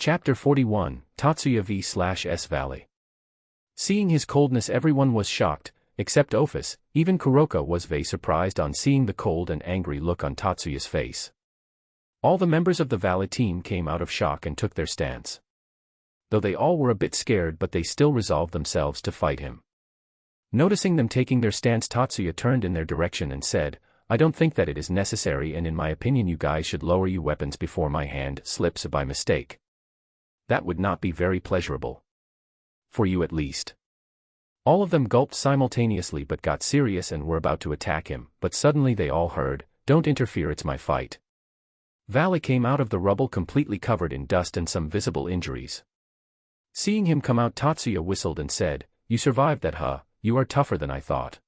Chapter 41, Tatsuya v/S Valy. Seeing his coldness, everyone was shocked, except Office. Even Kuroka was very surprised on seeing the cold and angry look on Tatsuya's face. All the members of the Valy team came out of shock and took their stance. Though they all were a bit scared, but they still resolved themselves to fight him. Noticing them taking their stance, Tatsuya turned in their direction and said, "I don't think that it is necessary, and in my opinion you guys should lower your weapons before my hand slips by mistake. That would not be very pleasurable. For you at least." All of them gulped simultaneously but got serious and were about to attack him, but suddenly they all heard, "Don't interfere, it's my fight." Valy came out of the rubble completely covered in dust and some visible injuries. Seeing him come out, Tatsuya whistled and said, "You survived that, huh? You are tougher than I thought."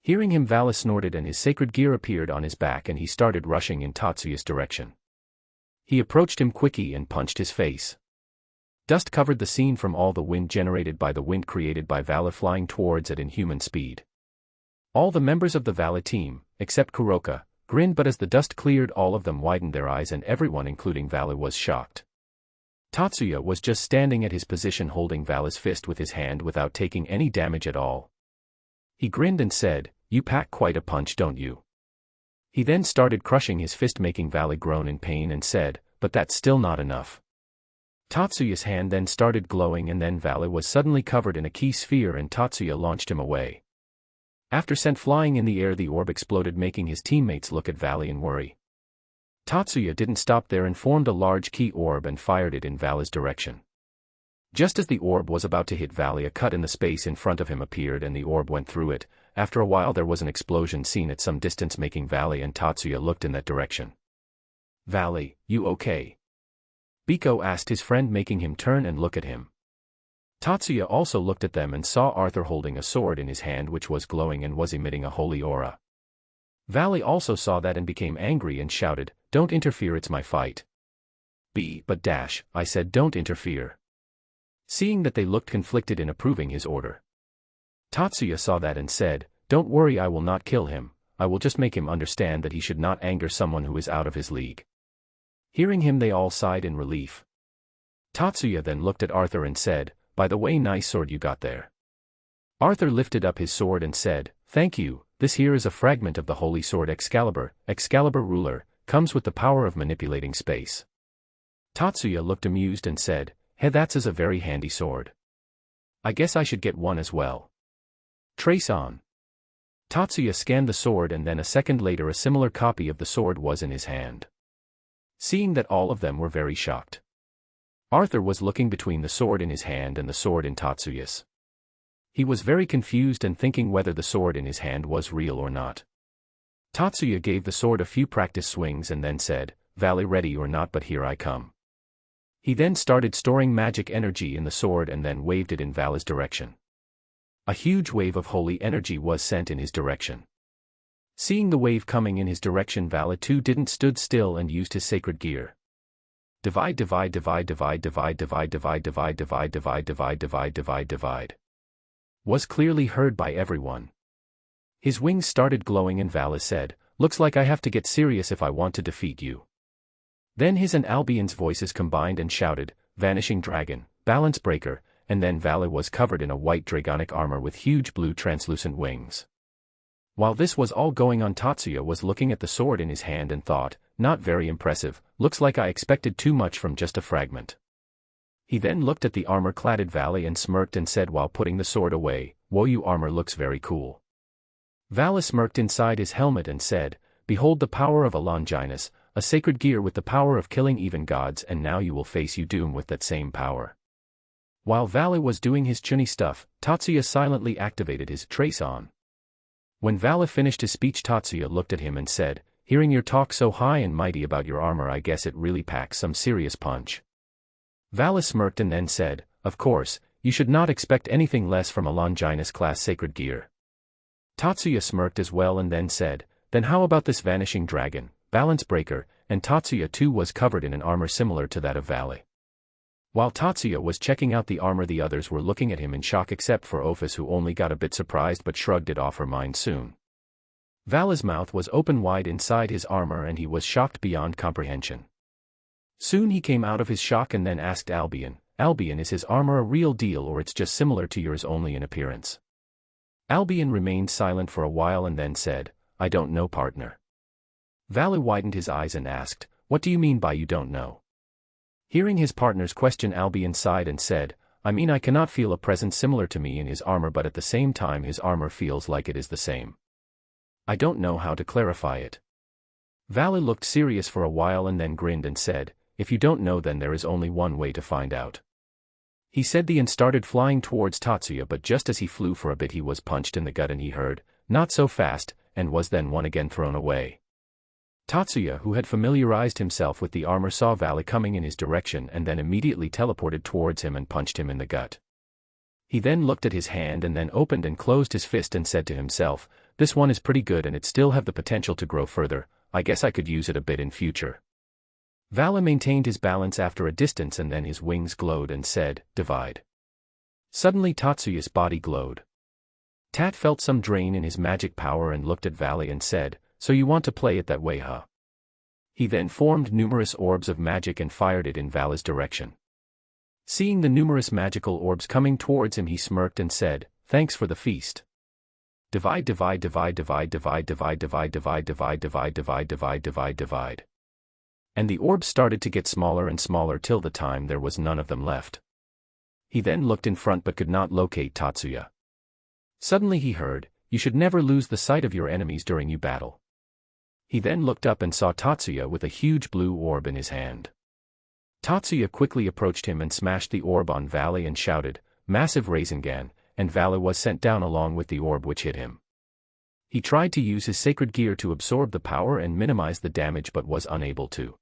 Hearing him, Valy snorted and his sacred gear appeared on his back and he started rushing in Tatsuya's direction. He approached him quickly and punched his face. Dust covered the scene from all the wind generated by the wind created by Valy flying towards at inhuman speed. All the members of the Valy team, except Kuroka, grinned, but as the dust cleared, all of them widened their eyes and everyone including Valy was shocked. Tatsuya was just standing at his position holding Valy's fist with his hand without taking any damage at all. He grinned and said, "You pack quite a punch, don't you?" He then started crushing his fist, making Valy groan in pain, and said, "But that's still not enough." Tatsuya's hand then started glowing and then Valy was suddenly covered in a key sphere and Tatsuya launched him away. After sent flying in the air, the orb exploded, making his teammates look at Valy in worry. Tatsuya didn't stop there and formed a large key orb and fired it in Valy's direction. Just as the orb was about to hit Valy, a cut in the space in front of him appeared and the orb went through it. After a while there was an explosion seen at some distance, making Valy and Tatsuya looked in that direction. "Valy, you okay?" Biko asked his friend, making him turn and look at him. Tatsuya also looked at them and saw Arthur holding a sword in his hand which was glowing and was emitting a holy aura. Valy also saw that and became angry and shouted, "Don't interfere, it's my fight." I said don't interfere." Seeing that they looked conflicted in approving his order. Tatsuya saw that and said, "Don't worry, I will not kill him, I will just make him understand that he should not anger someone who is out of his league." Hearing him, they all sighed in relief. Tatsuya then looked at Arthur and said, "By the way, nice sword you got there." Arthur lifted up his sword and said, "Thank you, this here is a fragment of the holy sword Excalibur. Excalibur ruler, comes with the power of manipulating space." Tatsuya looked amused and said, "Hey, that's a very handy sword. I guess I should get one as well." Trace on. Tatsuya scanned the sword and then a second later a similar copy of the sword was in his hand. Seeing that, all of them were very shocked. Arthur was looking between the sword in his hand and the sword in Tatsuya's. He was very confused and thinking whether the sword in his hand was real or not. Tatsuya gave the sword a few practice swings and then said, "Valy, ready or not, but here I come." He then started storing magic energy in the sword and then waved it in Valy's direction. A huge wave of holy energy was sent in his direction. Seeing the wave coming in his direction, Valy too didn't stood still and used his sacred gear. Divide was clearly heard by everyone. His wings started glowing and Valy said, "Looks like I have to get serious if I want to defeat you." Then his and Albion's voices combined and shouted, "Vanishing Dragon, Balance Breaker," and then Valy was covered in a white dragonic armor with huge blue translucent wings. While this was all going on, Tatsuya was looking at the sword in his hand and thought, "Not very impressive, looks like I expected too much from just a fragment." He then looked at the armor-cladded Valy and smirked and said while putting the sword away, "Whoa, your armor looks very cool." Valy smirked inside his helmet and said, "Behold the power of a Longinus, a sacred gear with the power of killing even gods, and now you will face you doom with that same power." While Valy was doing his chunny stuff, Tatsuya silently activated his trace on. When Valy finished his speech, Tatsuya looked at him and said, "Hearing your talk so high and mighty about your armor, I guess it really packs some serious punch." Valy smirked and then said, "Of course, you should not expect anything less from a Longinus class sacred gear." Tatsuya smirked as well and then said, "Then how about this Vanishing Dragon, Balance Breaker," and Tatsuya too was covered in an armor similar to that of Valy. While Tatsuya was checking out the armor, the others were looking at him in shock except for Office, who only got a bit surprised but shrugged it off her mind soon. Valy's mouth was open wide inside his armor and he was shocked beyond comprehension. Soon he came out of his shock and then asked Albion, Albion, is his armor a real deal or it's just similar to yours only in appearance? Albion remained silent for a while and then said, I don't know, partner. Valy widened his eyes and asked, what do you mean by you don't know? Hearing his partner's question, Albion sighed and said, I mean, I cannot feel a presence similar to me in his armor, but at the same time his armor feels like it is the same. I don't know how to clarify it. Valy looked serious for a while and then grinned and said, if you don't know, then there is only one way to find out. He said and started flying towards Tatsuya, but just as he flew for a bit he was punched in the gut and he heard, not so fast, and was then one again thrown away. Tatsuya, who had familiarized himself with the armor, saw Valy coming in his direction and then immediately teleported towards him and punched him in the gut. He then looked at his hand and then opened and closed his fist and said to himself, this one is pretty good and it still have the potential to grow further, I guess I could use it a bit in future. Valy maintained his balance after a distance and then his wings glowed and said, divide. Suddenly Tatsuya's body glowed. Tat felt some drain in his magic power and looked at Valy and said, so you want to play it that way, huh? He then formed numerous orbs of magic and fired it in Valy's direction. Seeing the numerous magical orbs coming towards him, he smirked and said, thanks for the feast. Divide, divide, divide, divide, divide, divide, divide, divide, divide, divide, divide, divide, divide, divide. And the orbs started to get smaller and smaller till the time there was none of them left. He then looked in front but could not locate Tatsuya. Suddenly he heard, you should never lose the sight of your enemies during you battle. He then looked up and saw Tatsuya with a huge blue orb in his hand. Tatsuya quickly approached him and smashed the orb on Valy and shouted, massive Rasengan, and Valy was sent down along with the orb which hit him. He tried to use his sacred gear to absorb the power and minimize the damage but was unable to.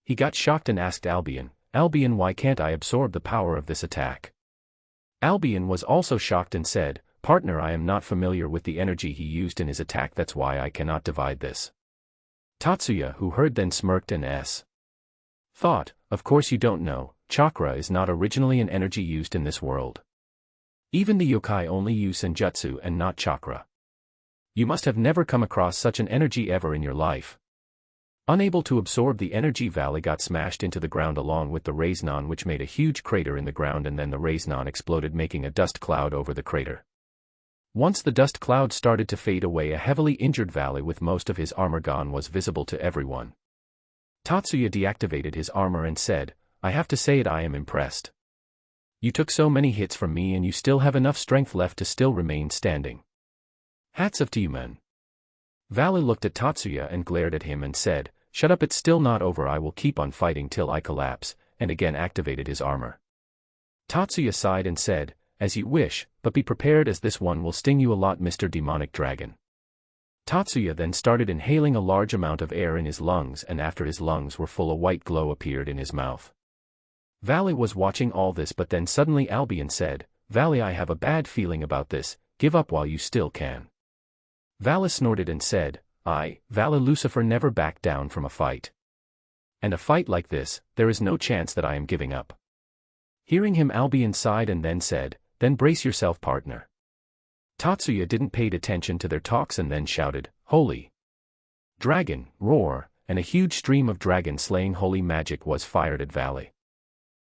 He got shocked and asked Albion, Albion, why can't I absorb the power of this attack? Albion was also shocked and said, partner, I am not familiar with the energy he used in his attack, that's why I cannot divide this. Tatsuya, who heard, then smirked and thought, of course you don't know, chakra is not originally an energy used in this world. Even the yokai only use senjutsu and not chakra. You must have never come across such an energy ever in your life. Unable to absorb the energy, Valy got smashed into the ground along with the Rasengan, which made a huge crater in the ground, and then the Rasengan exploded, making a dust cloud over the crater. Once the dust cloud started to fade away, a heavily injured Valy with most of his armor gone was visible to everyone. Tatsuya deactivated his armor and said, I have to say it, I am impressed. You took so many hits from me and you still have enough strength left to still remain standing. Hats off to you, man. Valy looked at Tatsuya and glared at him and said, shut up, it's still not over, I will keep on fighting till I collapse, and again activated his armor. Tatsuya sighed and said, as you wish, but be prepared as this one will sting you a lot, Mr. Demonic Dragon. Tatsuya then started inhaling a large amount of air in his lungs, and after his lungs were full, a white glow appeared in his mouth. Valy was watching all this, but then suddenly Albion said, Valy, I have a bad feeling about this, give up while you still can. Valy snorted and said, Valy Lucifer never backed down from a fight. And a fight like this, there is no chance that I am giving up. Hearing him, Albion sighed and then said, then brace yourself, partner. Tatsuya didn't pay attention to their talks and then shouted, holy dragon, roar, and a huge stream of dragon-slaying holy magic was fired at Valy.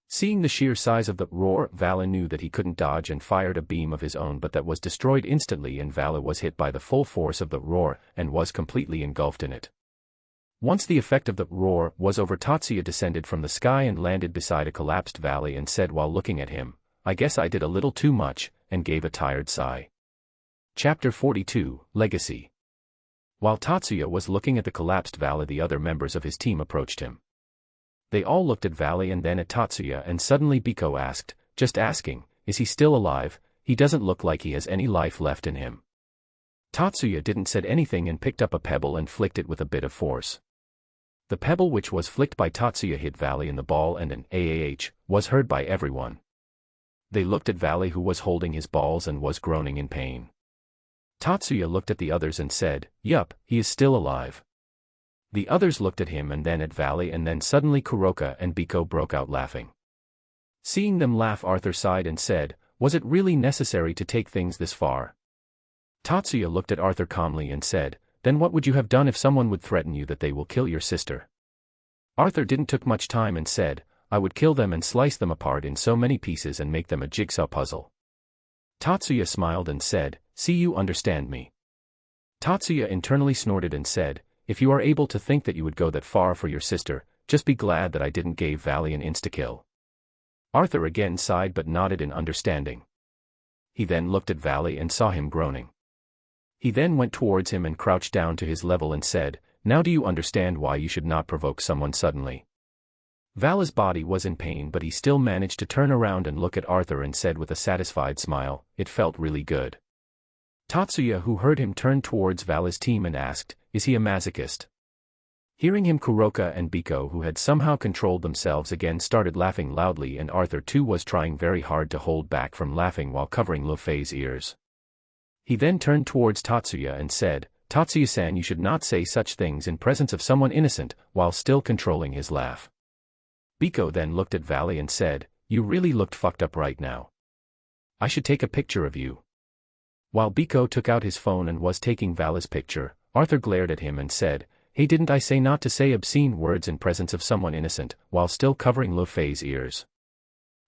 Seeing the sheer size of the roar, Valy knew that he couldn't dodge and fired a beam of his own, but that was destroyed instantly, and Valy was hit by the full force of the roar and was completely engulfed in it. Once the effect of the roar was over, Tatsuya descended from the sky and landed beside a collapsed Valy and said while looking at him, I guess I did a little too much, and gave a tired sigh. Chapter 42, Legacy. While Tatsuya was looking at the collapsed Valy, the other members of his team approached him. They all looked at Valy and then at Tatsuya, and suddenly Biko asked, just asking, is he still alive? He doesn't look like he has any life left in him. Tatsuya didn't say anything and picked up a pebble and flicked it with a bit of force. The pebble which was flicked by Tatsuya hit Valy in the ball, and an AAH was heard by everyone. They looked at Valy, who was holding his balls and was groaning in pain. Tatsuya looked at the others and said, yup, he is still alive. The others looked at him and then at Valy, and then suddenly Kuroka and Biko broke out laughing. Seeing them laugh, Arthur sighed and said, was it really necessary to take things this far? Tatsuya looked at Arthur calmly and said, then what would you have done if someone would threaten you that they will kill your sister? Arthur didn't took much time and said, I would kill them and slice them apart in so many pieces and make them a jigsaw puzzle. Tatsuya smiled and said, see, you understand me. Tatsuya internally snorted and said, if you are able to think that you would go that far for your sister, just be glad that I didn't give Valy an insta-kill. Arthur again sighed but nodded in understanding. He then looked at Valy and saw him groaning. He then went towards him and crouched down to his level and said, now do you understand why you should not provoke someone suddenly? Valy's body was in pain but he still managed to turn around and look at Arthur and said with a satisfied smile, it felt really good. Tatsuya, who heard him, turned towards Valy's team and asked, is he a masochist? Hearing him, Kuroka and Biko, who had somehow controlled themselves again, started laughing loudly, and Arthur too was trying very hard to hold back from laughing while covering Luffy's ears. He then turned towards Tatsuya and said, Tatsuya-san, you should not say such things in presence of someone innocent, while still controlling his laugh. Biko then looked at Valy and said, you really looked fucked up right now. I should take a picture of you. While Biko took out his phone and was taking Valy's picture, Arthur glared at him and said, hey, didn't I say not to say obscene words in presence of someone innocent, while still covering Luffy's ears?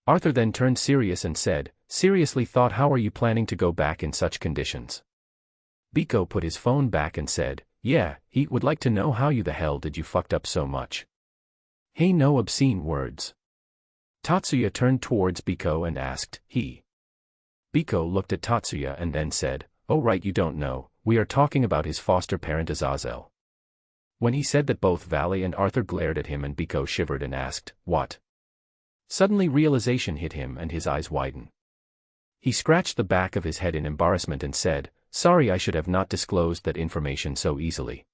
Arthur then turned serious and said, seriously thought, how are you planning to go back in such conditions? Biko put his phone back and said, yeah, he would like to know how you the hell did you fucked up so much. Hey, no obscene words. Tatsuya turned towards Biko and asked, he. Biko looked at Tatsuya and then said, oh right, you don't know, we are talking about his foster parent Azazel. When he said that, both Valy and Arthur glared at him and Biko shivered and asked, what? Suddenly realization hit him and his eyes widened. He scratched the back of his head in embarrassment and said, sorry, I should have not disclosed that information so easily.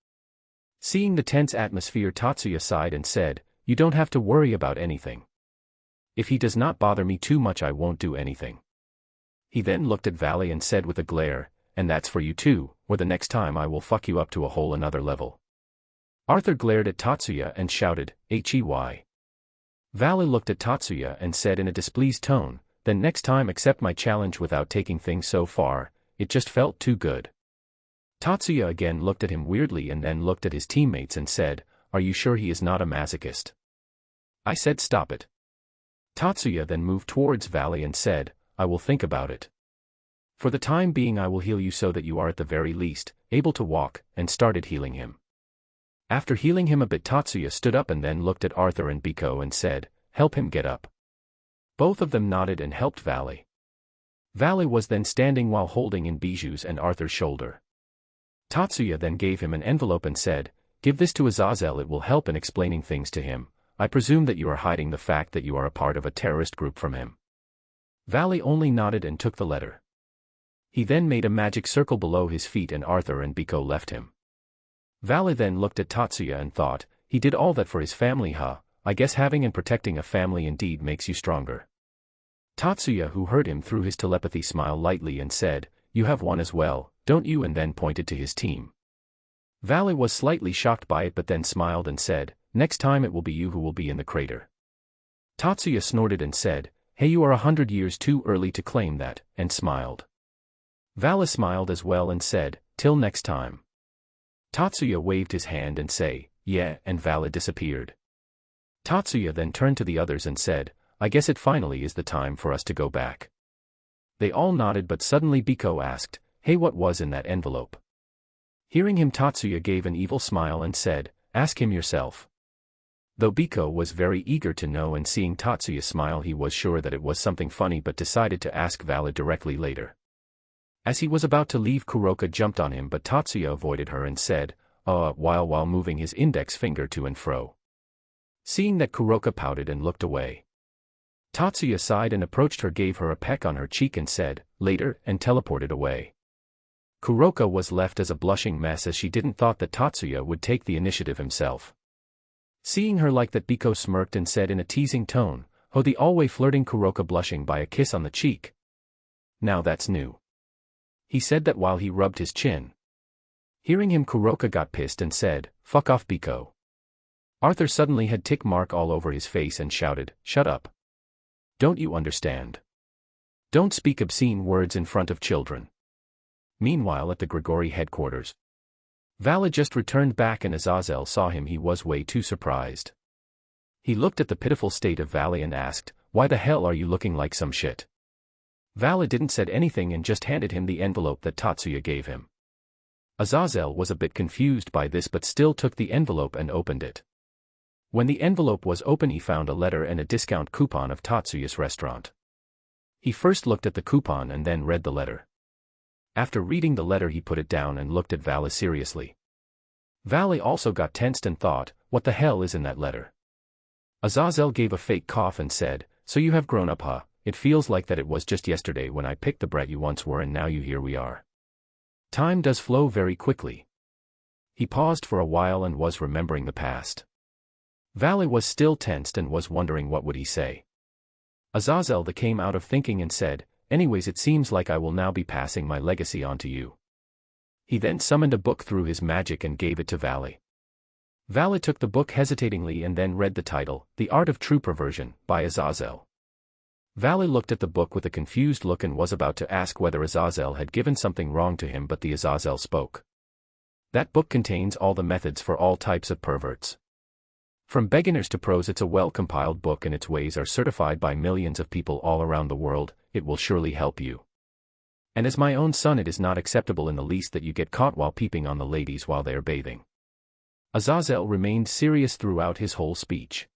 Seeing the tense atmosphere, Tatsuya sighed and said, you don't have to worry about anything. If he does not bother me too much, I won't do anything. He then looked at Valy and said with a glare, and that's for you too, or the next time I will fuck you up to a whole another level. Arthur glared at Tatsuya and shouted, Hey. Valy looked at Tatsuya and said in a displeased tone, then next time accept my challenge without taking things so far, it just felt too good. Tatsuya again looked at him weirdly and then looked at his teammates and said, are you sure he is not a masochist? I said stop it. Tatsuya then moved towards Valy and said, I will think about it. For the time being I will heal you so that you are at the very least able to walk, and started healing him. After healing him a bit, Tatsuya stood up and then looked at Arthur and Biko and said, help him get up. Both of them nodded and helped Valy. Valy was then standing while holding in Biju's and Arthur's shoulder. Tatsuya then gave him an envelope and said, give this to Azazel, it will help in explaining things to him. I presume that you are hiding the fact that you are a part of a terrorist group from him. Valy only nodded and took the letter. He then made a magic circle below his feet and Arthur and Biko left him. Valy then looked at Tatsuya and thought, he did all that for his family, huh? I guess having and protecting a family indeed makes you stronger. Tatsuya, who heard him through his telepathy, smiled lightly and said, you have one as well, don't you? And then pointed to his team. Valy was slightly shocked by it but then smiled and said, next time it will be you who will be in the crater. Tatsuya snorted and said, hey, you are 100 years too early to claim that, and smiled. Valy smiled as well and said, till next time. Tatsuya waved his hand and said, yeah, and Valy disappeared. Tatsuya then turned to the others and said, I guess it finally is the time for us to go back. They all nodded but suddenly Biko asked, hey, what was in that envelope? Hearing him, Tatsuya gave an evil smile and said, ask him yourself. Though Biko was very eager to know, and seeing Tatsuya smile he was sure that it was something funny but decided to ask Valy directly later. As he was about to leave, Kuroka jumped on him but Tatsuya avoided her and said, while moving his index finger to and fro. Seeing that, Kuroka pouted and looked away. Tatsuya sighed and approached her, gave her a peck on her cheek and said, later, and teleported away. Kuroka was left as a blushing mess as she didn't thought that Tatsuya would take the initiative himself. Seeing her like that, Biko smirked and said in a teasing tone, oh, the always flirting Kuroka, blushing by a kiss on the cheek. Now that's new. He said that while he rubbed his chin. Hearing him, Kuroka got pissed and said, fuck off, Biko. Arthur suddenly had tick mark all over his face and shouted, shut up. Don't you understand? Don't speak obscene words in front of children. Meanwhile at the Grigori headquarters, Valy just returned back and Azazel saw him. He was way too surprised. He looked at the pitiful state of Valy and asked, "Why the hell are you looking like some shit?" Valy didn't said anything and just handed him the envelope that Tatsuya gave him. Azazel was a bit confused by this but still took the envelope and opened it. When the envelope was open he found a letter and a discount coupon of Tatsuya's restaurant. He first looked at the coupon and then read the letter. After reading the letter he put it down and looked at Valy seriously. Valy also got tensed and thought, what the hell is in that letter? Azazel gave a fake cough and said, "So you have grown up, huh? It feels like that it was just yesterday when I picked the brat you once were and now here we are. Time does flow very quickly." He paused for a while and was remembering the past. Valy was still tensed and was wondering what would he say. Azazel came out of thinking and said, "Anyways, it seems like I will now be passing my legacy on to you." He then summoned a book through his magic and gave it to Valy. Valy took the book hesitatingly and then read the title, The Art of True Perversion, by Azazel. Valy looked at the book with a confused look and was about to ask whether Azazel had given something wrong to him, but the Azazel spoke. That book contains all the methods for all types of perverts. From beginners to pros, it's a well-compiled book and its ways are certified by millions of people all around the world. It will surely help you. And as my own son, it is not acceptable in the least that you get caught while peeping on the ladies while they are bathing. Azazel remained serious throughout his whole speech.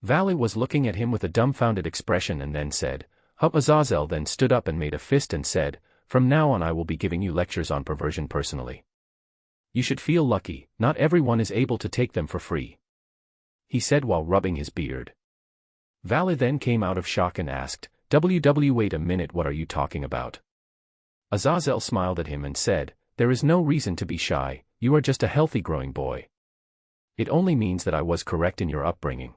Valy was looking at him with a dumbfounded expression and then said, "Hup." Azazel then stood up and made a fist and said, "From now on I will be giving you lectures on perversion personally. You should feel lucky, not everyone is able to take them for free," he said while rubbing his beard. Valy then came out of shock and asked, Wait a minute, what are you talking about?" Azazel smiled at him and said, "There is no reason to be shy, you are just a healthy growing boy. It only means that I was correct in your upbringing."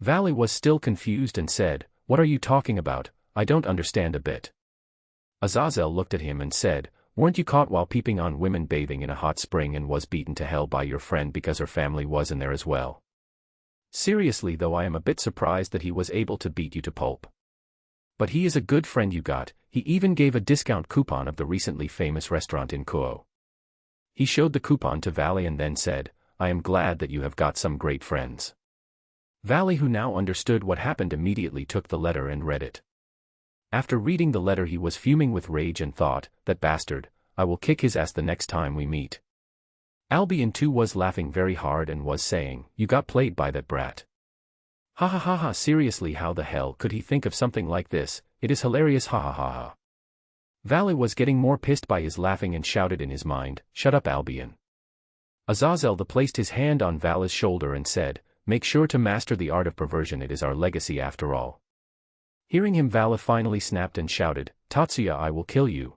Valy was still confused and said, "What are you talking about? I don't understand a bit." Azazel looked at him and said, "Weren't you caught while peeping on women bathing in a hot spring and was beaten to hell by your friend because her family was in there as well? Seriously though, I am a bit surprised that he was able to beat you to pulp. But he is a good friend you got. He even gave a discount coupon of the recently famous restaurant in Kuo." He showed the coupon to Valy and then said, "I am glad that you have got some great friends." Valy, who now understood what happened, immediately took the letter and read it. After reading the letter he was fuming with rage and thought, "That bastard, I will kick his ass the next time we meet." Albion too was laughing very hard and was saying, "You got played by that brat. Ha ha ha ha, seriously, how the hell could he think of something like this? It is hilarious, ha ha ha ha." Valy was getting more pissed by his laughing and shouted in his mind, "Shut up, Albion." Azazel placed his hand on Valy's shoulder and said, "Make sure to master the art of perversion, it is our legacy after all." Hearing him, Valy finally snapped and shouted, "Tatsuya, I will kill you."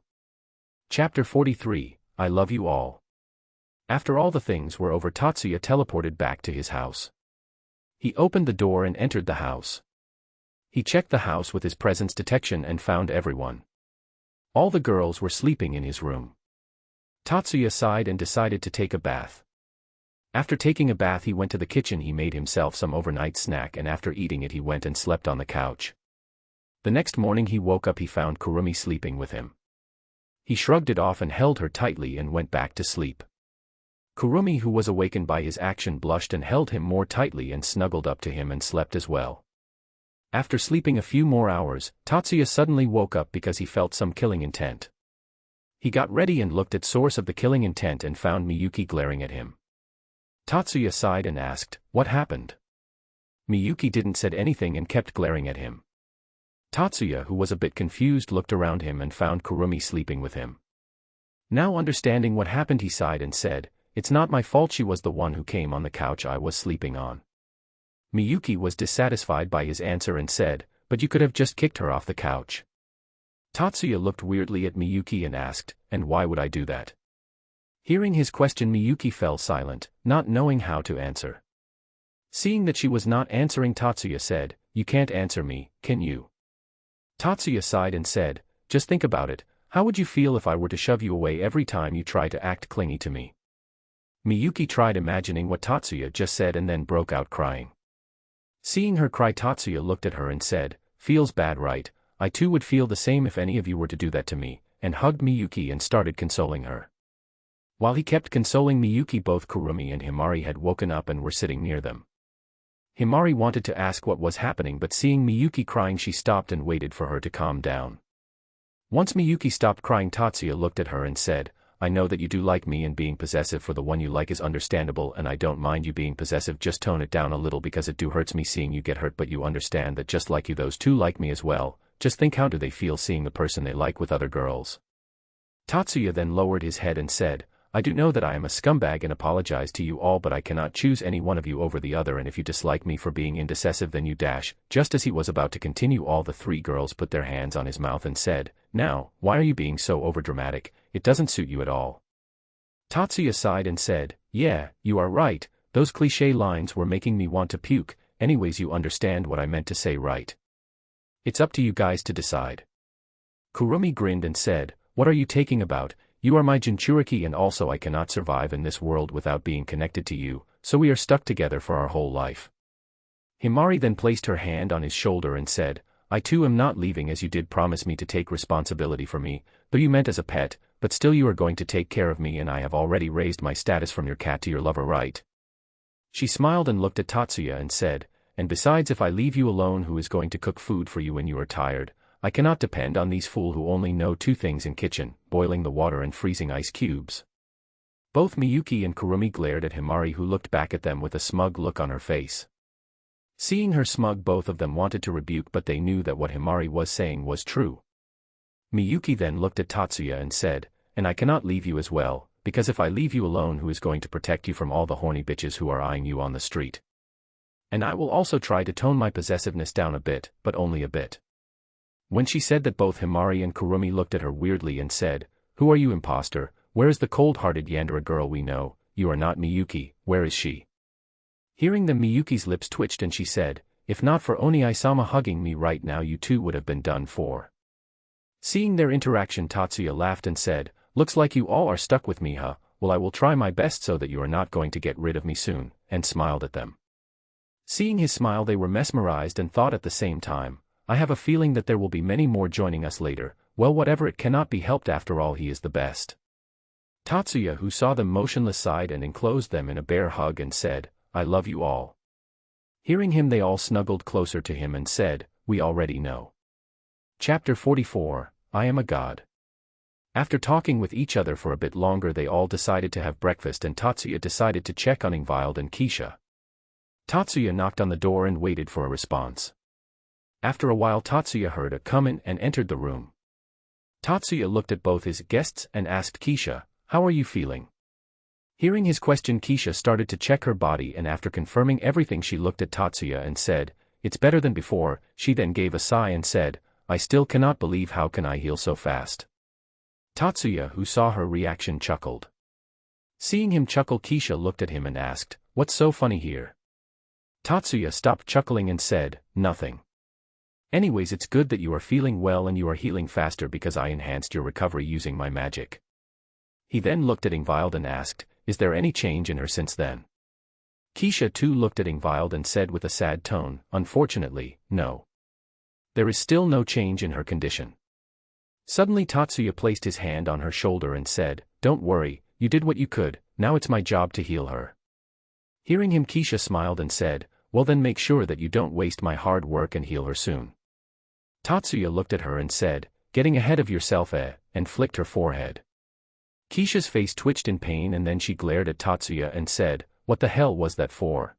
Chapter 43, I Love You All. After all the things were over, Tatsuya teleported back to his house. He opened the door and entered the house. He checked the house with his presence detection and found everyone. All the girls were sleeping in his room. Tatsuya sighed and decided to take a bath. After taking a bath he went to the kitchen. He made himself some overnight snack and after eating it he went and slept on the couch. The next morning he woke up, he found Kurumi sleeping with him. He shrugged it off and held her tightly and went back to sleep. Kurumi, who was awakened by his action, blushed and held him more tightly and snuggled up to him and slept as well. After sleeping a few more hours, Tatsuya suddenly woke up because he felt some killing intent. He got ready and looked at source of the killing intent and found Miyuki glaring at him. Tatsuya sighed and asked, "What happened?" Miyuki didn't said anything and kept glaring at him. Tatsuya, who was a bit confused, looked around him and found Kurumi sleeping with him. Now understanding what happened, he sighed and said, "It's not my fault, she was the one who came on the couch I was sleeping on." Miyuki was dissatisfied by his answer and said, "But you could have just kicked her off the couch." Tatsuya looked weirdly at Miyuki and asked, "And why would I do that?" Hearing his question, Miyuki fell silent, not knowing how to answer. Seeing that she was not answering, Tatsuya said, "You can't answer me, can you?" Tatsuya sighed and said, "Just think about it, how would you feel if I were to shove you away every time you try to act clingy to me?" Miyuki tried imagining what Tatsuya just said and then broke out crying. Seeing her cry, Tatsuya looked at her and said, "Feels bad, right? I too would feel the same if any of you were to do that to me," and hugged Miyuki and started consoling her. While he kept consoling Miyuki, both Kurumi and Himari had woken up and were sitting near them. Himari wanted to ask what was happening, but seeing Miyuki crying she stopped and waited for her to calm down. Once Miyuki stopped crying, Tatsuya looked at her and said, I know that you do like me, and being possessive for the one you like is understandable, and I don't mind you being possessive, just tone it down a little because it do hurts me seeing you get hurt, but you understand that just like you those two like me as well. Just think how do they feel seeing the person they like with other girls. Tatsuya then lowered his head and said, I do know that I am a scumbag and apologize to you all, but I cannot choose any one of you over the other, and if you dislike me for being indecisive then you dash. Just as he was about to continue, all the three girls put their hands on his mouth and said, Now, why are you being so overdramatic? It doesn't suit you at all. Tatsuya sighed and said, Yeah, you are right, those cliché lines were making me want to puke. Anyways, you understand what I meant to say, right? It's up to you guys to decide. Kurumi grinned and said, What are you taking about? You are my Jinchuriki, and also I cannot survive in this world without being connected to you, so we are stuck together for our whole life. Himari then placed her hand on his shoulder and said, I too am not leaving, as you did promise me to take responsibility for me, though you meant as a pet, but still you are going to take care of me, and I have already raised my status from your cat to your lover, right? She smiled and looked at Tatsuya and said, And besides, if I leave you alone, who is going to cook food for you when you are tired? I cannot depend on these fools who only know two things in kitchen, boiling the water and freezing ice cubes. Both Miyuki and Kurumi glared at Himari, who looked back at them with a smug look on her face. Seeing her smug, both of them wanted to rebuke, but they knew that what Himari was saying was true. Miyuki then looked at Tatsuya and said, And I cannot leave you as well, because if I leave you alone, who is going to protect you from all the horny bitches who are eyeing you on the street? And I will also try to tone my possessiveness down a bit, but only a bit. When she said that, both Himari and Kurumi looked at her weirdly and said, Who are you, imposter? Where is the cold-hearted Yandere girl we know? You are not Miyuki, where is she? Hearing them, Miyuki's lips twitched and she said, If not for Oni-sama hugging me right now, you two would have been done for. Seeing their interaction, Tatsuya laughed and said, Looks like you all are stuck with me, huh? Well, I will try my best so that you are not going to get rid of me soon, and smiled at them. Seeing his smile, they were mesmerized and thought at the same time, I have a feeling that there will be many more joining us later. Well, whatever, it cannot be helped, after all he is the best. Tatsuya, who saw them motionless, sighed and enclosed them in a bear hug and said, I love you all. Hearing him, they all snuggled closer to him and said, We already know. Chapter 44, I Am a God. After talking with each other for a bit longer, they all decided to have breakfast, and Tatsuya decided to check on Ingvild and Keisha. Tatsuya knocked on the door and waited for a response. After a while, Tatsuya heard a come in and entered the room. Tatsuya looked at both his guests and asked Keisha, How are you feeling? Hearing his question, Keisha started to check her body, and after confirming everything, she looked at Tatsuya and said, It's better than before. She then gave a sigh and said, I still cannot believe how can I heal so fast. Tatsuya, who saw her reaction, chuckled. Seeing him chuckle, Keisha looked at him and asked, What's so funny here? Tatsuya stopped chuckling and said, Nothing. Anyways, it's good that you are feeling well and you are healing faster because I enhanced your recovery using my magic. He then looked at Ingvild and asked, Is there any change in her since then? Keisha too looked at Ingvild and said with a sad tone, Unfortunately, no. There is still no change in her condition. Suddenly Tatsuya placed his hand on her shoulder and said, Don't worry, you did what you could, now it's my job to heal her. Hearing him, Keisha smiled and said, Well then, make sure that you don't waste my hard work and heal her soon. Tatsuya looked at her and said, Getting ahead of yourself, and flicked her forehead. Keisha's face twitched in pain, and then she glared at Tatsuya and said, What the hell was that for?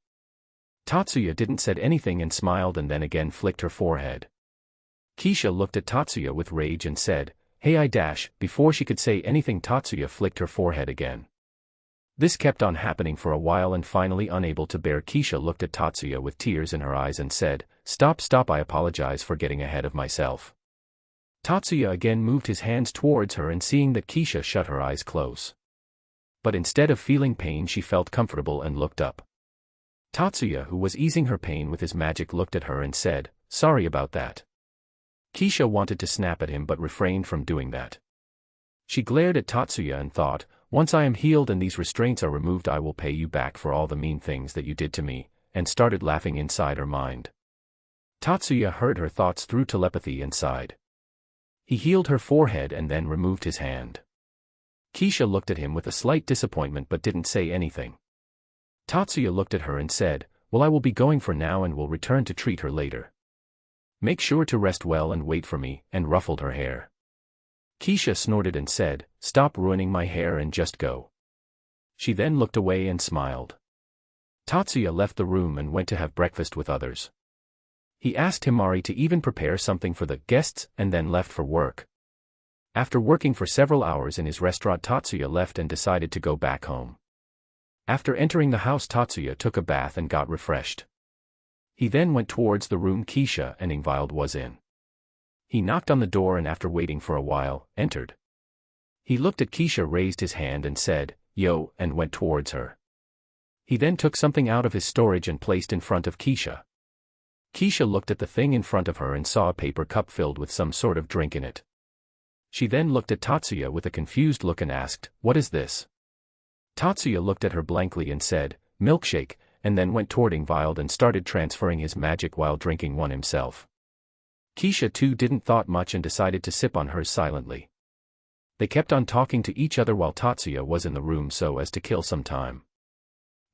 Tatsuya didn't said anything and smiled and then again flicked her forehead. Keisha looked at Tatsuya with rage and said, Hey, I dash. Before she could say anything, Tatsuya flicked her forehead again. This kept on happening for a while, and finally, unable to bear, Keisha looked at Tatsuya with tears in her eyes and said, Stop, I apologize for getting ahead of myself. Tatsuya again moved his hands towards her, and seeing that Keisha shut her eyes close. But instead of feeling pain, she felt comfortable and looked up. Tatsuya, who was easing her pain with his magic, looked at her and said, Sorry about that. Keisha wanted to snap at him but refrained from doing that. She glared at Tatsuya and thought, Once I am healed and these restraints are removed, I will pay you back for all the mean things that you did to me, and started laughing inside her mind. Tatsuya heard her thoughts through telepathy and sighed. He healed her forehead and then removed his hand. Keisha looked at him with a slight disappointment but didn't say anything. Tatsuya looked at her and said, Well, I will be going for now and will return to treat her later. Make sure to rest well and wait for me, and ruffled her hair. Keisha snorted and said, stop ruining my hair and just go. She then looked away and smiled. Tatsuya left the room and went to have breakfast with others. He asked Himari to even prepare something for the guests and then left for work. After working for several hours in his restaurant, Tatsuya left and decided to go back home. After entering the house, Tatsuya took a bath and got refreshed. He then went towards the room Keisha and Ingvild was in. He knocked on the door and after waiting for a while, entered. He looked at Keisha, raised his hand and said, "Yo," and went towards her. He then took something out of his storage and placed in front of Keisha. Keisha looked at the thing in front of her and saw a paper cup filled with some sort of drink in it. She then looked at Tatsuya with a confused look and asked, "What is this?" Tatsuya looked at her blankly and said, "Milkshake," and then went toward Ingvild and started transferring his magic while drinking one himself. Keisha too didn't thought much and decided to sip on hers silently. They kept on talking to each other while Tatsuya was in the room so as to kill some time.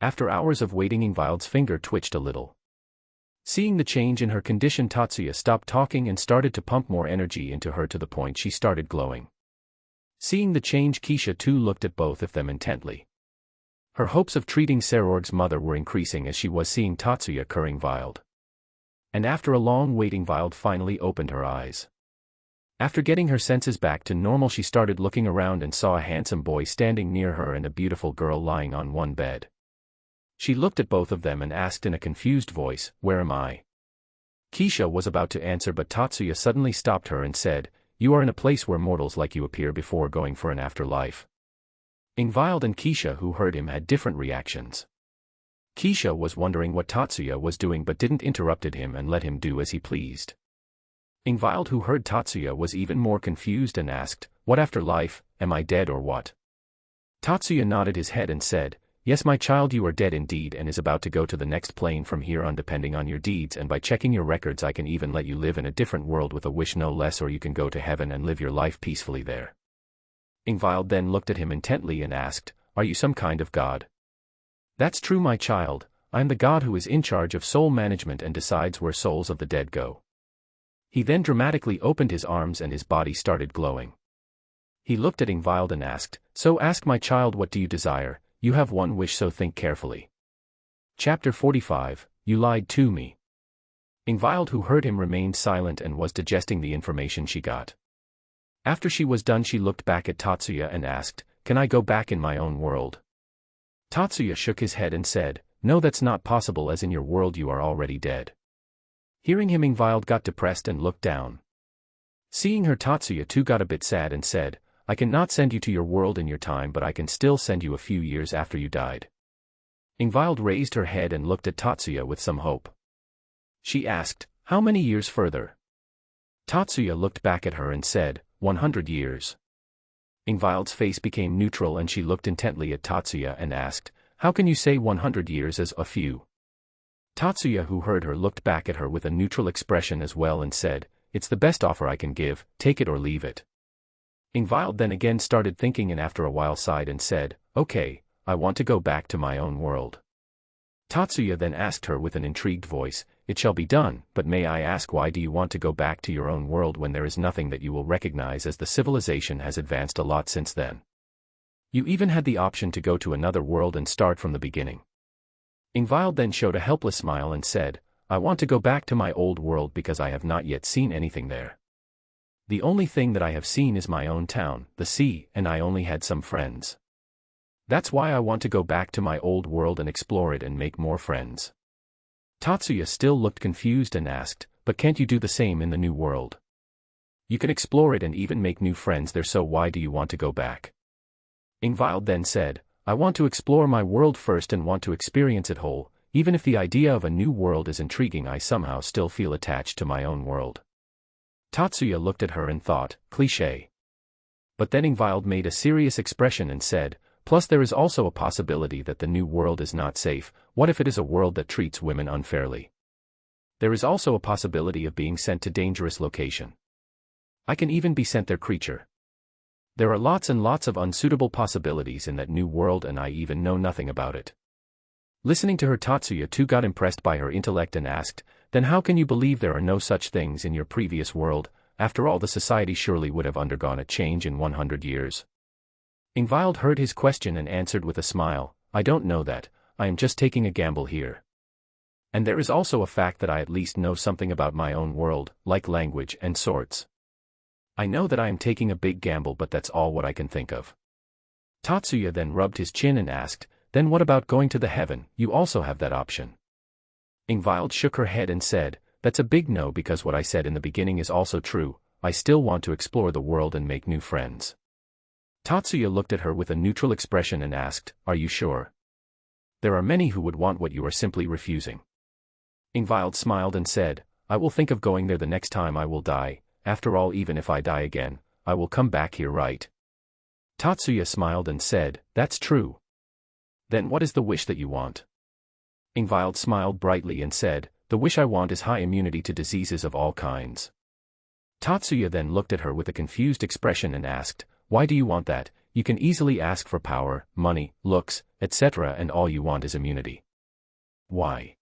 After hours of waiting, Ingvild's finger twitched a little. Seeing the change in her condition, Tatsuya stopped talking and started to pump more energy into her to the point she started glowing. Seeing the change, Keisha too looked at both of them intently. Her hopes of treating Sorg's mother were increasing as she was seeing Tatsuya cure Ingvild. And after a long wait, Ingvild finally opened her eyes. After getting her senses back to normal, she started looking around and saw a handsome boy standing near her and a beautiful girl lying on one bed. She looked at both of them and asked in a confused voice, "Where am I?" Keisha was about to answer, but Tatsuya suddenly stopped her and said, "You are in a place where mortals like you appear before going for an afterlife." Ingvild and Keisha, who heard him, had different reactions. Keisha was wondering what Tatsuya was doing but didn't interrupted him and let him do as he pleased. Ingvild, who heard Tatsuya, was even more confused and asked, "What afterlife? Am I dead or what?" Tatsuya nodded his head and said, "Yes, my child, you are dead indeed and is about to go to the next plane from here on depending on your deeds, and by checking your records I can even let you live in a different world with a wish no less, or you can go to heaven and live your life peacefully there." Ingvild then looked at him intently and asked, "Are you some kind of god?" "That's true, my child. I am the god who is in charge of soul management and decides where souls of the dead go." He then dramatically opened his arms and his body started glowing. He looked at Ingvild and asked, "So ask, my child, what do you desire? You have one wish, so think carefully." Chapter 45, You Lied to Me. Ingvild, who heard him, remained silent and was digesting the information she got. After she was done, she looked back at Tatsuya and asked, "Can I go back in my own world?" Tatsuya shook his head and said, "No, that's not possible, as in your world you are already dead." Hearing him, Ingvild got depressed and looked down. Seeing her, Tatsuya too got a bit sad and said, "I cannot send you to your world in your time, but I can still send you a few years after you died." Ingvild raised her head and looked at Tatsuya with some hope. She asked, "How many years further?" Tatsuya looked back at her and said, 100 years. Ingvild's face became neutral and she looked intently at Tatsuya and asked, "How can you say 100 years as a few?" Tatsuya, who heard her, looked back at her with a neutral expression as well and said, "It's the best offer I can give, take it or leave it." Ingvild then again started thinking and after a while sighed and said, "Okay, I want to go back to my own world." Tatsuya then asked her with an intrigued voice, "It shall be done, but may I ask, why do you want to go back to your own world when there is nothing that you will recognize, as the civilization has advanced a lot since then? You even had the option to go to another world and start from the beginning." Ingvild then showed a helpless smile and said, "I want to go back to my old world because I have not yet seen anything there. The only thing that I have seen is my own town, the sea, and I only had some friends. That's why I want to go back to my old world and explore it and make more friends." Tatsuya still looked confused and asked, "But can't you do the same in the new world? You can explore it and even make new friends there, so why do you want to go back?" Ingvild then said, "I want to explore my world first and want to experience it whole. Even if the idea of a new world is intriguing, I somehow still feel attached to my own world." Tatsuya looked at her and thought, cliché. But then Ingvild made a serious expression and said, "Plus there is also a possibility that the new world is not safe. What if it is a world that treats women unfairly? There is also a possibility of being sent to dangerous location. I can even be sent there, creature. There are lots and lots of unsuitable possibilities in that new world and I even know nothing about it." Listening to her, Tatsuya too got impressed by her intellect and asked, then how can you believe there are no such things in your previous world? After all, the society surely would have undergone a change in 100 years. Ingvild heard his question and answered with a smile, I don't know that, I am just taking a gamble here. And there is also a fact that I at least know something about my own world, like language and sorts. I know that I am taking a big gamble, but that's all what I can think of. Tatsuya then rubbed his chin and asked, then what about going to the heaven? You also have that option. Ingvild shook her head and said, that's a big no, because what I said in the beginning is also true, I still want to explore the world and make new friends. Tatsuya looked at her with a neutral expression and asked, are you sure? There are many who would want what you are simply refusing. Ingvild smiled and said, I will think of going there the next time I will die, after all, even if I die again, I will come back here, right? Tatsuya smiled and said, that's true. Then what is the wish that you want? Ingvild smiled brightly and said, the wish I want is high immunity to diseases of all kinds. Tatsuya then looked at her with a confused expression and asked, why do you want that? You can easily ask for power, money, looks, etc., and all you want is immunity. Why?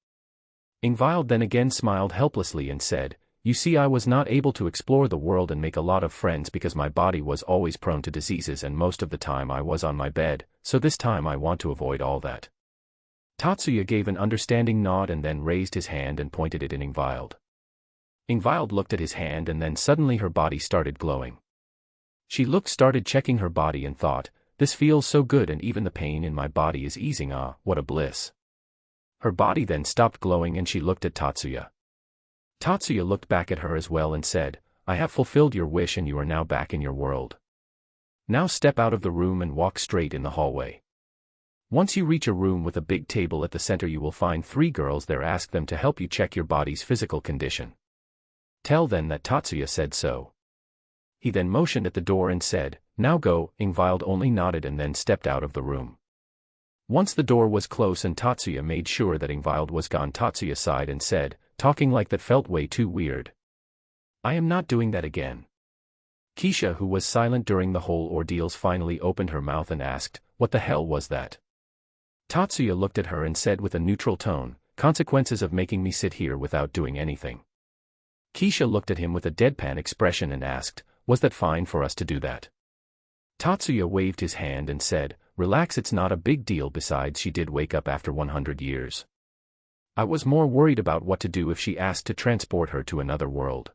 Ingvild then again smiled helplessly and said, you see, I was not able to explore the world and make a lot of friends because my body was always prone to diseases and most of the time I was on my bed, so this time I want to avoid all that. Tatsuya gave an understanding nod and then raised his hand and pointed it in Ingvild. Ingvild looked at his hand and then suddenly her body started glowing. She started checking her body and thought, this feels so good and even the pain in my body is easing, what a bliss. Her body then stopped glowing and she looked at Tatsuya. Tatsuya looked back at her as well and said, I have fulfilled your wish and you are now back in your world. Now step out of the room and walk straight in the hallway. Once you reach a room with a big table at the center, you will find 3 girls there. Ask them to help you check your body's physical condition. Tell them that Tatsuya said so. He then motioned at the door and said, now go. Ingvild only nodded and then stepped out of the room. Once the door was closed and Tatsuya made sure that Ingvild was gone, Tatsuya sighed and said, talking like that felt way too weird. I am not doing that again. Keisha, who was silent during the whole ordeals, finally opened her mouth and asked, what the hell was that? Tatsuya looked at her and said with a neutral tone, consequences of making me sit here without doing anything. Keisha looked at him with a deadpan expression and asked, was that fine for us to do that? Tatsuya waved his hand and said, relax, it's not a big deal, besides she did wake up after 100 years. I was more worried about what to do if she asked to transport her to another world.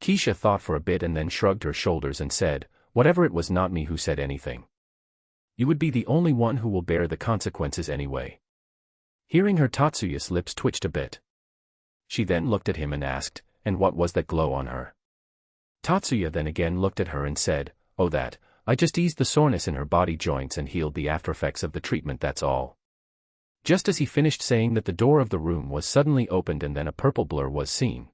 Keisha thought for a bit and then shrugged her shoulders and said, whatever, it was not me who said anything. You would be the only one who will bear the consequences anyway. Hearing her, Tatsuya's lips twitched a bit. She then looked at him and asked, and what was that glow on her? Tatsuya then again looked at her and said, oh, that, I just eased the soreness in her body joints and healed the aftereffects of the treatment, that's all. Just as he finished saying that, the door of the room was suddenly opened and then a purple blur was seen.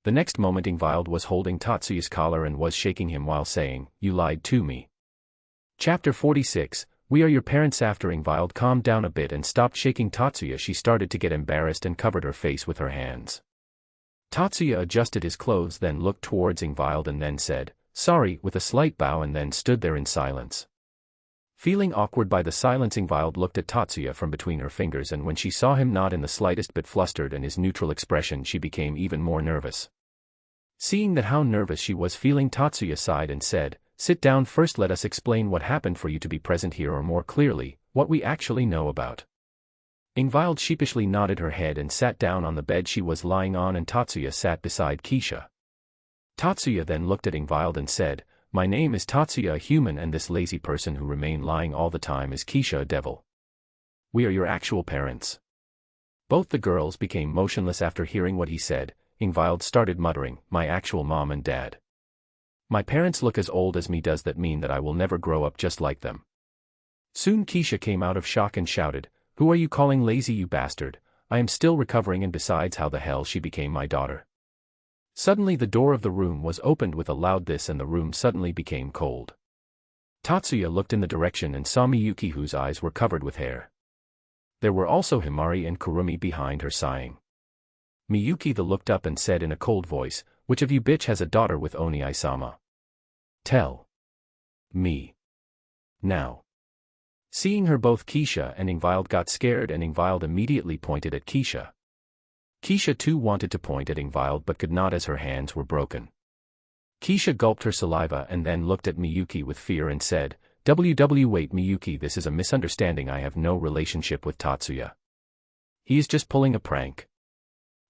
The next moment Ingvild was holding Tatsuya's collar and was shaking him while saying, you lied to me. Chapter 46, We are your parents. After Ingvild calmed down a bit and stopped shaking Tatsuya, she started to get embarrassed and covered her face with her hands. Tatsuya adjusted his clothes, then looked towards Ingvild and then said, sorry, with a slight bow, and then stood there in silence. Feeling awkward by the silence, Ingvild looked at Tatsuya from between her fingers, and when she saw him not in the slightest bit flustered and his neutral expression, she became even more nervous. Seeing that how nervous she was feeling, Tatsuya sighed and said, sit down first, let us explain what happened for you to be present here, or more clearly, what we actually know about. Ingvild sheepishly nodded her head and sat down on the bed she was lying on, and Tatsuya sat beside Keisha. Tatsuya then looked at Ingvild and said, my name is Tatsuya, a human, and this lazy person who remain lying all the time is Keisha, a devil. We are your actual parents. Both the girls became motionless after hearing what he said. Ingvild started muttering, my actual mom and dad. My parents look as old as me. Does that mean that I will never grow up just like them? Soon Keisha came out of shock and shouted, who are you calling lazy, you bastard? I am still recovering, and besides, how the hell she became my daughter? Suddenly the door of the room was opened with a loud this, and the room suddenly became cold. Tatsuya looked in the direction and saw Miyuki, whose eyes were covered with hair. There were also Himari and Kurumi behind her, sighing. Miyuki looked up and said in a cold voice, which of you bitch has a daughter with Oni-sama? Tell me. Now. Seeing her, both Keisha and Ingvild got scared, and Ingvild immediately pointed at Keisha. Keisha too wanted to point at Ingvild but could not as her hands were broken. Keisha gulped her saliva and then looked at Miyuki with fear and said, Wait Miyuki, this is a misunderstanding. I have no relationship with Tatsuya. He is just pulling a prank.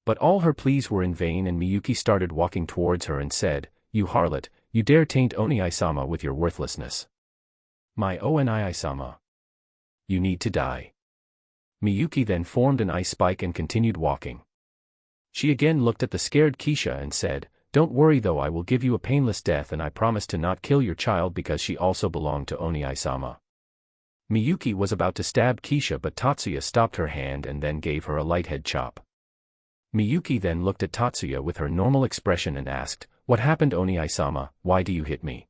But all her pleas were in vain, and Miyuki started walking towards her and said, You harlot, you dare taint Oni-sama with your worthlessness. My Oni-sama. You need to die. Miyuki then formed an ice spike and continued walking. She again looked at the scared Keisha and said, Don't worry though, I will give you a painless death, and I promise to not kill your child because she also belonged to Oni-sama. Miyuki was about to stab Keisha, but Tatsuya stopped her hand and then gave her a light head chop. Miyuki then looked at Tatsuya with her normal expression and asked, What happened Oni-sama, why do you hit me?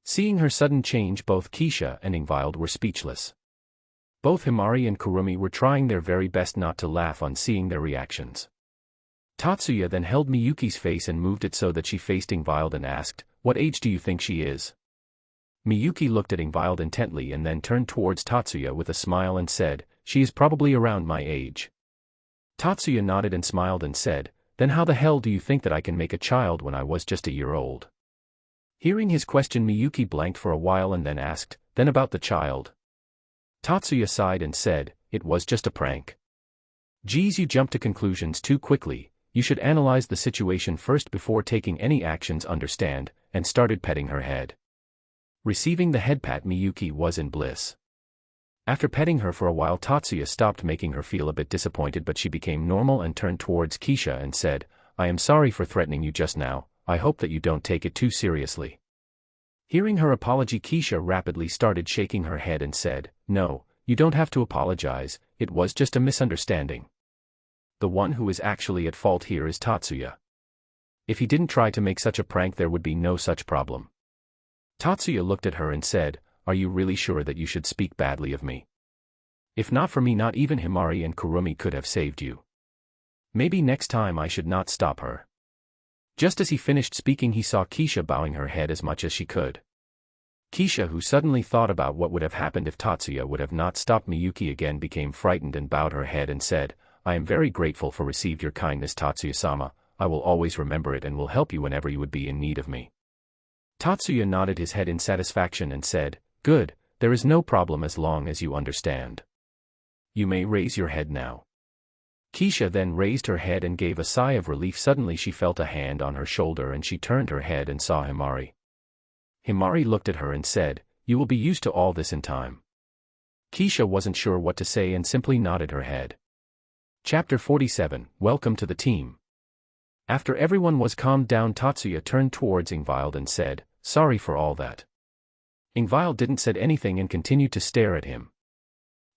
Seeing her sudden change, both Keisha and Ingvild were speechless. Both Himari and Kurumi were trying their very best not to laugh on seeing their reactions. Tatsuya then held Miyuki's face and moved it so that she faced Ingvild and asked, What age do you think she is? Miyuki looked at Ingvild intently and then turned towards Tatsuya with a smile and said, She is probably around my age. Tatsuya nodded and smiled and said, Then how the hell do you think that I can make a child when I was just a year old? Hearing his question, Miyuki blanked for a while and then asked, Then about the child? Tatsuya sighed and said, It was just a prank. Geez, you jumped to conclusions too quickly. You should analyze the situation first before taking any actions, understand, and started petting her head. Receiving the head pat, Miyuki was in bliss. After petting her for a while, Tatsuya stopped, making her feel a bit disappointed, but she became normal and turned towards Keisha and said, I am sorry for threatening you just now. I hope that you don't take it too seriously. Hearing her apology, Keisha rapidly started shaking her head and said, No, you don't have to apologize, it was just a misunderstanding. The one who is actually at fault here is Tatsuya. If he didn't try to make such a prank, there would be no such problem. Tatsuya looked at her and said, Are you really sure that you should speak badly of me? If not for me, not even Himari and Kurumi could have saved you. Maybe next time I should not stop her. Just as he finished speaking, he saw Keisha bowing her head as much as she could. Keisha, who suddenly thought about what would have happened if Tatsuya would have not stopped Miyuki again, became frightened and bowed her head and said, I am very grateful for received your kindness, Tatsuya-sama. I will always remember it and will help you whenever you would be in need of me. Tatsuya nodded his head in satisfaction and said, Good, there is no problem as long as you understand. You may raise your head now. Keisha then raised her head and gave a sigh of relief. Suddenly she felt a hand on her shoulder and she turned her head and saw Himari. Himari looked at her and said, You will be used to all this in time. Keisha wasn't sure what to say and simply nodded her head. Chapter 47, Welcome to the team. After everyone was calmed down, Tatsuya turned towards Ingvild and said, Sorry for all that. Ingvild didn't say anything and continued to stare at him.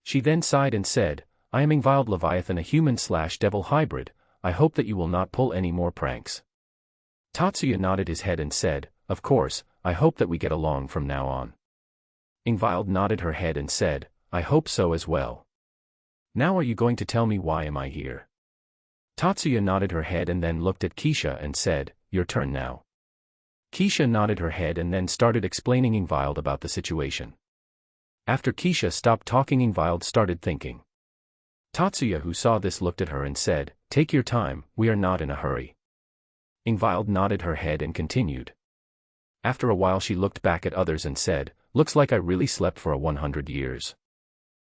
She then sighed and said, I am Ingvild Leviathan, a human/devil hybrid. I hope that you will not pull any more pranks. Tatsuya nodded his head and said, Of course, I hope that we get along from now on. Ingvild nodded her head and said, I hope so as well. Now are you going to tell me why am I here? Tatsuya nodded her head and then looked at Keisha and said, Your turn now. Keisha nodded her head and then started explaining Ingvild about the situation. After Keisha stopped talking, Ingvild started thinking. Tatsuya, who saw this, looked at her and said, Take your time, we are not in a hurry. Ingvild nodded her head and continued. After a while she looked back at others and said, Looks like I really slept for 100 years.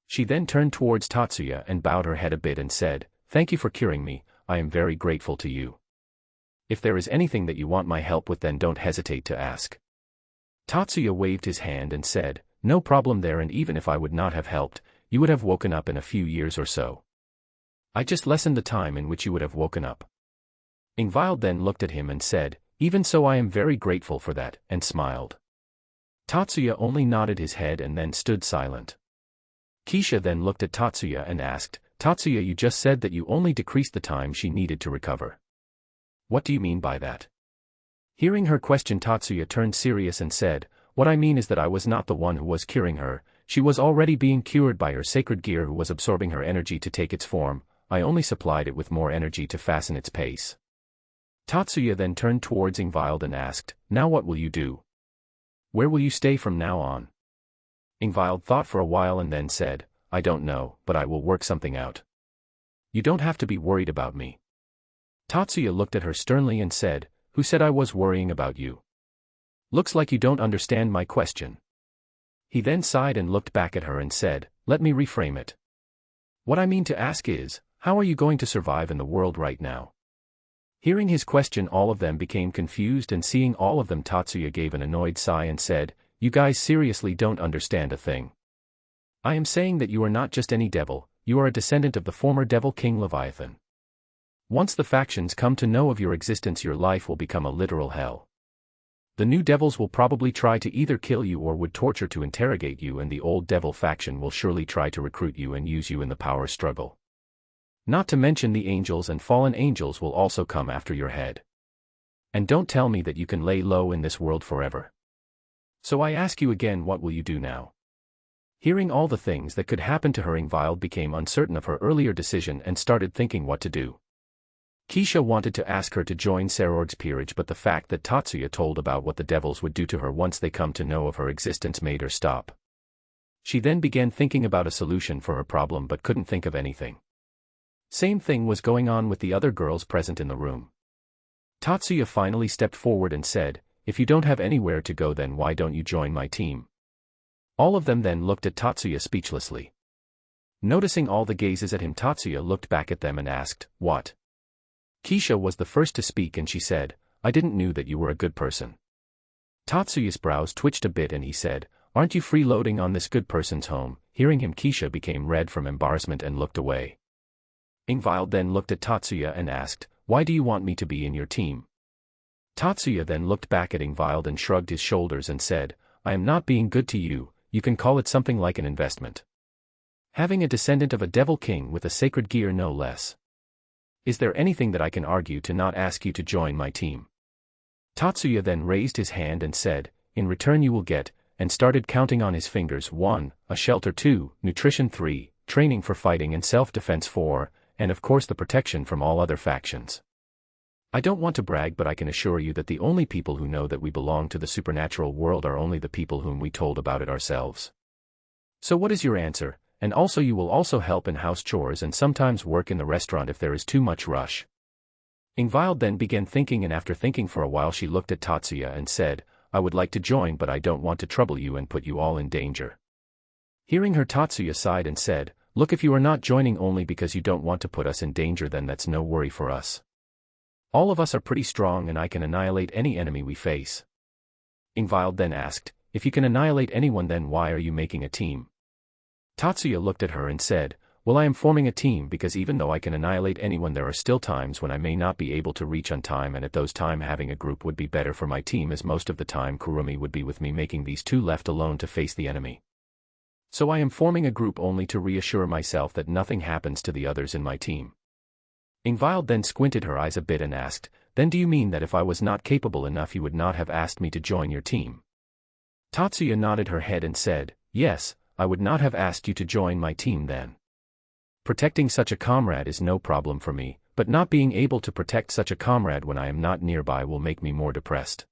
She then turned towards Tatsuya and bowed her head a bit and said, Thank you for curing me, I am very grateful to you. If there is anything that you want my help with, then don't hesitate to ask. Tatsuya waved his hand and said, No problem there, and even if I would not have helped, you would have woken up in a few years or so. I just lessened the time in which you would have woken up. Ingvild then looked at him and said, Even so, I am very grateful for that, and smiled. Tatsuya only nodded his head and then stood silent. Keisha then looked at Tatsuya and asked, Tatsuya, you just said that you only decreased the time she needed to recover. What do you mean by that? Hearing her question, Tatsuya turned serious and said, What I mean is that I was not the one who was curing her. She was already being cured by her sacred gear, who was absorbing her energy to take its form. I only supplied it with more energy to fasten its pace. Tatsuya then turned towards Ingvild and asked, Now what will you do? Where will you stay from now on? Ingvild thought for a while and then said, I don't know, but I will work something out. You don't have to be worried about me. Tatsuya looked at her sternly and said, Who said I was worrying about you? Looks like you don't understand my question. He then sighed and looked back at her and said, Let me reframe it. What I mean to ask is, how are you going to survive in the world right now? Hearing his question, all of them became confused, and seeing all of them, Tatsuya gave an annoyed sigh and said, You guys seriously don't understand a thing. I am saying that you are not just any devil, you are a descendant of the former devil king Leviathan. Once the factions come to know of your existence, your life will become a literal hell. The new devils will probably try to either kill you or would torture to interrogate you, and the old devil faction will surely try to recruit you and use you in the power struggle. Not to mention the angels and fallen angels will also come after your head. And don't tell me that you can lay low in this world forever. So I ask you again, what will you do now? Hearing all the things that could happen to her, Ingvild became uncertain of her earlier decision and started thinking what to do. Keisha wanted to ask her to join Sorg's peerage, but the fact that Tatsuya told about what the devils would do to her once they come to know of her existence made her stop. She then began thinking about a solution for her problem but couldn't think of anything. Same thing was going on with the other girls present in the room. Tatsuya finally stepped forward and said, If you don't have anywhere to go, then why don't you join my team? All of them then looked at Tatsuya speechlessly. Noticing all the gazes at him, Tatsuya looked back at them and asked, What? Keisha was the first to speak and she said, I didn't know that you were a good person. Tatsuya's brows twitched a bit and he said, Aren't you freeloading on this good person's home? Hearing him, Keisha became red from embarrassment and looked away. Ingvild then looked at Tatsuya and asked, Why do you want me to be in your team? Tatsuya then looked back at Ingvild and shrugged his shoulders and said, I am not being good to you, you can call it something like an investment. Having a descendant of a devil king with a sacred gear, no less. Is there anything that I can argue to not ask you to join my team? Tatsuya then raised his hand and said, In return you will get, and started counting on his fingers, 1, a shelter, 2, nutrition, 3, training for fighting and self-defense, 4, and of course the protection from all other factions. I don't want to brag, but I can assure you that the only people who know that we belong to the supernatural world are only the people whom we told about it ourselves. So what is your answer? And also you will also help in house chores and sometimes work in the restaurant if there is too much rush. Ingvild then began thinking, and after thinking for a while she looked at Tatsuya and said, I would like to join, but I don't want to trouble you and put you all in danger. Hearing her, Tatsuya sighed and said, Look, if you are not joining only because you don't want to put us in danger, then that's no worry for us. All of us are pretty strong and I can annihilate any enemy we face. Ingvild then asked, If you can annihilate anyone, then why are you making a team? Tatsuya looked at her and said, Well, I am forming a team because even though I can annihilate anyone, there are still times when I may not be able to reach on time, and at those times having a group would be better for my team, as most of the time Kurumi would be with me, making these two left alone to face the enemy. So I am forming a group only to reassure myself that nothing happens to the others in my team. Ingvild then squinted her eyes a bit and asked, Then do you mean that if I was not capable enough you would not have asked me to join your team? Tatsuya nodded her head and said, Yes, I would not have asked you to join my team then. Protecting such a comrade is no problem for me, but not being able to protect such a comrade when I am not nearby will make me more depressed.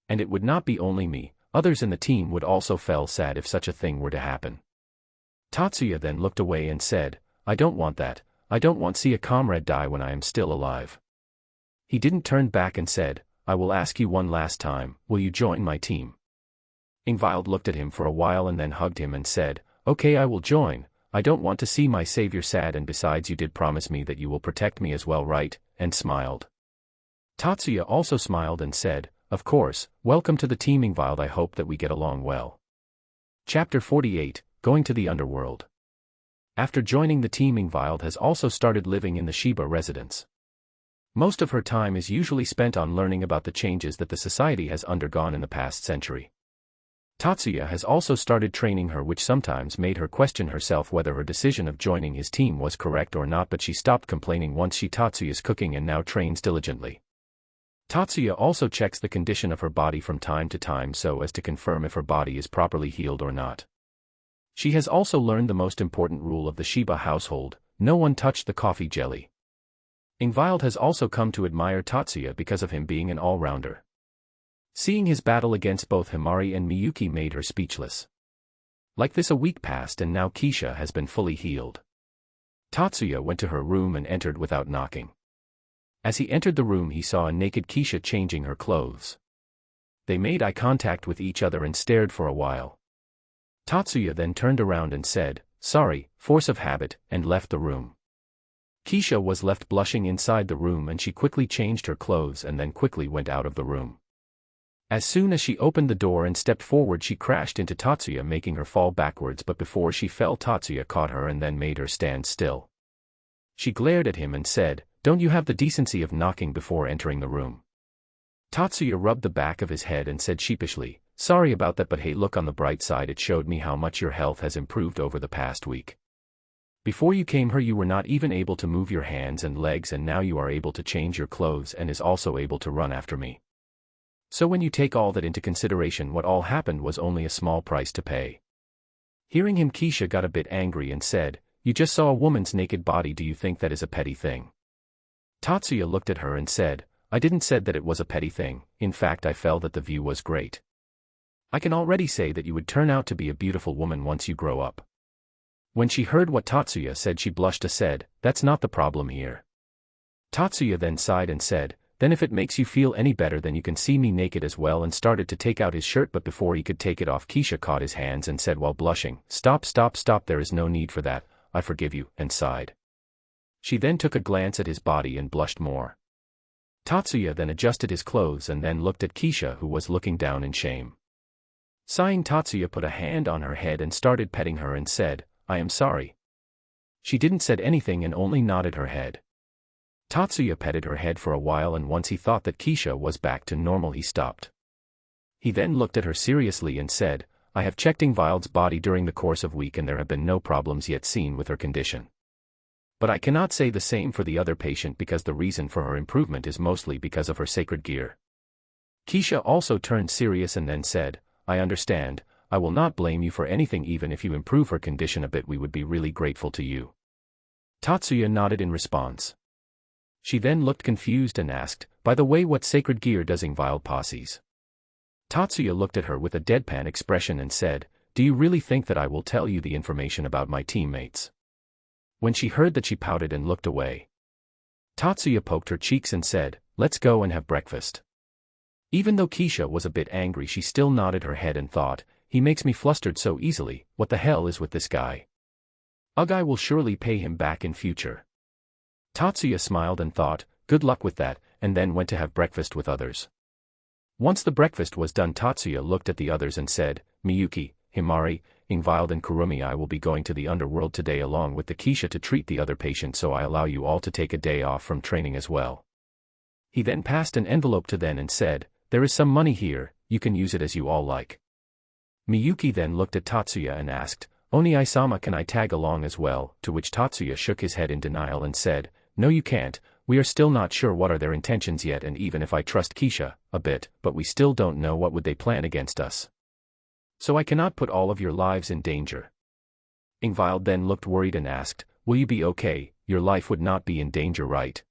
And it would not be only me, others in the team would also feel sad if such a thing were to happen. Tatsuya then looked away and said, I don't want that, I don't want to see a comrade die when I am still alive. He didn't turn back and said, I will ask you one last time, will you join my team? Ingvild looked at him for a while and then hugged him and said, Okay, I will join. I don't want to see my savior sad, and besides you did promise me that you will protect me as well, right? And smiled. Tatsuya also smiled and said, Of course, welcome to the team, Ingvild, I hope that we get along well. Chapter 48, Going to the Underworld. After joining the team, Ingvild has also started living in the Shiba residence. Most of her time is usually spent on learning about the changes that the society has undergone in the past century. Tatsuya has also started training her, which sometimes made her question herself whether her decision of joining his team was correct or not, but she stopped complaining once she Tatsuya's cooking and now trains diligently. Tatsuya also checks the condition of her body from time to time so as to confirm if her body is properly healed or not. She has also learned the most important rule of the Shiba household: no one touched the coffee jelly. Ingvild has also come to admire Tatsuya because of him being an all-rounder. Seeing his battle against both Himari and Miyuki made her speechless. Like this a week passed and now Keisha has been fully healed. Tatsuya went to her room and entered without knocking. As he entered the room he saw a naked Keisha changing her clothes. They made eye contact with each other and stared for a while. Tatsuya then turned around and said, "Sorry, force of habit," and left the room. Keisha was left blushing inside the room and she quickly changed her clothes and then quickly went out of the room. As soon as she opened the door and stepped forward she crashed into Tatsuya making her fall backwards, but before she fell Tatsuya caught her and then made her stand still. She glared at him and said, "Don't you have the decency of knocking before entering the room?" Tatsuya rubbed the back of his head and said sheepishly, "Sorry about that, but hey, look on the bright side, it showed me how much your health has improved over the past week. Before you came here you were not even able to move your hands and legs, and now you are able to change your clothes and is also able to run after me. So when you take all that into consideration, what all happened was only a small price to pay." Hearing him Keisha got a bit angry and said, "You just saw a woman's naked body, do you think that is a petty thing?" Tatsuya looked at her and said, "I didn't said that it was a petty thing, in fact I felt that the view was great. I can already say that you would turn out to be a beautiful woman once you grow up." When she heard what Tatsuya said she blushed and said, "That's not the problem here." Tatsuya then sighed and said, "Then if it makes you feel any better then you can see me naked as well," and started to take out his shirt, but before he could take it off Keisha caught his hands and said while blushing, "Stop, stop, stop, there is no need for that, I forgive you," and sighed. She then took a glance at his body and blushed more. Tatsuya then adjusted his clothes and then looked at Keisha who was looking down in shame. Sighing Tatsuya put a hand on her head and started petting her and said, "I am sorry." She didn't said anything and only nodded her head. Tatsuya petted her head for a while and once he thought that Keisha was back to normal he stopped. He then looked at her seriously and said, "I have checked Ingvild's body during the course of week and there have been no problems yet seen with her condition. But I cannot say the same for the other patient because the reason for her improvement is mostly because of her sacred gear." Keisha also turned serious and then said, "I understand, I will not blame you for anything, even if you improve her condition a bit we would be really grateful to you." Tatsuya nodded in response. She then looked confused and asked, "By the way, what sacred gear does Ingvild possess?" Tatsuya looked at her with a deadpan expression and said, "Do you really think that I will tell you the information about my teammates?" When she heard that she pouted and looked away. Tatsuya poked her cheeks and said, "Let's go and have breakfast." Even though Keisha was a bit angry she still nodded her head and thought, "He makes me flustered so easily, what the hell is with this guy? Ugh, I will surely pay him back in future." Tatsuya smiled and thought, "Good luck with that," and then went to have breakfast with others. Once the breakfast was done Tatsuya looked at the others and said, "Miyuki, Himari, Ingvild and Kurumi, I will be going to the Underworld today along with the Keisha to treat the other patients, so I allow you all to take a day off from training as well." He then passed an envelope to them and said, "There is some money here, you can use it as you all like." Miyuki then looked at Tatsuya and asked, "Oni-sama, can I tag along as well?" To which Tatsuya shook his head in denial and said, "No you can't, we are still not sure what are their intentions yet, and even if I trust Keisha a bit, but we still don't know what would they plan against us. So I cannot put all of your lives in danger." Ingvild then looked worried and asked, "Will you be okay? Your life would not be in danger, right?"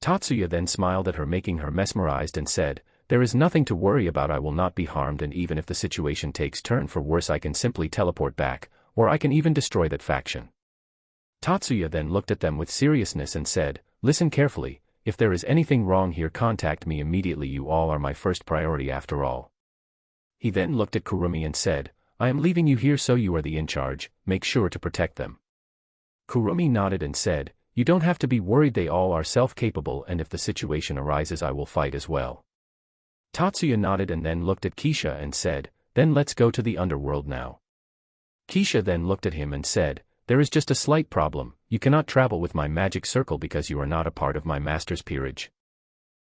Tatsuya then smiled at her making her mesmerized and said, "There is nothing to worry about, I will not be harmed, and even if the situation takes turn for worse I can simply teleport back, or I can even destroy that faction." Tatsuya then looked at them with seriousness and said, "Listen carefully, if there is anything wrong here contact me immediately, you all are my first priority after all." He then looked at Kurumi and said, "I am leaving you here so you are the in charge, make sure to protect them." Kurumi nodded and said, "You don't have to be worried, they all are self-capable, and if the situation arises I will fight as well." Tatsuya nodded and then looked at Keisha and said, "Then let's go to the Underworld now." Keisha then looked at him and said, "There is just a slight problem, you cannot travel with my magic circle because you are not a part of my master's peerage."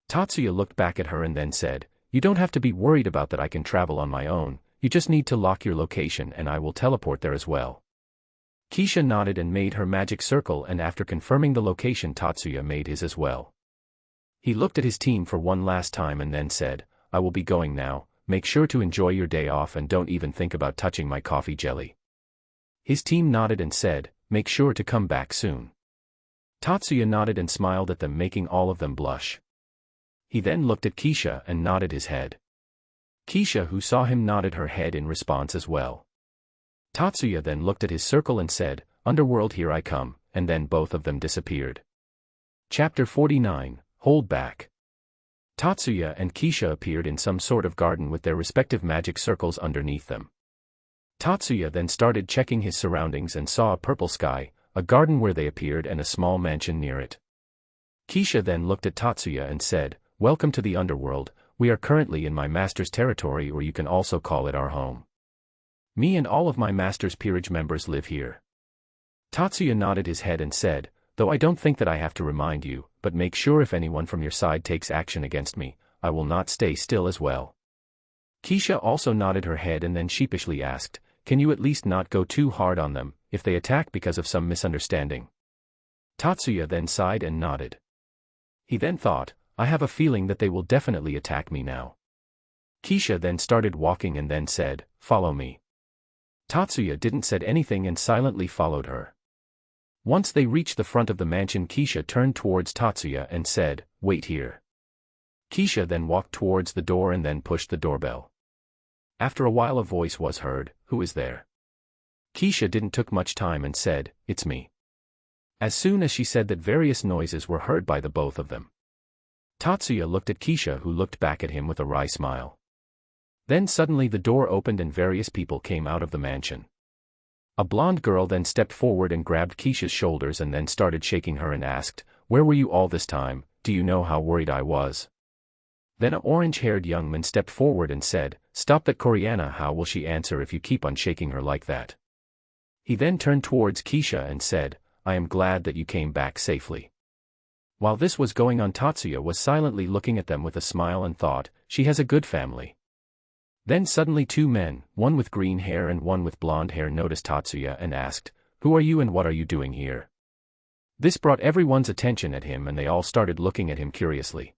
Tatsuya looked back at her and then said, "You don't have to be worried about that, I can travel on my own, you just need to lock your location and I will teleport there as well." Keisha nodded and made her magic circle, and after confirming the location Tatsuya made his as well. He looked at his team for one last time and then said, "I will be going now, make sure to enjoy your day off and don't even think about touching my coffee jelly." His team nodded and said, "Make sure to come back soon." Tatsuya nodded and smiled at them making all of them blush. He then looked at Keisha and nodded his head. Keisha, who saw him, nodded her head in response as well. Tatsuya then looked at his circle and said, "Underworld, here I come," and then both of them disappeared. Chapter 49, Hold Back. Tatsuya and Keisha appeared in some sort of garden with their respective magic circles underneath them. Tatsuya then started checking his surroundings and saw a purple sky, a garden where they appeared and a small mansion near it. Keisha then looked at Tatsuya and said, "Welcome to the Underworld. We are currently in my master's territory, or you can also call it our home. Me and all of my master's peerage members live here." Tatsuya nodded his head and said, "Though I don't think that I have to remind you, but make sure if anyone from your side takes action against me, I will not stay still as well." Keisha also nodded her head and then sheepishly asked, "Can you at least not go too hard on them, if they attack because of some misunderstanding?" Tatsuya then sighed and nodded. He then thought, "I have a feeling that they will definitely attack me now." Keisha then started walking and then said, "Follow me." Tatsuya didn't say anything and silently followed her. Once they reached the front of the mansion, Keisha turned towards Tatsuya and said, "Wait here." Keisha then walked towards the door and then pushed the doorbell. After a while a voice was heard, "Who is there?" Keisha didn't took much time and said, "It's me." As soon as she said that, various noises were heard by the both of them. Tatsuya looked at Keisha, who looked back at him with a wry smile. Then suddenly the door opened and various people came out of the mansion. A blonde girl then stepped forward and grabbed Keisha's shoulders and then started shaking her and asked, "Where were you all this time? Do you know how worried I was?" Then an orange-haired young man stepped forward and said, "Stop that, Koreana. How will she answer if you keep on shaking her like that?" He then turned towards Keisha and said, "I am glad that you came back safely." While this was going on, Tatsuya was silently looking at them with a smile and thought, "She has a good family." Then suddenly two men, one with green hair and one with blonde hair, noticed Tatsuya and asked, "Who are you and what are you doing here?" This brought everyone's attention at him and they all started looking at him curiously.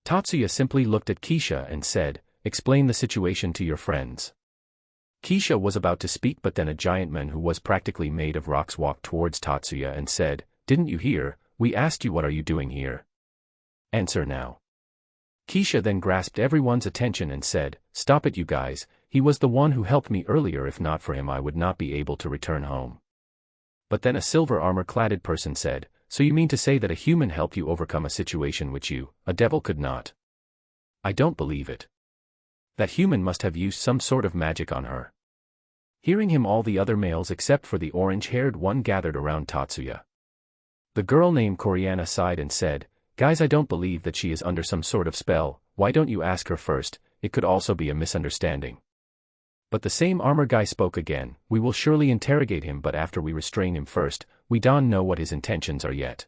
Tatsuya simply looked at Keisha and said, "Explain the situation to your friends." Keisha was about to speak, but then a giant man who was practically made of rocks walked towards Tatsuya and said, "Didn't you hear? We asked you what are you doing here? Answer now." Keisha then grasped everyone's attention and said, "Stop it, you guys. He was the one who helped me earlier. If not for him I would not be able to return home." But then a silver armor-cladded person said, "So you mean to say that a human helped you overcome a situation which you, a devil, could not? I don't believe it. That human must have used some sort of magic on her." Hearing him, all the other males except for the orange-haired one gathered around Tatsuya. The girl named Koreana sighed and said, "Guys, I don't believe that she is under some sort of spell. Why don't you ask her first? It could also be a misunderstanding." But the same armor guy spoke again, "We will surely interrogate him, but after we restrain him first. We don't know what his intentions are yet."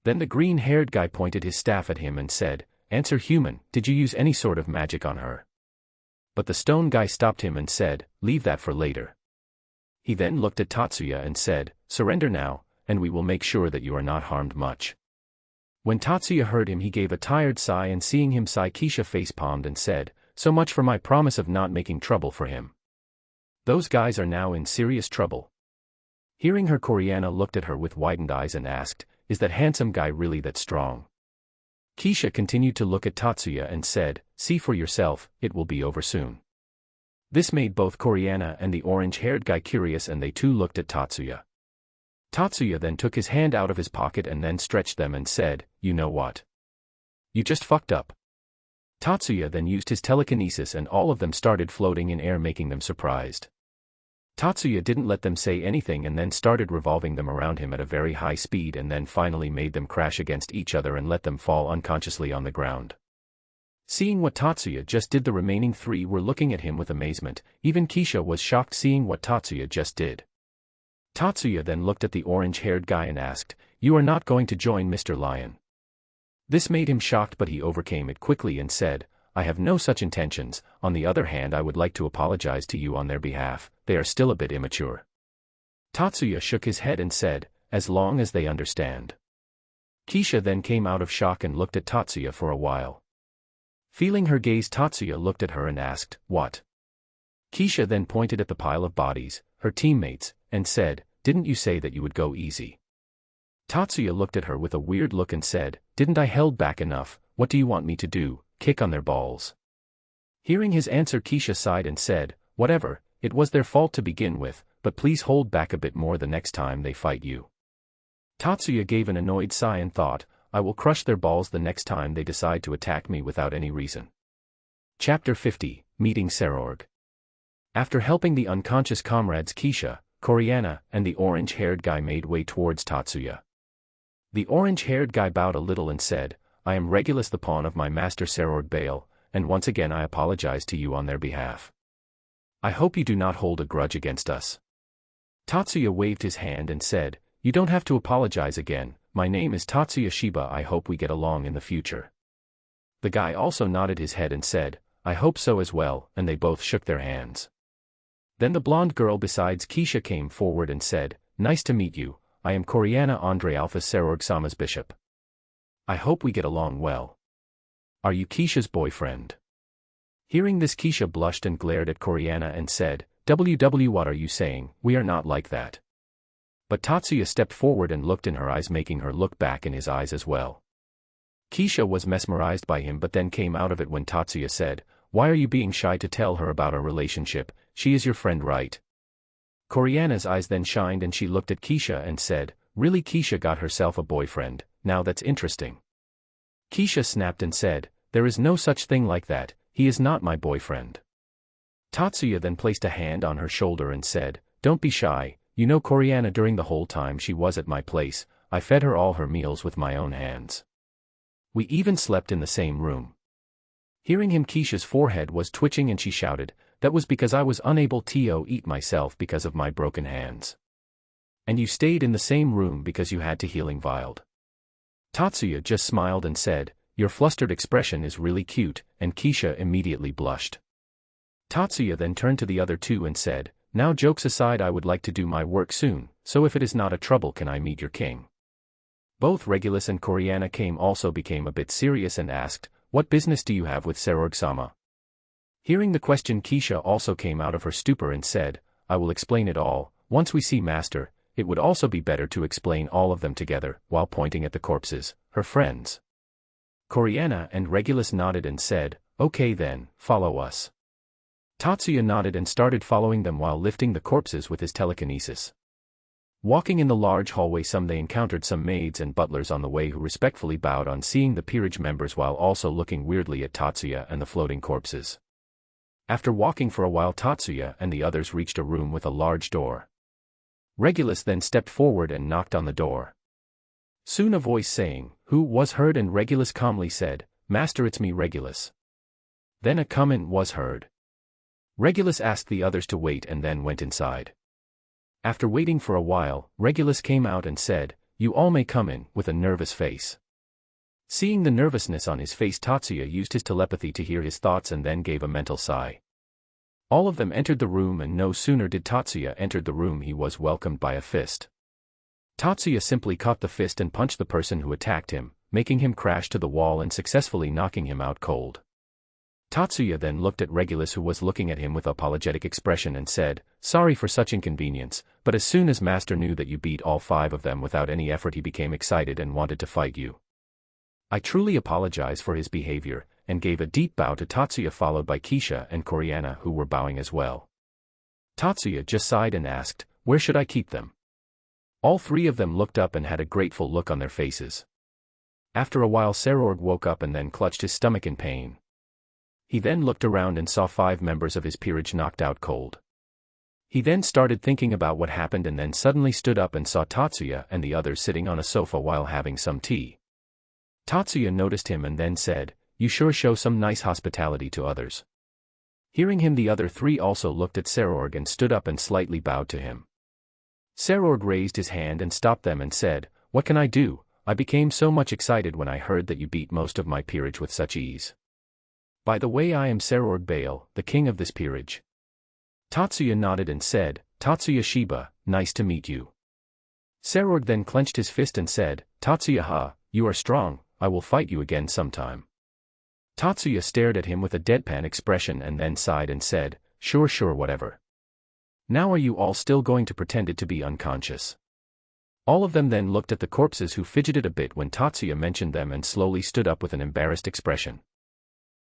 Then the green-haired guy pointed his staff at him and said, "Answer, human, did you use any sort of magic on her?" But the stone guy stopped him and said, "Leave that for later." He then looked at Tatsuya and said, "Surrender now, and we will make sure that you are not harmed much." When Tatsuya heard him, he gave a tired sigh, and seeing him sigh, Keisha face-palmed and said, "So much for my promise of not making trouble for him. Those guys are now in serious trouble." Hearing her, Koreana looked at her with widened eyes and asked, "Is that handsome guy really that strong?" Keisha continued to look at Tatsuya and said, "See for yourself, it will be over soon." This made both Koreana and the orange-haired guy curious, and they too looked at Tatsuya. Tatsuya then took his hand out of his pocket and then stretched them and said, "You know what? You just fucked up." Tatsuya then used his telekinesis and all of them started floating in air, making them surprised. Tatsuya didn't let them say anything and then started revolving them around him at a very high speed and then finally made them crash against each other and let them fall unconsciously on the ground. Seeing what Tatsuya just did, the remaining three were looking at him with amazement. Even Keisha was shocked seeing what Tatsuya just did. Tatsuya then looked at the orange-haired guy and asked, "You are not going to join Mr. Lion?" This made him shocked, but he overcame it quickly and said, "I have no such intentions. On the other hand, I would like to apologize to you on their behalf. They are still a bit immature." Tatsuya shook his head and said, "As long as they understand." Keisha then came out of shock and looked at Tatsuya for a while. Feeling her gaze, Tatsuya looked at her and asked, "What?" Keisha then pointed at the pile of bodies, her teammates, and said, "Didn't you say that you would go easy?" Tatsuya looked at her with a weird look and said, "Didn't I held back enough? What do you want me to do, kick on their balls?" Hearing his answer, Keisha sighed and said, "Whatever, it was their fault to begin with, but please hold back a bit more the next time they fight you. Tatsuya gave an annoyed sigh and thought, I will crush their balls the next time they decide to attack me without any reason. Chapter 50, Meeting Sorg. After helping the unconscious comrades Keisha, Coriana, and the orange-haired guy made way towards Tatsuya. The orange-haired guy bowed a little and said, I am Regulus the pawn of my master Sorg Bale, and once again I apologize to you on their behalf. I hope you do not hold a grudge against us. Tatsuya waved his hand and said, You don't have to apologize again, my name is Tatsuya Shiba, I hope we get along in the future. The guy also nodded his head and said, I hope so as well, and they both shook their hands. Then the blonde girl besides Keisha came forward and said, Nice to meet you, I am Coriana Andre Alpha Sorg-sama's bishop. I hope we get along well. Are you Keisha's boyfriend? Hearing this, Keisha blushed and glared at Coriana and said, WW, what are you saying, we are not like that. But Tatsuya stepped forward and looked in her eyes, making her look back in his eyes as well. Keisha was mesmerized by him but then came out of it when Tatsuya said, Why are you being shy to tell her about our relationship, she is your friend right? Coriana's eyes then shined and she looked at Keisha and said, Really, Keisha got herself a boyfriend, now that's interesting. Keisha snapped and said, There is no such thing like that, he is not my boyfriend. Tatsuya then placed a hand on her shoulder and said, Don't be shy, you know Coriana, during the whole time she was at my place, I fed her all her meals with my own hands. We even slept in the same room. Hearing him, Keisha's forehead was twitching and she shouted, That was because I was unable to eat myself because of my broken hands. And you stayed in the same room because you had to healing vialed. Tatsuya just smiled and said, Your flustered expression is really cute, and Keisha immediately blushed. Tatsuya then turned to the other two and said, Now jokes aside, I would like to do my work soon, so if it is not a trouble can I meet your king? Both Regulus and Coriana became a bit serious and asked, What business do you have with Sorg-sama? Hearing the question, Keisha also came out of her stupor and said, I will explain it all, once we see Master, it would also be better to explain all of them together, while pointing at the corpses, her friends. Coriana and Regulus nodded and said, Okay then, follow us. Tatsuya nodded and started following them while lifting the corpses with his telekinesis. Walking in the large hallway, they encountered some maids and butlers on the way who respectfully bowed on seeing the peerage members while also looking weirdly at Tatsuya and the floating corpses. After walking for a while, Tatsuya and the others reached a room with a large door. Regulus then stepped forward and knocked on the door. Soon a voice saying, Who was heard, and Regulus calmly said, Master, it's me, Regulus. Then a come in was heard. Regulus asked the others to wait and then went inside. After waiting for a while, Regulus came out and said, You all may come in, with a nervous face. Seeing the nervousness on his face, Tatsuya used his telepathy to hear his thoughts and then gave a mental sigh. All of them entered the room, and no sooner did Tatsuya enter the room he was welcomed by a fist. Tatsuya simply caught the fist and punched the person who attacked him, making him crash to the wall and successfully knocking him out cold. Tatsuya then looked at Regulus, who was looking at him with apologetic expression, and said, Sorry for such inconvenience, but as soon as Master knew that you beat all 5 of them without any effort, he became excited and wanted to fight you. I truly apologize for his behavior, and gave a deep bow to Tatsuya, followed by Keisha and Coriana, who were bowing as well. Tatsuya just sighed and asked, Where should I keep them? All 3 of them looked up and had a grateful look on their faces. After a while, Sorg woke up and then clutched his stomach in pain. He then looked around and saw 5 members of his peerage knocked out cold. He then started thinking about what happened and then suddenly stood up and saw Tatsuya and the others sitting on a sofa while having some tea. Tatsuya noticed him and then said, You sure show some nice hospitality to others. Hearing him, the other 3 also looked at Sorg and stood up and slightly bowed to him. Sorg raised his hand and stopped them and said, What can I do? I became so much excited when I heard that you beat most of my peerage with such ease. By the way, I am Sorg Bale, the king of this peerage. Tatsuya nodded and said, Tatsuya Shiba, nice to meet you. Sorg then clenched his fist and said, Tatsuya, you are strong, I will fight you again sometime. Tatsuya stared at him with a deadpan expression and then sighed and said, Sure, whatever. Now are you all still going to pretend it to be unconscious? All of them then looked at the corpses, who fidgeted a bit when Tatsuya mentioned them and slowly stood up with an embarrassed expression.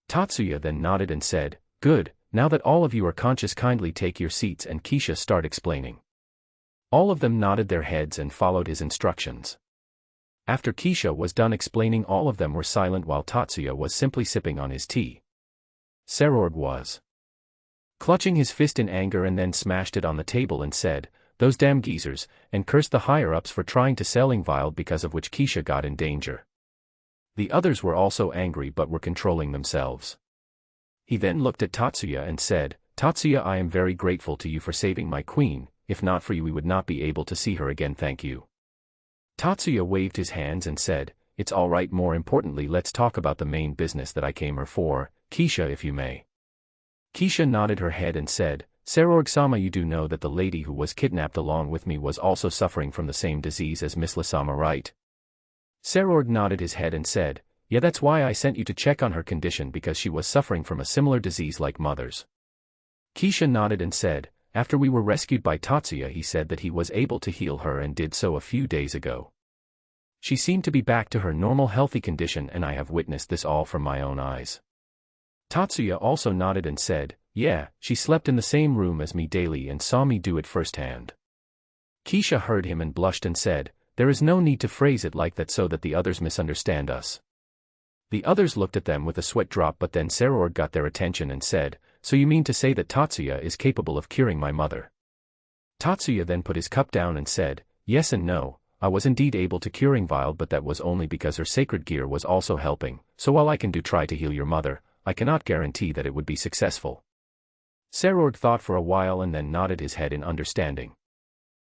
Tatsuya then nodded and said, Good, Now that all of you are conscious, kindly take your seats and Keisha start explaining. All of them nodded their heads and followed his instructions. After Keisha was done explaining, all of them were silent while Tatsuya was simply sipping on his tea. Sorg was clutching his fist in anger and then smashed it on the table and said, "Those damn geezers," and cursed the higher-ups for trying to selling Valy, because of which Keisha got in danger. The others were also angry but were controlling themselves. He then looked at Tatsuya and said, "Tatsuya, I am very grateful to you for saving my queen. If not for you we would not be able to see her again, thank you." Tatsuya waved his hands and said, "It's all right, more importantly let's talk about the main business that I came here for, Keisha, if you may." Keisha nodded her head and said, "Sorg-sama, you do know that the lady who was kidnapped along with me was also suffering from the same disease as Miss Lasama, right?" Sorg nodded his head and said, "Yeah, that's why I sent you to check on her condition, because she was suffering from a similar disease like mother's." Keisha nodded and said, "After we were rescued by Tatsuya, he said that he was able to heal her and did so a few days ago. She seemed to be back to her normal healthy condition and I have witnessed this all from my own eyes." Tatsuya also nodded and said, "Yeah, she slept in the same room as me daily and saw me do it firsthand." Keisha heard him and blushed and said, "There is no need to phrase it like that so that the others misunderstand us." The others looked at them with a sweat drop, but then Sorg got their attention and said, "So you mean to say that Tatsuya is capable of curing my mother?" Tatsuya then put his cup down and said, "Yes and no, I was indeed able to curing Valy, but that was only because her sacred gear was also helping, so while I can try to heal your mother, I cannot guarantee that it would be successful." Sorg thought for a while and then nodded his head in understanding.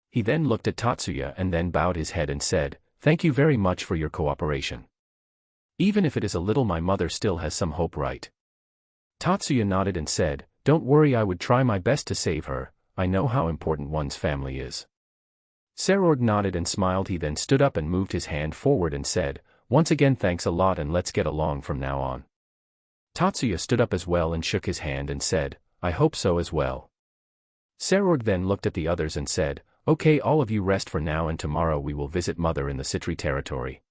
He then looked at Tatsuya and then bowed his head and said, "Thank you very much for your cooperation. Even if it is a little, my mother still has some hope, right?" Tatsuya nodded and said, "Don't worry, I would try my best to save her. I know how important one's family is." Sorg nodded and smiled. He then stood up and moved his hand forward and said, "Once again thanks a lot and let's get along from now on." Tatsuya stood up as well and shook his hand and said, "I hope so as well." Sorg then looked at the others and said, "Okay, all of you rest for now and tomorrow we will visit mother in the Citri territory."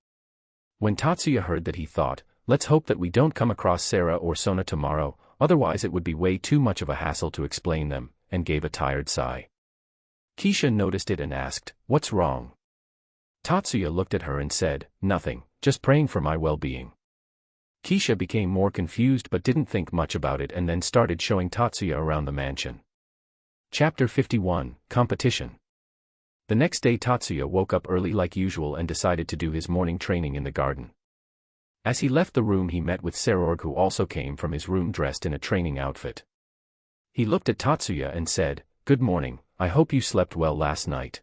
When Tatsuya heard that, he thought, "Let's hope that we don't come across Sarah or Sona tomorrow, otherwise it would be way too much of a hassle to explain them," and gave a tired sigh. Keisha noticed it and asked, "What's wrong?" Tatsuya looked at her and said, "Nothing, just praying for my well-being." Keisha became more confused but didn't think much about it and then started showing Tatsuya around the mansion. Chapter 51, Competition. The next day Tatsuya woke up early like usual and decided to do his morning training in the garden. As he left the room he met with Sorg, who also came from his room dressed in a training outfit. He looked at Tatsuya and said, "Good morning, I hope you slept well last night."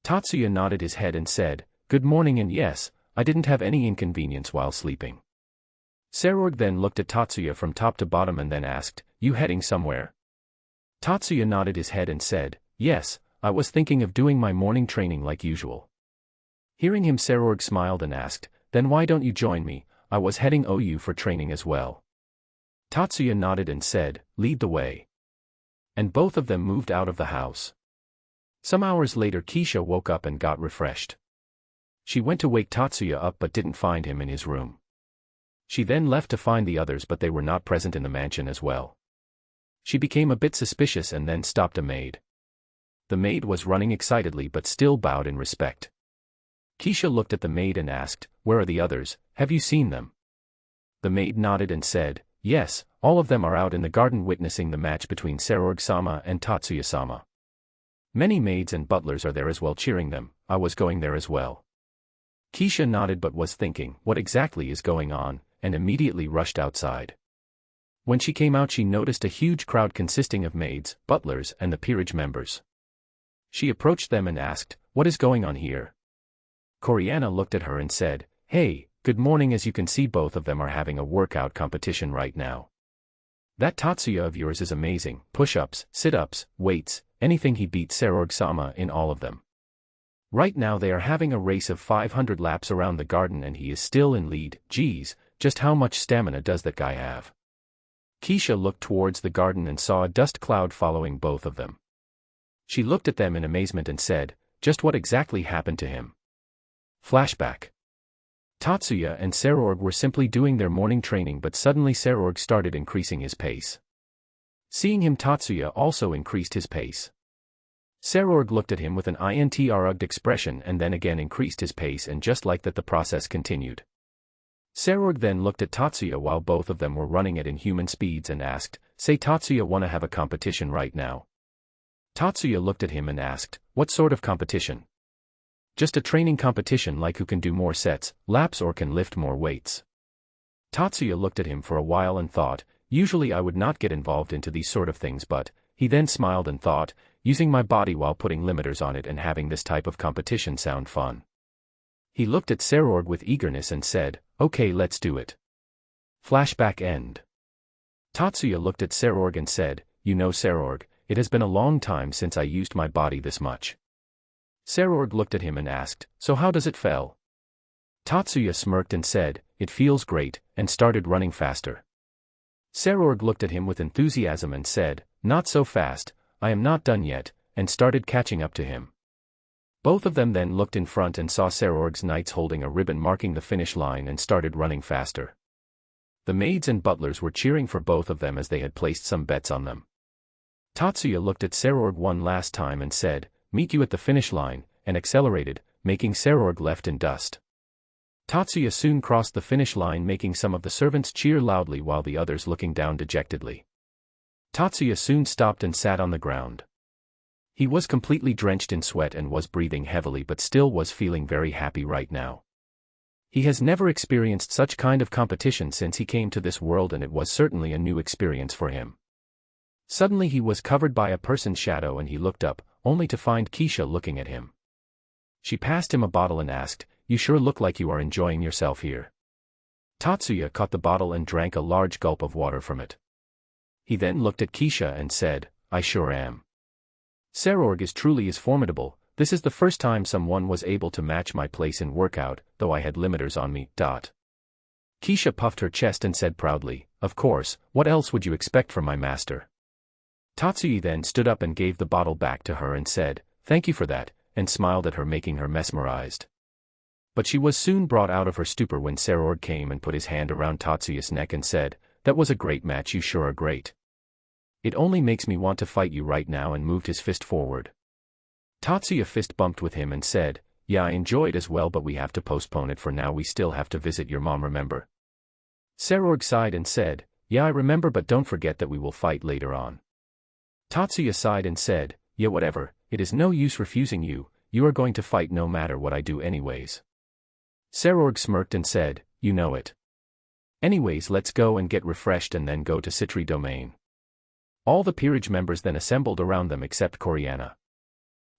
Tatsuya nodded his head and said, "Good morning, and yes, I didn't have any inconvenience while sleeping." Sorg then looked at Tatsuya from top to bottom and then asked, "You heading somewhere?" Tatsuya nodded his head and said, "Yes, I was thinking of doing my morning training like usual." Hearing him, Sorg smiled and asked, "Then why don't you join me? I was heading OU for training as well." Tatsuya nodded and said, "Lead the way." And both of them moved out of the house. Some hours later Keisha woke up and got refreshed. She went to wake Tatsuya up but didn't find him in his room. She then left to find the others, but they were not present in the mansion as well. She became a bit suspicious and then stopped a maid. The maid was running excitedly but still bowed in respect. Keisha looked at the maid and asked, "Where are the others? Have you seen them?" The maid nodded and said, "Yes, all of them are out in the garden witnessing the match between Sorg-sama and Tatsuya-sama. Many maids and butlers are there as well cheering them. I was going there as well." Keisha nodded but was thinking, what exactly is going on, and immediately rushed outside. When she came out she noticed a huge crowd consisting of maids, butlers and the peerage members. She approached them and asked, "What is going on here?" Coriana looked at her and said, "Hey, good morning. As you can see, both of them are having a workout competition right now. That Tatsuya of yours is amazing, push-ups, sit-ups, weights, anything. He beat Sorg-sama in all of them. Right now they are having a race of 500 laps around the garden and he is still in lead. Geez, just how much stamina does that guy have?" Keisha looked towards the garden and saw a dust cloud following both of them. She looked at them in amazement and said, "Just what exactly happened to him?" Flashback. Tatsuya and Sorg were simply doing their morning training, but suddenly Sorg started increasing his pace. Seeing him, Tatsuya also increased his pace. Sorg looked at him with an arrogant expression and then again increased his pace, and just like that the process continued. Sorg then looked at Tatsuya while both of them were running at inhuman speeds and asked, "Say, Tatsuya, wanna have a competition right now?" Tatsuya looked at him and asked, "What sort of competition?" "Just a training competition, like who can do more sets, laps, or can lift more weights." Tatsuya looked at him for a while and thought, usually I would not get involved into these sort of things, but, he then smiled and thought, using my body while putting limiters on it and having this type of competition sound fun. He looked at Sorg with eagerness and said, "Okay, let's do it." Flashback end. Tatsuya looked at Sorg and said, "You know, Sorg, it has been a long time since I used my body this much." Sorg looked at him and asked, "So how does it feel?" Tatsuya smirked and said, "It feels great," and started running faster. Sorg looked at him with enthusiasm and said, "Not so fast, I am not done yet," and started catching up to him. Both of them then looked in front and saw Sorg's knights holding a ribbon marking the finish line and started running faster. The maids and butlers were cheering for both of them as they had placed some bets on them. Tatsuya looked at Sorg one last time and said, "Meet you at the finish line," and accelerated, making Sorg left in dust. Tatsuya soon crossed the finish line, making some of the servants cheer loudly while the others looking down dejectedly. Tatsuya soon stopped and sat on the ground. He was completely drenched in sweat and was breathing heavily, but still was feeling very happy right now. He has never experienced such kind of competition since he came to this world, and it was certainly a new experience for him. Suddenly he was covered by a person's shadow and he looked up, only to find Keisha looking at him. She passed him a bottle and asked, "You sure look like you are enjoying yourself here." Tatsuya caught the bottle and drank a large gulp of water from it. He then looked at Keisha and said, "I sure am. Sorg is truly formidable. This is the first time someone was able to match my place in workout, though I had limiters on me. Keisha puffed her chest and said proudly, "Of course, what else would you expect from my master?" Tatsuya then stood up and gave the bottle back to her and said, "Thank you for that," and smiled at her, making her mesmerized. But she was soon brought out of her stupor when Sorg came and put his hand around Tatsuya's neck and said, "That was a great match, you sure are great. It only makes me want to fight you right now," and moved his fist forward. Tatsuya fist bumped with him and said, "Yeah, I enjoyed as well, but we have to postpone it for now. We still have to visit your mom, remember?" Sorg sighed and said, "Yeah, I remember, but don't forget that we will fight later on." Tatsuya sighed and said, "Yeah, whatever, it is no use refusing you, you are going to fight no matter what I do anyways." Sorg smirked and said, "You know it. Anyways, let's go and get refreshed and then go to Citri Domain." All the peerage members then assembled around them except Coriana.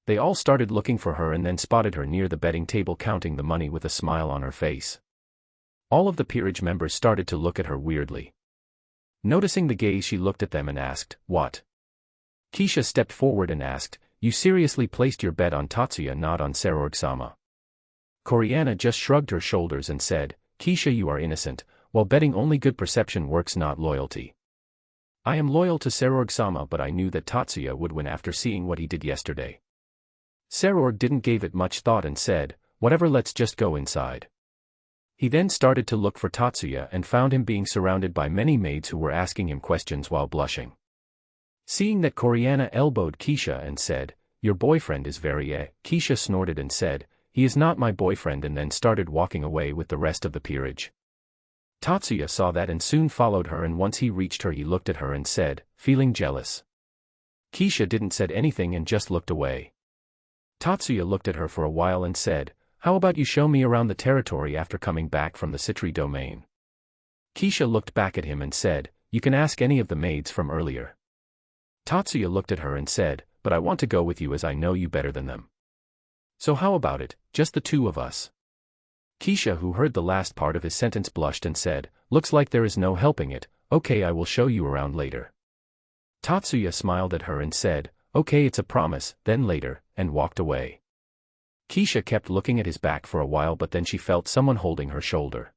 They all started looking for her and then spotted her near the betting table counting the money with a smile on her face. All of the peerage members started to look at her weirdly. Noticing the gaze, she looked at them and asked, "What?" Keisha stepped forward and asked, "You seriously placed your bet on Tatsuya, not on Sorg-sama?" Coriana just shrugged her shoulders and said, "Keisha, you are innocent. While betting, only good perception works, not loyalty. I am loyal to Sorg-sama, but I knew that Tatsuya would win after seeing what he did yesterday." Sorg didn't give it much thought and said, "Whatever, let's just go inside." He then started to look for Tatsuya and found him being surrounded by many maids who were asking him questions while blushing. Seeing that, Coriana elbowed Keisha and said, "Your boyfriend is very Keisha snorted and said, "He is not my boyfriend," and then started walking away with the rest of the peerage. Tatsuya saw that and soon followed her, and once he reached her he looked at her and said, feeling jealous. Keisha didn't said anything and just looked away. Tatsuya looked at her for a while and said, "How about you show me around the territory after coming back from the Citri Domain?" Keisha looked back at him and said, "You can ask any of the maids from earlier." Tatsuya looked at her and said, "But I want to go with you as I know you better than them." "So how about it, just the two of us?" Keisha, who heard the last part of his sentence, blushed and said, "Looks like there is no helping it. Okay, I will show you around later." Tatsuya smiled at her and said, "Okay, it's a promise, then later," and walked away. Keisha kept looking at his back for a while, but then she felt someone holding her shoulder.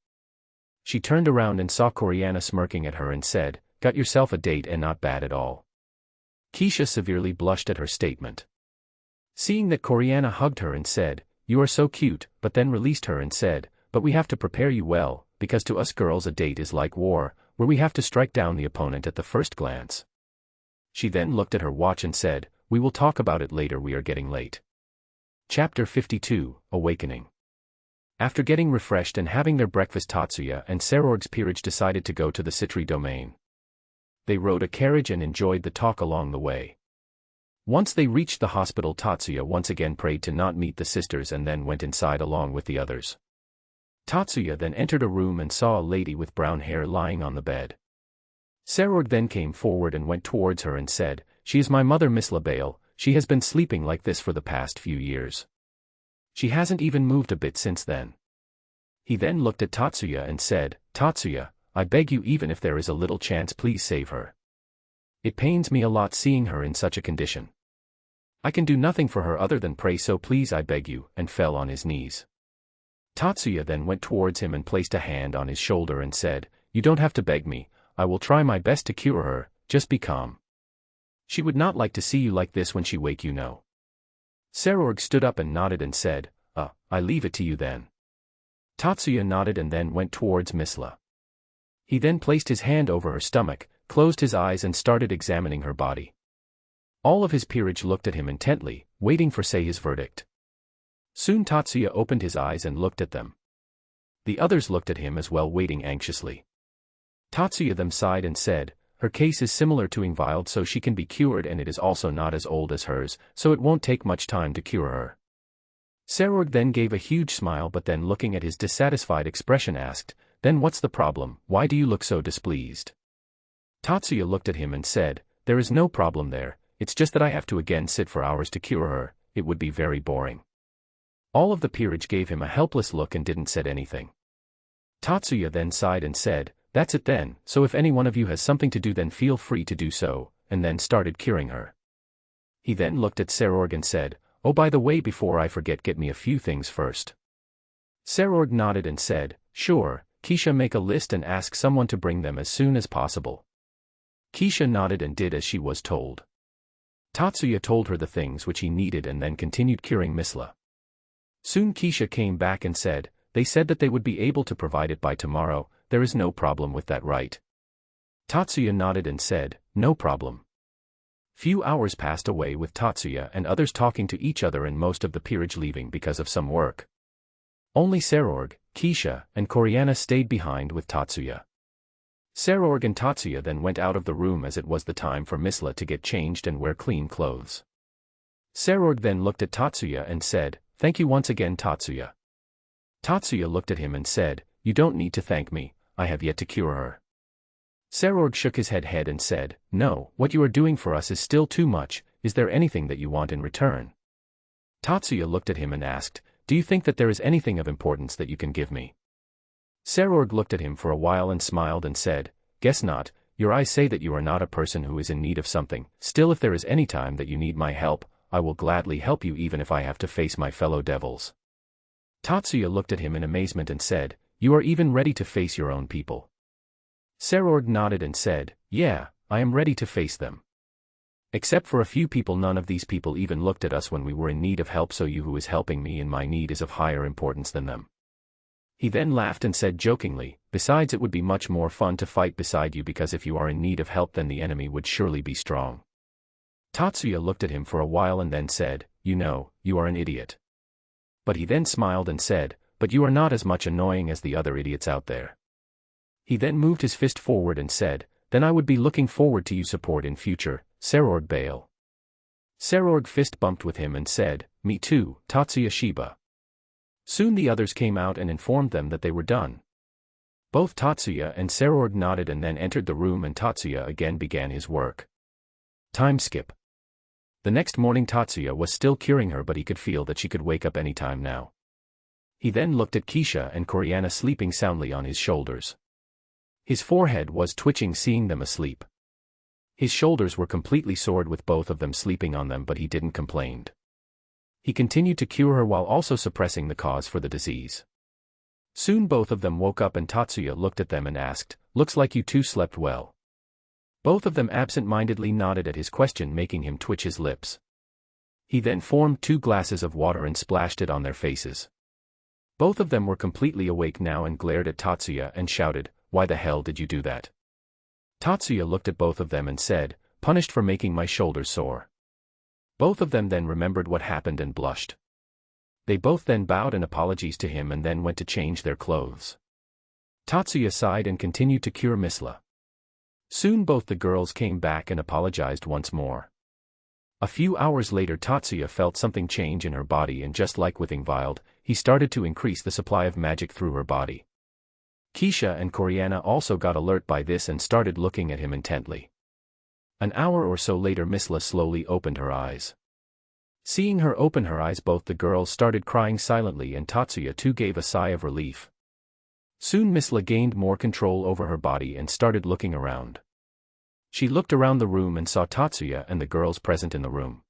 She turned around and saw Coriana smirking at her and said, "Got yourself a date, and not bad at all." Keisha severely blushed at her statement. Seeing that, Coriana hugged her and said, "You are so cute," but then released her and said, "But we have to prepare you well, because to us girls a date is like war, where we have to strike down the opponent at the first glance." She then looked at her watch and said, "We will talk about it later, we are getting late." Chapter 52, Awakening. After getting refreshed and having their breakfast, Tatsuya and Sorg's peerage decided to go to the Citri domain. They rode a carriage and enjoyed the talk along the way. Once they reached the hospital, Tatsuya once again prayed to not meet the sisters and then went inside along with the others. Tatsuya then entered a room and saw a lady with brown hair lying on the bed. Sorg then came forward and went towards her and said, "She is my mother, Miss LaBelle. She has been sleeping like this for the past few years. She hasn't even moved a bit since then." He then looked at Tatsuya and said, "Tatsuya, I beg you, even if there is a little chance, please save her. It pains me a lot seeing her in such a condition. I can do nothing for her other than pray, so please, I beg you," and fell on his knees. Tatsuya then went towards him and placed a hand on his shoulder and said, "You don't have to beg me, I will try my best to cure her, just be calm. She would not like to see you like this when she wake, you know." Sorg stood up and nodded and said, I leave it to you then." Tatsuya nodded and then went towards Misla. He then placed his hand over her stomach, closed his eyes and started examining her body. All of his peerage looked at him intently, waiting for say his verdict. Soon Tatsuya opened his eyes and looked at them. The others looked at him as well, waiting anxiously. Tatsuya then sighed and said, "Her case is similar to Ingvild, so she can be cured, and it is also not as old as hers, so it won't take much time to cure her." Sorg then gave a huge smile, but then looking at his dissatisfied expression asked, "Then what's the problem? Why do you look so displeased?" Tatsuya looked at him and said, "There is no problem there, it's just that I have to again sit for hours to cure her, it would be very boring." All of the peerage gave him a helpless look and didn't said anything. Tatsuya then sighed and said, "That's it then, so if any one of you has something to do then feel free to do so," and then started curing her. He then looked at Sorg and said, "Oh, by the way, before I forget, get me a few things first." Sorg nodded and said, "Sure, Keisha, make a list and ask someone to bring them as soon as possible." Keisha nodded and did as she was told. Tatsuya told her the things which he needed and then continued curing Misla. Soon Keisha came back and said, "They said that they would be able to provide it by tomorrow, there is no problem with that, right?" Tatsuya nodded and said, "No problem." Few hours passed away with Tatsuya and others talking to each other and most of the peerage leaving because of some work. Only Sorg, Keisha, and Coriana stayed behind with Tatsuya. Sorg and Tatsuya then went out of the room as it was the time for Misla to get changed and wear clean clothes. Sorg then looked at Tatsuya and said, "Thank you once again, Tatsuya." Tatsuya looked at him and said, "You don't need to thank me, I have yet to cure her." Sorg shook his head and said, "No, what you are doing for us is still too much, is there anything that you want in return?" Tatsuya looked at him and asked, "Do you think that there is anything of importance that you can give me?" Sorg looked at him for a while and smiled and said, "Guess not, your eyes say that you are not a person who is in need of something, still if there is any time that you need my help, I will gladly help you even if I have to face my fellow devils." Tatsuya looked at him in amazement and said, "You are even ready to face your own people?" Sorg nodded and said, "Yeah, I am ready to face them. Except for a few people, none of these people even looked at us when we were in need of help, so you who is helping me in my need is of higher importance than them." He then laughed and said jokingly, "Besides, it would be much more fun to fight beside you because if you are in need of help then the enemy would surely be strong." Tatsuya looked at him for a while and then said, "You know, you are an idiot." But he then smiled and said, "But you are not as much annoying as the other idiots out there." He then moved his fist forward and said, "Then I would be looking forward to you support in future, Sorg Bale." Sorg fist bumped with him and said, "Me too, Tatsuya Shiba." Soon the others came out and informed them that they were done. Both Tatsuya and Sorg nodded and then entered the room and Tatsuya again began his work. Time skip. The next morning Tatsuya was still curing her, but he could feel that she could wake up any time now. He then looked at Keisha and Coriana sleeping soundly on his shoulders. His forehead was twitching seeing them asleep. His shoulders were completely sore with both of them sleeping on them, but he didn't complain. He continued to cure her while also suppressing the cause for the disease. Soon both of them woke up and Tatsuya looked at them and asked, "Looks like you two slept well." Both of them absent-mindedly nodded at his question, making him twitch his lips. He then formed 2 glasses of water and splashed it on their faces. Both of them were completely awake now and glared at Tatsuya and shouted, "Why the hell did you do that?" Tatsuya looked at both of them and said, punished for making my shoulders sore. Both of them then remembered what happened and blushed. They both then bowed in apologies to him and then went to change their clothes. Tatsuya sighed and continued to cure Misla. Soon both the girls came back and apologized once more. A few hours later Tatsuya felt something change in her body, and just like with Ingvild, he started to increase the supply of magic through her body. Keisha and Coriana also got alert by this and started looking at him intently. An hour or so later Misla slowly opened her eyes. Seeing her open her eyes, both the girls started crying silently and Tatsuya too gave a sigh of relief. Soon Misla gained more control over her body and started looking around. She looked around the room and saw Tatsuya and the girls present in the room.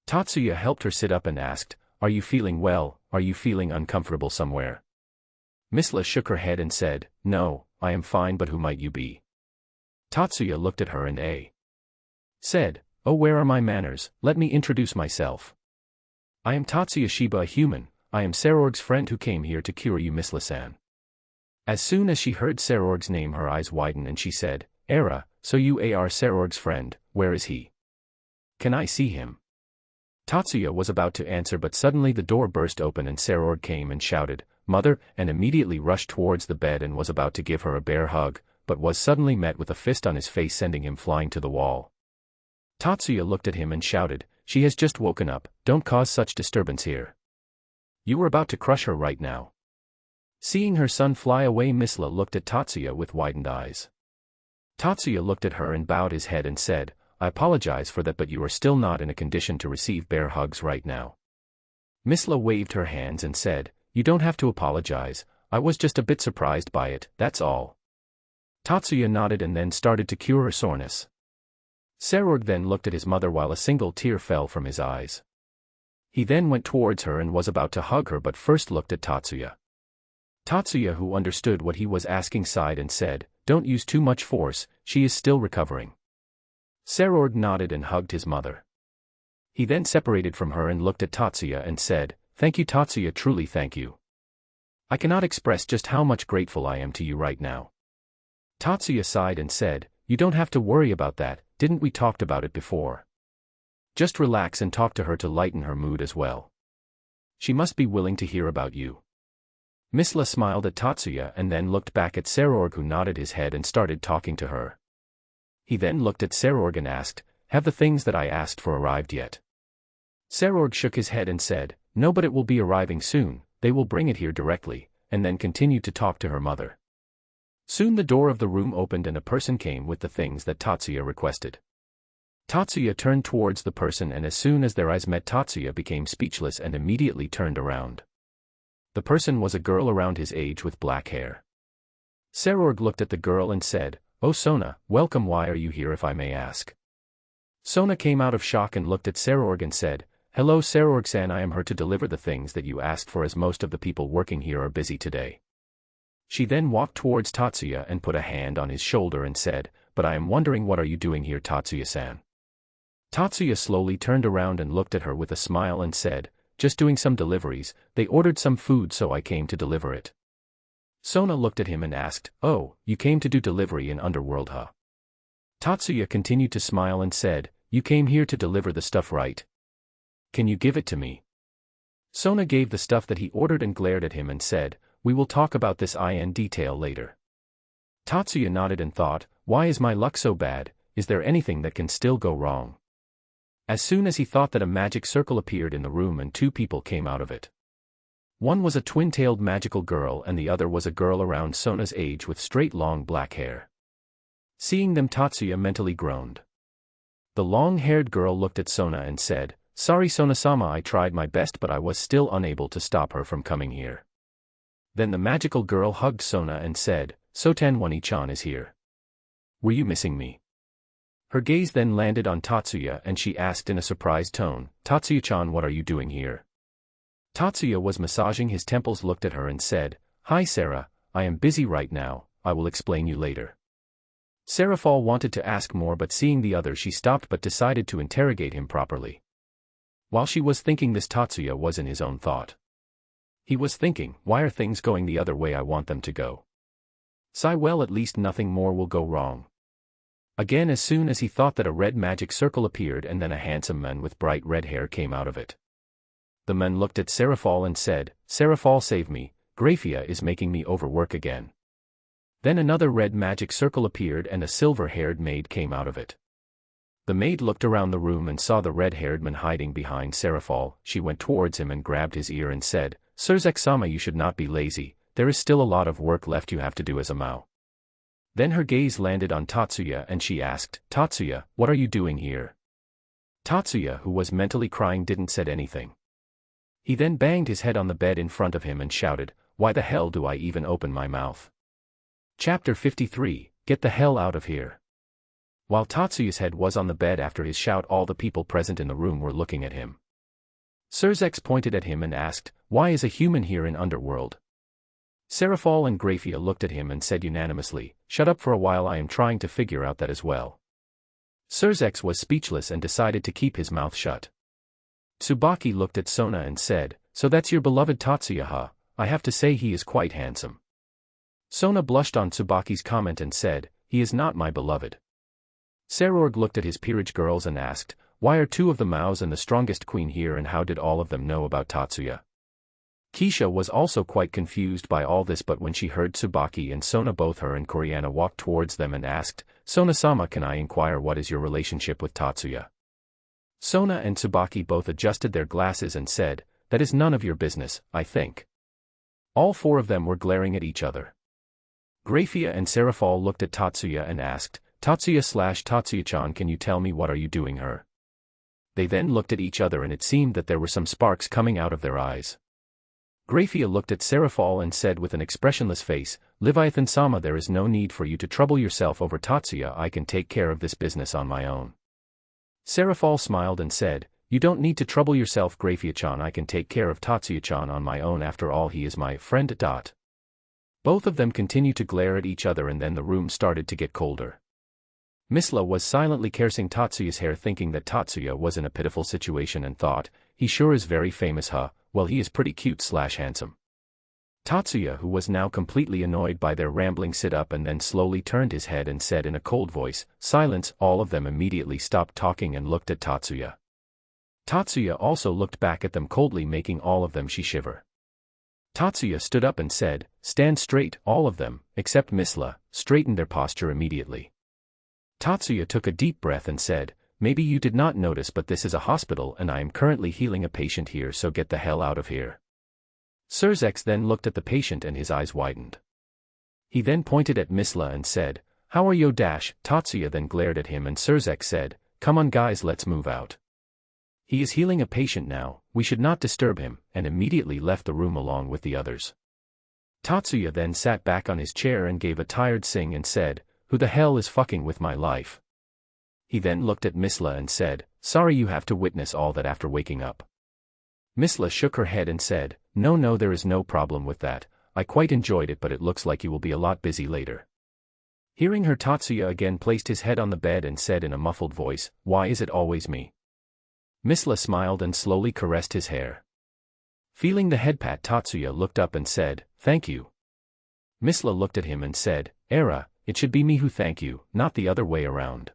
Tatsuya helped her sit up and asked, "Are you feeling well? Are you feeling uncomfortable somewhere?" Misla shook her head and said, "No, I am fine, but who might you be?" Tatsuya looked at her and said, "Oh, where are my manners? Let me introduce myself. I am Tatsuya Shiba, a human. I am Sorg's friend who came here to cure you, Misla-san." As soon as she heard Sorg's name her eyes widened and she said, "Era, so you are Sorg's friend, where is he? Can I see him?" Tatsuya was about to answer, but suddenly the door burst open and Sorg came and shouted, "Mother," and immediately rushed towards the bed and was about to give her a bear hug, but was suddenly met with a fist on his face, sending him flying to the wall. Tatsuya looked at him and shouted, "She has just woken up, don't cause such disturbance here. You were about to crush her right now." Seeing her son fly away, Misla looked at Tatsuya with widened eyes. Tatsuya looked at her and bowed his head and said, "I apologize for that, but you are still not in a condition to receive bear hugs right now." Misla waved her hands and said, "You don't have to apologize, I was just a bit surprised by it, that's all." Tatsuya nodded and then started to cure her soreness. Sorg then looked at his mother while a single tear fell from his eyes. He then went towards her and was about to hug her, but first looked at Tatsuya. Tatsuya, who understood what he was asking, sighed and said, "Don't use too much force, she is still recovering." Sorg nodded and hugged his mother. He then separated from her and looked at Tatsuya and said, "Thank you, Tatsuya, truly thank you. I cannot express just how much grateful I am to you right now." Tatsuya sighed and said, "You don't have to worry about that, didn't we talked about it before? Just relax and talk to her to lighten her mood as well. She must be willing to hear about you." Misla smiled at Tatsuya and then looked back at Sorg, who nodded his head and started talking to her. He then looked at Sorg and asked, "Have the things that I asked for arrived yet?" Sorg shook his head and said, "No, but it will be arriving soon, they will bring it here directly," and then continued to talk to her mother. Soon the door of the room opened and a person came with the things that Tatsuya requested. Tatsuya turned towards the person, and as soon as their eyes met, Tatsuya became speechless and immediately turned around. The person was a girl around his age with black hair. Sorg looked at the girl and said, "Oh Sona, welcome, why are you here if I may ask?" Sona came out of shock and looked at Sorg and said, "Hello Sorg-san, I am here to deliver the things that you asked for, as most of the people working here are busy today." She then walked towards Tatsuya and put a hand on his shoulder and said, "But I am wondering, what are you doing here, Tatsuya-san?" Tatsuya slowly turned around and looked at her with a smile and said, "Just doing some deliveries, they ordered some food so I came to deliver it." Sona looked at him and asked, "Oh, you came to do delivery in Underworld, huh?" Tatsuya continued to smile and said, "You came here to deliver the stuff, right? Can you give it to me?" Sona gave the stuff that he ordered and glared at him and said, "We will talk about this in detail later." Tatsuya nodded and thought, "Why is my luck so bad? Is there anything that can still go wrong?" As soon as he thought that, a magic circle appeared in the room and two people came out of it. One was a twin-tailed magical girl and the other was a girl around Sona's age with straight long black hair. Seeing them, Tatsuya mentally groaned. The long-haired girl looked at Sona and said, "Sorry Sona-sama, I tried my best but I was still unable to stop her from coming here." Then the magical girl hugged Sona and said, "Sotan Wani-chan is here. Were you missing me?" Her gaze then landed on Tatsuya and she asked in a surprised tone, "Tatsuya-chan, what are you doing here?" Tatsuya was massaging his temples, looked at her and said, "Hi Sarah, I am busy right now, I will explain you later." Sarafal wanted to ask more, but seeing the other she stopped but decided to interrogate him properly. While she was thinking this, Tatsuya was in his own thought. He was thinking, why are things going the other way I want them to go? Sigh, well, at least nothing more will go wrong. Again, as soon as he thought that a red magic circle appeared and then a handsome man with bright red hair came out of it. The man looked at Serafal and said, Serafal, save me, Grafia is making me overwork again. Then another red magic circle appeared and a silver-haired maid came out of it. The maid looked around the room and saw the red-haired man hiding behind Serafal. She went towards him and grabbed his ear and said, Surzek-sama, you should not be lazy, there is still a lot of work left you have to do as a Mao. Then her gaze landed on Tatsuya and she asked, Tatsuya, what are you doing here? Tatsuya, who was mentally crying, didn't say anything. He then banged his head on the bed in front of him and shouted, why the hell do I even open my mouth? Chapter 53, Get the hell out of here. While Tatsuya's head was on the bed after his shout, all the people present in the room were looking at him. Surzex pointed at him and asked, why is a human here in Underworld? Serafal and Grafia looked at him and said unanimously, shut up for a while, I am trying to figure out that as well. Surzex was speechless and decided to keep his mouth shut. Tsubaki looked at Sona and said, so that's your beloved Tatsuya, huh? I have to say he is quite handsome. Sona blushed on Tsubaki's comment and said, he is not my beloved. Sorg looked at his peerage girls and asked, why are two of the Maos and the strongest queen here and how did all of them know about Tatsuya? Keisha was also quite confused by all this, but when she heard Tsubaki and Sona, both her and Koreana, walked towards them and asked, Sona-sama, can I inquire what is your relationship with Tatsuya? Sona and Tsubaki both adjusted their glasses and said, that is none of your business, I think. All four of them were glaring at each other. Grafia and Serafal looked at Tatsuya and asked, Tatsuya/Tatsuya-chan, can you tell me what are you doing her? They then looked at each other and it seemed that there were some sparks coming out of their eyes. Grafia looked at Serafal and said with an expressionless face, Leviathan-sama, there is no need for you to trouble yourself over Tatsuya, I can take care of this business on my own. Serafal smiled and said, you don't need to trouble yourself, Grafia-chan, I can take care of Tatsuya-chan on my own, after all he is my friend. Both of them continued to glare at each other and then the room started to get colder. Misla was silently caressing Tatsuya's hair, thinking that Tatsuya was in a pitiful situation and thought, he sure is very famous, huh? Well, he is pretty cute/handsome. Tatsuya, who was now completely annoyed by their rambling, sit up and then slowly turned his head and said in a cold voice, silence. All of them immediately stopped talking and looked at Tatsuya. Tatsuya also looked back at them coldly, making all of them shiver. Tatsuya stood up and said, stand straight. All of them, except Misla, straightened their posture immediately. Tatsuya took a deep breath and said, maybe you did not notice, but this is a hospital and I am currently healing a patient here, so get the hell out of here. Surzex then looked at the patient and his eyes widened. He then pointed at Misla and said, how are you? Tatsuya then glared at him and Surzex said, come on guys, let's move out. He is healing a patient now, we should not disturb him, and immediately left the room along with the others. Tatsuya then sat back on his chair and gave a tired sing and said, who the hell is fucking with my life? He then looked at Misla and said, sorry you have to witness all that after waking up. Misla shook her head and said, no, there is no problem with that, I quite enjoyed it, but it looks like you will be a lot busy later. Hearing her, Tatsuya again placed his head on the bed and said in a muffled voice, why is it always me? Misla smiled and slowly caressed his hair. Feeling the head pat, Tatsuya looked up and said, thank you. Misla looked at him and said, Era, it should be me who thank you, not the other way around.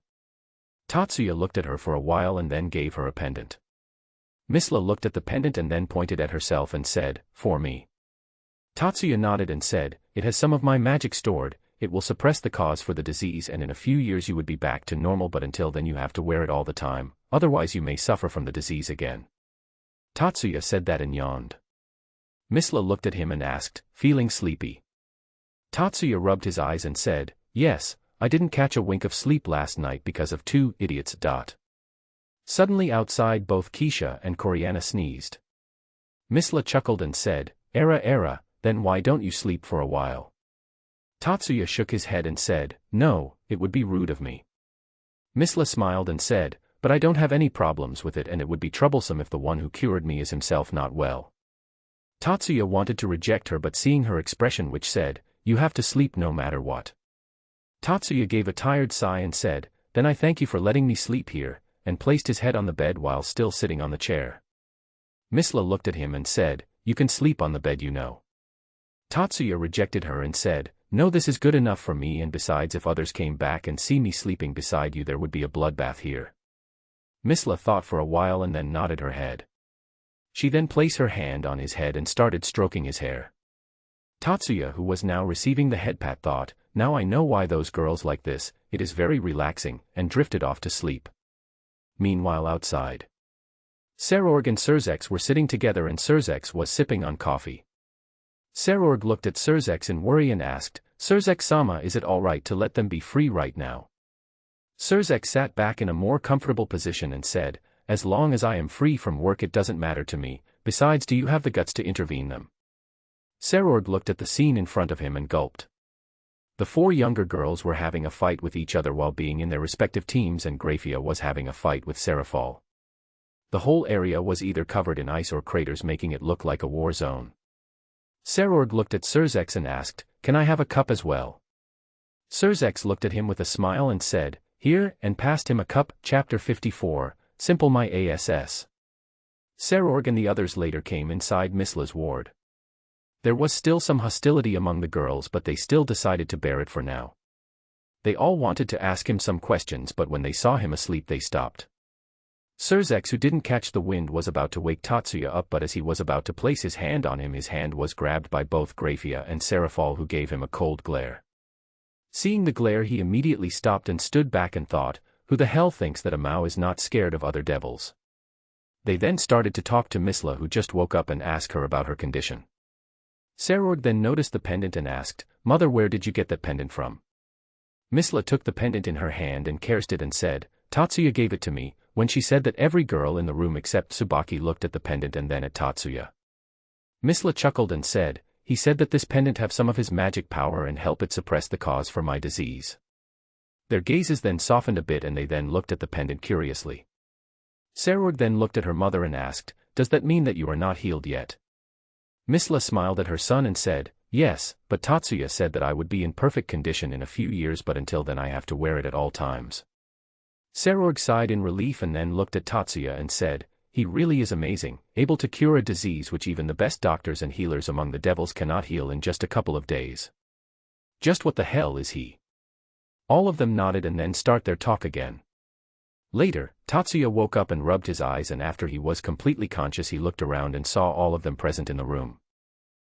Tatsuya looked at her for a while and then gave her a pendant. Misla looked at the pendant and then pointed at herself and said, for me. Tatsuya nodded and said, it has some of my magic stored, it will suppress the cause for the disease and in a few years you would be back to normal, but until then you have to wear it all the time, otherwise you may suffer from the disease again. Tatsuya said that and yawned. Misla looked at him and asked, feeling sleepy? Tatsuya rubbed his eyes and said, yes, I didn't catch a wink of sleep last night because of two idiots. Suddenly outside both Keisha and Koreana sneezed. Misla chuckled and said, Era, then why don't you sleep for a while? Tatsuya shook his head and said, no, it would be rude of me. Misla smiled and said, but I don't have any problems with it and it would be troublesome if the one who cured me is himself not well. Tatsuya wanted to reject her, but seeing her expression which said, you have to sleep no matter what. Tatsuya gave a tired sigh and said, then I thank you for letting me sleep here, and placed his head on the bed while still sitting on the chair. Misla looked at him and said, you can sleep on the bed, you know. Tatsuya rejected her and said, No, this is good enough for me, and besides, if others came back and see me sleeping beside you, there would be a bloodbath here. Misla thought for a while and then nodded her head. She then placed her hand on his head and started stroking his hair. Tatsuya, who was now receiving the head pat, thought, now I know why those girls like this, it is very relaxing, and drifted off to sleep. Meanwhile outside, Sorg and Sorg were sitting together and Sorg was sipping on coffee. Sorg looked at Sorg in worry and asked, Sorg-sama, is it alright to let them be free right now? Sorg sat back in a more comfortable position and said, as long as I am free from work it doesn't matter to me, besides do you have the guts to intervene them? Sorg looked at the scene in front of him and gulped. The four younger girls were having a fight with each other while being in their respective teams, and Grafia was having a fight with Serafal. The whole area was either covered in ice or craters, making it look like a war zone. Sorg looked at Sorg and asked, can I have a cup as well? Sorg looked at him with a smile and said, here, and passed him a cup. Chapter 54, Simple My Ass. Sorg and the others later came inside Misla's ward. There was still some hostility among the girls, but they still decided to bear it for now. They all wanted to ask him some questions, but when they saw him asleep they stopped. Sorg, who didn't catch the wind, was about to wake Tatsuya up, but as he was about to place his hand on him, his hand was grabbed by both Grafia and Serafal, who gave him a cold glare. Seeing the glare, he immediately stopped and stood back and thought, who the hell thinks that a Mao is not scared of other devils? They then started to talk to Misla, who just woke up, and asked her about her condition. Sorg then noticed the pendant and asked, Mother, where did you get that pendant from? Misla took the pendant in her hand and caressed it and said, Tatsuya gave it to me. When she said that, every girl in the room except Tsubaki looked at the pendant and then at Tatsuya. Misla chuckled and said, he said that this pendant have some of his magic power and help it suppress the cause for my disease. Their gazes then softened a bit and they then looked at the pendant curiously. Sorg then looked at her mother and asked, does that mean that you are not healed yet? Misla smiled at her son and said, yes, but Tatsuya said that I would be in perfect condition in a few years, but until then I have to wear it at all times. Sorg sighed in relief and then looked at Tatsuya and said, he really is amazing, able to cure a disease which even the best doctors and healers among the devils cannot heal in just a couple of days. Just what the hell is he? All of them nodded and then start their talk again. Later, Tatsuya woke up and rubbed his eyes, and after he was completely conscious he looked around and saw all of them present in the room.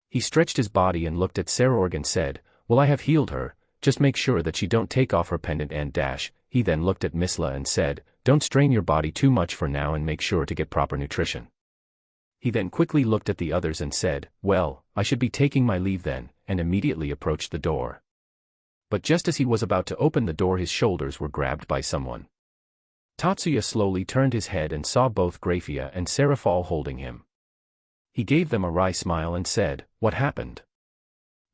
He stretched his body and looked at Sorg and said, well, I have healed her, just make sure that she don't take off her pendant and dash. He then looked at Misla and said, don't strain your body too much for now and make sure to get proper nutrition. He then quickly looked at the others and said, well, I should be taking my leave then, and immediately approached the door. But just as he was about to open the door, his shoulders were grabbed by someone. Tatsuya slowly turned his head and saw both Grafia and Serafal holding him. He gave them a wry smile and said, what happened?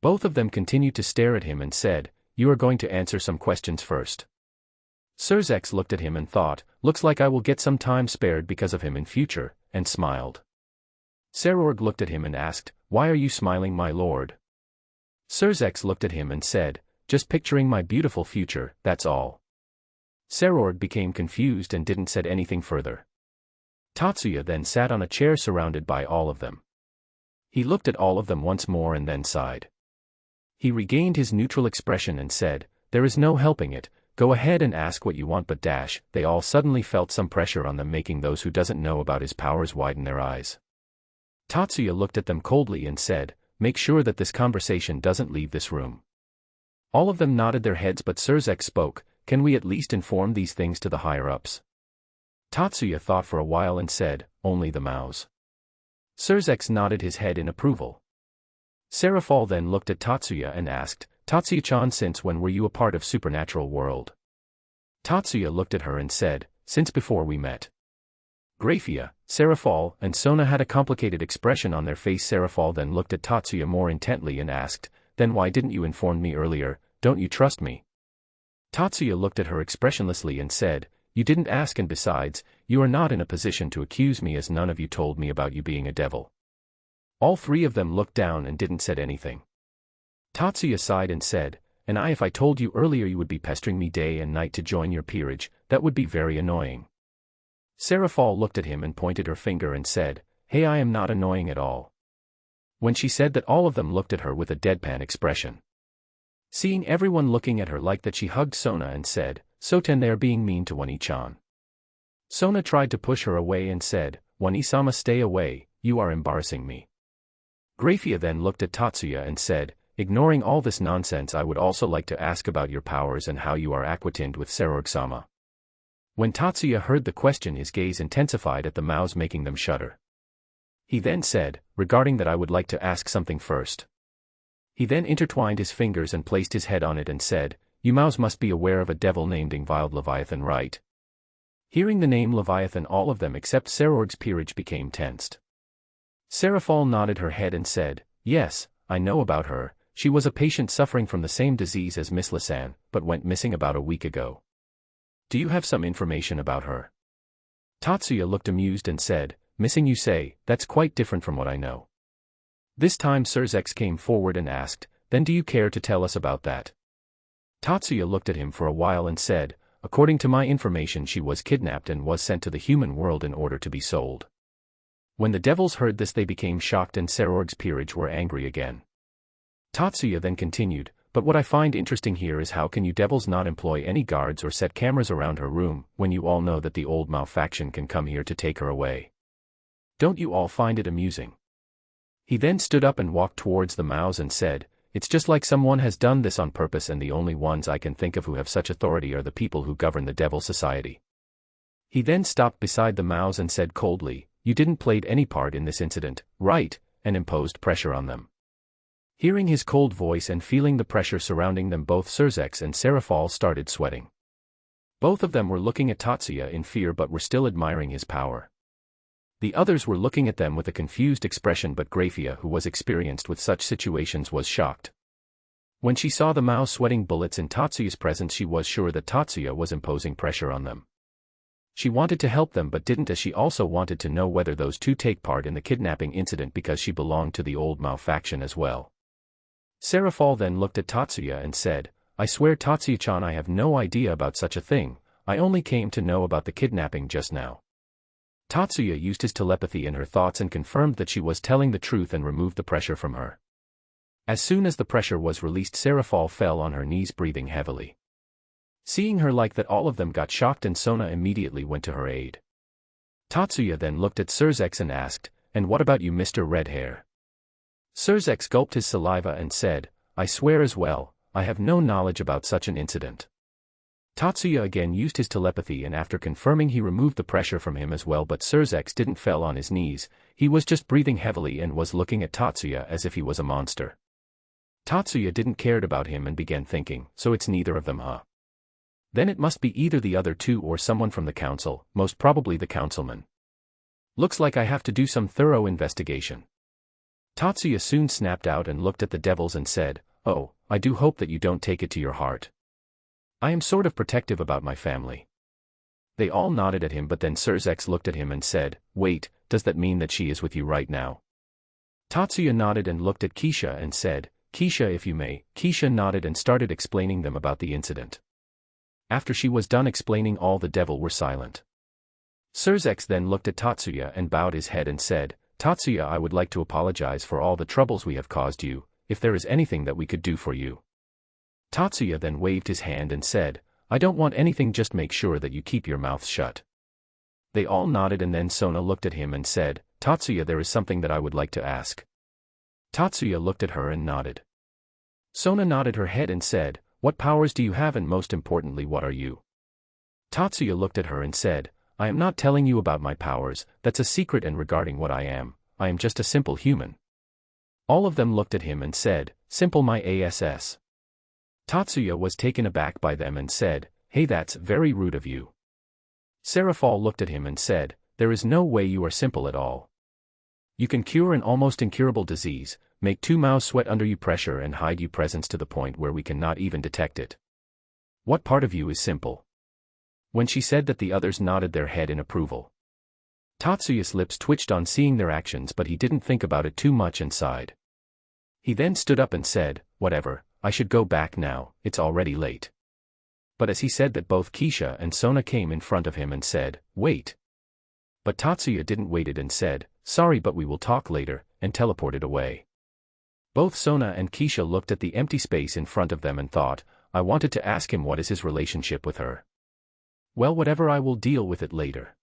Both of them continued to stare at him and said, you are going to answer some questions first. Sorg looked at him and thought, looks like I will get some time spared because of him in future, and smiled. Sorg looked at him and asked, why are you smiling, my lord? Sorg looked at him and said, just picturing my beautiful future, that's all. Sorg became confused and didn't say anything further. Tatsuya then sat on a chair surrounded by all of them. He looked at all of them once more and then sighed. He regained his neutral expression and said, there is no helping it, go ahead and ask what you want, but dash. They all suddenly felt some pressure on them, making those who doesn't know about his powers widen their eyes. Tatsuya looked at them coldly and said, make sure that this conversation doesn't leave this room. All of them nodded their heads, but Sorg spoke, can we at least inform these things to the higher-ups? Tatsuya thought for a while and said, only the Maos. Sorg nodded his head in approval. Serafal then looked at Tatsuya and asked, Tatsuya-chan, since when were you a part of supernatural world? Tatsuya looked at her and said, since before we met. Grafia, Serafal, and Sona had a complicated expression on their face. Serafal then looked at Tatsuya more intently and asked, then why didn't you inform me earlier, don't you trust me? Tatsuya looked at her expressionlessly and said, you didn't ask, and besides, you are not in a position to accuse me as none of you told me about you being a devil. All three of them looked down and didn't say anything. Tatsuya sighed and said, and if I told you earlier you would be pestering me day and night to join your peerage, that would be very annoying. Serafal looked at him and pointed her finger and said, hey, I am not annoying at all. When she said that, all of them looked at her with a deadpan expression. Seeing everyone looking at her like that, she hugged Sona and said, "Soten, they are being mean to Wani-chan." Sona tried to push her away and said, "Wani-sama, stay away, you are embarrassing me." Grafia then looked at Tatsuya and said, "Ignoring all this nonsense, I would also like to ask about your powers and how you are acquainted with Sorg-sama." When Tatsuya heard the question, his gaze intensified at the mouths, making them shudder. He then said, "Regarding that, I would like to ask something first." He then intertwined his fingers and placed his head on it and said, "You mouse must be aware of a devil named Ingviled Leviathan, right?" Hearing the name Leviathan, all of them except Sorg's peerage became tensed. Serafal nodded her head and said, "Yes, I know about her. She was a patient suffering from the same disease as Miss Lisan, but went missing about a week ago. Do you have some information about her?" Tatsuya looked amused and said, "Missing, you say? That's quite different from what I know." This time Sorg came forward and asked, "Then do you care to tell us about that?" Tatsuya looked at him for a while and said, "According to my information, she was kidnapped and was sent to the human world in order to be sold." When the devils heard this, they became shocked and Sorg's peerage were angry again. Tatsuya then continued, "But what I find interesting here is how can you devils not employ any guards or set cameras around her room, when you all know that the old Mao faction can come here to take her away? Don't you all find it amusing?" He then stood up and walked towards the Maos and said, "It's just like someone has done this on purpose, and the only ones I can think of who have such authority are the people who govern the Devil Society." He then stopped beside the Maos and said coldly, "You didn't play any part in this incident, right?" and imposed pressure on them. Hearing his cold voice and feeling the pressure surrounding them, both Sorg and Serafal started sweating. Both of them were looking at Tatsuya in fear but were still admiring his power. The others were looking at them with a confused expression, but Grafia, who was experienced with such situations, was shocked. When she saw the Mao sweating bullets in Tatsuya's presence, she was sure that Tatsuya was imposing pressure on them. She wanted to help them but didn't, as she also wanted to know whether those two take part in the kidnapping incident because she belonged to the old Mao faction as well. Serafal then looked at Tatsuya and said, "I swear, Tatsuya-chan, I have no idea about such a thing. I only came to know about the kidnapping just now." Tatsuya used his telepathy in her thoughts and confirmed that she was telling the truth and removed the pressure from her. As soon as the pressure was released, Serafal fell on her knees, breathing heavily. Seeing her like that, all of them got shocked and Sona immediately went to her aid. Tatsuya then looked at Sorg and asked, "And what about you, Mr. Red Hair?" Sorg gulped his saliva and said, "I swear as well, I have no knowledge about such an incident." Tatsuya again used his telepathy and after confirming, he removed the pressure from him as well, but Sorg didn't fell on his knees, he was just breathing heavily and was looking at Tatsuya as if he was a monster. Tatsuya didn't cared about him and began thinking, "So it's neither of them, huh? Then it must be either the other two or someone from the council, most probably the councilman. Looks like I have to do some thorough investigation." Tatsuya soon snapped out and looked at the devils and said, "Oh, I do hope that you don't take it to your heart. I am sort of protective about my family." They all nodded at him, but then Sorg looked at him and said, "Wait, does that mean that she is with you right now?" Tatsuya nodded and looked at Keisha and said, "Keisha, if you may." Keisha nodded and started explaining them about the incident. After she was done explaining, all the devil were silent. Sorg then looked at Tatsuya and bowed his head and said, "Tatsuya, I would like to apologize for all the troubles we have caused you, if there is anything that we could do for you." Tatsuya then waved his hand and said, "I don't want anything, just make sure that you keep your mouth shut." They all nodded and then Sona looked at him and said, "Tatsuya, there is something that I would like to ask." Tatsuya looked at her and nodded. Sona nodded her head and said, "What powers do you have, and most importantly, what are you?" Tatsuya looked at her and said, "I am not telling you about my powers, that's a secret, and regarding what I am just a simple human." All of them looked at him and said, "Simple, my ass." Tatsuya was taken aback by them and said, "Hey, that's very rude of you." Serafal looked at him and said, "There is no way you are simple at all. You can cure an almost incurable disease, make two mouths sweat under you pressure, and hide you presence to the point where we cannot even detect it. What part of you is simple?" When she said that, the others nodded their head in approval. Tatsuya's lips twitched on seeing their actions, but he didn't think about it too much and sighed. He then stood up and said, "Whatever, I should go back now, it's already late." But as he said that, both Keisha and Sona came in front of him and said, "Wait." But Tatsuya didn't wait it and said, "Sorry, but we will talk later," and teleported away. Both Sona and Keisha looked at the empty space in front of them and thought, I wanted to ask him what is his relationship with her. Well, whatever, I will deal with it later.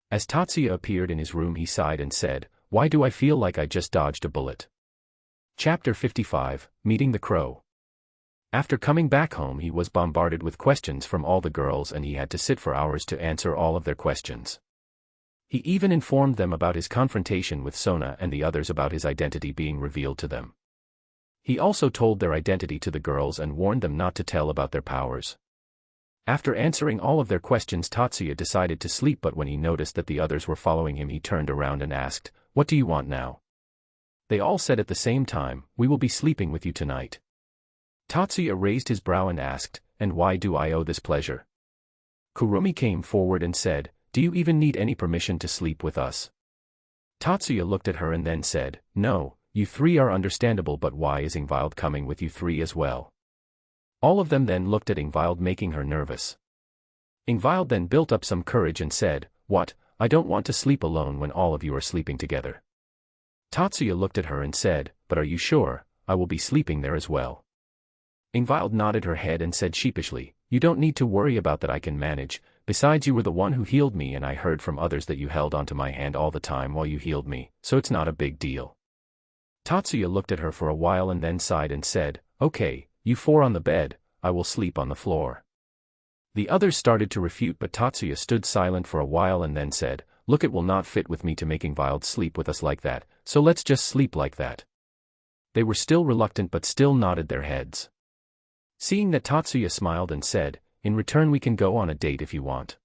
As Tatsuya appeared in his room, he sighed and said, why do I feel like I just dodged a bullet? Chapter 55, Meeting the Crow. After coming back home, he was bombarded with questions from all the girls and he had to sit for hours to answer all of their questions. He even informed them about his confrontation with Sona and the others about his identity being revealed to them. He also told their identity to the girls and warned them not to tell about their powers. After answering all of their questions, Tatsuya decided to sleep, but when he noticed that the others were following him, he turned around and asked, what do you want now? They all said at the same time, we will be sleeping with you tonight. Tatsuya raised his brow and asked, and why do I owe this pleasure? Kurumi came forward and said, do you even need any permission to sleep with us? Tatsuya looked at her and then said, no, you three are understandable, but why is Ingvild coming with you three as well? All of them then looked at Ingvild, making her nervous. Ingvild then built up some courage and said, what, I don't want to sleep alone when all of you are sleeping together. Tatsuya looked at her and said, but are you sure? I will be sleeping there as well. Ingvild nodded her head and said sheepishly, you don't need to worry about that, I can manage. Besides, you were the one who healed me and I heard from others that you held onto my hand all the time while you healed me, so it's not a big deal. Tatsuya looked at her for a while and then sighed and said, okay, you four on the bed, I will sleep on the floor. The others started to refute, but Tatsuya stood silent for a while and then said, look, it will not fit with me to make Ingvild sleep with us like that, so let's just sleep like that. They were still reluctant but still nodded their heads. Seeing that, Tatsuya smiled and said, in return we can go on a date if you want.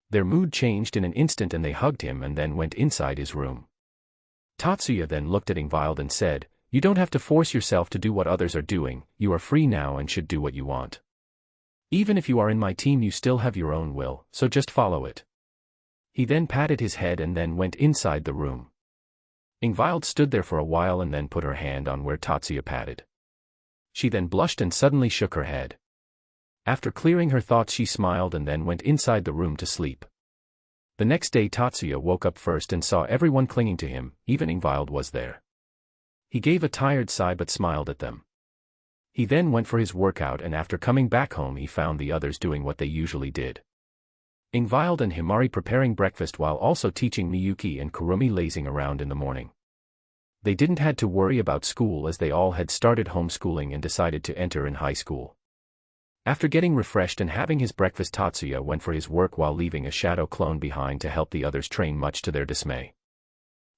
Their mood changed in an instant and they hugged him and then went inside his room. Tatsuya then looked at Ingvild and said, you don't have to force yourself to do what others are doing, you are free now and should do what you want. Even if you are in my team, you still have your own will, so just follow it. He then patted his head and then went inside the room. Ingvild stood there for a while and then put her hand on where Tatsuya patted. She then blushed and suddenly shook her head. After clearing her thoughts, she smiled and then went inside the room to sleep. The next day, Tatsuya woke up first and saw everyone clinging to him, even Ingvild was there. He gave a tired sigh but smiled at them. He then went for his workout and after coming back home he found the others doing what they usually did. Ingvild and Himari preparing breakfast while also teaching Miyuki and Kurumi lazing around in the morning. They didn't had to worry about school as they all had started homeschooling and decided to enter in high school. After getting refreshed and having his breakfast, Tatsuya went for his work while leaving a shadow clone behind to help the others train, much to their dismay.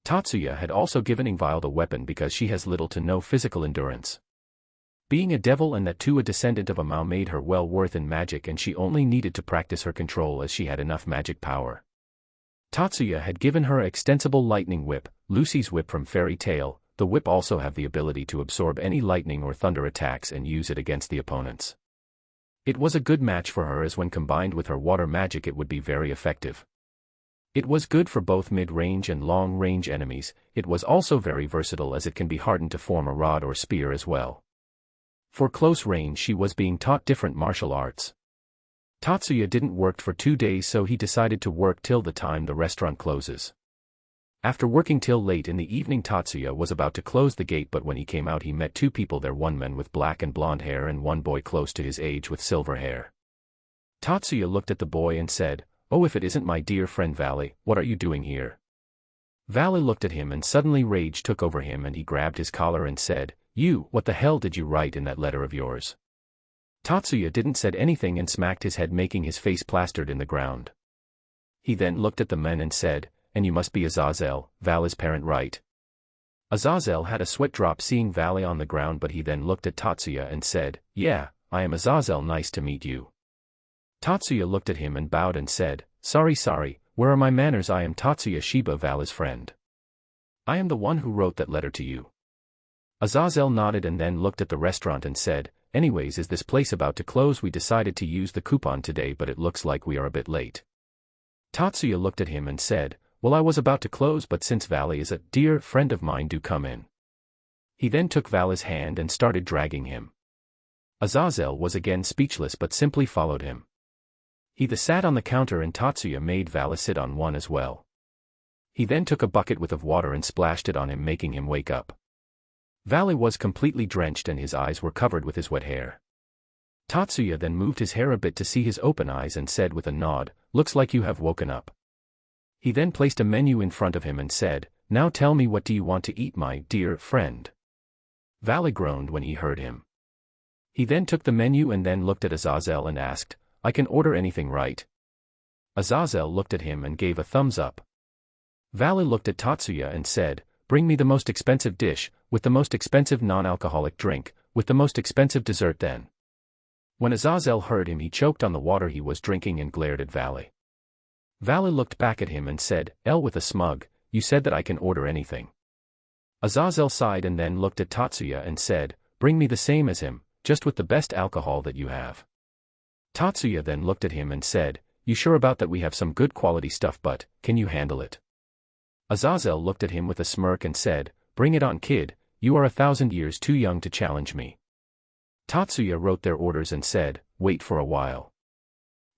Tatsuya had also given Ingvild a weapon because she has little to no physical endurance. Being a devil and that too a descendant of a Mao made her well worth in magic, and she only needed to practice her control as she had enough magic power. Tatsuya had given her an extensible lightning whip, Lucy's whip from Fairy Tail. The whip also have the ability to absorb any lightning or thunder attacks and use it against the opponents. It was a good match for her as when combined with her water magic it would be very effective. It was good for both mid-range and long-range enemies. It was also very versatile as it can be hardened to form a rod or spear as well. For close range she was being taught different martial arts. Tatsuya didn't work for 2 days, so he decided to work till the time the restaurant closes. After working till late in the evening, Tatsuya was about to close the gate, but when he came out he met 2 people there, one man with black and blonde hair and one boy close to his age with silver hair. Tatsuya looked at the boy and said, "Oh, if it isn't my dear friend Valy, what are you doing here?" Valy looked at him and suddenly rage took over him and he grabbed his collar and said, "You, what the hell did you write in that letter of yours?" Tatsuya didn't said anything and smacked his head, making his face plastered in the ground. He then looked at the men and said, "And you must be Azazel, Valy's parent, right?" Azazel had a sweat drop seeing Valy on the ground, but he then looked at Tatsuya and said, "Yeah, I am Azazel, nice to meet you." Tatsuya looked at him and bowed and said, Sorry, where are my manners? I am Tatsuya Shiba, Valy's friend. I am the one who wrote that letter to you." Azazel nodded and then looked at the restaurant and said, "Anyways, is this place about to close? We decided to use the coupon today, but it looks like we are a bit late." Tatsuya looked at him and said, "Well, I was about to close, but since Valy is a dear friend of mine, do come in." He then took Valy's hand and started dragging him. Azazel was again speechless but simply followed him. He sat on the counter and Tatsuya made Valy sit on one as well. He then took a bucket with of water and splashed it on him, making him wake up. Valy was completely drenched and his eyes were covered with his wet hair. Tatsuya then moved his hair a bit to see his open eyes and said with a nod, "Looks like you have woken up." He then placed a menu in front of him and said, "Now tell me, what do you want to eat, my dear friend?" Valy groaned when he heard him. He then took the menu and then looked at Azazel and asked, "I can order anything, right?" Azazel looked at him and gave a thumbs up. Valy looked at Tatsuya and said, "Bring me the most expensive dish, with the most expensive non-alcoholic drink, with the most expensive dessert then." When Azazel heard him, he choked on the water he was drinking and glared at Valy. Valy looked back at him and said, with a smug, "You said that I can order anything." Azazel sighed and then looked at Tatsuya and said, "Bring me the same as him, just with the best alcohol that you have." Tatsuya then looked at him and said, "You sure about that? We have some good quality stuff, but can you handle it?" Azazel looked at him with a smirk and said, "Bring it on, kid, you are 1,000 years too young to challenge me." Tatsuya wrote their orders and said, "Wait for a while."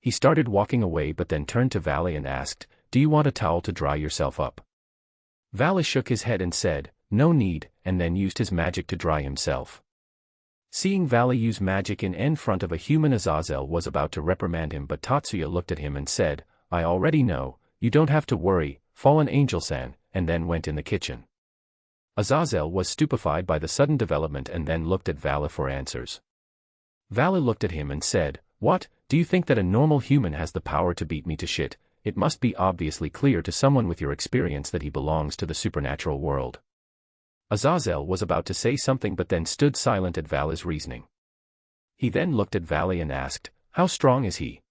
He started walking away but then turned to Valy and asked, "Do you want a towel to dry yourself up?" Valy shook his head and said, "No need," and then used his magic to dry himself. Seeing Valy use magic in front of a human, Azazel was about to reprimand him, but Tatsuya looked at him and said, "I already know, you don't have to worry, fallen angel-san," and then went in the kitchen. Azazel was stupefied by the sudden development and then looked at Valy for answers. Valy looked at him and said, "What, do you think that a normal human has the power to beat me to shit? It must be obviously clear to someone with your experience that he belongs to the supernatural world." Azazel was about to say something but then stood silent at Valy's reasoning. He then looked at Valy and asked, "How strong is he?"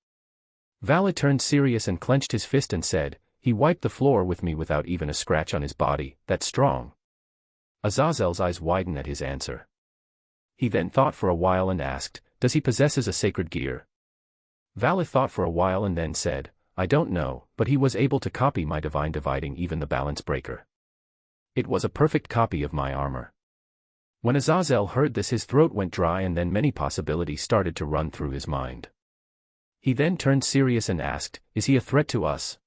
Valy turned serious and clenched his fist and said, "He wiped the floor with me without even a scratch on his body, that's strong." Azazel's eyes widened at his answer. He then thought for a while and asked, "Does he possess a sacred gear?" Valy thought for a while and then said, "I don't know, but he was able to copy my divine dividing, even the balance breaker. It was a perfect copy of my armor." When Azazel heard this, his throat went dry and then many possibilities started to run through his mind. He then turned serious and asked, "Is he a threat to us?"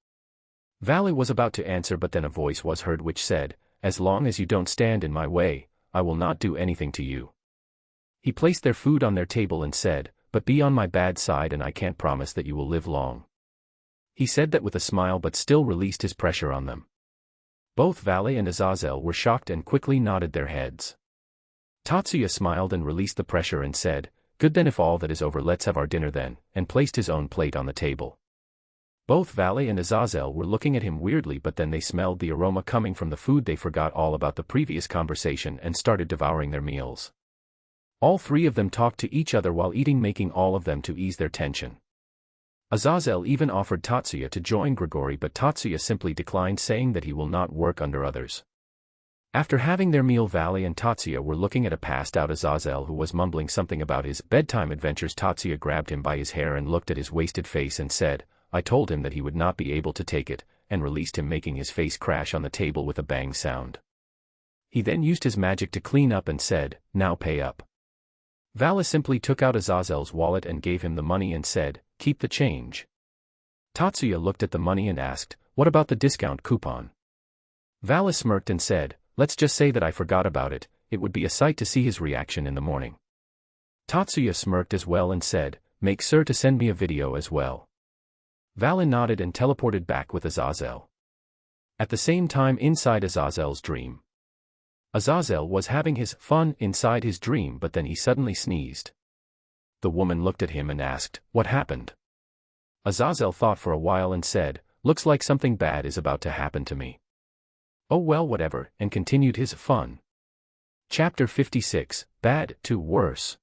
Valy was about to answer but then a voice was heard which said, "As long as you don't stand in my way, I will not do anything to you." He placed their food on their table and said, "But be on my bad side and I can't promise that you will live long." He said that with a smile but still released his pressure on them. Both Valy and Azazel were shocked and quickly nodded their heads. Tatsuya smiled and released the pressure and said, "Good then, if all that is over, let's have our dinner then," and placed his own plate on the table. Both Valy and Azazel were looking at him weirdly but then they smelled the aroma coming from the food. They forgot all about the previous conversation and started devouring their meals. All three of them talked to each other while eating, making all of them to ease their tension. Azazel even offered Tatsuya to join Grigori but Tatsuya simply declined, saying that he will not work under others. After having their meal, Valy and Tatsuya were looking at a passed-out Azazel who was mumbling something about his bedtime adventures. Tatsuya grabbed him by his hair and looked at his wasted face and said, "I told him that he would not be able to take it," and released him, making his face crash on the table with a bang sound. He then used his magic to clean up and said, "Now pay up." Valy simply took out Azazel's wallet and gave him the money and said, "Keep the change." Tatsuya looked at the money and asked, "What about the discount coupon?" Valy smirked and said, "Let's just say that I forgot about it. It would be a sight to see his reaction in the morning." Tatsuya smirked as well and said, "Make sure to send me a video as well." Valy nodded and teleported back with Azazel. At the same time, inside Azazel's dream, Azazel was having his fun inside his dream but then he suddenly sneezed. The woman looked at him and asked, "What happened?" Azazel thought for a while and said, "Looks like something bad is about to happen to me." "Oh well, whatever," and continued his fun. Chapter 56, Bad to Worse.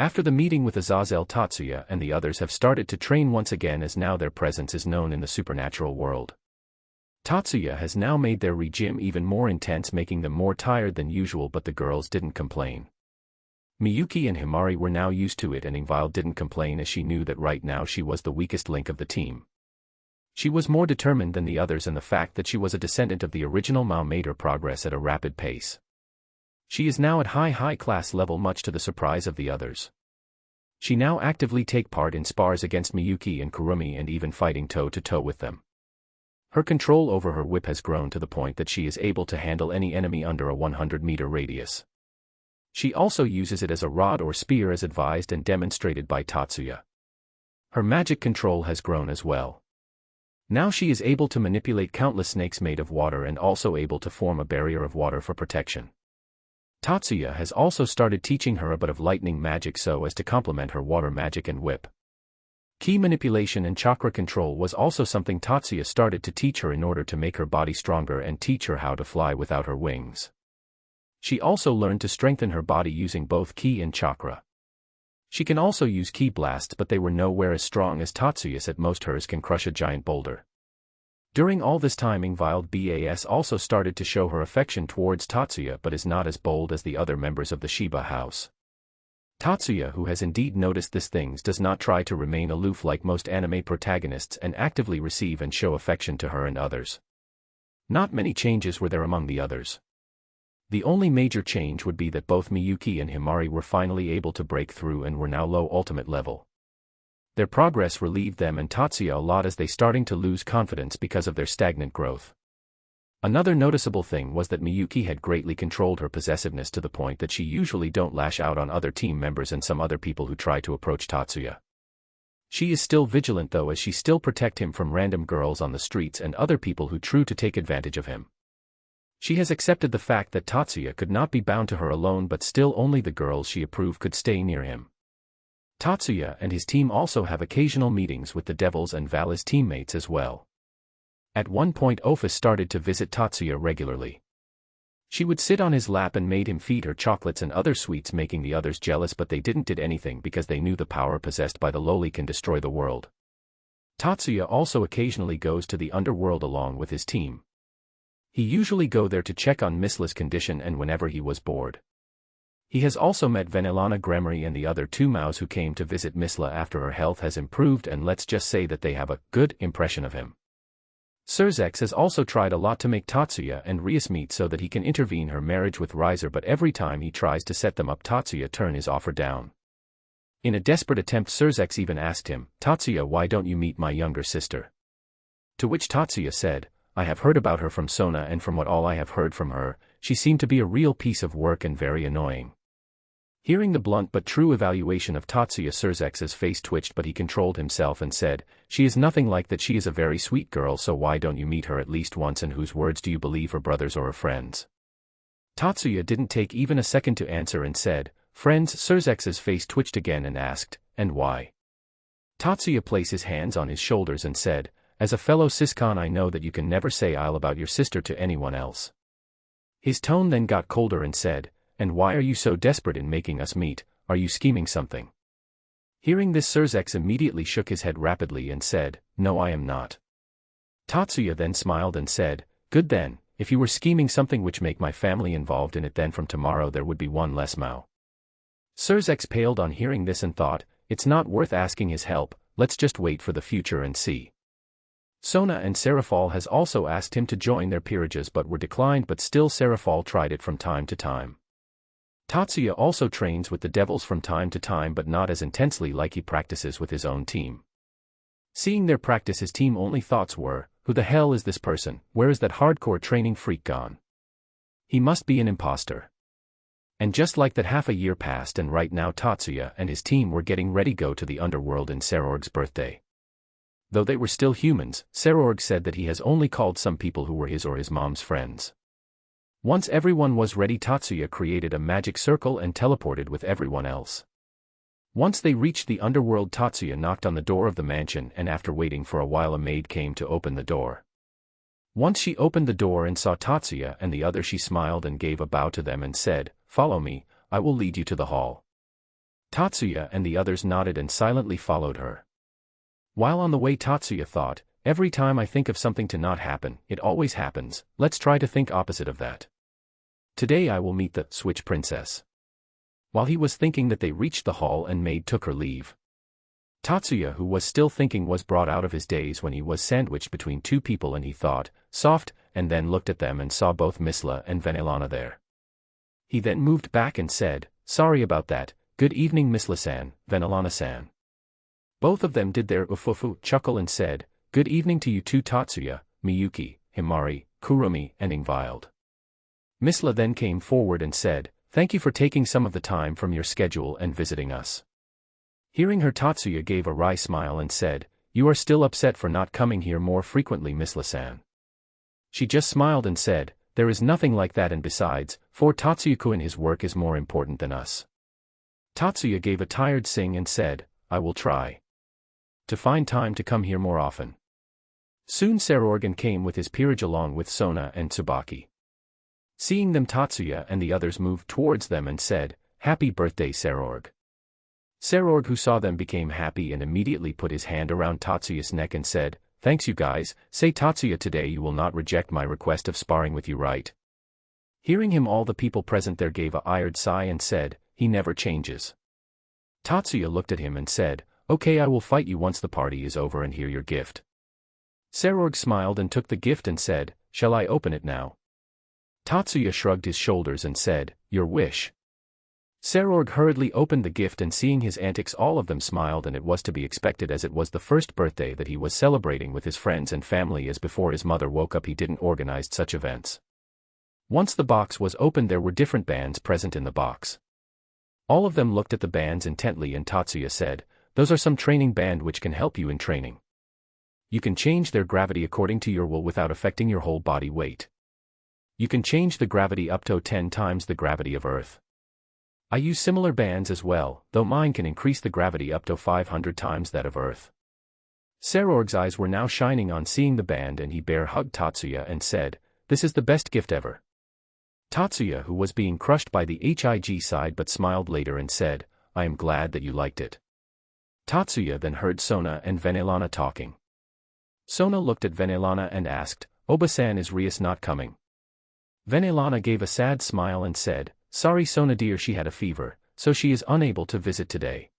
After the meeting with Azazel, Tatsuya and the others have started to train once again, as now their presence is known in the supernatural world. Tatsuya has now made their regime even more intense, making them more tired than usual, but the girls didn't complain. Miyuki and Himari were now used to it, and Ingvile didn't complain as she knew that right now she was the weakest link of the team. She was more determined than the others, and the fact that she was a descendant of the original Mao made her progress at a rapid pace. She is now at high class level, much to the surprise of the others. She now actively take part in spars against Miyuki and Kurumi and even fighting toe-to-toe with them. Her control over her whip has grown to the point that she is able to handle any enemy under a 100-meter radius. She also uses it as a rod or spear as advised and demonstrated by Tatsuya. Her magic control has grown as well. Now she is able to manipulate countless snakes made of water and also able to form a barrier of water for protection. Tatsuya has also started teaching her a bit of lightning magic so as to complement her water magic and whip. Ki manipulation and chakra control was also something Tatsuya started to teach her in order to make her body stronger and teach her how to fly without her wings. She also learned to strengthen her body using both ki and chakra. She can also use ki blasts, but they were nowhere as strong as Tatsuya's. At most hers can crush a giant boulder. During all this timing, Wild Bas also started to show her affection towards Tatsuya but is not as bold as the other members of the Shiba house. Tatsuya, who has indeed noticed these things, does not try to remain aloof like most anime protagonists and actively receive and show affection to her and others. Not many changes were there among the others. The only major change would be that both Miyuki and Himari were finally able to break through and were now low ultimate level. Their progress relieved them and Tatsuya a lot as they starting to lose confidence because of their stagnant growth. Another noticeable thing was that Miyuki had greatly controlled her possessiveness to the point that she usually don't lash out on other team members and some other people who try to approach Tatsuya. She is still vigilant though, as she still protect him from random girls on the streets and other people who try to take advantage of him. She has accepted the fact that Tatsuya could not be bound to her alone, but still only the girls she approved could stay near him. Tatsuya and his team also have occasional meetings with the Devils and Valy's teammates as well. At one point Ophis started to visit Tatsuya regularly. She would sit on his lap and made him feed her chocolates and other sweets, making the others jealous, but they didn't did anything because they knew the power possessed by the lowly can destroy the world. Tatsuya also occasionally goes to the Underworld along with his team. He usually go there to check on Misla's condition and whenever he was bored. He has also met Vanillana Gremory and the other two Maus who came to visit Misla after her health has improved, and let's just say that they have a good impression of him. Sorg has also tried a lot to make Tatsuya and Rias meet so that he can intervene her marriage with Riser, but every time he tries to set them up Tatsuya turn his offer down. In a desperate attempt, Sorg even asked him, "Tatsuya, why don't you meet my younger sister?" To which Tatsuya said, "I have heard about her from Sona, and from what all I have heard from her, she seemed to be a real piece of work and very annoying." Hearing the blunt but true evaluation of Tatsuya, Sorg's face twitched, but he controlled himself and said, "She is nothing like that. She is a very sweet girl, so why don't you meet her at least once? And whose words do you believe, her brothers or her friends?" Tatsuya didn't take even a second to answer and said, "Friends." Sorg's face twitched again and asked, "And why?" Tatsuya placed his hands on his shoulders and said, "As a fellow Siscon, I know that you can never say I'll about your sister to anyone else." His tone then got colder and said, "And why are you so desperate in making us meet? Are you scheming something?" Hearing this, Sorg immediately shook his head rapidly and said, "No, I am not." Tatsuya then smiled and said, "Good then, if you were scheming something which make my family involved in it, then from tomorrow there would be one less Mao." Sorg paled on hearing this and thought, it's not worth asking his help, let's just wait for the future and see. Sona and Serafal has also asked him to join their peerages but were declined, but still Serafal tried it from time to time. Tatsuya also trains with the Devils from time to time, but not as intensely like he practices with his own team. Seeing their practice, his team only thoughts were, who the hell is this person, where is that hardcore training freak gone? He must be an imposter. And just like that, half a year passed and right now Tatsuya and his team were getting ready to go to the Underworld in Sorg's birthday. Though they were still humans, Sorg said that he has only called some people who were his or his mom's friends. Once everyone was ready, Tatsuya created a magic circle and teleported with everyone else. Once they reached the Underworld, Tatsuya knocked on the door of the mansion, and after waiting for a while a maid came to open the door. Once she opened the door and saw Tatsuya and the other, she smiled and gave a bow to them and said, "Follow me, I will lead you to the hall." Tatsuya and the others nodded and silently followed her. While on the way, Tatsuya thought, every time I think of something to not happen, it always happens, let's try to think opposite of that. Today I will meet the Switch Princess. While he was thinking that, they reached the hall and maid took her leave. Tatsuya, who was still thinking, was brought out of his daze when he was sandwiched between two people, and he thought, soft, and then looked at them and saw both Misla and Vanillana there. He then moved back and said, "Sorry about that, good evening Misla-san, Vanillana-san." Both of them did their ufufu chuckle and said, "Good evening to you too Tatsuya, Miyuki, Himari, Kurumi, and Ingvild. Misla then came forward and said, "Thank you for taking some of the time from your schedule and visiting us." Hearing her, Tatsuya gave a wry smile and said, "You are still upset for not coming here more frequently, Misla-san." She just smiled and said, "There is nothing like that, and besides, for Tatsuya-kun, his work is more important than us." Tatsuya gave a tired sing and said, "I will try to find time to come here more often." Soon Sorg came with his peerage along with Sona and Tsubaki. Seeing them, Tatsuya and the others moved towards them and said, "Happy birthday, Sorg." Sorg, who saw them, became happy and immediately put his hand around Tatsuya's neck and said, "Thanks you guys. Say, Tatsuya, today you will not reject my request of sparring with you, right?" Hearing him, all the people present there gave a tired sigh and said, "He never changes." Tatsuya looked at him and said, "Okay, I will fight you once the party is over and hear your gift." Sorg smiled and took the gift and said, "Shall I open it now?" Tatsuya shrugged his shoulders and said, "Your wish." Sorg hurriedly opened the gift, and seeing his antics, all of them smiled, and it was to be expected, as it was the first birthday that he was celebrating with his friends and family, as before his mother woke up he didn't organize such events. Once the box was opened, there were different bands present in the box. All of them looked at the bands intently, and Tatsuya said, "Those are some training band which can help you in training. You can change their gravity according to your will without affecting your whole body weight. You can change the gravity up to 10 times the gravity of Earth. I use similar bands as well, though mine can increase the gravity up to 500 times that of Earth." Sorg's eyes were now shining on seeing the band, and he bear hugged Tatsuya and said, "This is the best gift ever." Tatsuya, who was being crushed by the HIG, sighed but smiled later and said, "I am glad that you liked it." Tatsuya then heard Sona and Vanillana talking. Sona looked at Vanillana and asked, "Oba-san, is Rias not coming?" Vanillana gave a sad smile and said, "Sorry Sona dear, she had a fever, so she is unable to visit today."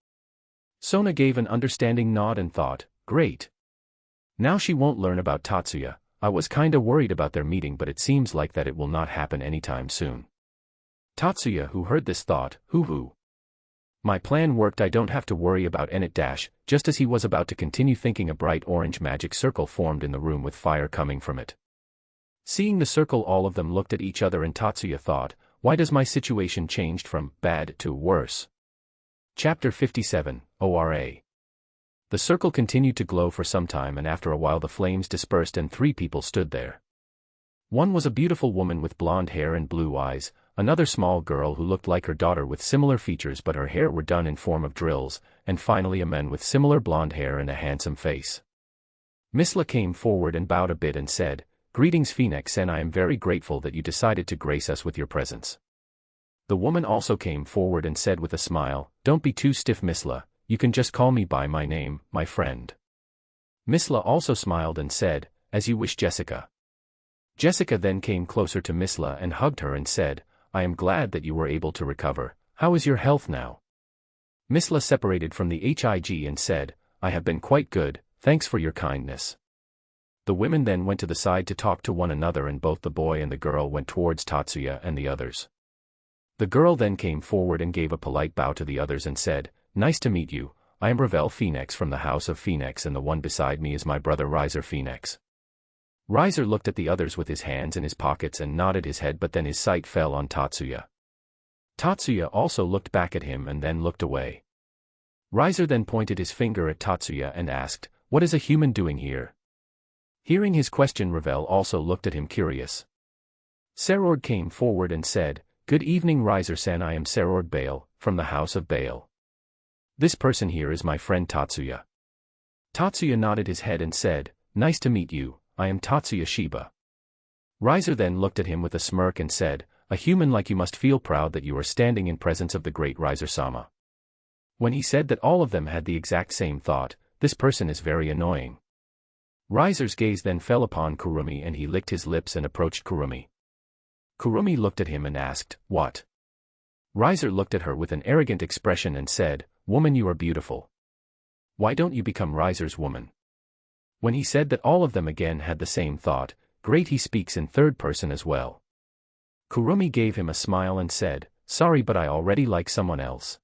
Sona gave an understanding nod and thought, "Great. Now she won't learn about Tatsuya. I was kinda worried about their meeting, but it seems like that it will not happen anytime soon." Tatsuya, who heard this, thought, hoo. My plan worked, I don't have to worry about Enit dash. Just as he was about to continue thinking, a bright orange magic circle formed in the room with fire coming from it. Seeing the circle, all of them looked at each other, and Tatsuya thought, why does my situation changed from bad to worse? Chapter 57, ORA. The circle continued to glow for some time, and after a while the flames dispersed and 3 people stood there. One was a beautiful woman with blonde hair and blue eyes, another small girl who looked like her daughter with similar features but her hair were done in form of drills, and finally a man with similar blonde hair and a handsome face. Misla came forward and bowed a bit and said, "Greetings Phoenix, and I am very grateful that you decided to grace us with your presence." The woman also came forward and said with a smile, "Don't be too stiff, Misla, you can just call me by my name, my friend." Misla also smiled and said, "As you wish, Jessica." Jessica then came closer to Misla and hugged her and said, "I am glad that you were able to recover. How is your health now?" Misla separated from the HIG and said, "I have been quite good, thanks for your kindness." The women then went to the side to talk to one another, and both the boy and the girl went towards Tatsuya and the others. The girl then came forward and gave a polite bow to the others and said, "Nice to meet you, I am Ravel Phoenix from the House of Phoenix, and the one beside me is my brother Riser Phoenix." Riser looked at the others with his hands in his pockets and nodded his head, but then his sight fell on Tatsuya. Tatsuya also looked back at him and then looked away. Riser then pointed his finger at Tatsuya and asked, "What is a human doing here?" Hearing his question, Ravel also looked at him curious. Sorg came forward and said, "Good evening Riser-san, I am Sorg Bale, from the House of Bale. This person here is my friend Tatsuya." Tatsuya nodded his head and said, "Nice to meet you, I am Tatsuya Shiba." Riser then looked at him with a smirk and said, "A human like you must feel proud that you are standing in presence of the great Riser-sama." When he said that, all of them had the exact same thought, this person is very annoying. Riser's gaze then fell upon Kurumi and he licked his lips and approached Kurumi. Kurumi looked at him and asked, "What?" Riser looked at her with an arrogant expression and said, "Woman, you are beautiful. Why don't you become Riser's woman?" When he said that, all of them again had the same thought, great, he speaks in third person as well. Kurumi gave him a smile and said, "Sorry, but I already like someone else."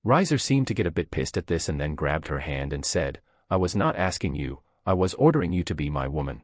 Riser seemed to get a bit pissed at this and then grabbed her hand and said, "I was not asking you, I was ordering you to be my woman."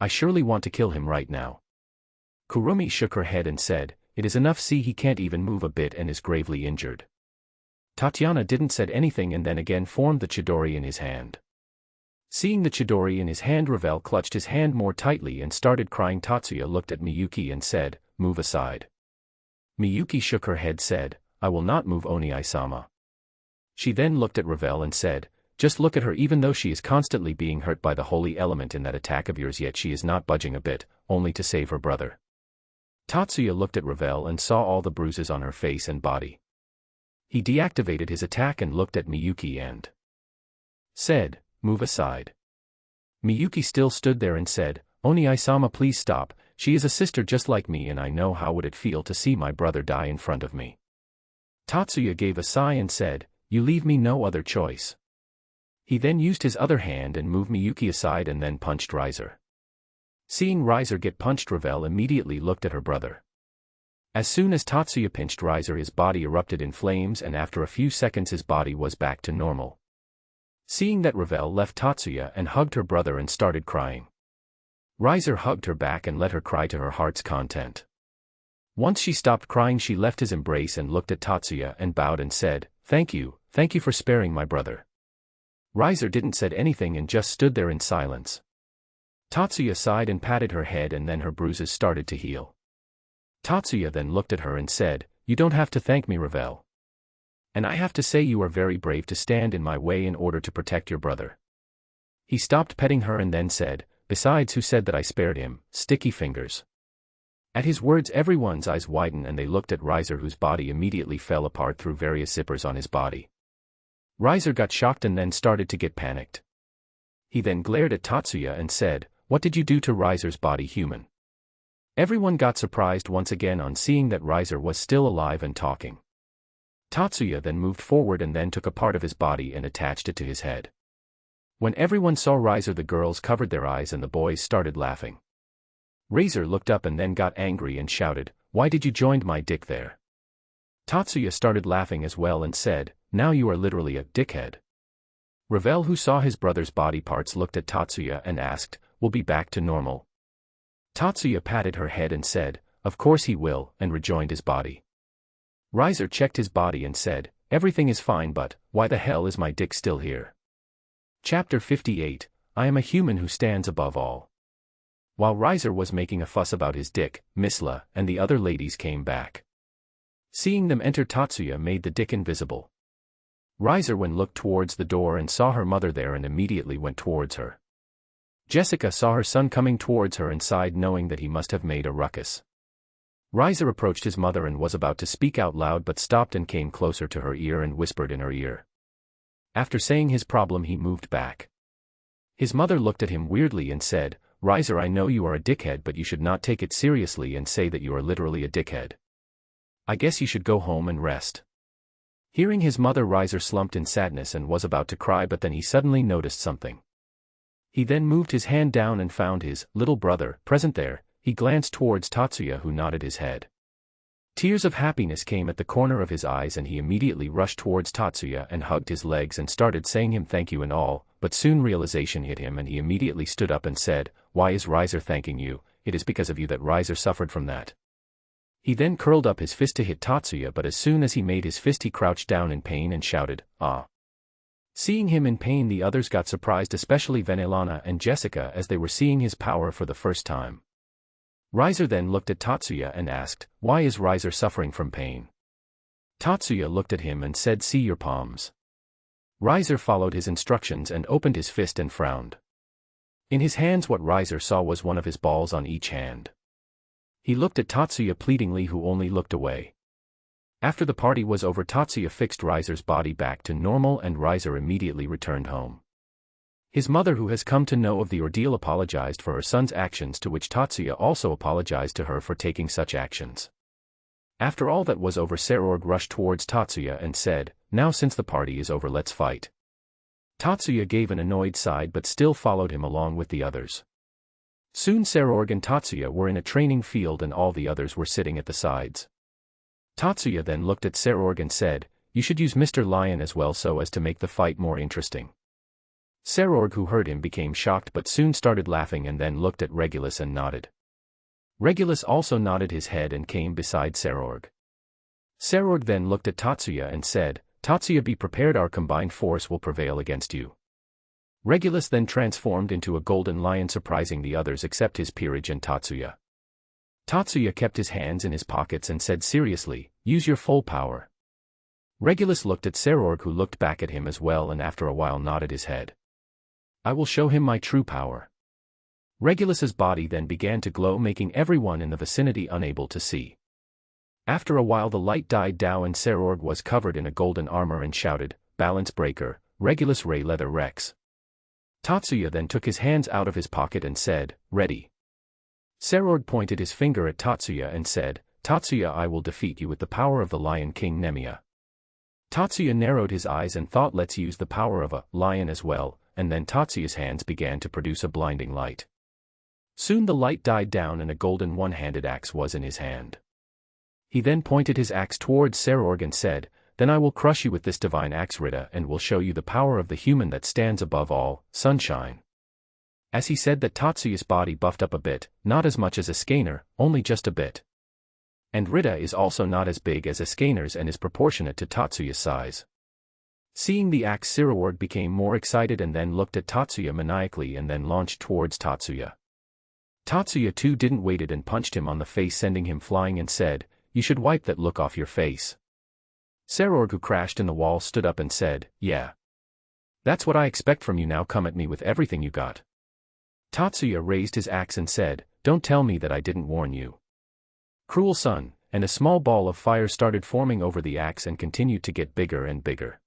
I surely want to kill him right now. Kurumi shook her head and said, it is enough, see he can't even move a bit and is gravely injured. Tatiana didn't said anything and then again formed the chidori in his hand. Seeing the chidori in his hand, Ravel clutched his hand more tightly and started crying. Tatsuya looked at Miyuki and said, move aside. Miyuki shook her head, said, I will not move, Oni-sama. She then looked at Ravel and said, just look at her, even though she is constantly being hurt by the holy element in that attack of yours, yet she is not budging a bit, only to save her brother. Tatsuya looked at Ravel and saw all the bruises on her face and body. He deactivated his attack and looked at Miyuki and said, move aside. Miyuki still stood there and said, Oni-sama, please stop, she is a sister just like me and I know how would it feel to see my brother die in front of me. Tatsuya gave a sigh and said, you leave me no other choice. He then used his other hand and moved Miyuki aside and then punched Riser. Seeing Riser get punched, Ravel immediately looked at her brother. As soon as Tatsuya pinched Riser, his body erupted in flames and after a few seconds his body was back to normal. Seeing that, Ravel left Tatsuya and hugged her brother and started crying. Riser hugged her back and let her cry to her heart's content. Once she stopped crying, she left his embrace and looked at Tatsuya and bowed and said, thank you for sparing my brother. Riser didn't said anything and just stood there in silence. Tatsuya sighed and patted her head and then her bruises started to heal. Tatsuya then looked at her and said, you don't have to thank me, Ravel. And I have to say you are very brave to stand in my way in order to protect your brother. He stopped petting her and then said, besides, who said that I spared him? Sticky fingers. At his words, everyone's eyes widened and they looked at Riser, whose body immediately fell apart through various zippers on his body. Riser got shocked and then started to get panicked. He then glared at Tatsuya and said, what did you do to Riser's body, human? Everyone got surprised once again on seeing that Riser was still alive and talking. Tatsuya then moved forward and then took a part of his body and attached it to his head. When everyone saw Riser, the girls covered their eyes and the boys started laughing. Riser looked up and then got angry and shouted, why did you join my dick there? Tatsuya started laughing as well and said, now you are literally a dickhead. Ravel, who saw his brother's body parts, looked at Tatsuya and asked, will be back to normal? Tatsuya patted her head and said, of course he will, and rejoined his body. Riser checked his body and said, everything is fine, but why the hell is my dick still here? Chapter 58, I am a human who stands above all. While Riser was making a fuss about his dick, Misla and the other ladies came back. Seeing them enter, Tatsuya made the dick invisible. Riser then looked towards the door and saw her mother there and immediately went towards her. Jessica saw her son coming towards her and sighed, knowing that he must have made a ruckus. Riser approached his mother and was about to speak out loud but stopped and came closer to her ear and whispered in her ear. After saying his problem, he moved back. His mother looked at him weirdly and said, Riser, I know you are a dickhead, but you should not take it seriously and say that you are literally a dickhead. I guess you should go home and rest. Hearing his mother, Riser slumped in sadness and was about to cry, but then he suddenly noticed something. He then moved his hand down and found his little brother present there. He glanced towards Tatsuya, who nodded his head. Tears of happiness came at the corner of his eyes and he immediately rushed towards Tatsuya and hugged his legs and started saying him thank you and all, but soon realization hit him and he immediately stood up and said, why is Riser thanking you? It is because of you that Riser suffered from that. He then curled up his fist to hit Tatsuya, but as soon as he made his fist, he crouched down in pain and shouted, ah. Seeing him in pain, the others got surprised, especially Vanillana and Jessica, as they were seeing his power for the first time. Riser then looked at Tatsuya and asked, why is Riser suffering from pain? Tatsuya looked at him and said, see your palms. Riser followed his instructions and opened his fist and frowned. In his hands, what Riser saw was one of his balls on each hand. He looked at Tatsuya pleadingly, who only looked away. After the party was over, Tatsuya fixed Riser's body back to normal and Riser immediately returned home. His mother, who has come to know of the ordeal, apologized for her son's actions, to which Tatsuya also apologized to her for taking such actions. After all that was over, Sorg rushed towards Tatsuya and said, now since the party is over, let's fight. Tatsuya gave an annoyed sigh but still followed him along with the others. Soon Sorg and Tatsuya were in a training field and all the others were sitting at the sides. Tatsuya then looked at Sorg and said, you should use Mr. Lion as well so as to make the fight more interesting. Sorg, who heard him, became shocked but soon started laughing and then looked at Regulus and nodded. Regulus also nodded his head and came beside Sorg. Sorg then looked at Tatsuya and said, "Tatsuya, be prepared, our combined force will prevail against you." Regulus then transformed into a golden lion, surprising the others except his peerage and Tatsuya. Tatsuya kept his hands in his pockets and said seriously, "Use your full power." Regulus looked at Sorg, who looked back at him as well, and after a while nodded his head. "I will show him my true power." Regulus's body then began to glow, making everyone in the vicinity unable to see. After a while the light died down and Sorg was covered in a golden armor and shouted, "Balance breaker, Regulus Ray Leather Rex." Tatsuya then took his hands out of his pocket and said, "Ready." Sorg pointed his finger at Tatsuya and said, "Tatsuya, I will defeat you with the power of the Lion King Nemiya." Tatsuya narrowed his eyes and thought, let's use the power of a lion as well, and then Tatsuya's hands began to produce a blinding light. Soon the light died down and a golden one-handed axe was in his hand. He then pointed his axe towards Sorg and said, "Then I will crush you with this divine axe, Rita, and will show you the power of the human that stands above all, sunshine." As he said that, Tatsuya's body buffed up a bit, not as much as a scanner, only just a bit. And Rita is also not as big as a scanner's and is proportionate to Tatsuya's size. Seeing the axe, Sorg became more excited and then looked at Tatsuya maniacally and then launched towards Tatsuya. Tatsuya too didn't wait it and punched him on the face, sending him flying, and said, "You should wipe that look off your face." Sorg, who crashed in the wall, stood up and said, "Yeah. That's what I expect from you, now come at me with everything you got." Tatsuya raised his axe and said, "Don't tell me that I didn't warn you." Cruel son, and a small ball of fire started forming over the axe and continued to get bigger and bigger.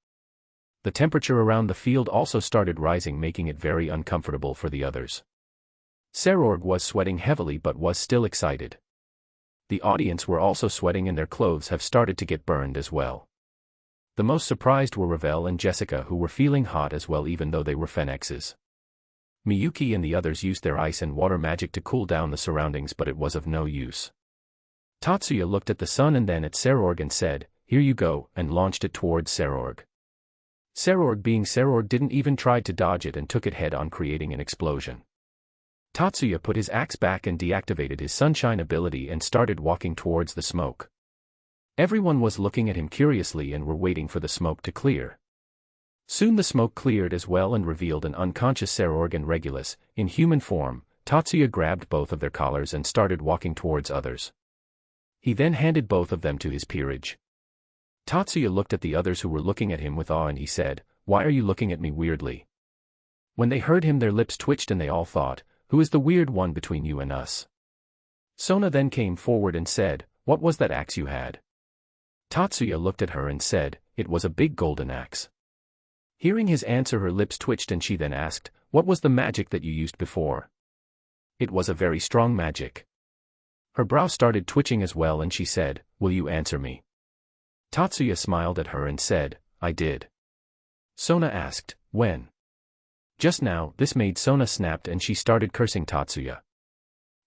The temperature around the field also started rising, making it very uncomfortable for the others. Sorg was sweating heavily but was still excited. The audience were also sweating and their clothes have started to get burned as well. The most surprised were Ravel and Jessica, who were feeling hot as well even though they were Phoenixes. Miyuki and the others used their ice and water magic to cool down the surroundings, but it was of no use. Tatsuya looked at the sun and then at Sorg and said, "Here you go," and launched it towards Sorg. Sorg, being Sorg, didn't even try to dodge it and took it head on, creating an explosion. Tatsuya put his axe back and deactivated his sunshine ability and started walking towards the smoke. Everyone was looking at him curiously and were waiting for the smoke to clear. Soon the smoke cleared as well and revealed an unconscious Sorg and Regulus, in human form. Tatsuya grabbed both of their collars and started walking towards others. He then handed both of them to his peerage. Tatsuya looked at the others who were looking at him with awe and he said, "Why are you looking at me weirdly?" When they heard him, their lips twitched and they all thought, "Who is the weird one between you and us?" Sona then came forward and said, "What was that axe you had?" Tatsuya looked at her and said, "It was a big golden axe." Hearing his answer, her lips twitched and she then asked, "What was the magic that you used before?" "It was a very strong magic." Her brow started twitching as well and she said, "Will you answer me?" Tatsuya smiled at her and said, "I did." Sona asked, "When?" "Just now." This made Sona snapped and she started cursing Tatsuya.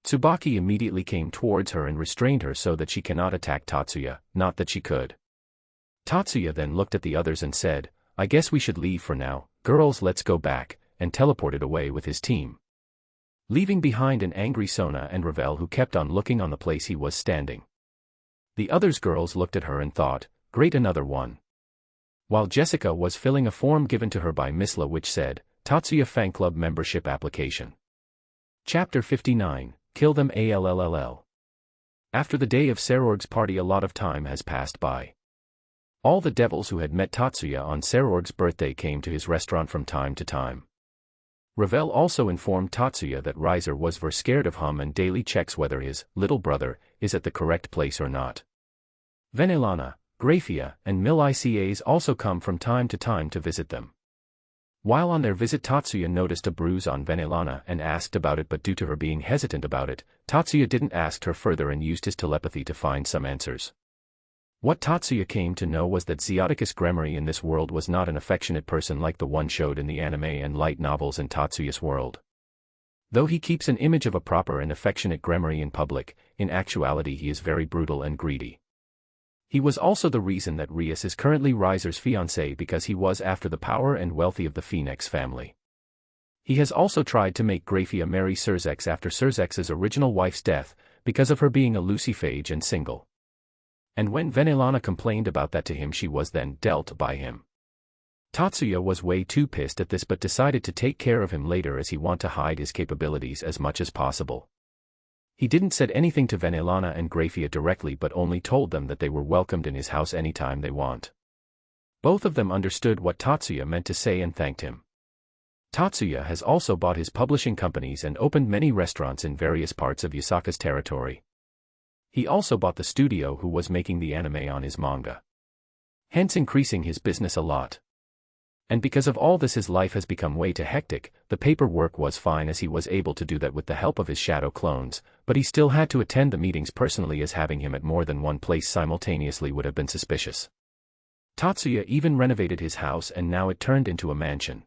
Tsubaki immediately came towards her and restrained her so that she cannot attack Tatsuya, not that she could. Tatsuya then looked at the others and said, "I guess we should leave for now, girls, let's go back," and teleported away with his team, leaving behind an angry Sona and Ravel, who kept on looking on the place he was standing. The others girls looked at her and thought, "Great, another one." While Jessica was filling a form given to her by Misla which said, Tatsuya Fan Club Membership Application. Chapter 59, Kill Them ALLL. After the day of Sorg's party, a lot of time has passed by. All the devils who had met Tatsuya on Sorg's birthday came to his restaurant from time to time. Ravel also informed Tatsuya that Riser was very scared of him and daily checks whether his little brother is at the correct place or not. Venelana, Grafia, and Mil-Icas also come from time to visit them. While on their visit, Tatsuya noticed a bruise on Venelana and asked about it, but due to her being hesitant about it, Tatsuya didn't ask her further and used his telepathy to find some answers. What Tatsuya came to know was that Zeoticus Gremory in this world was not an affectionate person like the one showed in the anime and light novels in Tatsuya's world. Though he keeps an image of a proper and affectionate Gremory in public, in actuality he is very brutal and greedy. He was also the reason that Rias is currently Riser's fiancé, because he was after the power and wealthy of the Phoenix family. He has also tried to make Grafia marry Surzex after Surzex's original wife's death, because of her being a Luciphage and single. And when Venelana complained about that to him, she was then dealt by him. Tatsuya was way too pissed at this but decided to take care of him later as he wanted to hide his capabilities as much as possible. He didn't said anything to Venelana and Grafia directly but only told them that they were welcomed in his house anytime they want. Both of them understood what Tatsuya meant to say and thanked him. Tatsuya has also bought his publishing companies and opened many restaurants in various parts of Yasaka's territory. He also bought the studio who was making the anime on his manga, hence increasing his business a lot. And because of all this his life has become way too hectic. The paperwork was fine as he was able to do that with the help of his shadow clones, but he still had to attend the meetings personally as having him at more than one place simultaneously would have been suspicious. Tatsuya even renovated his house and now it turned into a mansion.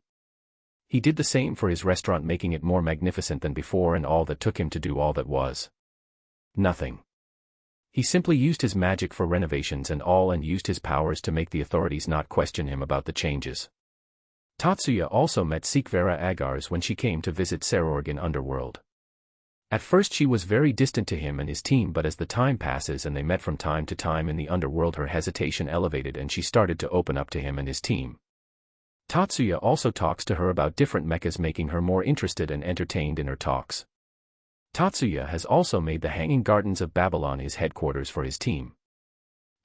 He did the same for his restaurant, making it more magnificent than before, and all that took him to do all that was nothing. He simply used his magic for renovations and all, and used his powers to make the authorities not question him about the changes. Tatsuya also met Sikvera Agars when she came to visit Sorg in Underworld. At first she was very distant to him and his team, but as the time passes and they met from time to time in the Underworld, her hesitation elevated and she started to open up to him and his team. Tatsuya also talks to her about different mechas, making her more interested and entertained in her talks. Tatsuya has also made the Hanging Gardens of Babylon his headquarters for his team.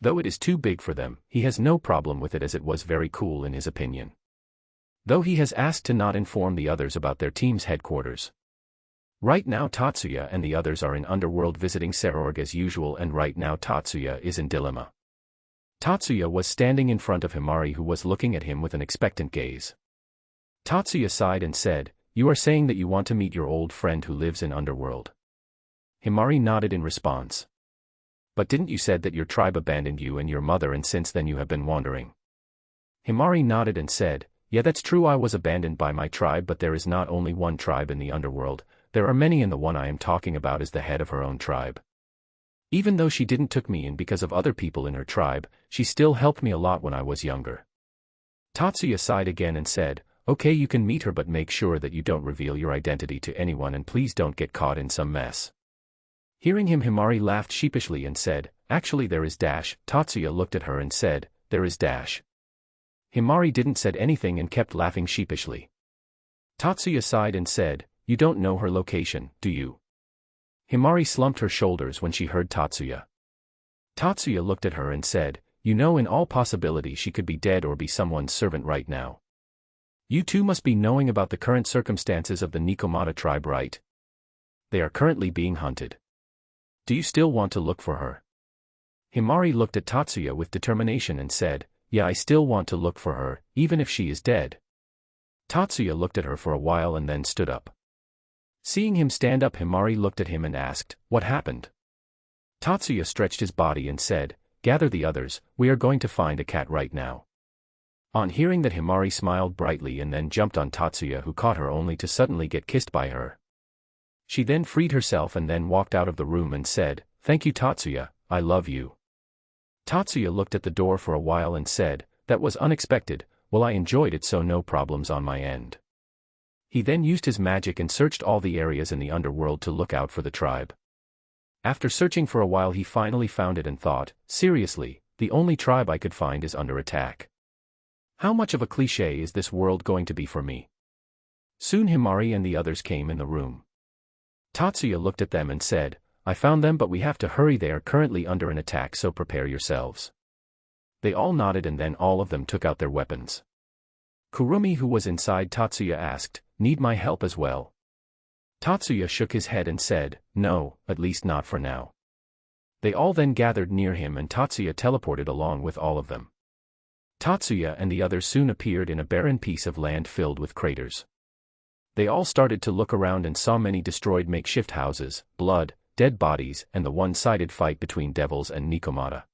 Though it is too big for them, he has no problem with it as it was very cool in his opinion. Though he has asked to not inform the others about their team's headquarters. Right now Tatsuya and the others are in Underworld visiting Sorg as usual, and right now Tatsuya is in dilemma. Tatsuya was standing in front of Himari, who was looking at him with an expectant gaze. Tatsuya sighed and said, "You are saying that you want to meet your old friend who lives in Underworld?" Himari nodded in response. "But didn't you said that your tribe abandoned you and your mother, and since then you have been wandering?" Himari nodded and said, "Yeah, that's true, I was abandoned by my tribe, but there is not only one tribe in the Underworld, there are many, and the one I am talking about is the head of her own tribe. Even though she didn't took me in because of other people in her tribe, she still helped me a lot when I was younger." Tatsuya sighed again and said, "Okay, you can meet her, but make sure that you don't reveal your identity to anyone and please don't get caught in some mess." Hearing him, Himari laughed sheepishly and said, "Actually there is dash." Tatsuya looked at her and said, "There is dash." Himari didn't said anything and kept laughing sheepishly. Tatsuya sighed and said, "You don't know her location, do you?" Himari slumped her shoulders when she heard Tatsuya. Tatsuya looked at her and said, "You know, in all possibility she could be dead or be someone's servant right now. You too must be knowing about the current circumstances of the Nikomata tribe, right? They are currently being hunted. Do you still want to look for her?" Himari looked at Tatsuya with determination and said, "Yeah, I still want to look for her, even if she is dead." Tatsuya looked at her for a while and then stood up. Seeing him stand up, Himari looked at him and asked, "What happened?" Tatsuya stretched his body and said, "Gather the others, we are going to find a cat right now." On hearing that, Himari smiled brightly and then jumped on Tatsuya, who caught her only to suddenly get kissed by her. She then freed herself and then walked out of the room and said, "Thank you Tatsuya, I love you." Tatsuya looked at the door for a while and said, "That was unexpected, well I enjoyed it, so no problems on my end." He then used his magic and searched all the areas in the Underworld to look out for the tribe. After searching for a while he finally found it and thought, "Seriously, the only tribe I could find is under attack. How much of a cliché is this world going to be for me?" Soon Himari and the others came in the room. Tatsuya looked at them and said, "I found them, but we have to hurry, they are currently under an attack, so prepare yourselves." They all nodded and then all of them took out their weapons. Kurumi, who was inside Tatsuya, asked, "Need my help as well?" Tatsuya shook his head and said, "No, at least not for now." They all then gathered near him and Tatsuya teleported along with all of them. Tatsuya and the others soon appeared in a barren piece of land filled with craters. They all started to look around and saw many destroyed makeshift houses, blood, dead bodies, and the one-sided fight between devils and Nikomata.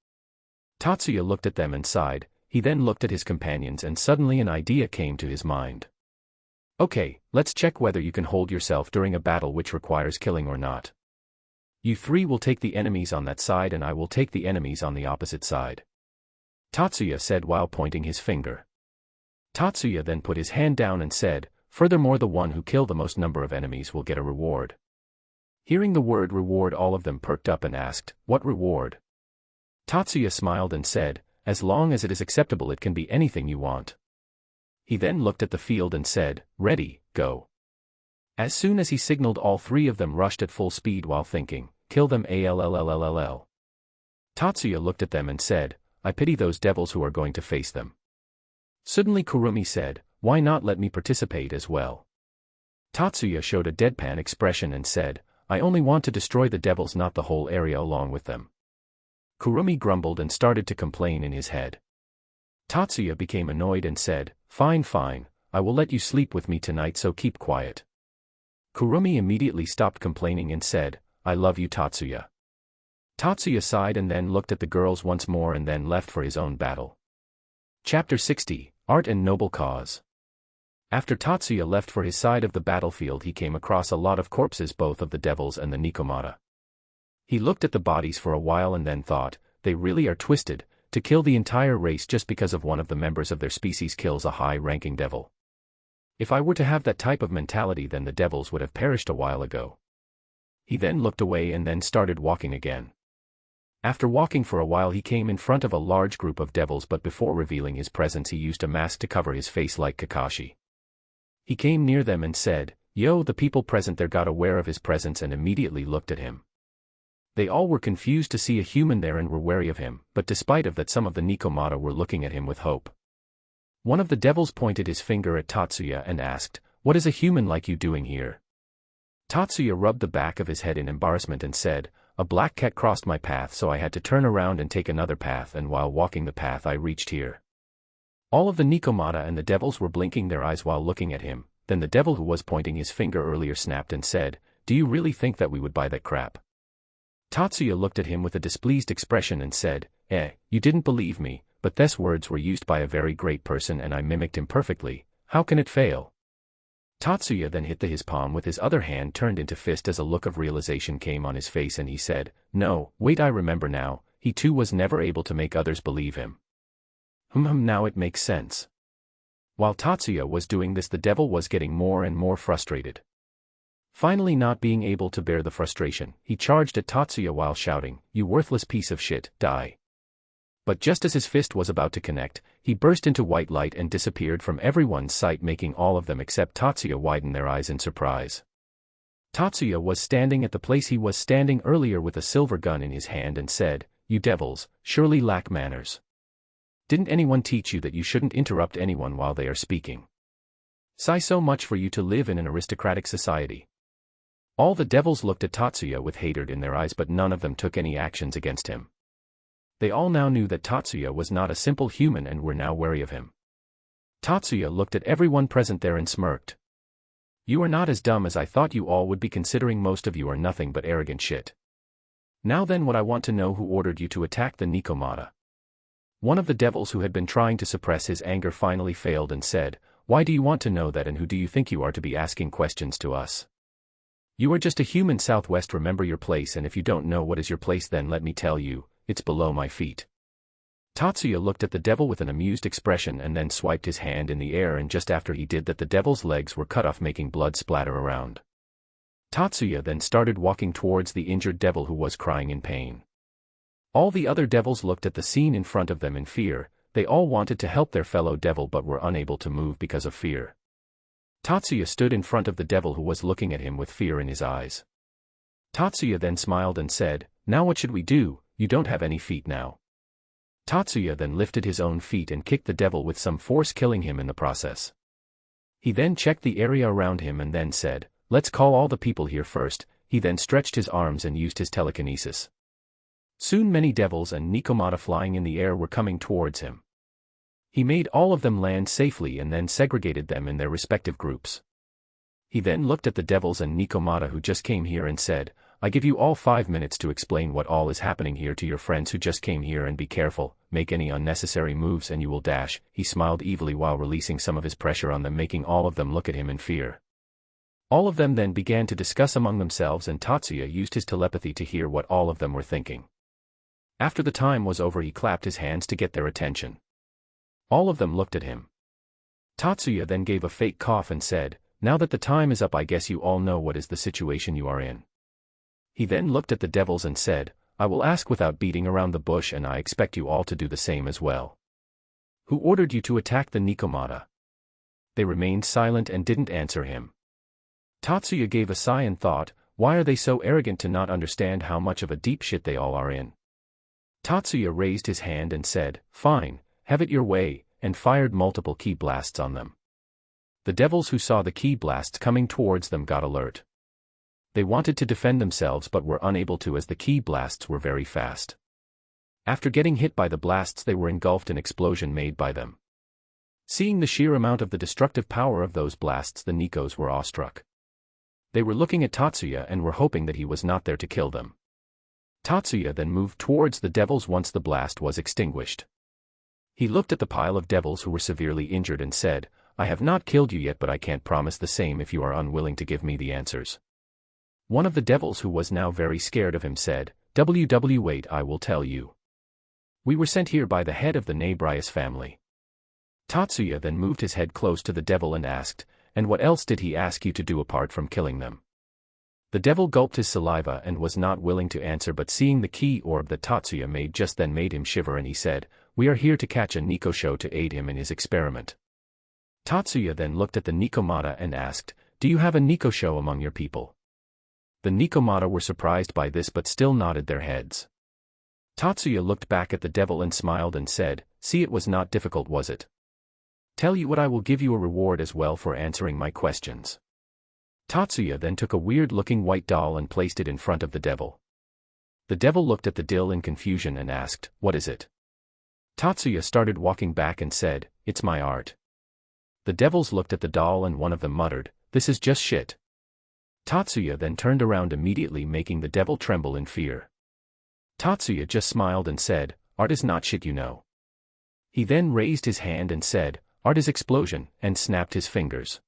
Tatsuya looked at them and sighed. He then looked at his companions and suddenly an idea came to his mind. "Okay, let's check whether you can hold yourself during a battle which requires killing or not. You three will take the enemies on that side and I will take the enemies on the opposite side," Tatsuya said while pointing his finger. Tatsuya then put his hand down and said, Furthermore, the one who kill the most number of enemies will get a reward. Hearing the word reward, all of them perked up and asked, "What reward?" Tatsuya smiled and said, "As long as it is acceptable, it can be anything you want." He then looked at the field and said, "Ready, go." As soon as he signaled, all three of them rushed at full speed while thinking, "Kill them allll." Tatsuya looked at them and said, "I pity those devils who are going to face them." Suddenly Kurumi said, "Why not let me participate as well?" Tatsuya showed a deadpan expression and said, "I only want to destroy the devils, not the whole area along with them." Kurumi grumbled and started to complain in his head. Tatsuya became annoyed and said, Fine, I will let you sleep with me tonight, so keep quiet." Kurumi immediately stopped complaining and said, "I love you, Tatsuya." Tatsuya sighed and then looked at the girls once more and then left for his own battle. Chapter 60, Art and Noble Cause. After Tatsuya left for his side of the battlefield, he came across a lot of corpses, both of the devils and the Nikomata. He looked at the bodies for a while and then thought, they really are twisted, to kill the entire race just because of one of the members of their species kills a high-ranking devil. If I were to have that type of mentality, then the devils would have perished a while ago. He then looked away and then started walking again. After walking for a while, he came in front of a large group of devils, but before revealing his presence he used a mask to cover his face like Kakashi. He came near them and said, "Yo," the people present there got aware of his presence and immediately looked at him. They all were confused to see a human there and were wary of him, but despite of that, some of the Nikomata were looking at him with hope. One of the devils pointed his finger at Tatsuya and asked, "What is a human like you doing here?" Tatsuya rubbed the back of his head in embarrassment and said, "A black cat crossed my path, so I had to turn around and take another path, and while walking the path I reached here." All of the Nikomata and the devils were blinking their eyes while looking at him. Then the devil who was pointing his finger earlier snapped and said, "Do you really think that we would buy that crap?" Tatsuya looked at him with a displeased expression and said, You didn't believe me, but these words were used by a very great person and I mimicked him perfectly. How can it fail?" Tatsuya then hit his palm with his other hand turned into fist as a look of realization came on his face and he said, "No, wait, I remember now, he too was never able to make others believe him. Now it makes sense." While Tatsuya was doing this, the devil was getting more and more frustrated. Finally, not being able to bear the frustration, he charged at Tatsuya while shouting, "You worthless piece of shit, die." But just as his fist was about to connect, he burst into white light and disappeared from everyone's sight, making all of them except Tatsuya widen their eyes in surprise. Tatsuya was standing at the place he was standing earlier with a silver gun in his hand and said, "You devils, surely lack manners. Didn't anyone teach you that you shouldn't interrupt anyone while they are speaking? Sigh, so much for you to live in an aristocratic society." All the devils looked at Tatsuya with hatred in their eyes, but none of them took any actions against him. They all now knew that Tatsuya was not a simple human and were now wary of him. Tatsuya looked at everyone present there and smirked. "You are not as dumb as I thought you all would be, considering most of you are nothing but arrogant shit. Now then, what I want to know, who ordered you to attack the Nikomata?" One of the devils who had been trying to suppress his anger finally failed and said, "Why do you want to know that, and who do you think you are to be asking questions to us? You are just a human Southwest, remember your place, and if you don't know what is your place, then let me tell you, it's below my feet." Tatsuya looked at the devil with an amused expression and then swiped his hand in the air, and just after he did that the devil's legs were cut off, making blood splatter around. Tatsuya then started walking towards the injured devil who was crying in pain. All the other devils looked at the scene in front of them in fear. They all wanted to help their fellow devil but were unable to move because of fear. Tatsuya stood in front of the devil who was looking at him with fear in his eyes. Tatsuya then smiled and said, "Now what should we do? You don't have any feet now." Tatsuya then lifted his own feet and kicked the devil with some force, killing him in the process. He then checked the area around him and then said, "Let's call all the people here first." He then stretched his arms and used his telekinesis. Soon many devils and Nikomata flying in the air were coming towards him. He made all of them land safely and then segregated them in their respective groups. He then looked at the devils and Nikomata who just came here and said, "I give you all 5 minutes to explain what all is happening here to your friends who just came here, and be careful, make any unnecessary moves and you will dash." He smiled evilly while releasing some of his pressure on them, making all of them look at him in fear. All of them then began to discuss among themselves, and Tatsuya used his telepathy to hear what all of them were thinking. After the time was over, he clapped his hands to get their attention. All of them looked at him. Tatsuya then gave a fake cough and said, Now that the time is up, I guess you all know what is the situation you are in. He then looked at the devils and said, I will ask without beating around the bush, and I expect you all to do the same as well. Who ordered you to attack the Nikomata? They remained silent and didn't answer him. Tatsuya gave a sigh and thought, why are they so arrogant to not understand how much of a deep shit they all are in? Tatsuya raised his hand and said, fine, have it your way, and fired multiple ki blasts on them. The devils who saw the ki blasts coming towards them got alert. They wanted to defend themselves but were unable to as the ki blasts were very fast. After getting hit by the blasts, they were engulfed in explosion made by them. Seeing the sheer amount of the destructive power of those blasts, the Nikos were awestruck. They were looking at Tatsuya and were hoping that he was not there to kill them. Tatsuya then moved towards the devils once the blast was extinguished. He looked at the pile of devils who were severely injured and said, I have not killed you yet, but I can't promise the same if you are unwilling to give me the answers. One of the devils, who was now very scared of him, said, wait, I will tell you. We were sent here by the head of the Nabrius family. Tatsuya then moved his head close to the devil and asked, and what else did he ask you to do apart from killing them? The devil gulped his saliva and was not willing to answer, but seeing the key orb that Tatsuya made just then made him shiver, and he said, we are here to catch a Nikosho to aid him in his experiment. Tatsuya then looked at the Nikomata and asked, do you have a Nikosho among your people? The Nikomata were surprised by this but still nodded their heads. Tatsuya looked back at the devil and smiled and said, see, it was not difficult, was it? Tell you what, I will give you a reward as well for answering my questions. Tatsuya then took a weird-looking white doll and placed it in front of the devil. The devil looked at the doll in confusion and asked, what is it? Tatsuya started walking back and said, it's my art. The devils looked at the doll and one of them muttered, this is just shit. Tatsuya then turned around immediately, making the devil tremble in fear. Tatsuya just smiled and said, art is not shit, you know. He then raised his hand and said, art is explosion, and snapped his fingers.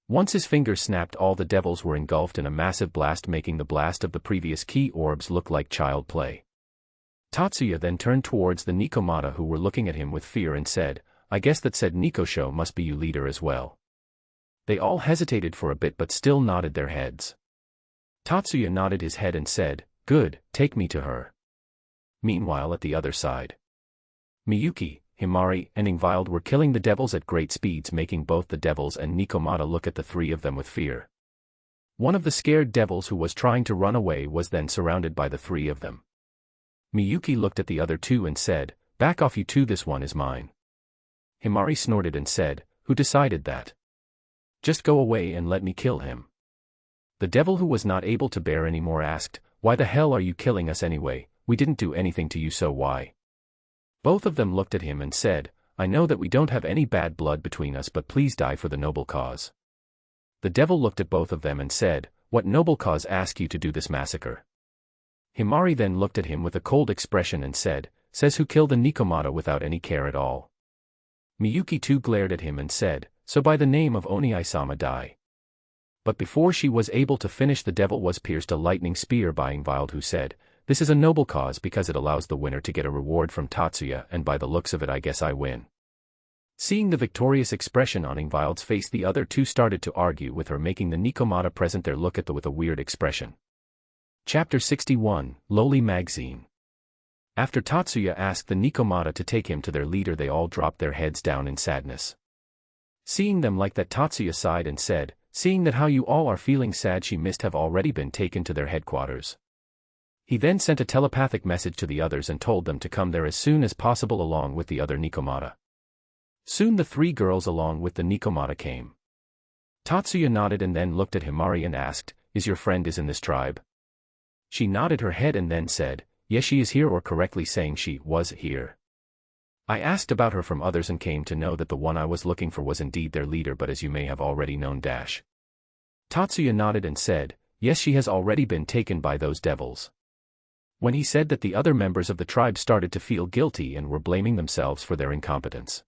Once his fingers snapped, all the devils were engulfed in a massive blast, making the blast of the previous key orbs look like child play. Tatsuya then turned towards the Nikomata, who were looking at him with fear, and said, I guess that said Nikosho must be you leader as well. They all hesitated for a bit but still nodded their heads. Tatsuya nodded his head and said, good, take me to her. Meanwhile, at the other side, Miyuki, Himari, and Ingvild were killing the devils at great speeds, making both the devils and Nikomata look at the three of them with fear. One of the scared devils who was trying to run away was then surrounded by the three of them. Miyuki looked at the other two and said, back off, you two, this one is mine. Himari snorted and said, who decided that? Just go away and let me kill him. The devil, who was not able to bear any more, asked, why the hell are you killing us anyway? We didn't do anything to you, so why? Both of them looked at him and said, I know that we don't have any bad blood between us, but please die for the noble cause. The devil looked at both of them and said, what noble cause asked you to do this massacre? Himari then looked at him with a cold expression and said, says who killed the Nikomata without any care at all. Miyuki too glared at him and said, so by the name of Oni-sama die. But before she was able to finish, the devil was pierced a lightning spear by Ingvild, who said, this is a noble cause because it allows the winner to get a reward from Tatsuya, and by the looks of it I guess I win. Seeing the victorious expression on Ingvild's face, the other two started to argue with her, making the Nikomata present there look at them with a weird expression. Chapter 61, Lowly Magazine. After Tatsuya asked the Nikomata to take him to their leader, they all dropped their heads down in sadness. Seeing them like that, Tatsuya sighed and said, seeing that how you all are feeling sad, she must have already been taken to their headquarters. He then sent a telepathic message to the others and told them to come there as soon as possible along with the other Nikomata. Soon the three girls along with the Nikomata came. Tatsuya nodded and then looked at Himari and asked, is your friend in this tribe? She nodded her head and then said, yes, she is here, or correctly saying she was here. I asked about her from others and came to know that the one I was looking for was indeed their leader, but as you may have already known dash. Tatsuya nodded and said, yes, she has already been taken by those devils. When he said that, the other members of the tribe started to feel guilty and were blaming themselves for their incompetence.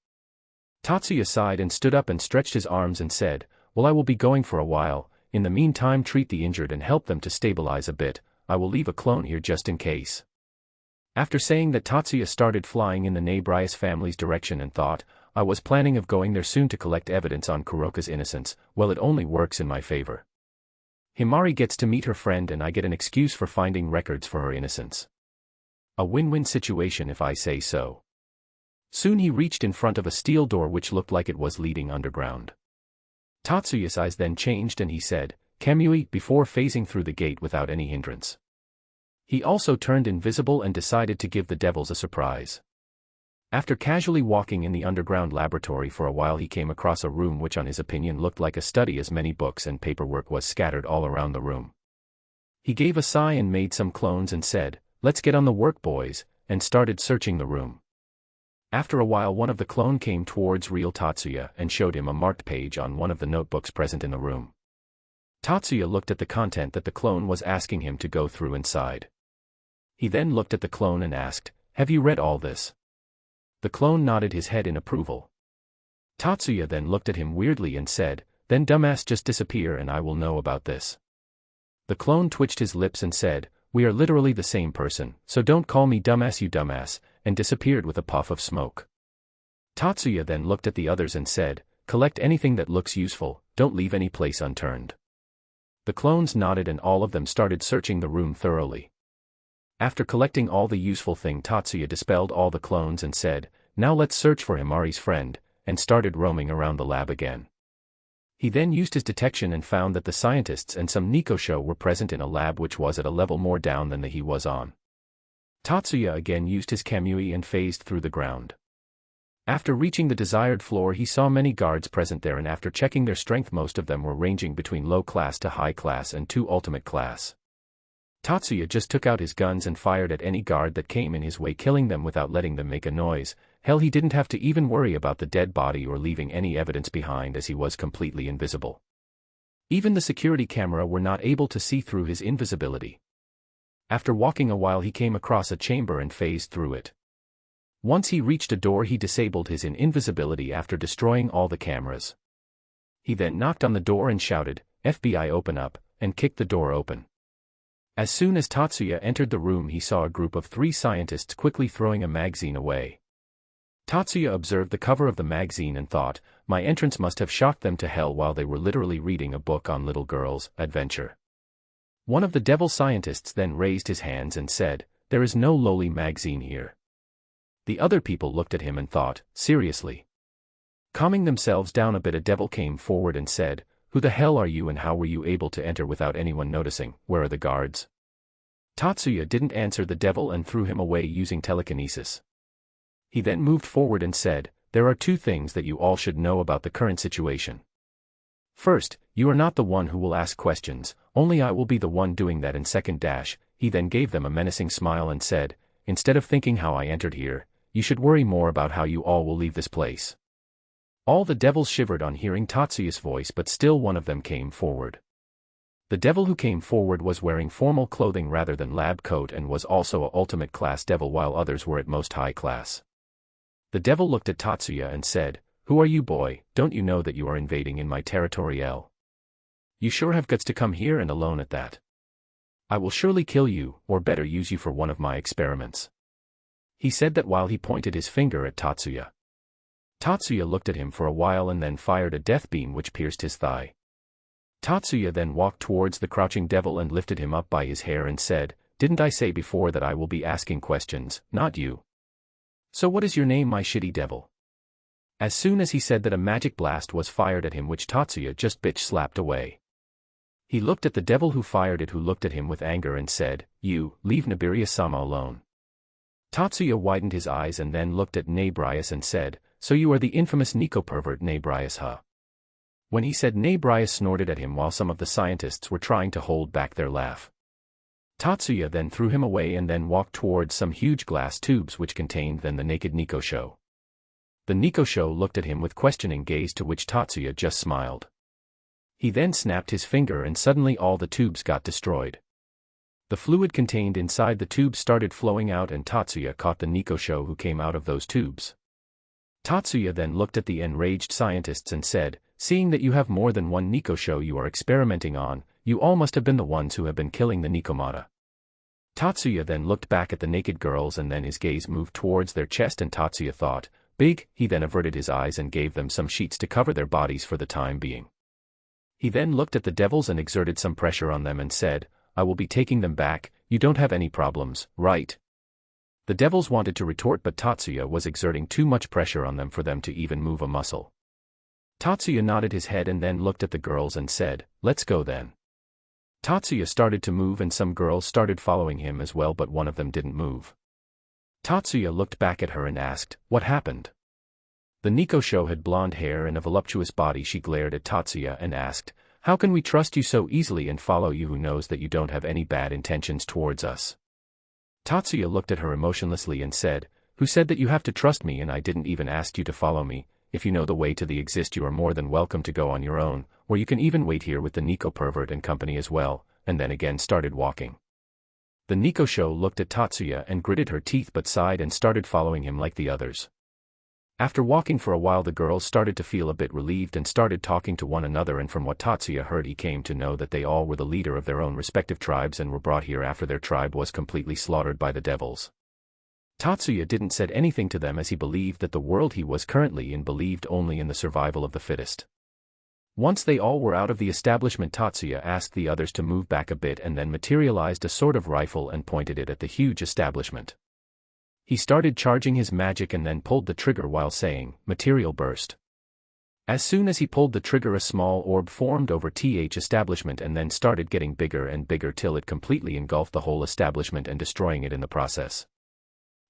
Tatsuya sighed and stood up and stretched his arms and said, well, I will be going for a while. In the meantime, treat the injured and help them to stabilize a bit. I will leave a clone here just in case. After saying that, Tatsuya started flying in the Nabrius family's direction and thought, I was planning of going there soon to collect evidence on Kuroka's innocence. Well, it only works in my favor. Himari gets to meet her friend and I get an excuse for finding records for her innocence. A win-win situation if I say so. Soon he reached in front of a steel door which looked like it was leading underground. Tatsuya's eyes then changed and he said, "Kamui," before phasing through the gate without any hindrance. He also turned invisible and decided to give the devils a surprise. After casually walking in the underground laboratory for a while, he came across a room which on his opinion looked like a study, as many books and paperwork was scattered all around the room. He gave a sigh and made some clones and said, "Let's get on the work, boys," and started searching the room. After a while, one of the clone came towards real Tatsuya and showed him a marked page on one of the notebooks present in the room. Tatsuya looked at the content that the clone was asking him to go through inside. He then looked at the clone and asked, "Have you read all this?" The clone nodded his head in approval. Tatsuya then looked at him weirdly and said, "Then dumbass, just disappear and I will know about this." The clone twitched his lips and said, "We are literally the same person, so don't call me dumbass, you dumbass," and disappeared with a puff of smoke. Tatsuya then looked at the others and said, "Collect anything that looks useful, don't leave any place unturned." The clones nodded and all of them started searching the room thoroughly. After collecting all the useful thing, Tatsuya dispelled all the clones and said, "Now let's search for Himari's friend," and started roaming around the lab again. He then used his detection and found that the scientists and some Nikosho were present in a lab which was at a level more down than the he was on. Tatsuya again used his Kamui and phased through the ground. After reaching the desired floor, he saw many guards present there, and after checking their strength, most of them were ranging between low class to high class and 2 ultimate class. Tatsuya just took out his guns and fired at any guard that came in his way, killing them without letting them make a noise. Hell, he didn't have to even worry about the dead body or leaving any evidence behind, as he was completely invisible. Even the security camera were not able to see through his invisibility. After walking a while, he came across a chamber and phased through it. Once he reached a door, he disabled his invisibility after destroying all the cameras. He then knocked on the door and shouted, "FBI, open up," and kicked the door open. As soon as Tatsuya entered the room, he saw a group of 3 scientists quickly throwing a magazine away. Tatsuya observed the cover of the magazine and thought, my entrance must have shocked them to hell while they were literally reading a book on little girls' adventure. One of the devil scientists then raised his hands and said, "There is no lowly magazine here." The other people looked at him and thought, seriously? Calming themselves down a bit, a devil came forward and said, "Who the hell are you and how were you able to enter without anyone noticing? Where are the guards?" Tatsuya didn't answer the devil and threw him away using telekinesis. He then moved forward and said, "There are 2 things that you all should know about the current situation. First, you are not the one who will ask questions, only I will be the one doing that. And second, he then gave them a menacing smile and said, "Instead of thinking how I entered here, you should worry more about how you all will leave this place." All the devils shivered on hearing Tatsuya's voice, but still one of them came forward. The devil who came forward was wearing formal clothing rather than lab coat and was also a ultimate class devil, while others were at most high class. The devil looked at Tatsuya and said, "Who are you, boy? Don't you know that you are invading in my territory? You sure have guts to come here, and alone at that. I will surely kill you, or better, use you for one of my experiments." He said that while he pointed his finger at Tatsuya. Tatsuya looked at him for a while and then fired a death beam which pierced his thigh. Tatsuya then walked towards the crouching devil and lifted him up by his hair and said, "Didn't I say before that I will be asking questions, not you? So what is your name, my shitty devil?" As soon as he said that, a magic blast was fired at him which Tatsuya just bitch slapped away. He looked at the devil who fired it, who looked at him with anger and said, "You, leave Nabiriya-sama alone." Tatsuya widened his eyes and then looked at Nabrius and said, "So you are the infamous Nico pervert Nabrius, huh?" When he said, Nabrius snorted at him while some of the scientists were trying to hold back their laugh. Tatsuya then threw him away and then walked towards some huge glass tubes which contained then the naked Nikosho. The Nikosho looked at him with questioning gaze, to which Tatsuya just smiled. He then snapped his finger and suddenly all the tubes got destroyed. The fluid contained inside the tubes started flowing out and Tatsuya caught the Nikosho who came out of those tubes. Tatsuya then looked at the enraged scientists and said, "Seeing that you have more than one Nikosho you are experimenting on, you all must have been the ones who have been killing the Nikomata." Tatsuya then looked back at the naked girls and then his gaze moved towards their chest and Tatsuya thought, Big, he then averted his eyes and gave them some sheets to cover their bodies for the time being. He then looked at the devils and exerted some pressure on them and said, I will be taking them back, you don't have any problems, right? The devils wanted to retort but Tatsuya was exerting too much pressure on them for them to even move a muscle. Tatsuya nodded his head and then looked at the girls and said, let's go then. Tatsuya started to move and some girls started following him as well but one of them didn't move. Tatsuya looked back at her and asked, what happened? The Nikosho had blonde hair and a voluptuous body. She glared at Tatsuya and asked, how can we trust you so easily and follow you who knows that you don't have any bad intentions towards us? Tatsuya looked at her emotionlessly and said, who said that you have to trust me and I didn't even ask you to follow me? If you know the way to the exist you are more than welcome to go on your own, or you can even wait here with the Nico pervert and company as well, and then again started walking. The Nikosho looked at Tatsuya and gritted her teeth but sighed and started following him like the others. After walking for a while the girls started to feel a bit relieved and started talking to one another and from what Tatsuya heard he came to know that they all were the leader of their own respective tribes and were brought here after their tribe was completely slaughtered by the devils. Tatsuya didn't said anything to them as he believed that the world he was currently in believed only in the survival of the fittest. Once they all were out of the establishment Tatsuya asked the others to move back a bit and then materialized a sort of rifle and pointed it at the huge establishment. He started charging his magic and then pulled the trigger while saying, material burst. As soon as he pulled the trigger a small orb formed over th establishment and then started getting bigger and bigger till it completely engulfed the whole establishment and destroying it in the process.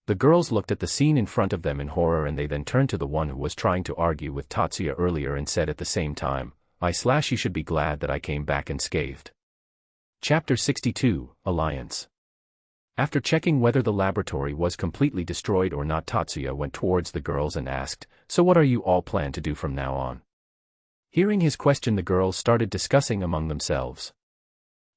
The girls looked at the scene in front of them in horror and they then turned to the one who was trying to argue with Tatsuya earlier and said at the same time, you should be glad that I came back unscathed. Chapter 62, Alliance. After checking whether the laboratory was completely destroyed or not Tatsuya went towards the girls and asked, so what are you all plan to do from now on? Hearing his question the girls started discussing among themselves.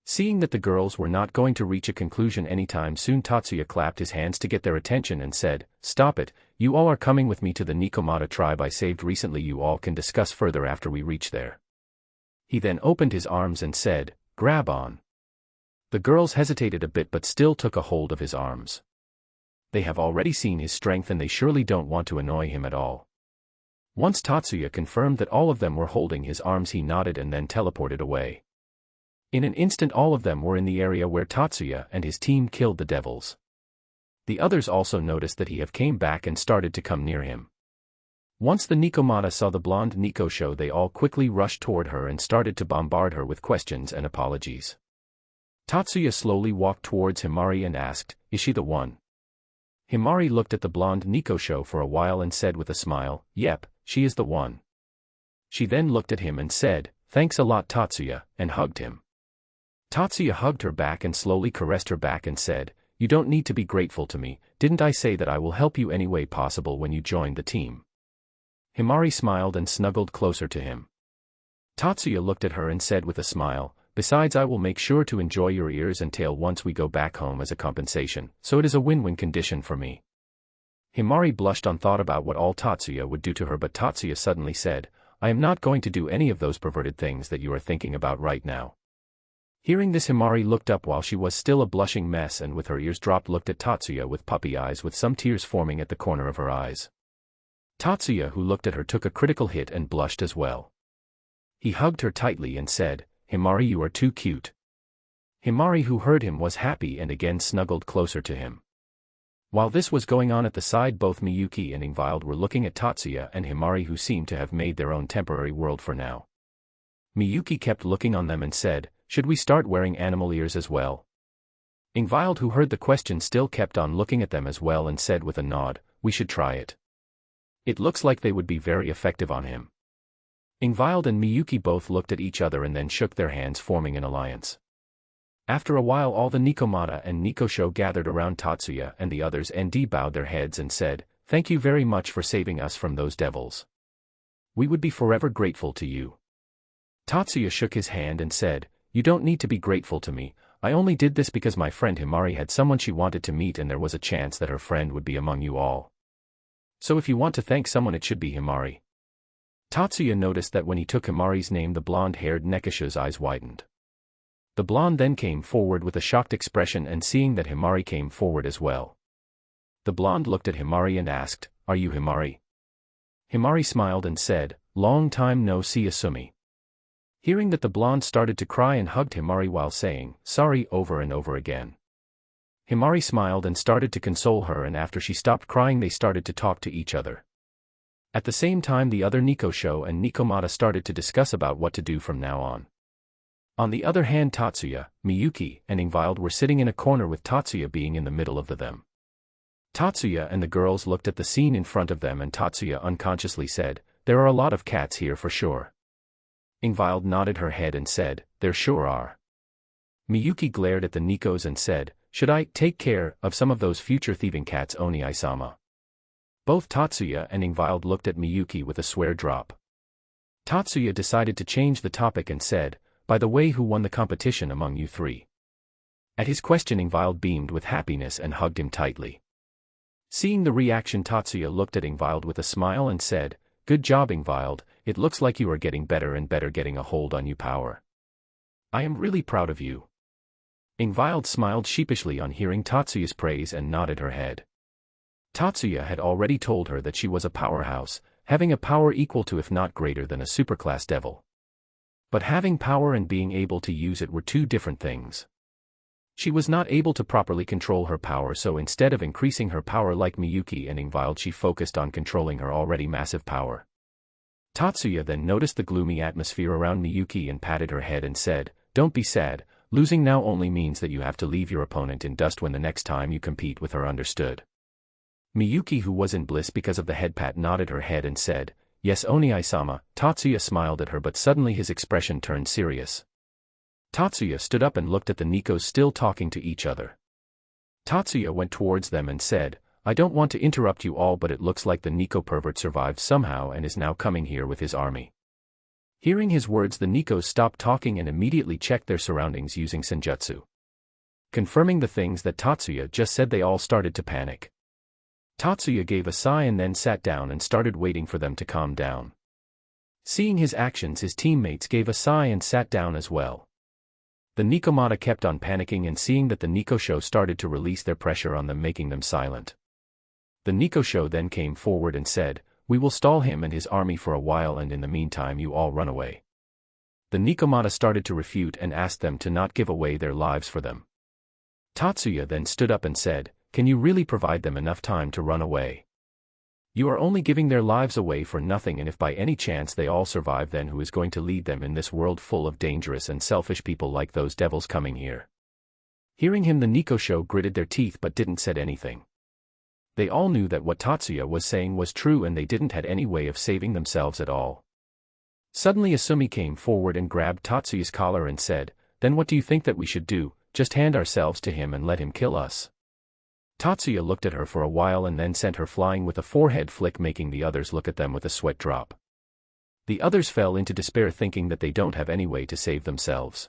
Seeing that the girls were not going to reach a conclusion anytime soon Tatsuya clapped his hands to get their attention and said, stop it, you all are coming with me to the Nikomata tribe I saved recently you all can discuss further after we reach there. He then opened his arms and said, grab on. The girls hesitated a bit but still took a hold of his arms. They have already seen his strength and they surely don't want to annoy him at all. Once Tatsuya confirmed that all of them were holding his arms he nodded and then teleported away. In an instant all of them were in the area where Tatsuya and his team killed the devils. The others also noticed that he have came back and started to come near him. Once the Nikomata saw the blonde Nikosho they all quickly rushed toward her and started to bombard her with questions and apologies. Tatsuya slowly walked towards Himari and asked, is she the one? Himari looked at the blonde Nikosho for a while and said with a smile, yep, she is the one. She then looked at him and said, thanks a lot Tatsuya, and hugged him. Tatsuya hugged her back and slowly caressed her back and said, you don't need to be grateful to me, didn't I say that I will help you any way possible when you joined the team? Himari smiled and snuggled closer to him. Tatsuya looked at her and said with a smile, besides I will make sure to enjoy your ears and tail once we go back home as a compensation, so it is a win-win condition for me. Himari blushed on thought about what all Tatsuya would do to her but Tatsuya suddenly said, I am not going to do any of those perverted things that you are thinking about right now. Hearing this Himari looked up while she was still a blushing mess and with her ears dropped looked at Tatsuya with puppy eyes with some tears forming at the corner of her eyes. Tatsuya who looked at her took a critical hit and blushed as well. He hugged her tightly and said, Himari you are too cute. Himari who heard him was happy and again snuggled closer to him. While this was going on at the side both Miyuki and Ingvild were looking at Tatsuya and Himari who seemed to have made their own temporary world for now. Miyuki kept looking on them and said, should we start wearing animal ears as well? Ingvild who heard the question still kept on looking at them as well and said with a nod, we should try it. It looks like they would be very effective on him. Ingvild and Miyuki both looked at each other and then shook their hands forming an alliance. After a while all the Nikomata and Nikosho gathered around Tatsuya and the others and bowed their heads and said, thank you very much for saving us from those devils. We would be forever grateful to you. Tatsuya shook his hand and said, you don't need to be grateful to me, I only did this because my friend Himari had someone she wanted to meet and there was a chance that her friend would be among you all. So if you want to thank someone it should be Himari. Tatsuya noticed that when he took Himari's name the blonde-haired Nekosho's eyes widened. The blonde then came forward with a shocked expression and seeing that Himari came forward as well. The blonde looked at Himari and asked, are you Himari? Himari smiled and said, "Long time no see, Asumi." Hearing that, the blonde started to cry and hugged Himari while saying, "Sorry," over and over again. Himari smiled and started to console her, and after she stopped crying they started to talk to each other. At the same time, the other Nikosho and Nikomata started to discuss about what to do from now on. On the other hand, Tatsuya, Miyuki, and Ingvild were sitting in a corner with Tatsuya being in the middle of them. Tatsuya and the girls looked at the scene in front of them, and Tatsuya unconsciously said, "There are a lot of cats here for sure." Ingvild nodded her head and said, "There sure are." Miyuki glared at the Nikos and said, "Should I take care of some of those future thieving cats, Oni-sama?" Both Tatsuya and Ingvild looked at Miyuki with a swear drop. Tatsuya decided to change the topic and said, "By the way, who won the competition among you three?" At his question, Ingvild beamed with happiness and hugged him tightly. Seeing the reaction, Tatsuya looked at Ingvild with a smile and said, "Good job, Ingvild, it looks like you are getting better and better, getting a hold on you power. I am really proud of you." Ingvild smiled sheepishly on hearing Tatsuya's praise and nodded her head. Tatsuya had already told her that she was a powerhouse, having a power equal to if not greater than a superclass devil. But having power and being able to use it were two different things. She was not able to properly control her power, so instead of increasing her power like Miyuki and Ingvild, she focused on controlling her already massive power. Tatsuya then noticed the gloomy atmosphere around Miyuki and patted her head and said, "Don't be sad, losing now only means that you have to leave your opponent in dust when the next time you compete with her, understood?" Miyuki, who was in bliss because of the head pat, nodded her head and said, "Yes, Oni-sama." Tatsuya smiled at her, but suddenly his expression turned serious. Tatsuya stood up and looked at the Nikos still talking to each other. Tatsuya went towards them and said, "I don't want to interrupt you all, but it looks like the Nico pervert survived somehow and is now coming here with his army." Hearing his words, the Nikos stopped talking and immediately checked their surroundings using senjutsu. Confirming the things that Tatsuya just said, they all started to panic. Tatsuya gave a sigh and then sat down and started waiting for them to calm down. Seeing his actions, his teammates gave a sigh and sat down as well. The Nikomata kept on panicking, and seeing that the Nikosho started to release their pressure on them, making them silent. The Nikosho then came forward and said, "We will stall him and his army for a while, and in the meantime you all run away." The Nikomata started to refute and asked them to not give away their lives for them. Tatsuya then stood up and said, "Can you really provide them enough time to run away? You are only giving their lives away for nothing, and if by any chance they all survive, then who is going to lead them in this world full of dangerous and selfish people like those devils coming here?" Hearing him, the Nikosho gritted their teeth but didn't say anything. They all knew that what Tatsuya was saying was true, and they didn't had any way of saving themselves at all. Suddenly Asumi came forward and grabbed Tatsuya's collar and said, "Then what do you think that we should do? Just hand ourselves to him and let him kill us?" Tatsuya looked at her for a while and then sent her flying with a forehead flick, making the others look at them with a sweat drop. The others fell into despair, thinking that they don't have any way to save themselves.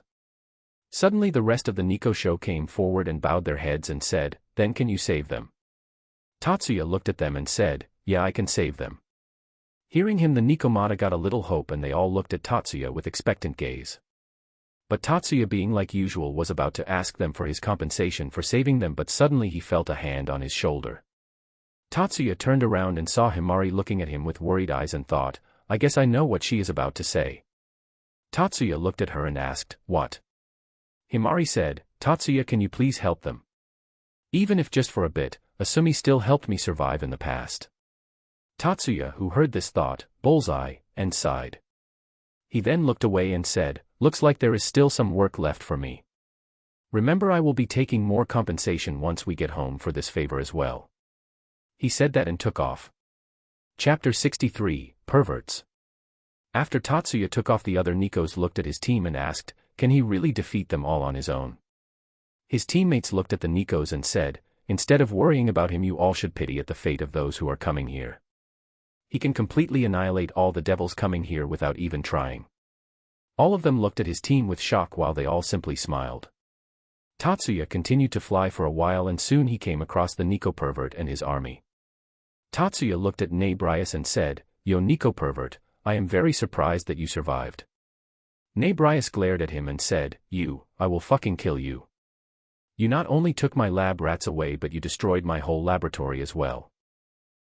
Suddenly the rest of the Nikosho came forward and bowed their heads and said, "Then can you save them?" Tatsuya looked at them and said, "Yeah, I can save them." Hearing him, the Nikomata got a little hope and they all looked at Tatsuya with expectant gaze. But Tatsuya, being like usual, was about to ask them for his compensation for saving them, but suddenly he felt a hand on his shoulder. Tatsuya turned around and saw Himari looking at him with worried eyes and thought, "I guess I know what she is about to say." Tatsuya looked at her and asked, "What?" Himari said, "Tatsuya, can you please help them? Even if just for a bit, Asumi still helped me survive in the past." Tatsuya, who heard this, thought, "Bullseye," and sighed. He then looked away and said, "Looks like there is still some work left for me. Remember, I will be taking more compensation once we get home for this favor as well." He said that and took off. Chapter 63, Perverts. After Tatsuya took off, the other Nikos looked at his team and asked, "Can he really defeat them all on his own?" His teammates looked at the Nikos and said, "Instead of worrying about him, you all should pity at the fate of those who are coming here. He can completely annihilate all the devils coming here without even trying." All of them looked at his team with shock while they all simply smiled. Tatsuya continued to fly for a while and soon he came across the Nico pervert and his army. Tatsuya looked at Nabrius and said, "Yo, Nico pervert, I am very surprised that you survived." Nabrius glared at him and said, I will fucking kill you. You not only took my lab rats away, but you destroyed my whole laboratory as well."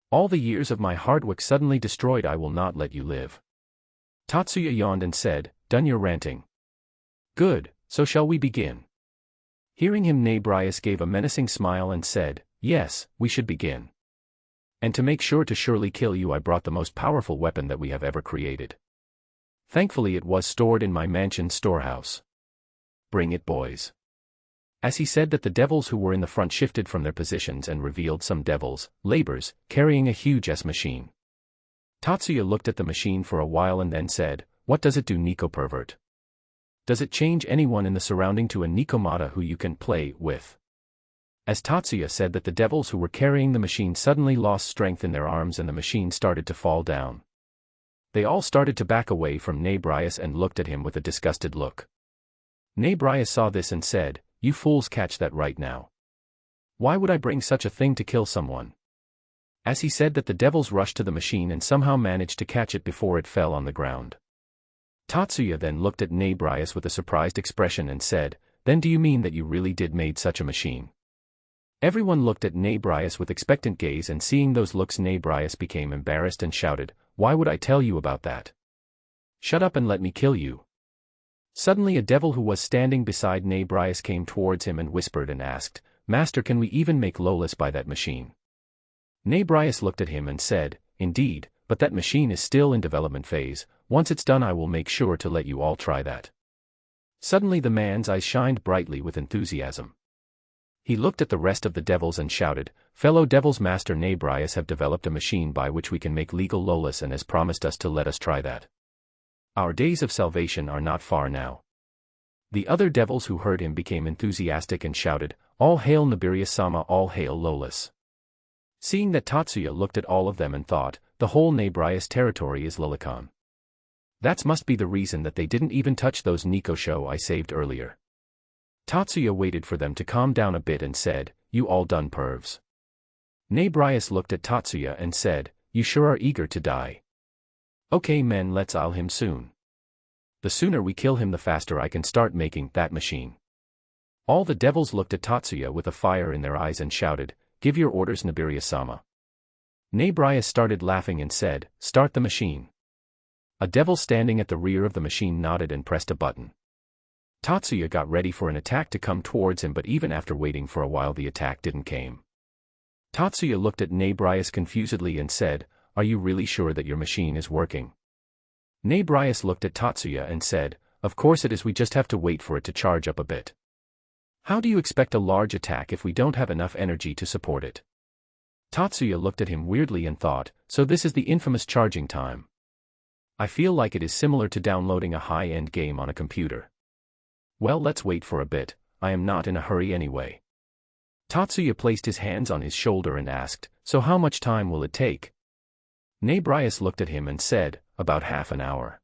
All the years of my hard work suddenly destroyed. I will not let you live. Tatsuya yawned and said, done your ranting. Good, so shall we begin? Hearing him, Nabrius gave a menacing smile and said, yes, we should begin. And to make sure to surely kill you, I brought the most powerful weapon that we have ever created. Thankfully it was stored in my mansion storehouse. Bring it, boys. As he said that, the devils who were in the front shifted from their positions and revealed some devils, labors, carrying a huge S-machine. Tatsuya looked at the machine for a while and then said, what does it do, Nico pervert? Does it change anyone in the surrounding to a Nikomata who you can play with? As Tatsuya said that, the devils who were carrying the machine suddenly lost strength in their arms and the machine started to fall down. They all started to back away from Nabrius and looked at him with a disgusted look. Nabrius saw this and said, you fools, catch that right now. Why would I bring such a thing to kill someone? As he said that, the devils rushed to the machine and somehow managed to catch it before it fell on the ground. Tatsuya then looked at Nabrius with a surprised expression and said, then do you mean that you really did made such a machine? Everyone looked at Nabrius with expectant gaze, and seeing those looks, Nabrius became embarrassed and shouted, why would I tell you about that? Shut up and let me kill you. Suddenly a devil who was standing beside Nabrius came towards him and whispered and asked, Master, can we even make Lolis by that machine? Nabrius looked at him and said, indeed, but that machine is still in development phase. Once it's done, I will make sure to let you all try that. Suddenly the man's eyes shined brightly with enthusiasm. He looked at the rest of the devils and shouted, fellow devils, Master Nabrius have developed a machine by which we can make legal Lolis and has promised us to let us try that. Our days of salvation are not far now. The other devils who heard him became enthusiastic and shouted, all hail Nabirius-sama, all hail Lolis. Seeing that, Tatsuya looked at all of them and thought, the whole Nabrius territory is Lilicon. That must be the reason that they didn't even touch those Nico show I saved earlier. Tatsuya waited for them to calm down a bit and said, you all done, pervs? Nabrius looked at Tatsuya and said, you sure are eager to die. Okay men, let's kill him soon. The sooner we kill him, the faster I can start making that machine. All the devils looked at Tatsuya with a fire in their eyes and shouted, give your orders, Nabirius-sama. Nabrius started laughing and said, start the machine. A devil standing at the rear of the machine nodded and pressed a button. Tatsuya got ready for an attack to come towards him, but even after waiting for a while the attack didn't came. Tatsuya looked at Nabrius confusedly and said, are you really sure that your machine is working? Nabrius looked at Tatsuya and said, of course it is, we just have to wait for it to charge up a bit. How do you expect a large attack if we don't have enough energy to support it? Tatsuya looked at him weirdly and thought, so this is the infamous charging time. I feel like it is similar to downloading a high-end game on a computer. Well, let's wait for a bit, I am not in a hurry anyway. Tatsuya placed his hands on his shoulder and asked, so how much time will it take? Nabrius looked at him and said, about half an hour.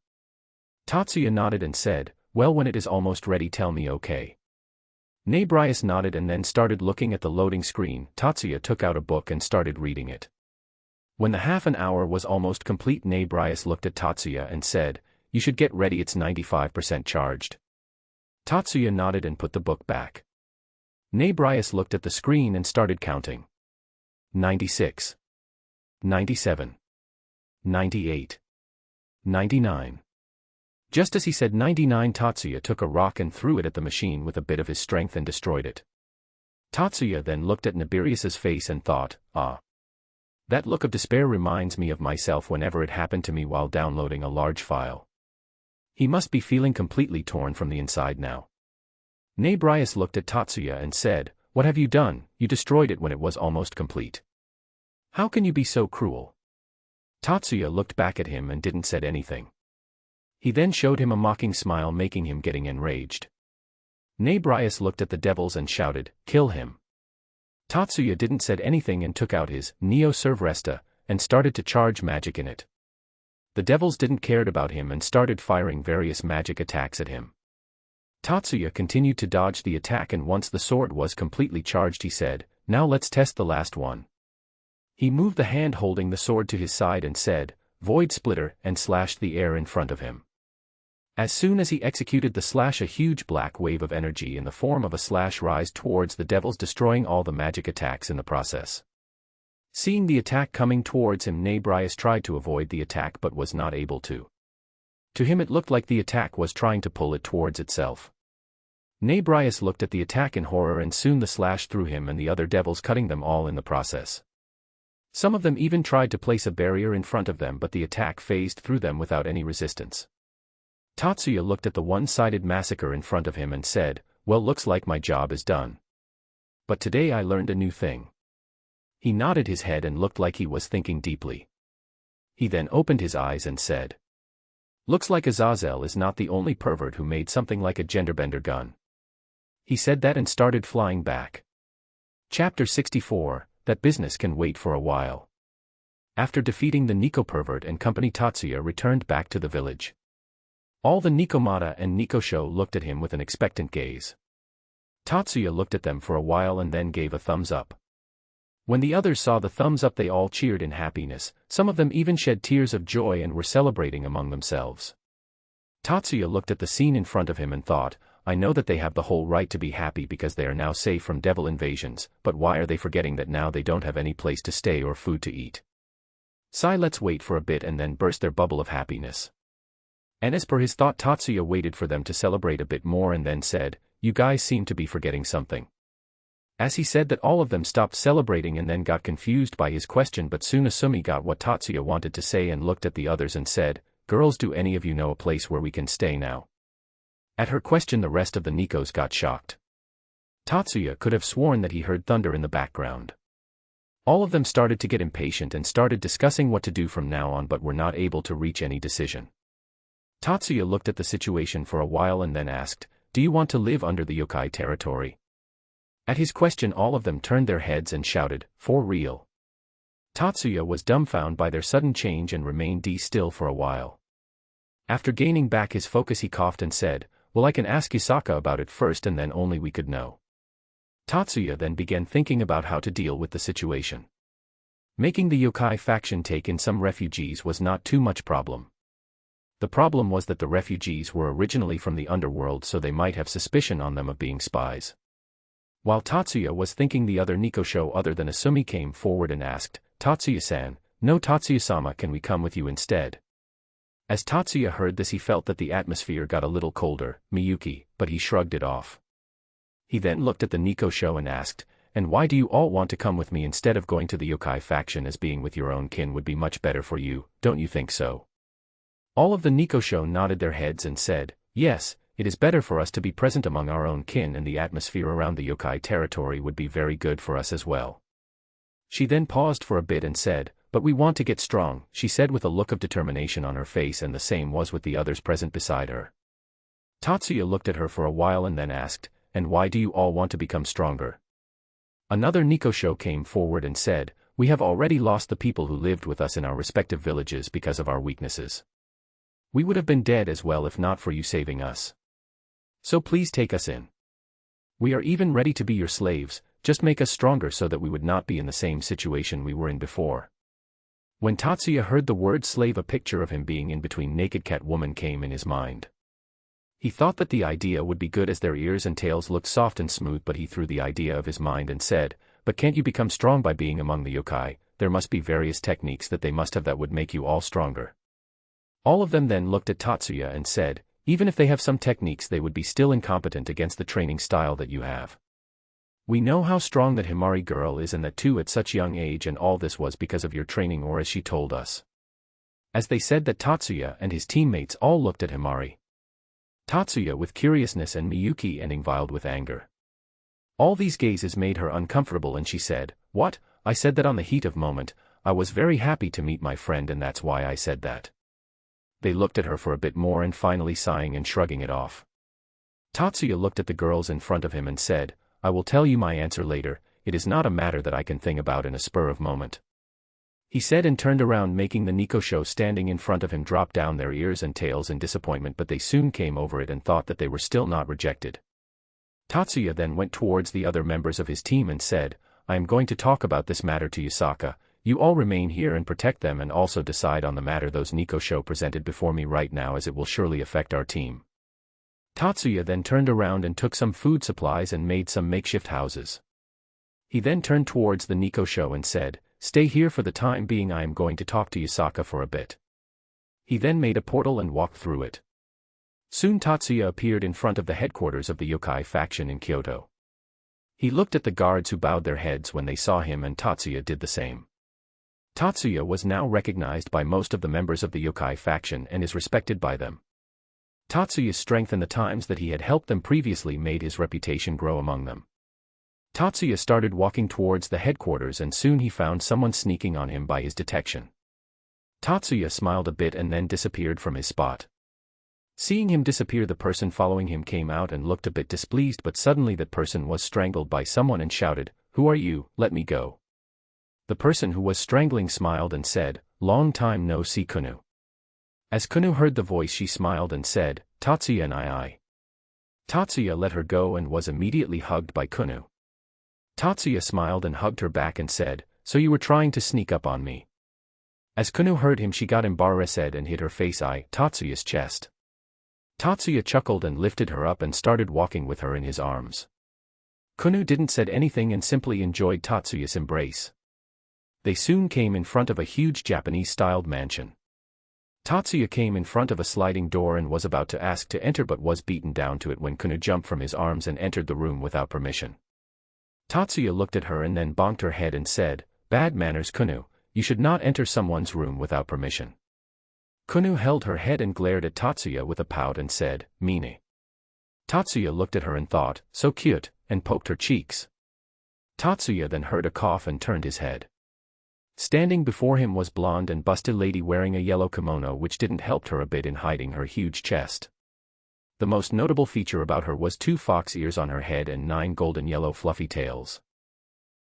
Tatsuya nodded and said, well, when it is almost ready tell me, okay? Nabrius nodded and then started looking at the loading screen. Tatsuya took out a book and started reading it. When the half an hour was almost complete, Nabrius looked at Tatsuya and said, you should get ready, it's 95% charged. Tatsuya nodded and put the book back. Nabrius looked at the screen and started counting. 96. 97. 98. 99. Just as he said 99, Tatsuya took a rock and threw it at the machine with a bit of his strength and destroyed it. Tatsuya then looked at Nabirius's face and thought, ah. That look of despair reminds me of myself whenever it happened to me while downloading a large file. He must be feeling completely torn from the inside now. Nabrius looked at Tatsuya and said, what have you done? You destroyed it when it was almost complete. How can you be so cruel? Tatsuya looked back at him and didn't say anything. He then showed him a mocking smile, making him getting enraged. Nabrius looked at the devils and shouted, kill him. Tatsuya didn't say anything and took out his Neo Servresta and started to charge magic in it. The devils didn't cared about him and started firing various magic attacks at him. Tatsuya continued to dodge the attack, and once the sword was completely charged he said, now let's test the last one. He moved the hand holding the sword to his side and said, Void Splitter, and slashed the air in front of him. As soon as he executed the slash, a huge black wave of energy in the form of a slash rise towards the devils, destroying all the magic attacks in the process. Seeing the attack coming towards him, Gabriel tried to avoid the attack but was not able to. To him it looked like the attack was trying to pull it towards itself. Gabriel looked at the attack in horror, and soon the slash through him and the other devils, cutting them all in the process. Some of them even tried to place a barrier in front of them, but the attack phased through them without any resistance. Tatsuya looked at the one-sided massacre in front of him and said, "Well, looks like my job is done. But today I learned a new thing." He nodded his head and looked like he was thinking deeply. He then opened his eyes and said, "Looks like Azazel is not the only pervert who made something like a genderbender gun." He said that and started flying back. Chapter 64, That Business Can Wait for a While. After defeating the Nico pervert and company, Tatsuya returned back to the village. All the Nikomata and Nikosho looked at him with an expectant gaze. Tatsuya looked at them for a while and then gave a thumbs up. When the others saw the thumbs up, they all cheered in happiness, some of them even shed tears of joy and were celebrating among themselves. Tatsuya looked at the scene in front of him and thought, I know that they have the whole right to be happy because they are now safe from devil invasions, but why are they forgetting that now they don't have any place to stay or food to eat? Let's wait for a bit and then burst their bubble of happiness. And as per his thought, Tatsuya waited for them to celebrate a bit more and then said, "You guys seem to be forgetting something." As he said that, all of them stopped celebrating and then got confused by his question, but soon Asumi got what Tatsuya wanted to say and looked at the others and said, "Girls, do any of you know a place where we can stay now?" At her question, the rest of the Nikos got shocked. Tatsuya could have sworn that he heard thunder in the background. All of them started to get impatient and started discussing what to do from now on, but were not able to reach any decision. Tatsuya looked at the situation for a while and then asked, "Do you want to live under the yokai territory?" At his question, all of them turned their heads and shouted, "For real?" Tatsuya was dumbfounded by their sudden change and remained still for a while. After gaining back his focus, he coughed and said, "Well, I can ask Yusaka about it first and then only we could know." Tatsuya then began thinking about how to deal with the situation. Making the yokai faction take in some refugees was not too much problem. The problem was that the refugees were originally from the Underworld, so they might have suspicion on them of being spies. While Tatsuya was thinking, the other Nikosho other than Asumi came forward and asked, "Tatsuya-san, no, Tatsuya-sama, can we come with you instead?" As Tatsuya heard this, he felt that the atmosphere got a little colder, Miyuki, but he shrugged it off. He then looked at the Nikosho and asked, "And why do you all want to come with me instead of going to the yokai faction, as being with your own kin would be much better for you, don't you think so?" All of the Nikosho nodded their heads and said, "Yes, it is better for us to be present among our own kin, and the atmosphere around the yokai territory would be very good for us as well." She then paused for a bit and said, "But we want to get strong," she said with a look of determination on her face, and the same was with the others present beside her. Tatsuya looked at her for a while and then asked, "And why do you all want to become stronger?" Another Nikosho came forward and said, "We have already lost the people who lived with us in our respective villages because of our weaknesses. We would have been dead as well if not for you saving us. So please take us in. We are even ready to be your slaves, just make us stronger so that we would not be in the same situation we were in before." When Tatsuya heard the word slave, a picture of him being in between naked cat woman came in his mind. He thought that the idea would be good as their ears and tails looked soft and smooth, but he threw the idea of his mind and said, "But can't you become strong by being among the yokai? There must be various techniques that they must have that would make you all stronger." All of them then looked at Tatsuya and said, "Even if they have some techniques, they would be still incompetent against the training style that you have. We know how strong that Himari girl is, and that too at such young age, and all this was because of your training, or as she told us." As they said that, Tatsuya and his teammates all looked at Himari. Tatsuya with curiousness and Miyuki and Ingviled with anger. All these gazes made her uncomfortable, and she said, "What? I said that on the heat of moment. I was very happy to meet my friend, and that's why I said that." They looked at her for a bit more and finally sighing and shrugging it off. Tatsuya looked at the girls in front of him and said, "I will tell you my answer later, it is not a matter that I can think about in a spur of moment." He said and turned around, making the Nikosho standing in front of him drop down their ears and tails in disappointment, but they soon came over it and thought that they were still not rejected. Tatsuya then went towards the other members of his team and said, "I am going to talk about this matter to Yusaka. You all remain here and protect them, and also decide on the matter those Nikosho presented before me right now, as it will surely affect our team." Tatsuya then turned around and took some food supplies and made some makeshift houses. He then turned towards the Nikosho and said, stay here for the time being, I am going to talk to Yasaka for a bit. He then made a portal and walked through it. Soon Tatsuya appeared in front of the headquarters of the yokai faction in Kyoto. He looked at the guards who bowed their heads when they saw him, and Tatsuya did the same. Tatsuya was now recognized by most of the members of the yokai faction and is respected by them. Tatsuya's strength and the times that he had helped them previously made his reputation grow among them. Tatsuya started walking towards the headquarters, and soon he found someone sneaking on him by his detection. Tatsuya smiled a bit and then disappeared from his spot. Seeing him disappear, the person following him came out and looked a bit displeased, but suddenly that person was strangled by someone and shouted, "Who are you? Let me go." The person who was strangling smiled and said, "Long time no see, Kunu." As Kunu heard the voice, she smiled and said, "Tatsuya and I." Tatsuya let her go and was immediately hugged by Kunu. Tatsuya smiled and hugged her back and said, "So you were trying to sneak up on me." As Kunu heard him, she got embarrassed and hid her face on Tatsuya's chest. Tatsuya chuckled and lifted her up and started walking with her in his arms. Kunu didn't said anything and simply enjoyed Tatsuya's embrace. They soon came in front of a huge Japanese-styled mansion. Tatsuya came in front of a sliding door and was about to ask to enter, but was beaten down to it when Kunu jumped from his arms and entered the room without permission. Tatsuya looked at her and then bonked her head and said, "Bad manners, Kunu. You should not enter someone's room without permission." Kunu held her head and glared at Tatsuya with a pout and said, "Mine." Tatsuya looked at her and thought, "So cute," and poked her cheeks. Tatsuya then heard a cough and turned his head. Standing before him was blonde and busty lady wearing a yellow kimono, which didn't help her a bit in hiding her huge chest. The most notable feature about her was 2 fox ears on her head and 9 golden yellow fluffy tails.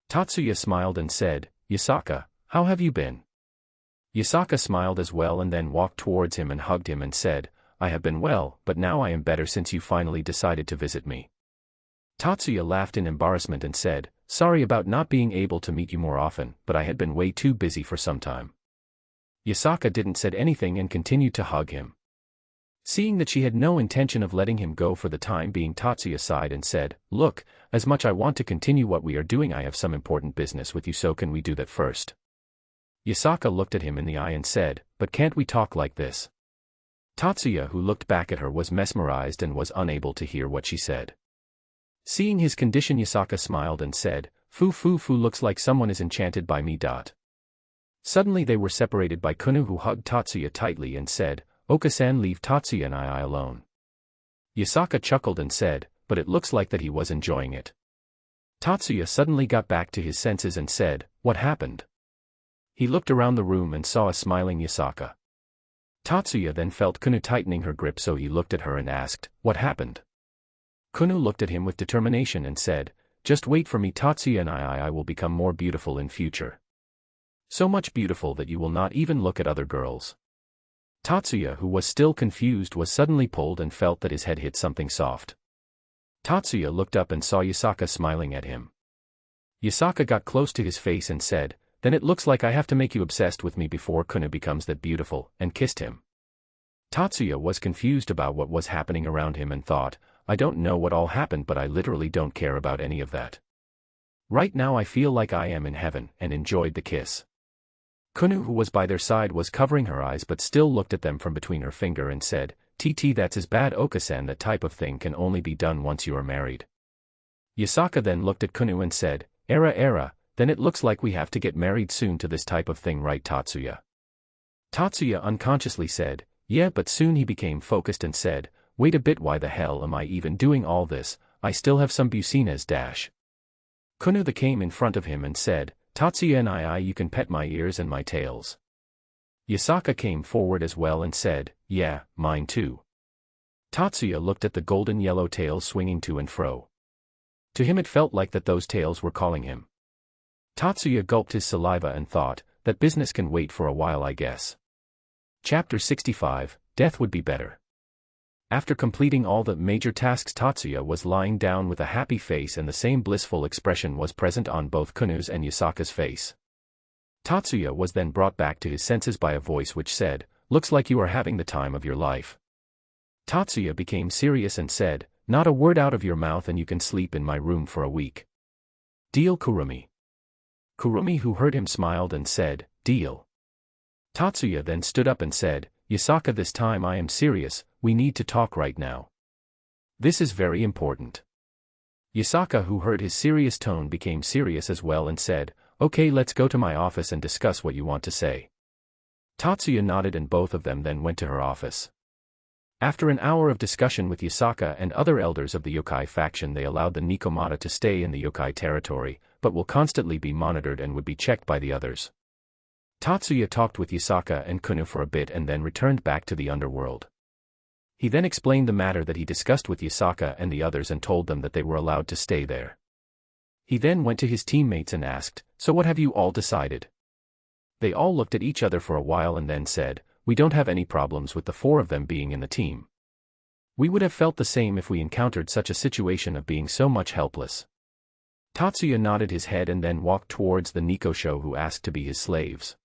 Tatsuya smiled and said, "Yasaka, how have you been?" Yasaka smiled as well and then walked towards him and hugged him and said, "I have been well, but now I am better since you finally decided to visit me." Tatsuya laughed in embarrassment and said, "Sorry about not being able to meet you more often, but I had been way too busy for some time." Yasaka didn't said anything and continued to hug him. Seeing that she had no intention of letting him go for the time being, Tatsuya sighed and said, "Look, as much I want to continue what we are doing, I have some important business with you, so can we do that first?" Yasaka looked at him in the eye and said, "But can't we talk like this?" Tatsuya, who looked back at her, was mesmerized and was unable to hear what she said. Seeing his condition, Yasaka smiled and said, "Fu, looks like someone is enchanted by me." Suddenly they were separated by Kunu, who hugged Tatsuya tightly and said, "Oka-san, leave Tatsuya and I alone." Yasaka chuckled and said, "But it looks like that he was enjoying it." Tatsuya suddenly got back to his senses and said, "What happened?" He looked around the room and saw a smiling Yasaka. Tatsuya then felt Kunu tightening her grip, so he looked at her and asked, "What happened?" Kunu looked at him with determination and said, "Just wait for me, Tatsuya, and I will become more beautiful in future. So much beautiful that you will not even look at other girls." Tatsuya, who was still confused, was suddenly pulled and felt that his head hit something soft. Tatsuya looked up and saw Yasaka smiling at him. Yasaka got close to his face and said, "Then it looks like I have to make you obsessed with me before Kunu becomes that beautiful," and kissed him. Tatsuya was confused about what was happening around him and thought, "I don't know what all happened, but I literally don't care about any of that. Right now I feel like I am in heaven," and enjoyed the kiss. Kunu, who was by their side, was covering her eyes but still looked at them from between her finger and said, "TT, that's as bad, Oka-san. That type of thing can only be done once you are married." Yasaka then looked at Kunu and said, Era, then it looks like we have to get married soon to this type of thing, right, Tatsuya?" Tatsuya unconsciously said, "Yeah," but soon he became focused and said, "Wait a bit, why the hell am I even doing all this? I still have some businas dash." Kunu came in front of him and said, "Tatsuya and I, you can pet my ears and my tails." Yasaka came forward as well and said, "Yeah, mine too." Tatsuya looked at the golden yellow tails swinging to and fro. To him it felt like that those tails were calling him. Tatsuya gulped his saliva and thought, "That business can wait for a while, I guess." Chapter 65, Death Would Be Better. After completing all the major tasks, Tatsuya was lying down with a happy face, and the same blissful expression was present on both Kunu's and Yasaka's face. Tatsuya was then brought back to his senses by a voice which said, "Looks like you are having the time of your life." Tatsuya became serious and said, "Not a word out of your mouth and you can sleep in my room for a week. Deal, Kurumi?" Kurumi, who heard him, smiled and said, "Deal." Tatsuya then stood up and said, "Yasaka, this time I am serious, we need to talk right now. This is very important." Yasaka, who heard his serious tone, became serious as well and said, "Okay, let's go to my office and discuss what you want to say." Tatsuya nodded and both of them then went to her office. After an hour of discussion with Yasaka and other elders of the yokai faction, they allowed the Nikomata to stay in the yokai territory, but will constantly be monitored and would be checked by the others. Tatsuya talked with Yasaka and Kunu for a bit and then returned back to the underworld. He then explained the matter that he discussed with Yasaka and the others and told them that they were allowed to stay there. He then went to his teammates and asked, "So what have you all decided?" They all looked at each other for a while and then said, "We don't have any problems with the four of them being in the team. We would have felt the same if we encountered such a situation of being so much helpless." Tatsuya nodded his head and then walked towards the Nikosho who asked to be his slaves.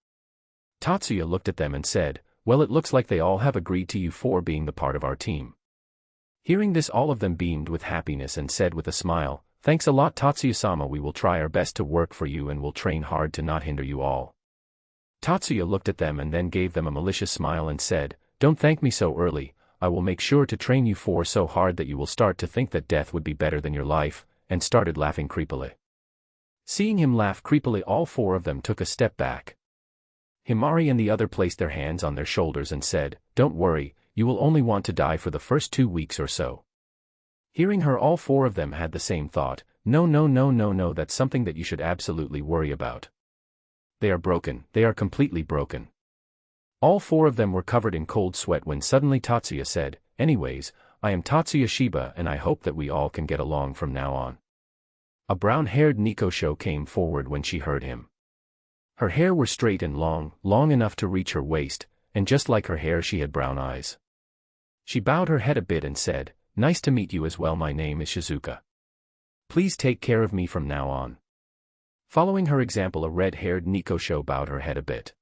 Tatsuya looked at them and said, "Well, it looks like they all have agreed to you four being the part of our team." Hearing this, all of them beamed with happiness and said with a smile, "Thanks a lot, Tatsuya-sama, we will try our best to work for you and will train hard to not hinder you all." Tatsuya looked at them and then gave them a malicious smile and said, "Don't thank me so early, I will make sure to train you four so hard that you will start to think that death would be better than your life," and started laughing creepily. Seeing him laugh creepily, all four of them took a step back. Himari and the other placed their hands on their shoulders and said, "Don't worry, you will only want to die for the first 2 weeks or so." Hearing her, all four of them had the same thought, No, that's something that you should absolutely worry about. They are broken, they are completely broken." All four of them were covered in cold sweat when suddenly Tatsuya said, "Anyways, I am Tatsuya Shiba and I hope that we all can get along from now on." A brown-haired Nikosho came forward when she heard him. Her hair were straight and long enough to reach her waist, and just like her hair she had brown eyes. She bowed her head a bit and said, "Nice to meet you as well, my name is Shizuka. Please take care of me from now on." Following her example, a red-haired Nikosho bowed her head a bit.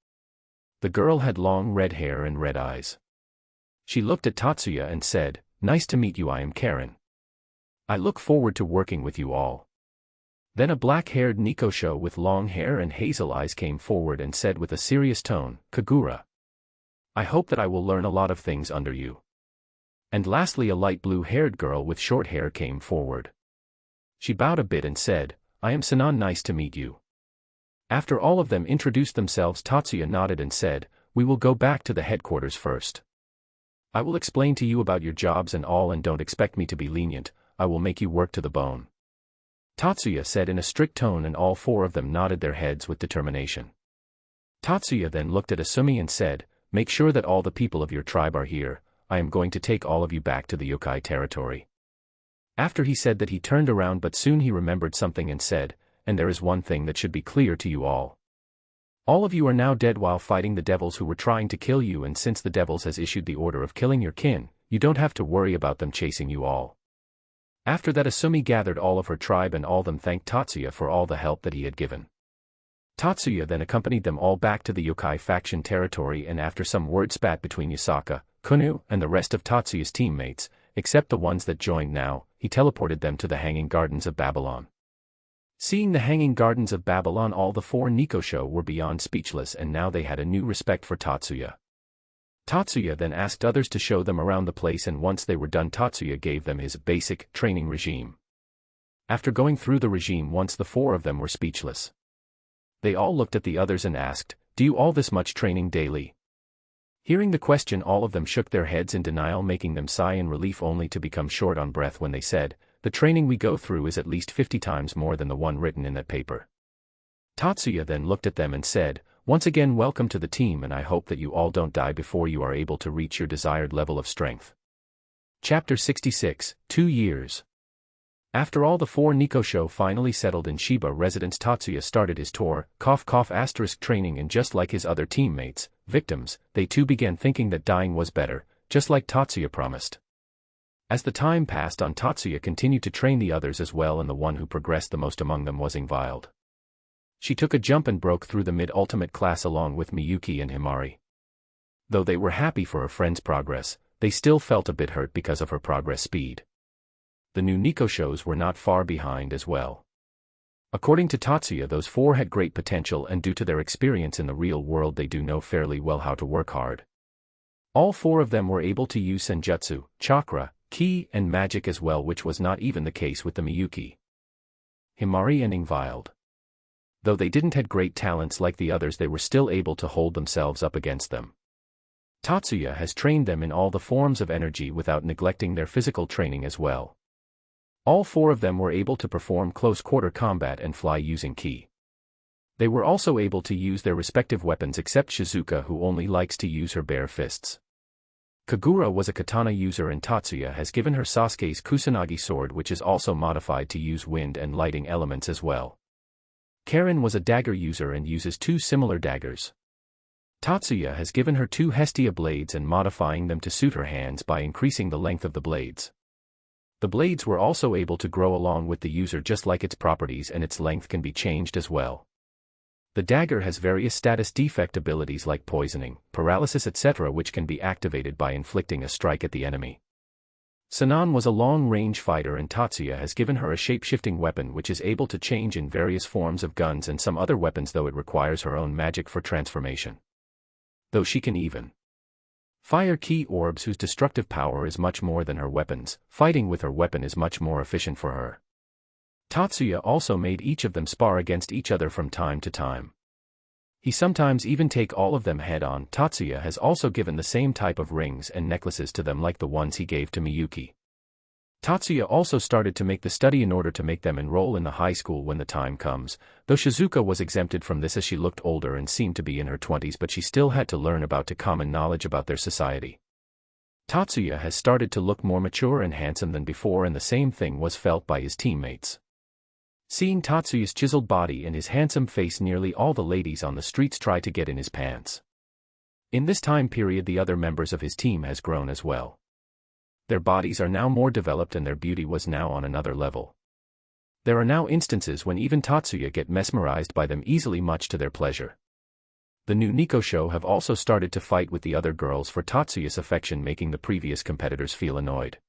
The girl had long red hair and red eyes. She looked at Tatsuya and said, "Nice to meet you, I am Karen. I look forward to working with you all." Then a black-haired Nikosho with long hair and hazel eyes came forward and said with a serious tone, "Kagura. I hope that I will learn a lot of things under you." And lastly, a light blue-haired girl with short hair came forward. She bowed a bit and said, "I am Sona, nice to meet you." After all of them introduced themselves, Tatsuya nodded and said, "We will go back to the headquarters first. I will explain to you about your jobs and all, and don't expect me to be lenient, I will make you work to the bone." Tatsuya said in a strict tone, and all four of them nodded their heads with determination. Tatsuya then looked at Asumi and said, "Make sure that all the people of your tribe are here, I am going to take all of you back to the yokai territory." After he said that, he turned around, but soon he remembered something and said, "And there is one thing that should be clear to you all. All of you are now dead while fighting the devils who were trying to kill you, and since the devils has issued the order of killing your kin, you don't have to worry about them chasing you all." After that, Asumi gathered all of her tribe and all of them thanked Tatsuya for all the help that he had given. Tatsuya then accompanied them all back to the yokai faction territory, and after some word spat between Yasaka, Kunu, and the rest of Tatsuya's teammates, except the ones that joined now, he teleported them to the Hanging Gardens of Babylon. Seeing the Hanging Gardens of Babylon, all the four Nikosho were beyond speechless, and now they had a new respect for Tatsuya. Tatsuya then asked others to show them around the place, and once they were done, Tatsuya gave them his basic training regime. After going through the regime once, the four of them were speechless. They all looked at the others and asked, "Do you all this much training daily?" Hearing the question, all of them shook their heads in denial, making them sigh in relief only to become short on breath when they said, "The training we go through is at least 50 times more than the one written in that paper." Tatsuya then looked at them and said, "Once again, welcome to the team, and I hope that you all don't die before you are able to reach your desired level of strength." Chapter 66, 2 Years. After all the four Nikosho finally settled in Shiba residence, Tatsuya started his tour, training, and just like his other teammates, victims, they too began thinking that dying was better, just like Tatsuya promised. As the time passed on, Tatsuya continued to train the others as well, and the one who progressed the most among them was Ingvild. She took a jump and broke through the mid-ultimate class along with Miyuki and Himari. Though they were happy for her friend's progress, they still felt a bit hurt because of her progress speed. The new Nikoshos were not far behind as well. According to Tatsuya, those 4 had great potential, and due to their experience in the real world they do know fairly well how to work hard. All 4 of them were able to use senjutsu, chakra, ki, and magic as well, which was not even the case with the Miyuki, Himari and Ingvild. Though they didn't had great talents like the others, they were still able to hold themselves up against them. Tatsuya has trained them in all the forms of energy without neglecting their physical training as well. All 4 of them were able to perform close-quarter combat and fly using ki. They were also able to use their respective weapons except Shizuka, who only likes to use her bare fists. Kagura was a katana user, and Tatsuya has given her Sasuke's Kusanagi sword, which is also modified to use wind and lighting elements as well. Karin was a dagger user and uses 2 similar daggers. Tatsuya has given her 2 Hestia blades and modifying them to suit her hands by increasing the length of the blades. The blades were also able to grow along with the user just like its properties, and its length can be changed as well. The dagger has various status defect abilities like poisoning, paralysis, etc., which can be activated by inflicting a strike at the enemy. Sanan was a long-range fighter, and Tatsuya has given her a shape-shifting weapon which is able to change in various forms of guns and some other weapons, though it requires her own magic for transformation. Though she can even fire ki orbs whose destructive power is much more than her weapons, fighting with her weapon is much more efficient for her. Tatsuya also made each of them spar against each other from time to time. He sometimes even take all of them head-on. Tatsuya has also given the same type of rings and necklaces to them like the ones he gave to Miyuki. Tatsuya also started to make the study in order to make them enroll in the high school when the time comes, though Shizuka was exempted from this as she looked older and seemed to be in her 20s, but she still had to learn about common knowledge about their society. Tatsuya has started to look more mature and handsome than before, and the same thing was felt by his teammates. Seeing Tatsuya's chiseled body and his handsome face, nearly all the ladies on the streets try to get in his pants. In this time period, the other members of his team has grown as well. Their bodies are now more developed and their beauty was now on another level. There are now instances when even Tatsuya get mesmerized by them easily, much to their pleasure. The new Nico show have also started to fight with the other girls for Tatsuya's affection, making the previous competitors feel annoyed.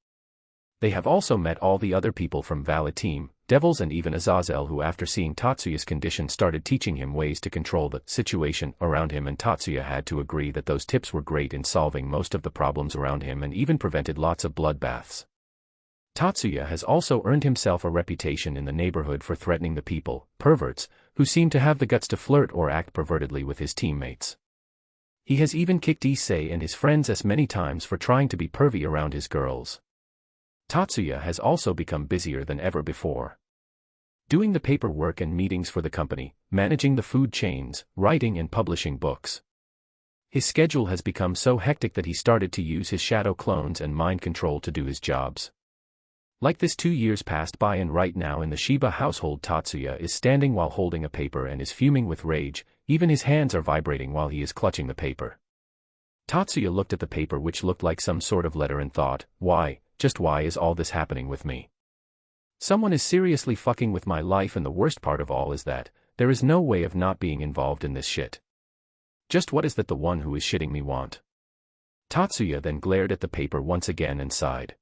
They have also met all the other people from Valy team, Devils, and even Azazel, who after seeing Tatsuya's condition started teaching him ways to control the situation around him, and Tatsuya had to agree that those tips were great in solving most of the problems around him and even prevented lots of bloodbaths. Tatsuya has also earned himself a reputation in the neighborhood for threatening the people, perverts, who seem to have the guts to flirt or act pervertedly with his teammates. He has even kicked Issei and his friends as many times for trying to be pervy around his girls. Tatsuya has also become busier than ever before, doing the paperwork and meetings for the company, managing the food chains, writing and publishing books. His schedule has become so hectic that he started to use his shadow clones and mind control to do his jobs. Like this, 2 years passed by, and right now in the Shiba household, Tatsuya is standing while holding a paper and is fuming with rage. Even his hands are vibrating while he is clutching the paper. Tatsuya looked at the paper, which looked like some sort of letter, and thought, why, just why is all this happening with me? Someone is seriously fucking with my life, and the worst part of all is that there is no way of not being involved in this shit. Just what is that the one who is shitting me want? Tatsuya then glared at the paper once again and sighed.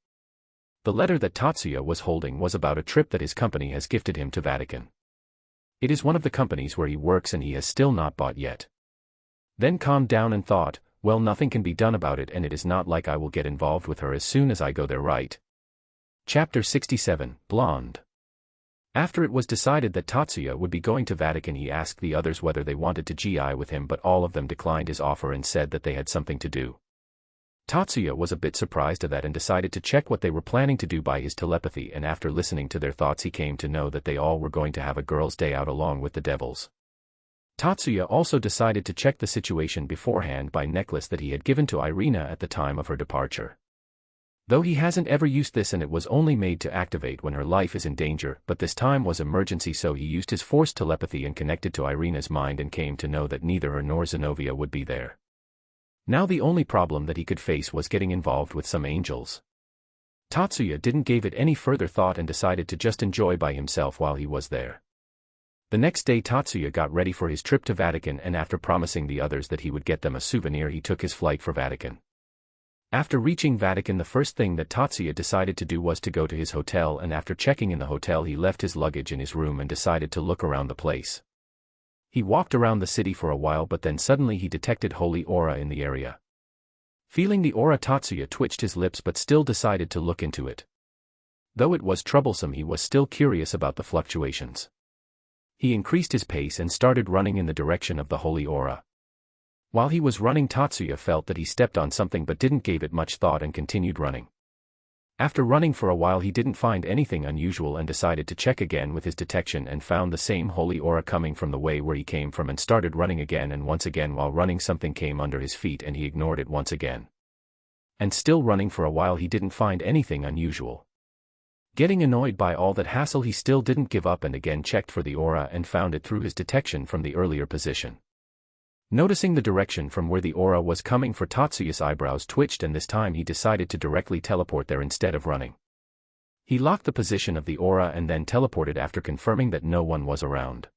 The letter that Tatsuya was holding was about a trip that his company has gifted him to Vatican. It is one of the companies where he works and he has still not bought yet. Then calmed down and thought, well, nothing can be done about it, and it is not like I will get involved with her as soon as I go there, right? Chapter 67, Blonde. After it was decided that Tatsuya would be going to Vatican, he asked the others whether they wanted to GI with him, but all of them declined his offer and said that they had something to do. Tatsuya was a bit surprised at that and decided to check what they were planning to do by his telepathy, and after listening to their thoughts he came to know that they all were going to have a girls' day out along with the Devils. Tatsuya also decided to check the situation beforehand by necklace that he had given to Irina at the time of her departure. Though he hasn't ever used this, and it was only made to activate when her life is in danger, but this time was emergency, so he used his forced telepathy and connected to Irina's mind and came to know that neither her nor Zenobia would be there. Now the only problem that he could face was getting involved with some angels. Tatsuya didn't give it any further thought and decided to just enjoy by himself while he was there. The next day Tatsuya got ready for his trip to Vatican, and after promising the others that he would get them a souvenir, he took his flight for Vatican. After reaching Vatican, the first thing that Tatsuya decided to do was to go to his hotel, and after checking in the hotel he left his luggage in his room and decided to look around the place. He walked around the city for a while, but then suddenly he detected holy aura in the area. Feeling the aura, Tatsuya twitched his lips but still decided to look into it. Though it was troublesome, he was still curious about the fluctuations. He increased his pace and started running in the direction of the holy aura. While he was running, Tatsuya felt that he stepped on something but didn't give it much thought and continued running. After running for a while he didn't find anything unusual and decided to check again with his detection and found the same holy aura coming from the way where he came from and started running again, and once again while running something came under his feet and he ignored it once again. And still running for a while he didn't find anything unusual. Getting annoyed by all that hassle, he still didn't give up and again checked for the aura and found it through his detection from the earlier position. Noticing the direction from where the aura was coming for, Tatsuya's eyebrows twitched, and this time he decided to directly teleport there instead of running. He locked the position of the aura and then teleported after confirming that no one was around.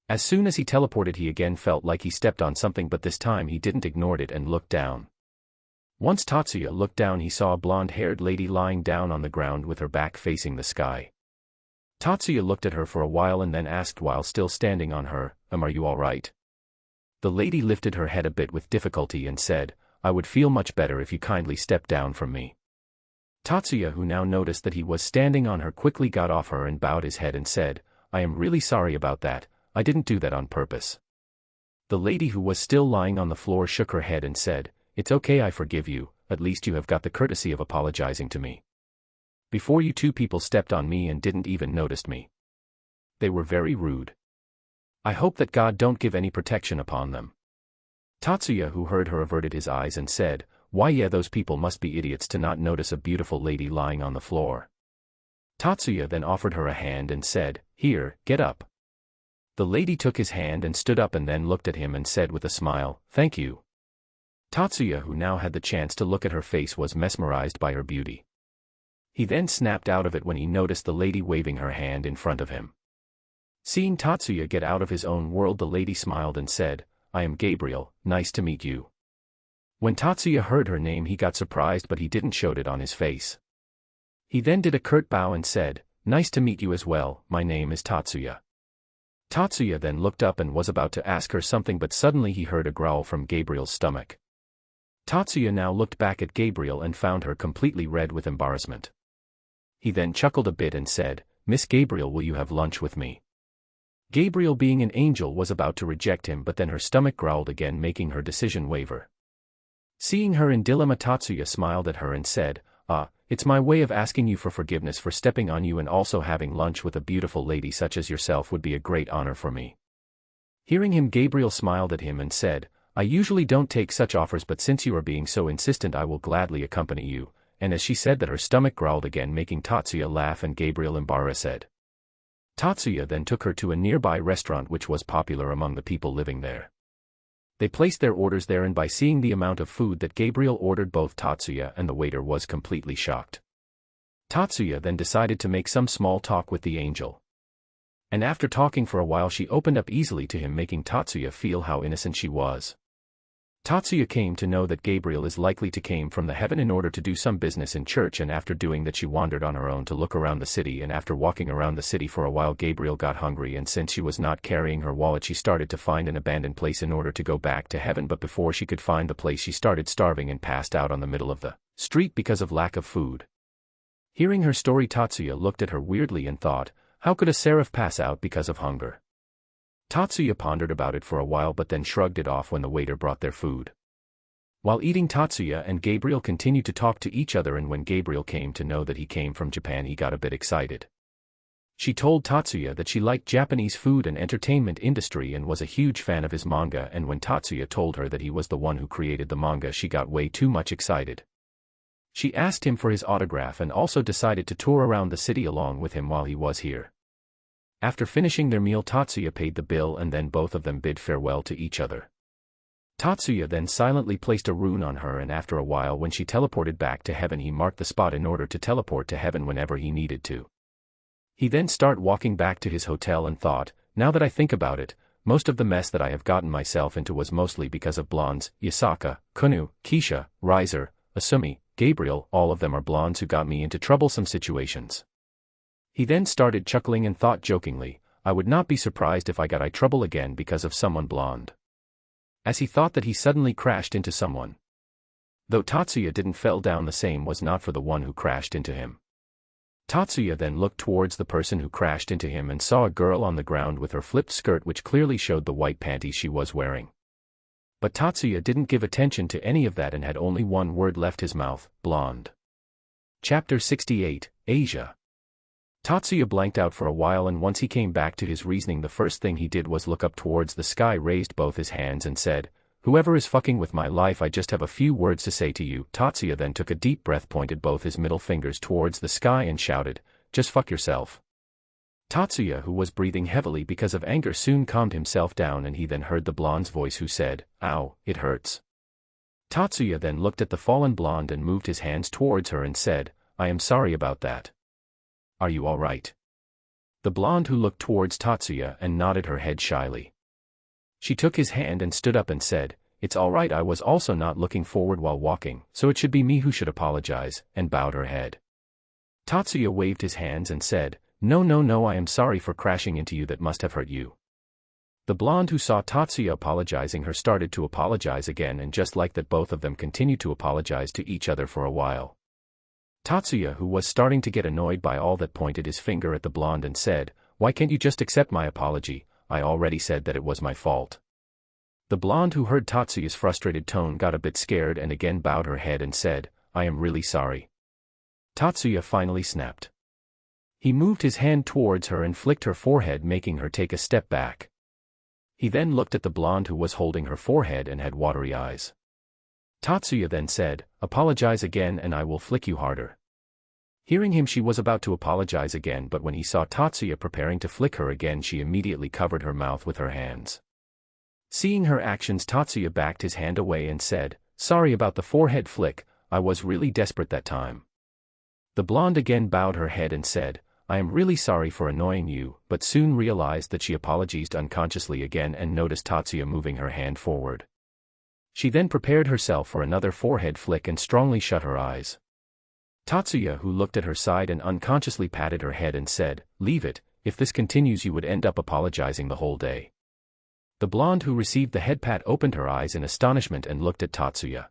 As soon as he teleported he again felt like he stepped on something, but this time he didn't ignore it and looked down. Once Tatsuya looked down he saw a blonde-haired lady lying down on the ground with her back facing the sky. Tatsuya looked at her for a while and then asked while still standing on her, "Are you all right?" The lady lifted her head a bit with difficulty and said, "I would feel much better if you kindly stepped down from me." Tatsuya, who now noticed that he was standing on her, quickly got off her and bowed his head and said, "I am really sorry about that, I didn't do that on purpose." The lady, who was still lying on the floor, shook her head and said, "It's okay, I forgive you, at least you have got the courtesy of apologizing to me. Before, you two people stepped on me and didn't even notice me. They were very rude. I hope that God don't give any protection upon them." Tatsuya, who heard her, averted his eyes and said, "Why yeah, those people must be idiots to not notice a beautiful lady lying on the floor." Tatsuya then offered her a hand and said, "Here, get up." The lady took his hand and stood up and then looked at him and said with a smile, "Thank you." Tatsuya, who now had the chance to look at her face, was mesmerized by her beauty. He then snapped out of it when he noticed the lady waving her hand in front of him. Seeing Tatsuya get out of his own world, the lady smiled and said, "I am Gabriel, nice to meet you." When Tatsuya heard her name he got surprised, but he didn't show it on his face. He then did a curt bow and said, "Nice to meet you as well, my name is Tatsuya." Tatsuya then looked up and was about to ask her something, but suddenly he heard a growl from Gabriel's stomach. Tatsuya now looked back at Gabriel and found her completely red with embarrassment. He then chuckled a bit and said, "Miss Gabriel, will you have lunch with me?" Gabriel, being an angel, was about to reject him, but then her stomach growled again, making her decision waver. Seeing her in dilemma, Tatsuya smiled at her and said, It's my way of asking you for forgiveness for stepping on you, and also having lunch with a beautiful lady such as yourself would be a great honor for me." Hearing him, Gabriel smiled at him and said, "I usually don't take such offers, but since you are being so insistent I will gladly accompany you," and as she said that her stomach growled again, making Tatsuya laugh and Gabriel embarrassed. Tatsuya then took her to a nearby restaurant which was popular among the people living there. They placed their orders there, and by seeing the amount of food that Gabriel ordered, both Tatsuya and the waiter was completely shocked. Tatsuya then decided to make some small talk with the angel. And after talking for a while she opened up easily to him, making Tatsuya feel how innocent she was. Tatsuya came to know that Gabriel is likely to came from the heaven in order to do some business in church, and after doing that she wandered on her own to look around the city, and after walking around the city for a while Gabriel got hungry, and since she was not carrying her wallet she started to find an abandoned place in order to go back to heaven, but before she could find the place she started starving and passed out on the middle of the street because of lack of food. Hearing her story, Tatsuya looked at her weirdly and thought, how could a seraph pass out because of hunger? Tatsuya pondered about it for a while but then shrugged it off when the waiter brought their food. While eating, Tatsuya and Gabriel continued to talk to each other, and when Gabriel came to know that he came from Japan he got a bit excited. She told Tatsuya that she liked Japanese food and entertainment industry and was a huge fan of his manga, and when Tatsuya told her that he was the one who created the manga she got way too much excited. She asked him for his autograph and also decided to tour around the city along with him while he was here. After finishing their meal, Tatsuya paid the bill and then both of them bid farewell to each other. Tatsuya then silently placed a rune on her, and after a while when she teleported back to heaven he marked the spot in order to teleport to heaven whenever he needed to. He then started walking back to his hotel and thought, now that I think about it, most of the mess that I have gotten myself into was mostly because of blondes, Yasaka, Kunu, Keisha, Riser, Asumi, Gabriel, all of them are blondes who got me into troublesome situations. He then started chuckling and thought jokingly, I would not be surprised if I got in trouble again because of someone blonde. As he thought that he suddenly crashed into someone. Though Tatsuya didn't fell down, the same was not for the one who crashed into him. Tatsuya then looked towards the person who crashed into him and saw a girl on the ground with her flipped skirt which clearly showed the white panties she was wearing. But Tatsuya didn't give attention to any of that and had only one word left his mouth, blonde. Chapter 68, Asia. Tatsuya blanked out for a while, and once he came back to his reasoning, the first thing he did was look up towards the sky, raised both his hands and said, whoever is fucking with my life, I just have a few words to say to you. Tatsuya then took a deep breath, pointed both his middle fingers towards the sky and shouted, just fuck yourself. Tatsuya, who was breathing heavily because of anger, soon calmed himself down, and he then heard the blonde's voice who said, ow, it hurts. Tatsuya then looked at the fallen blonde and moved his hands towards her and said, I am sorry about that. Are you all right? The blonde who looked towards Tatsuya and nodded her head shyly. She took his hand and stood up and said, it's all right, I was also not looking forward while walking, so it should be me who should apologize, and bowed her head. Tatsuya waved his hands and said, no, I am sorry for crashing into you, that must have hurt you. The blonde who saw Tatsuya apologizing her started to apologize again, and just like that both of them continued to apologize to each other for a while. Tatsuya, who was starting to get annoyed by all that, pointed his finger at the blonde and said, why can't you just accept my apology? I already said that it was my fault. The blonde who heard Tatsuya's frustrated tone got a bit scared and again bowed her head and said, I am really sorry. Tatsuya finally snapped. He moved his hand towards her and flicked her forehead, making her take a step back. He then looked at the blonde who was holding her forehead and had watery eyes. Tatsuya then said, apologize again and I will flick you harder. Hearing him, she was about to apologize again, but when he saw Tatsuya preparing to flick her again, she immediately covered her mouth with her hands. Seeing her actions, Tatsuya backed his hand away and said, sorry about the forehead flick, I was really desperate that time. The blonde again bowed her head and said, I am really sorry for annoying you, but soon realized that she apologized unconsciously again and noticed Tatsuya moving her hand forward. She then prepared herself for another forehead flick and strongly shut her eyes. Tatsuya, who looked at her side and unconsciously patted her head and said, leave it, if this continues you would end up apologizing the whole day. The blonde who received the head pat opened her eyes in astonishment and looked at Tatsuya.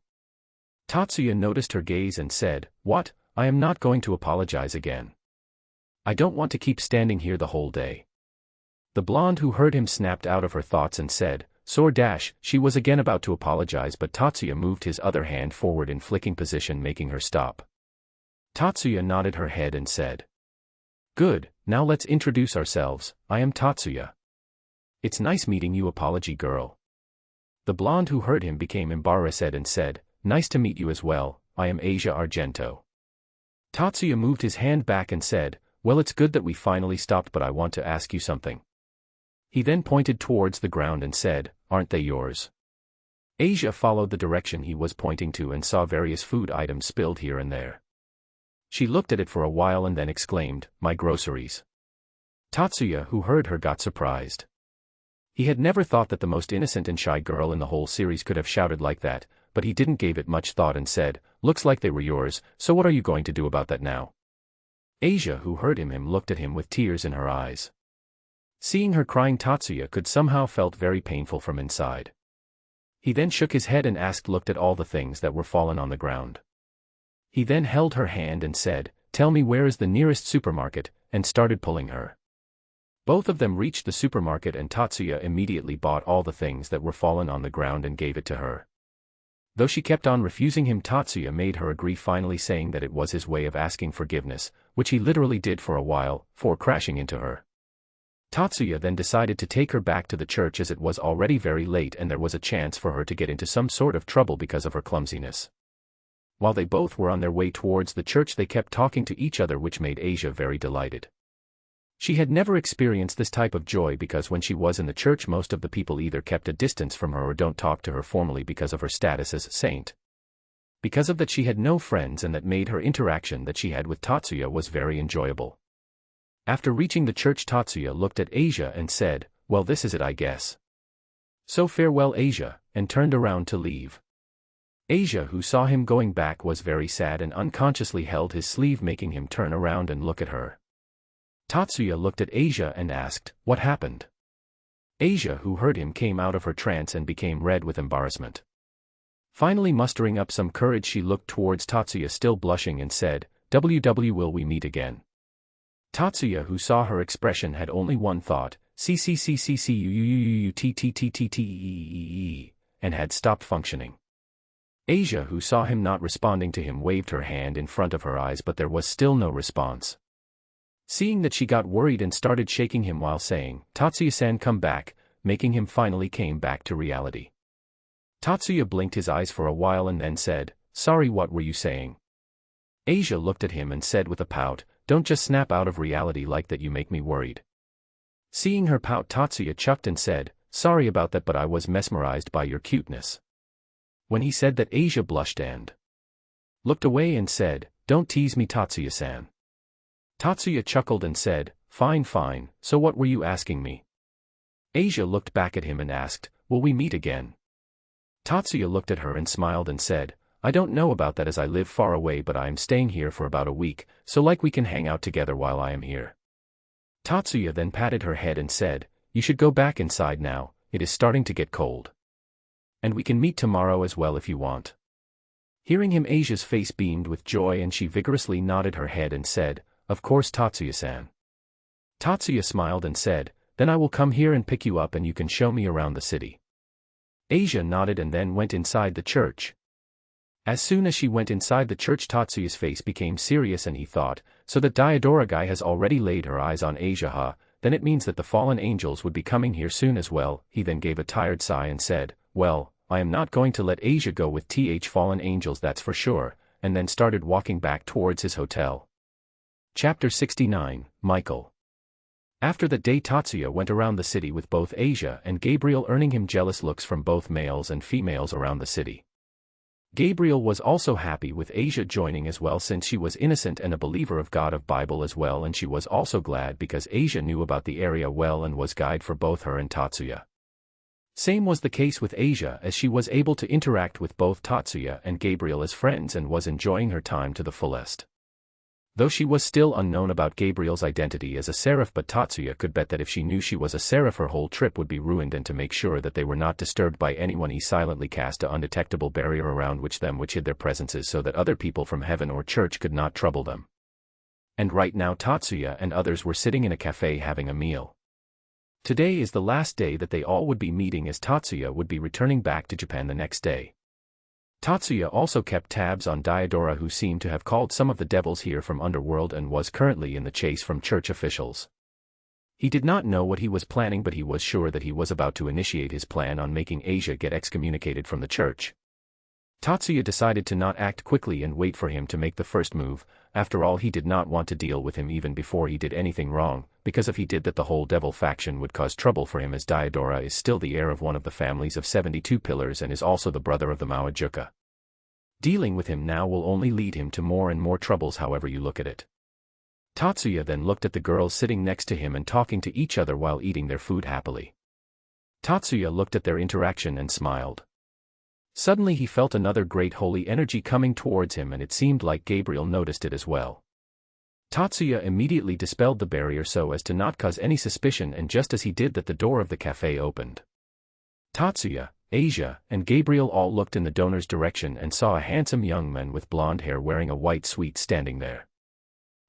Tatsuya noticed her gaze and said, what, I am not going to apologize again. I don't want to keep standing here the whole day. The blonde who heard him snapped out of her thoughts and said, Sorg. She was again about to apologize, but Tatsuya moved his other hand forward in flicking position, making her stop. Tatsuya nodded her head and said, good, now let's introduce ourselves, I am Tatsuya. It's nice meeting you, apology girl. The blonde who heard him became embarrassed and said, nice to meet you as well, I am Asia Argento. Tatsuya moved his hand back and said, well, it's good that we finally stopped, but I want to ask you something. He then pointed towards the ground and said, aren't they yours? Asia followed the direction he was pointing to and saw various food items spilled here and there. She looked at it for a while and then exclaimed, my groceries. Tatsuya, who heard her, got surprised. He had never thought that the most innocent and shy girl in the whole series could have shouted like that, but he didn't give it much thought and said, looks like they were yours, so what are you going to do about that now? Asia, who heard him, looked at him with tears in her eyes. Seeing her crying, Tatsuya could somehow felt very painful from inside. He then shook his head and looked at all the things that were fallen on the ground. He then held her hand and said, tell me where is the nearest supermarket, and started pulling her. Both of them reached the supermarket and Tatsuya immediately bought all the things that were fallen on the ground and gave it to her. Though she kept on refusing him, Tatsuya made her agree, finally saying that it was his way of asking forgiveness, which he literally did for a while, for crashing into her. Tatsuya then decided to take her back to the church as it was already very late and there was a chance for her to get into some sort of trouble because of her clumsiness. While they both were on their way towards the church, they kept talking to each other, which made Asia very delighted. She had never experienced this type of joy because when she was in the church, most of the people either kept a distance from her or don't talk to her formally because of her status as a saint. Because of that, she had no friends, and that made her interaction that she had with Tatsuya was very enjoyable. After reaching the church, Tatsuya looked at Asia and said, well, this is it, I guess. So farewell, Asia, and turned around to leave. Asia, who saw him going back, was very sad and unconsciously held his sleeve, making him turn around and look at her. Tatsuya looked at Asia and asked, "What happened?" Asia, who heard him, came out of her trance and became red with embarrassment. Finally mustering up some courage, she looked towards Tatsuya, still blushing, and said, Will we meet again?" Tatsuya, who saw her expression, had only one thought, and had stopped functioning. Asia, who saw him not responding to him, waved her hand in front of her eyes, but there was still no response. Seeing that, she got worried and started shaking him while saying, "Tatsuya-san, come back," making him finally came back to reality. Tatsuya blinked his eyes for a while and then said, "Sorry, what were you saying?" Asia looked at him and said with a pout, "Don't just snap out of reality like that, you make me worried." Seeing her pout, Tatsuya chuckled and said, "Sorry about that, but I was mesmerized by your cuteness." When he said that, Asia blushed and looked away and said, "Don't tease me, Tatsuya-san." Tatsuya chuckled and said, Fine, so what were you asking me?" Asia looked back at him and asked, "Will we meet again?" Tatsuya looked at her and smiled and said, "I don't know about that, as I live far away, but I am staying here for about a week, so like we can hang out together while I am here." Tatsuya then patted her head and said, "You should go back inside now, it is starting to get cold. And we can meet tomorrow as well if you want." Hearing him, Asia's face beamed with joy and she vigorously nodded her head and said, "Of course, Tatsuya-san." Tatsuya smiled and said, "Then I will come here and pick you up and you can show me around the city." Asia nodded and then went inside the church. As soon as she went inside the church, Tatsuya's face became serious and he thought, so that Diodora guy has already laid her eyes on Asia, huh? Then it means that the fallen angels would be coming here soon as well. He then gave a tired sigh and said, "Well, I am not going to let Asia go with fallen angels, that's for sure," and then started walking back towards his hotel. Chapter 69, Michael. After that day, Tatsuya went around the city with both Asia and Gabriel, earning him jealous looks from both males and females around the city. Gabriel was also happy with Asia joining as well, since she was innocent and a believer of God of Bible as well, and she was also glad because Asia knew about the area well and was guide for both her and Tatsuya. Same was the case with Asia, as she was able to interact with both Tatsuya and Gabriel as friends and was enjoying her time to the fullest. Though she was still unknown about Gabriel's identity as a seraph, but Tatsuya could bet that if she knew she was a seraph, her whole trip would be ruined, and to make sure that they were not disturbed by anyone, he silently cast an undetectable barrier around which hid their presences so that other people from heaven or church could not trouble them. And right now Tatsuya and others were sitting in a cafe having a meal. Today is the last day that they all would be meeting, as Tatsuya would be returning back to Japan the next day. Tatsuya also kept tabs on Diodora, who seemed to have called some of the devils here from Underworld and was currently in the chase from church officials. He did not know what he was planning, but he was sure that he was about to initiate his plan on making Asia get excommunicated from the church. Tatsuya decided to not act quickly and wait for him to make the first move. After all, he did not want to deal with him even before he did anything wrong, because if he did that, the whole devil faction would cause trouble for him, as Diodora is still the heir of one of the families of 72 pillars and is also the brother of the Mawajuka. Dealing with him now will only lead him to more and more troubles, however you look at it. Tatsuya then looked at the girls sitting next to him and talking to each other while eating their food happily. Tatsuya looked at their interaction and smiled. Suddenly he felt another great holy energy coming towards him, and it seemed like Gabriel noticed it as well. Tatsuya immediately dispelled the barrier so as to not cause any suspicion, and just as he did that, the door of the cafe opened. Tatsuya, Asia, and Gabriel all looked in the donor's direction and saw a handsome young man with blonde hair wearing a white suite standing there.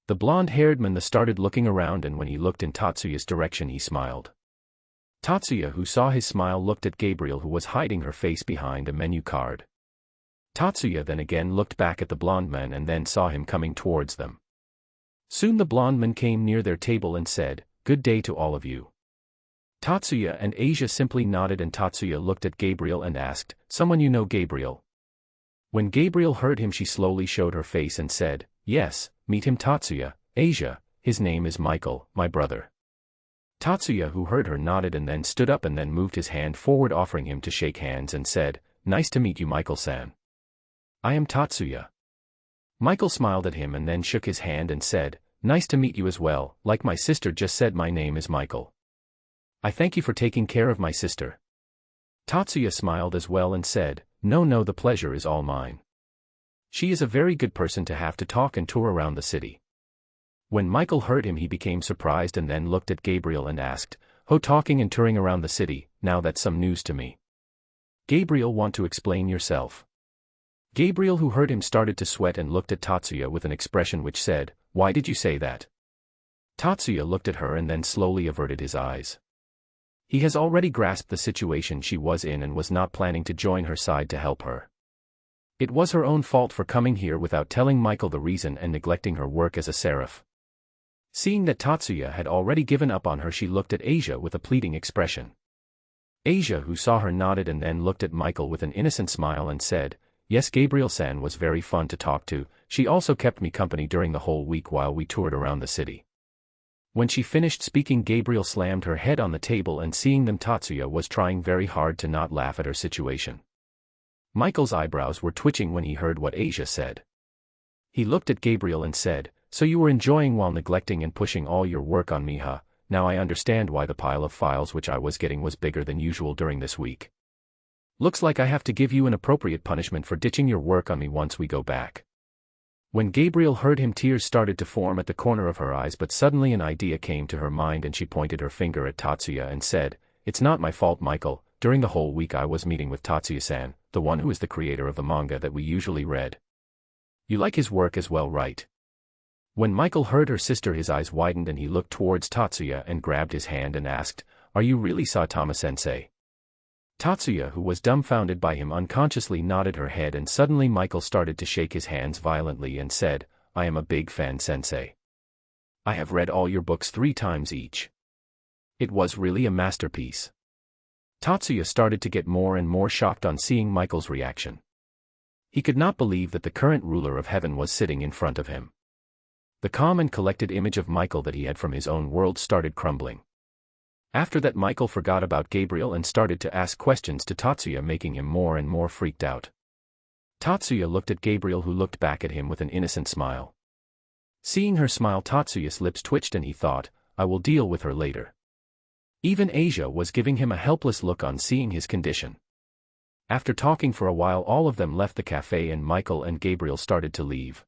The blonde-haired man started looking around, and when he looked in Tatsuya's direction he smiled. Tatsuya, who saw his smile, looked at Gabriel, who was hiding her face behind a menu card. Tatsuya then again looked back at the blonde man and then saw him coming towards them. Soon the blonde man came near their table and said, "Good day to all of you." Tatsuya and Asia simply nodded, and Tatsuya looked at Gabriel and asked, "Someone you know, Gabriel?" When Gabriel heard him, she slowly showed her face and said, "Yes, meet him, Tatsuya, Asia, his name is Michael, my brother." Tatsuya, who heard her, nodded and then stood up and then moved his hand forward, offering him to shake hands, and said, "Nice to meet you, Michael-san." "I am Tatsuya." Michael smiled at him and then shook his hand and said, "Nice to meet you as well. Like my sister just said, my name is Michael. I thank you for taking care of my sister." Tatsuya smiled as well and said, No, the pleasure is all mine. She is a very good person to have to talk and tour around the city. When Michael heard him, he became surprised and then looked at Gabriel and asked, "Ho, talking and touring around the city, now that's some news to me. Gabriel, want to explain yourself?" Gabriel, who heard him, started to sweat and looked at Tatsuya with an expression which said, "Why did you say that?" Tatsuya looked at her and then slowly averted his eyes. He has already grasped the situation she was in and was not planning to join her side to help her. It was her own fault for coming here without telling Michael the reason and neglecting her work as a seraph. Seeing that Tatsuya had already given up on her, she looked at Asia with a pleading expression. Asia, who saw her, nodded and then looked at Michael with an innocent smile and said, "Yes, Gabriel-san was very fun to talk to. She also kept me company during the whole week while we toured around the city." When she finished speaking, Gabriel slammed her head on the table, and seeing them, Tatsuya was trying very hard to not laugh at her situation. Michael's eyebrows were twitching when he heard what Asia said. He looked at Gabriel and said, "So you were enjoying while neglecting and pushing all your work on me, huh? Now I understand why the pile of files which I was getting was bigger than usual during this week. Looks like I have to give you an appropriate punishment for ditching your work on me once we go back." When Gabriel heard him, tears started to form at the corner of her eyes, but suddenly an idea came to her mind and she pointed her finger at Tatsuya and said, "It's not my fault, Michael. During the whole week I was meeting with Tatsuya-san, the one who is the creator of the manga that we usually read. You like his work as well, right?" When Michael heard her sister, his eyes widened and he looked towards Tatsuya and grabbed his hand and asked, "Are you really Saitama-sensei?" Tatsuya, who was dumbfounded by him, unconsciously nodded her head, and suddenly Michael started to shake his hands violently and said, "I am a big fan, sensei. I have read all your books 3 times each. It was really a masterpiece." Tatsuya started to get more and more shocked on seeing Michael's reaction. He could not believe that the current ruler of heaven was sitting in front of him. The calm and collected image of Michael that he had from his own world started crumbling. After that, Michael forgot about Gabriel and started to ask questions to Tatsuya, making him more and more freaked out. Tatsuya looked at Gabriel, who looked back at him with an innocent smile. Seeing her smile, Tatsuya's lips twitched and he thought, "I will deal with her later." Even Asia was giving him a helpless look on seeing his condition. After talking for a while, all of them left the cafe and Michael and Gabriel started to leave.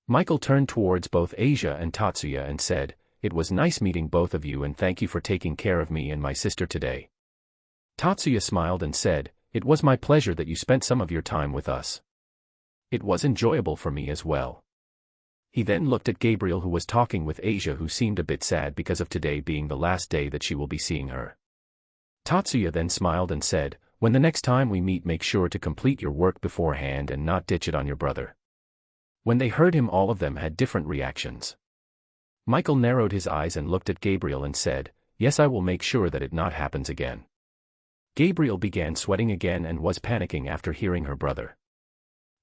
Michael turned towards both Asia and Tatsuya and said, "It was nice meeting both of you and thank you for taking care of me and my sister today." Tatsuya smiled and said, "It was my pleasure that you spent some of your time with us. It was enjoyable for me as well." He then looked at Gabriel, who was talking with Asia, who seemed a bit sad because of today being the last day that she will be seeing her. Tatsuya then smiled and said, "When the next time we meet, make sure to complete your work beforehand and not ditch it on your brother." When they heard him, all of them had different reactions. Michael narrowed his eyes and looked at Gabriel and said, "Yes, I will make sure that it not happens again." Gabriel began sweating again and was panicking after hearing her brother.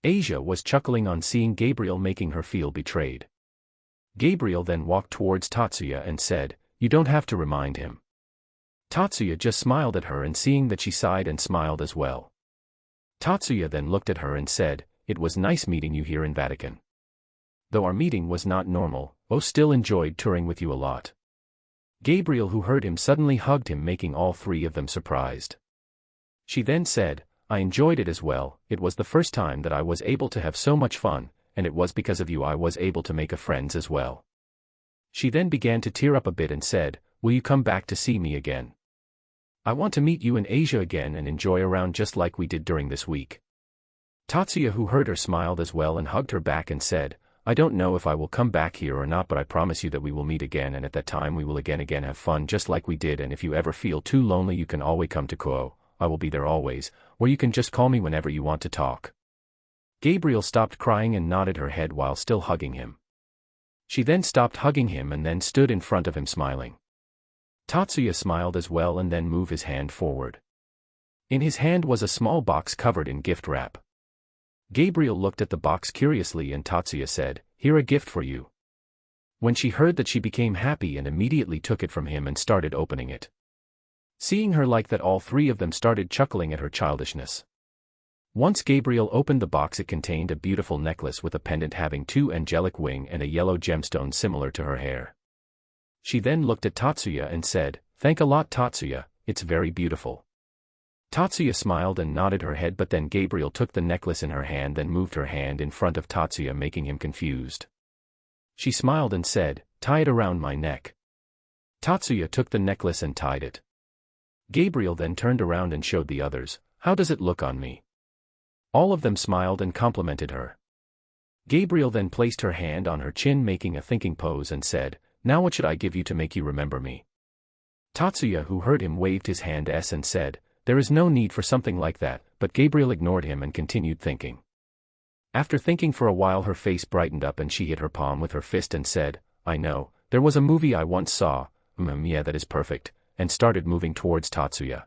Asia was chuckling on seeing Gabriel, making her feel betrayed. Gabriel then walked towards Tatsuya and said, "You don't have to remind him." Tatsuya just smiled at her, and seeing that she sighed and smiled as well. Tatsuya then looked at her and said, "It was nice meeting you here in Vatican. Though our meeting was not normal, still enjoyed touring with you a lot." Gabriel, who heard him, suddenly hugged him, making all 3 of them surprised. She then said, "I enjoyed it as well. It was the first time that I was able to have so much fun, and it was because of you I was able to make friends as well." She then began to tear up a bit and said, "Will you come back to see me again? I want to meet you in Asia again and enjoy around just like we did during this week." Tatsuya, who heard her, smiled as well and hugged her back and said, "I don't know if I will come back here or not, but I promise you that we will meet again, and at that time we will again have fun just like we did, and if you ever feel too lonely you can always come to Kuo. I will be there always, or you can just call me whenever you want to talk." Gabriel stopped crying and nodded her head while still hugging him. She then stopped hugging him and then stood in front of him smiling. Tatsuya smiled as well and then moved his hand forward. In his hand was a small box covered in gift wrap. Gabriel looked at the box curiously and Tatsuya said, "Here, a gift for you." When she heard that, she became happy and immediately took it from him and started opening it. Seeing her like that, all 3 of them started chuckling at her childishness. Once Gabriel opened the box, it contained a beautiful necklace with a pendant having 2 angelic wings and a yellow gemstone similar to her hair. She then looked at Tatsuya and said, "Thank a lot, Tatsuya, it's very beautiful." Tatsuya smiled and nodded her head, but then Gabriel took the necklace in her hand and moved her hand in front of Tatsuya, making him confused. She smiled and said, "Tie it around my neck." Tatsuya took the necklace and tied it. Gabriel then turned around and showed the others, "How does it look on me?" All of them smiled and complimented her. Gabriel then placed her hand on her chin, making a thinking pose, and said, "Now what should I give you to make you remember me?" Tatsuya, who heard him, waved his hand and said, "There is no need for something like that," but Gabriel ignored him and continued thinking. After thinking for a while, her face brightened up and she hit her palm with her fist and said, "I know, there was a movie I once saw, yeah, that is perfect," and started moving towards Tatsuya.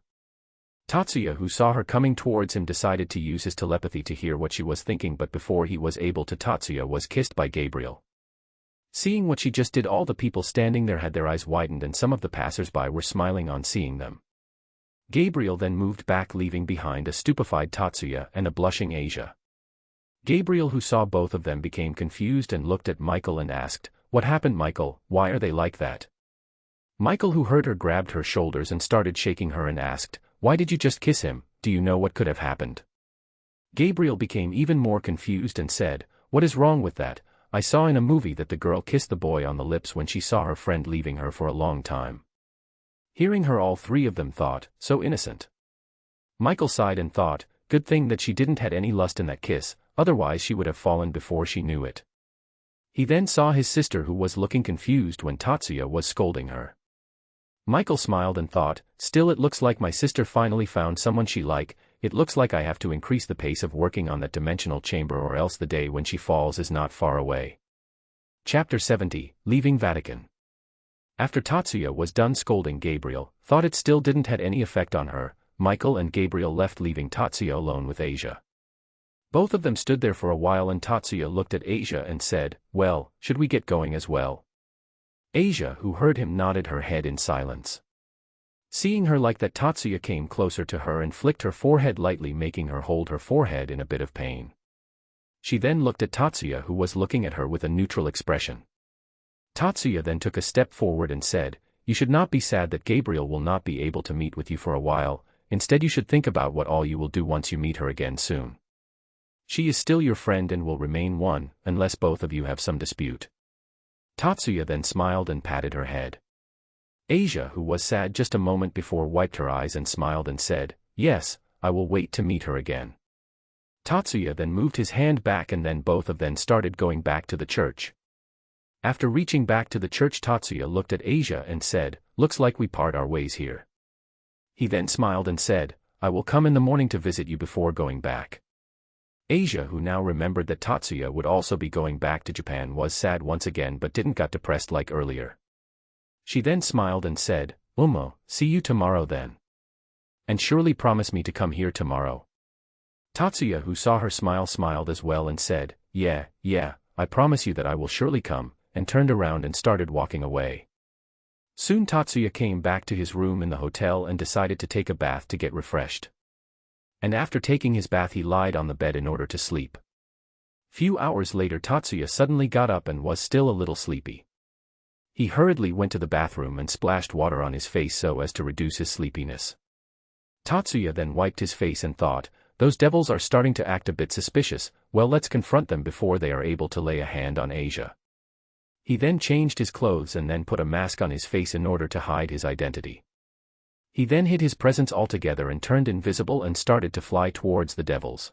Tatsuya, who saw her coming towards him, decided to use his telepathy to hear what she was thinking, but before he was able to, Tatsuya was kissed by Gabriel. Seeing what she just did, all the people standing there had their eyes widened and some of the passers-by were smiling on seeing them. Gabriel then moved back, leaving behind a stupefied Tatsuya and a blushing Asia. Gabriel, who saw both of them, became confused and looked at Michael and asked, "What happened, Michael? Why are they like that?" Michael, who heard her, grabbed her shoulders and started shaking her and asked, "Why did you just kiss him? Do you know what could have happened?" Gabriel became even more confused and said, "What is wrong with that? I saw in a movie that the girl kissed the boy on the lips when she saw her friend leaving her for a long time." Hearing her, all three of them thought, "So innocent." Michael sighed and thought, "Good thing that she didn't had any lust in that kiss, otherwise she would have fallen before she knew it." He then saw his sister, who was looking confused when Tatsuya was scolding her. Michael smiled and thought, "Still, it looks like my sister finally found someone she like. It looks like I have to increase the pace of working on that dimensional chamber, or else the day when she falls is not far away." Chapter 70, Leaving Vatican. After Tatsuya was done scolding Gabriel, thought it still didn't had any effect on her, Michael and Gabriel left, leaving Tatsuya alone with Asia. Both of them stood there for a while and Tatsuya looked at Asia and said, "Well, should we get going as well?" Asia, who heard him, nodded her head in silence. Seeing her like that, Tatsuya came closer to her and flicked her forehead lightly, making her hold her forehead in a bit of pain. She then looked at Tatsuya, who was looking at her with a neutral expression. Tatsuya then took a step forward and said, "You should not be sad that Gabriel will not be able to meet with you for a while. Instead, you should think about what all you will do once you meet her again soon. She is still your friend and will remain one, unless both of you have some dispute." Tatsuya then smiled and patted her head. Asia, who was sad just a moment before, wiped her eyes and smiled and said, "Yes, I will wait to meet her again." Tatsuya then moved his hand back and then both of them started going back to the church. After reaching back to the church, Tatsuya looked at Asia and said, "Looks like we part our ways here." He then smiled and said, "I will come in the morning to visit you before going back." Asia, who now remembered that Tatsuya would also be going back to Japan, was sad once again but didn't got depressed like earlier. She then smiled and said, See you tomorrow then. And surely promise me to come here tomorrow." Tatsuya, who saw her smile, smiled as well and said, Yeah, I promise you that I will surely come," and turned around and started walking away. Soon Tatsuya came back to his room in the hotel and decided to take a bath to get refreshed. And after taking his bath, he lied on the bed in order to sleep. Few hours later, Tatsuya suddenly got up and was still a little sleepy. He hurriedly went to the bathroom and splashed water on his face so as to reduce his sleepiness. Tatsuya then wiped his face and thought, "Those devils are starting to act a bit suspicious. Well, let's confront them before they are able to lay a hand on Asia." He then changed his clothes and then put a mask on his face in order to hide his identity. He then hid his presence altogether and turned invisible and started to fly towards the devils.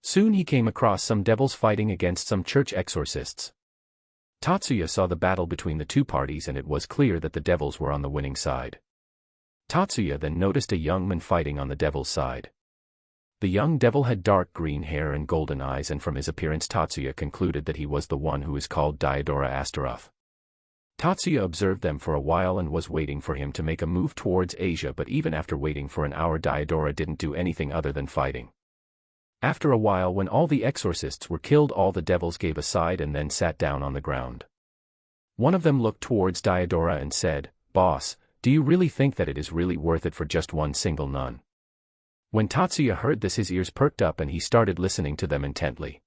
Soon he came across some devils fighting against some church exorcists. Tatsuya saw the battle between the two parties and it was clear that the devils were on the winning side. Tatsuya then noticed a young man fighting on the devil's side. The young devil had dark green hair and golden eyes, and from his appearance Tatsuya concluded that he was the one who is called Diodora Astaroth. Tatsuya observed them for a while and was waiting for him to make a move towards Asia, but even after waiting for an hour, Diodora didn't do anything other than fighting. After a while, when all the exorcists were killed, all the devils gave a sigh and then sat down on the ground. One of them looked towards Diodora and said, "Boss, do you really think that it is really worth it for just one single nun?" When Tatsuya heard this, his ears perked up and he started listening to them intently.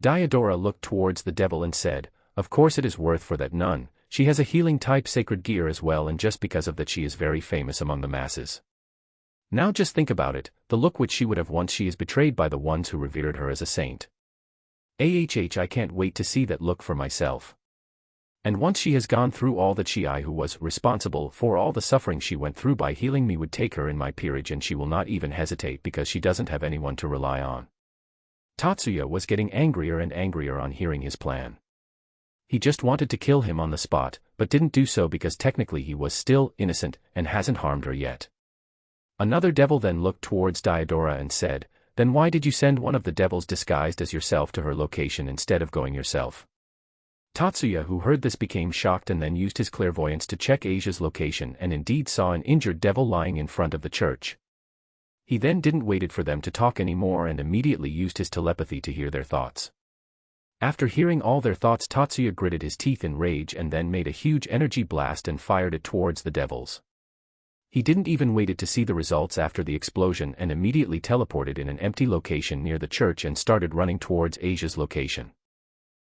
Diodora looked towards the devil and said, "Of course it is worth for that nun. She has a healing type sacred gear as well, and just because of that she is very famous among the masses." Now just think about it, the look which she would have once she is betrayed by the ones who revered her as a saint. I can't wait to see that look for myself. And once she has gone through all that I who was responsible for all the suffering she went through by healing me would take her in my peerage, and she will not even hesitate because she doesn't have anyone to rely on. Tatsuya was getting angrier and angrier on hearing his plan. He just wanted to kill him on the spot, but didn't do so because technically he was still innocent and hasn't harmed her yet. Another devil then looked towards Diodora and said, "Then why did you send one of the devils disguised as yourself to her location instead of going yourself?" Tatsuya, who heard this, became shocked and then used his clairvoyance to check Asia's location and indeed saw an injured devil lying in front of the church. He then didn't wait for them to talk anymore and immediately used his telepathy to hear their thoughts. After hearing all their thoughts, Tatsuya gritted his teeth in rage and then made a huge energy blast and fired it towards the devils. He didn't even wait to see the results after the explosion and immediately teleported in an empty location near the church and started running towards Asia's location.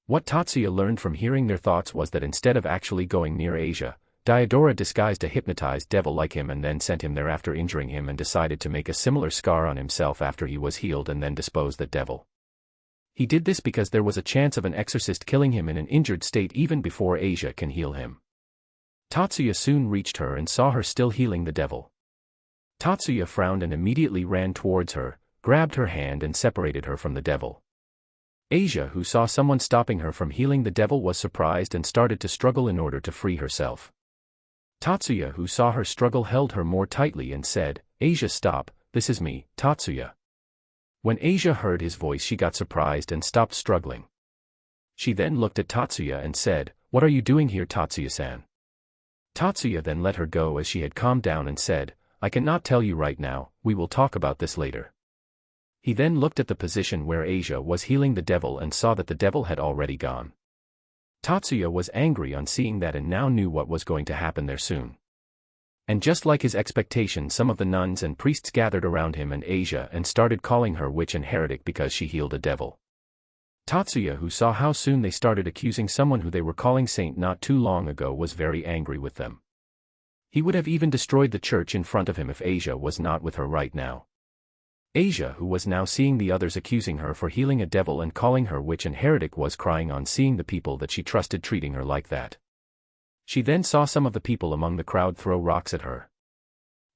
What Tatsuya learned from hearing their thoughts was that instead of actually going near Asia, Diodora disguised a hypnotized devil like him and then sent him there after injuring him, and decided to make a similar scar on himself after he was healed and then dispose that devil. He did this because there was a chance of an exorcist killing him in an injured state even before Asia can heal him. Tatsuya soon reached her and saw her still healing the devil. Tatsuya frowned and immediately ran towards her, grabbed her hand and separated her from the devil. Asia, who saw someone stopping her from healing the devil, was surprised and started to struggle in order to free herself. Tatsuya, who saw her struggle, held her more tightly and said, "Asia, stop, this is me, Tatsuya." When Asia heard his voice, she got surprised and stopped struggling. She then looked at Tatsuya and said, "What are you doing here, Tatsuya-san?" Tatsuya then let her go as she had calmed down and said, "I cannot tell you right now, we will talk about this later." He then looked at the position where Asia was healing the devil and saw that the devil had already gone. Tatsuya was angry on seeing that and now knew what was going to happen there soon. And just like his expectation, some of the nuns and priests gathered around him and Asia and started calling her witch and heretic because she healed a devil. Tatsuya, who saw how soon they started accusing someone who they were calling saint not too long ago, was very angry with them. He would have even destroyed the church in front of him if Asia was not with her right now. Asia, who was now seeing the others accusing her for healing a devil and calling her witch and heretic, was crying on seeing the people that she trusted treating her like that. She then saw some of the people among the crowd throw rocks at her.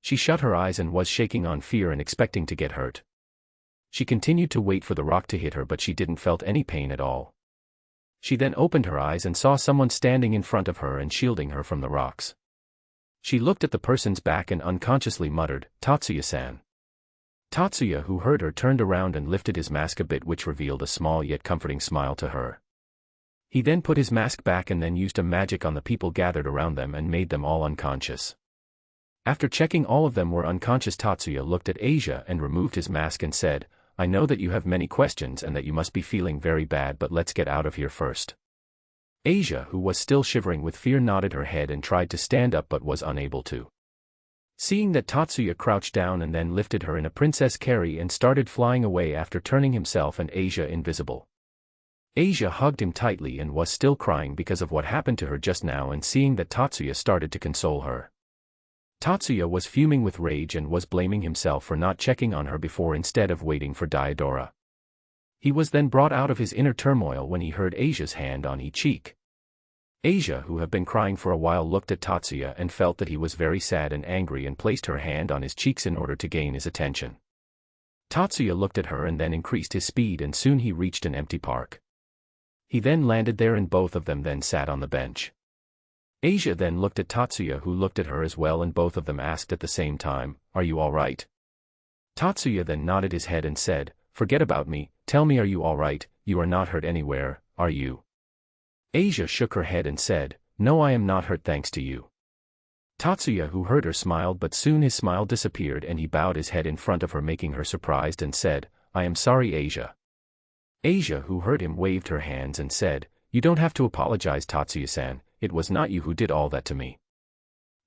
She shut her eyes and was shaking on fear and expecting to get hurt. She continued to wait for the rock to hit her, but she didn't felt any pain at all. She then opened her eyes and saw someone standing in front of her and shielding her from the rocks. She looked at the person's back and unconsciously muttered, "Tatsuya-san." Tatsuya, who heard her, turned around and lifted his mask a bit, which revealed a small yet comforting smile to her. He then put his mask back and then used a magic on the people gathered around them and made them all unconscious. After checking all of them were unconscious, Tatsuya looked at Asia and removed his mask and said, "I know that you have many questions and that you must be feeling very bad, but let's get out of here first." Asia, who was still shivering with fear, nodded her head and tried to stand up but was unable to. Seeing that, Tatsuya crouched down and then lifted her in a princess carry and started flying away after turning himself and Asia invisible. Asia hugged him tightly and was still crying because of what happened to her just now, and seeing that, Tatsuya started to console her. Tatsuya was fuming with rage and was blaming himself for not checking on her before instead of waiting for Diodora. He was then brought out of his inner turmoil when he heard Asia's hand on his cheek. Asia, who had been crying for a while, looked at Tatsuya and felt that he was very sad and angry and placed her hand on his cheeks in order to gain his attention. Tatsuya looked at her and then increased his speed, and soon he reached an empty park. He then landed there and both of them then sat on the bench. Asia then looked at Tatsuya, who looked at her as well, and both of them asked at the same time, "Are you all right?" Tatsuya then nodded his head and said, "Forget about me, tell me, are you all right? You are not hurt anywhere, are you?" Asia shook her head and said, "No, I am not hurt thanks to you." Tatsuya, who heard her, smiled, but soon his smile disappeared and he bowed his head in front of her, making her surprised, and said, "I am sorry, Asia." Asia, who heard him, waved her hands and said, "You don't have to apologize, Tatsuya-san, it was not you who did all that to me."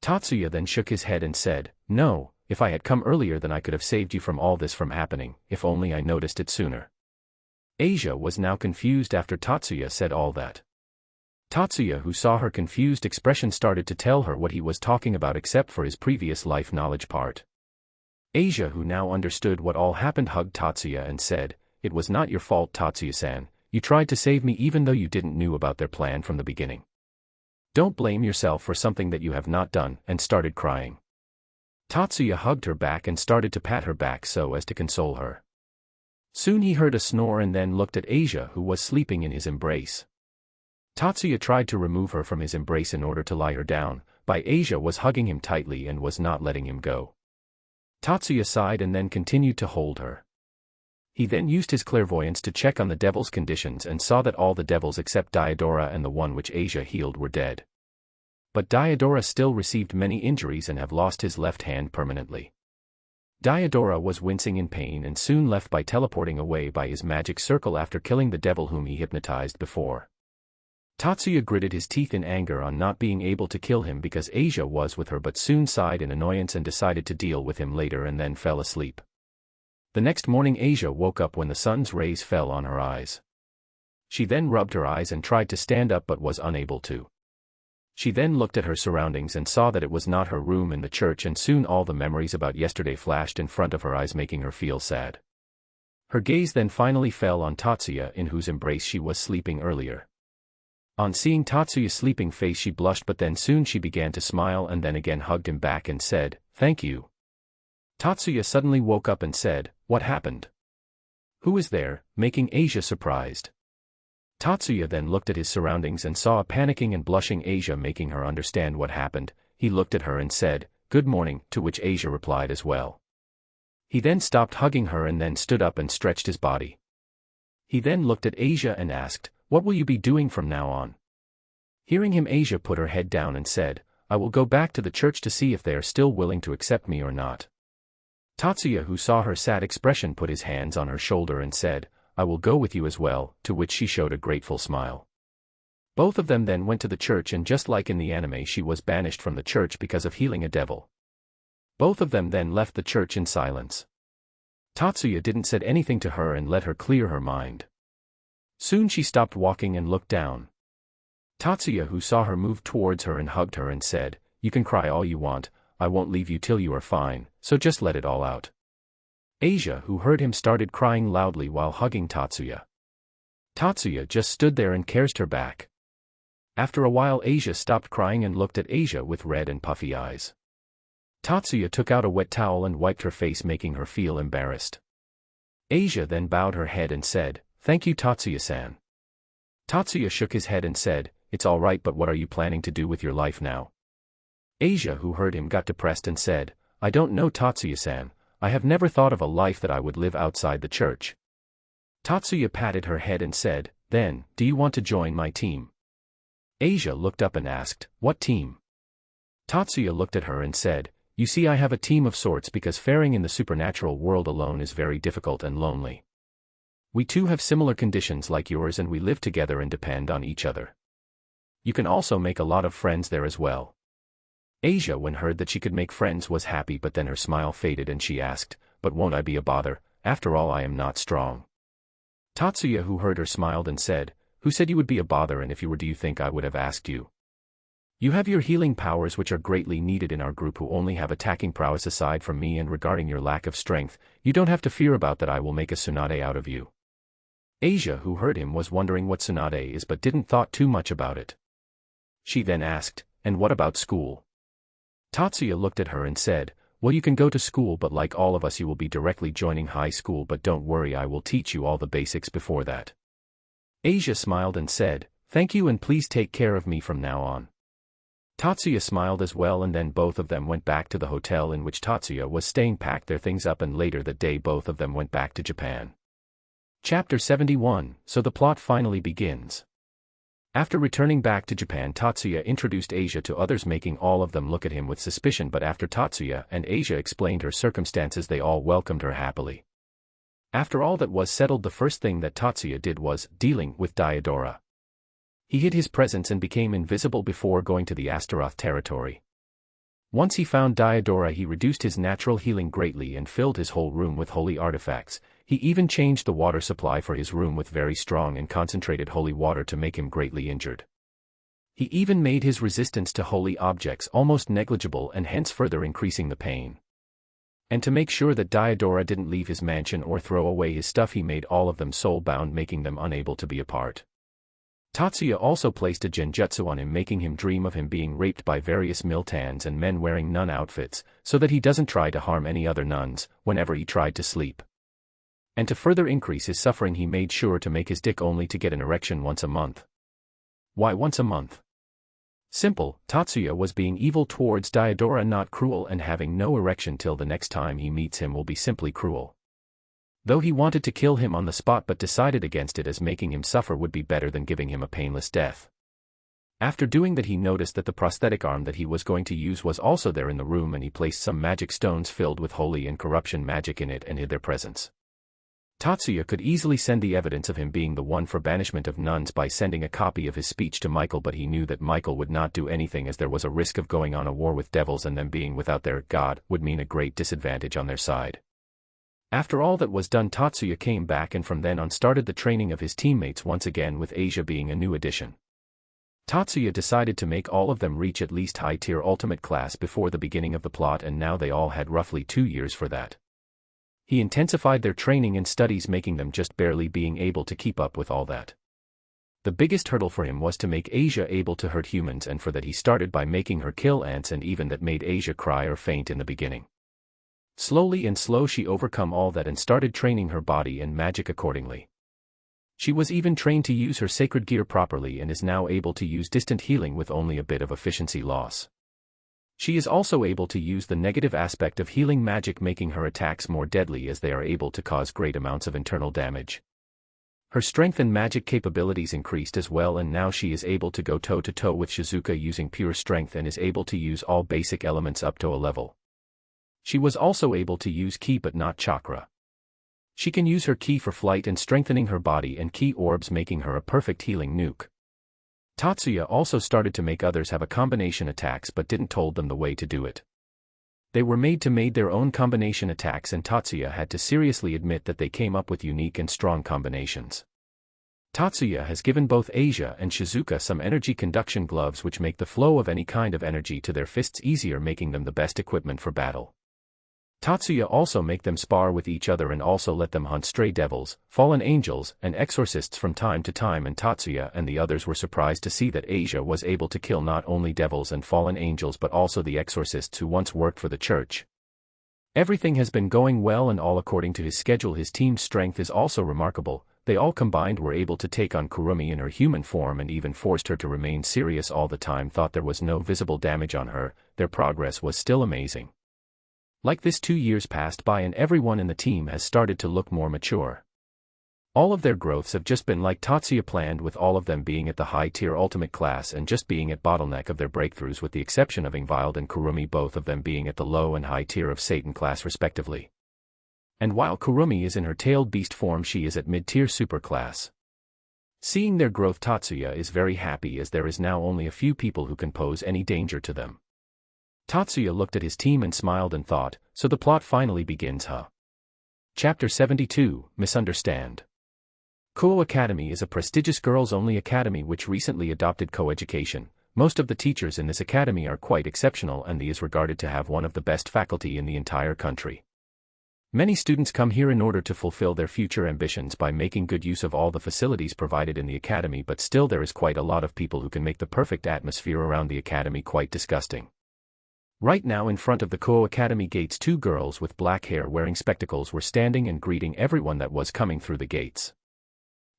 Tatsuya then shook his head and said, "No, if I had come earlier then I could have saved you from all this from happening, if only I noticed it sooner." Asia was now confused after Tatsuya said all that. Tatsuya, who saw her confused expression, started to tell her what he was talking about except for his previous life knowledge part. Asia, who now understood what all happened, hugged Tatsuya and said, "It was not your fault, Tatsuya-san. You tried to save me even though you didn't know about their plan from the beginning. Don't blame yourself for something that you have not done," and started crying. Tatsuya hugged her back and started to pat her back so as to console her. Soon he heard a snore and then looked at Asia, who was sleeping in his embrace. Tatsuya tried to remove her from his embrace in order to lie her down, but Asia was hugging him tightly and was not letting him go. Tatsuya sighed and then continued to hold her. He then used his clairvoyance to check on the devil's conditions and saw that all the devils except Diodora and the one which Asia healed were dead. But Diodora still received many injuries and have lost his left hand permanently. Diodora was wincing in pain and soon left by teleporting away by his magic circle after killing the devil whom he hypnotized before. Tatsuya gritted his teeth in anger on not being able to kill him because Asia was with her, but soon sighed in annoyance and decided to deal with him later and then fell asleep. The next morning Asia woke up when the sun's rays fell on her eyes. She then rubbed her eyes and tried to stand up but was unable to. She then looked at her surroundings and saw that it was not her room in the church, and soon all the memories about yesterday flashed in front of her eyes, making her feel sad. Her gaze then finally fell on Tatsuya, in whose embrace she was sleeping earlier. On seeing Tatsuya's sleeping face she blushed, but then soon she began to smile and then again hugged him back and said, "Thank you." Tatsuya suddenly woke up and said, "What happened? Who is there?" making Asia surprised. Tatsuya then looked at his surroundings and saw a panicking and blushing Asia, making her understand what happened. He looked at her and said, "Good morning," to which Asia replied as well. He then stopped hugging her and then stood up and stretched his body. He then looked at Asia and asked, "What will you be doing from now on?" Hearing him, Asia put her head down and said, "I will go back to the church to see if they are still willing to accept me or not." Tatsuya, who saw her sad expression, put his hands on her shoulder and said, "I will go with you as well," to which she showed a grateful smile. Both of them then went to the church, and just like in the anime, she was banished from the church because of healing a devil. Both of them then left the church in silence. Tatsuya didn't say anything to her and let her clear her mind. Soon she stopped walking and looked down. Tatsuya, who saw her, moved towards her and hugged her and said, "You can cry all you want, I won't leave you till you are fine, so just let it all out." Asia, who heard him, started crying loudly while hugging Tatsuya. Tatsuya just stood there and cursed her back. After a while Asia stopped crying and looked at Asia with red and puffy eyes. Tatsuya took out a wet towel and wiped her face, making her feel embarrassed. Asia then bowed her head and said, "Thank you, Tatsuya-san." Tatsuya shook his head and said, "It's all right, but what are you planning to do with your life now?" Asia, who heard him, got depressed and said, "I don't know, Tatsuya-san. I have never thought of a life that I would live outside the church." Tatsuya patted her head and said, "Then, do you want to join my team?" Asia looked up and asked, "What team?" Tatsuya looked at her and said, "You see, I have a team of sorts because faring in the supernatural world alone is very difficult and lonely. We too have similar conditions like yours, and we live together and depend on each other. You can also make a lot of friends there as well." Asia, when heard that she could make friends, was happy, but then her smile faded and she asked, "But won't I be a bother? After all, I am not strong." Tatsuya, who heard her, smiled and said, "Who said you would be a bother, and if you were, do you think I would have asked you? You have your healing powers, which are greatly needed in our group who only have attacking prowess aside from me, and regarding your lack of strength, you don't have to fear about that. I will make a tsunade out of you." Asia, who heard him, was wondering what tsunade is but didn't thought too much about it. She then asked, "And what about school?" Tatsuya looked at her and said, "Well, you can go to school, but like all of us you will be directly joining high school, but don't worry, I will teach you all the basics before that." Asia smiled and said, "Thank you, and please take care of me from now on." Tatsuya smiled as well, and then both of them went back to the hotel in which Tatsuya was staying, packed their things up, and later that day both of them went back to Japan. Chapter 71, so the plot finally begins. After returning back to Japan, Tatsuya introduced Asia to others, making all of them look at him with suspicion, but after Tatsuya and Asia explained her circumstances, they all welcomed her happily. After all that was settled, the first thing that Tatsuya did was dealing with Diodora. He hid his presence and became invisible before going to the Astaroth territory. Once he found Diodora, he reduced his natural healing greatly and filled his whole room with holy artifacts. He even changed the water supply for his room with very strong and concentrated holy water to make him greatly injured. He even made his resistance to holy objects almost negligible and hence further increasing the pain. And to make sure that Diodora didn't leave his mansion or throw away his stuff, he made all of them soul-bound, making them unable to be apart. Tatsuya also placed a genjutsu on him, making him dream of him being raped by various miltans and men wearing nun outfits, so that he doesn't try to harm any other nuns whenever he tried to sleep. And to further increase his suffering, he made sure to make his dick only to get an erection once a month. Why once a month? Simple, Tatsuya was being evil towards Diodora, not cruel, and having no erection till the next time he meets him will be simply cruel. Though he wanted to kill him on the spot but decided against it, as making him suffer would be better than giving him a painless death. After doing that, he noticed that the prosthetic arm that he was going to use was also there in the room, and he placed some magic stones filled with holy and corruption magic in it and hid their presence. Tatsuya could easily send the evidence of him being the one for banishment of nuns by sending a copy of his speech to Michael, but he knew that Michael would not do anything, as there was a risk of going on a war with devils, and them being without their god would mean a great disadvantage on their side. After all that was done, Tatsuya came back and from then on started the training of his teammates once again, with Asia being a new addition. Tatsuya decided to make all of them reach at least high-tier ultimate class before the beginning of the plot, and now they all had roughly 2 years for that. He intensified their training and studies, making them just barely being able to keep up with all that. The biggest hurdle for him was to make Asia able to hurt humans, and for that he started by making her kill ants, and even that made Asia cry or faint in the beginning. Slowly and slow she overcome all that and started training her body and magic accordingly. She was even trained to use her sacred gear properly and is now able to use distant healing with only a bit of efficiency loss. She is also able to use the negative aspect of healing magic, making her attacks more deadly as they are able to cause great amounts of internal damage. Her strength and magic capabilities increased as well, and now she is able to go toe-to-toe with Shizuka using pure strength and is able to use all basic elements up to a level. She was also able to use ki but not chakra. She can use her ki for flight and strengthening her body, and ki orbs, making her a perfect healing nuke. Tatsuya also started to make others have a combination attacks but didn't told them the way to do it. They were made to make their own combination attacks, and Tatsuya had to seriously admit that they came up with unique and strong combinations. Tatsuya has given both Asia and Shizuka some energy conduction gloves which make the flow of any kind of energy to their fists easier, making them the best equipment for battle. Tatsuya also make them spar with each other and also let them hunt stray devils, fallen angels, and exorcists from time to time, and Tatsuya and the others were surprised to see that Asia was able to kill not only devils and fallen angels but also the exorcists who once worked for the church. Everything has been going well and all according to his schedule. His team's strength is also remarkable. They all combined were able to take on Kurumi in her human form and even forced her to remain serious all the time. Thought there was no visible damage on her, their progress was still amazing. Like this, 2 years passed by and everyone in the team has started to look more mature. All of their growths have just been like Tatsuya planned, with all of them being at the high-tier ultimate class and just being at bottleneck of their breakthroughs, with the exception of Ingvild and Kurumi, both of them being at the low and high tier of Satan class respectively. And while Kurumi is in her tailed beast form, she is at mid-tier super class. Seeing their growth, Tatsuya is very happy, as there is now only a few people who can pose any danger to them. Tatsuya looked at his team and smiled and thought, so the plot finally begins, huh? Chapter 72, Misunderstand. Kuo Academy is a prestigious girls-only academy which recently adopted co-education. Most of the teachers in this academy are quite exceptional, and is regarded to have one of the best faculty in the entire country. Many students come here in order to fulfill their future ambitions by making good use of all the facilities provided in the academy, but still there is quite a lot of people who can make the perfect atmosphere around the academy quite disgusting. Right now in front of the Kuo Academy gates, 2 girls with black hair wearing spectacles were standing and greeting everyone that was coming through the gates.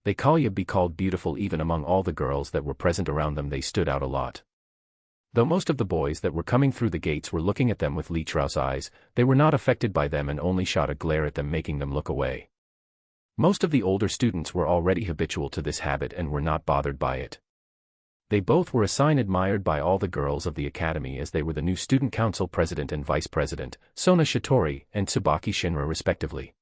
They call be called beautiful. Even among all the girls that were present around them, they stood out a lot. Though most of the boys that were coming through the gates were looking at them with Lichrao's eyes, they were not affected by them and only shot a glare at them, making them look away. Most of the older students were already habitual to this habit and were not bothered by it. They both were assigned admired by all the girls of the academy, as they were the new student council president and vice president, Sona Shitori and Tsubaki Shinra respectively.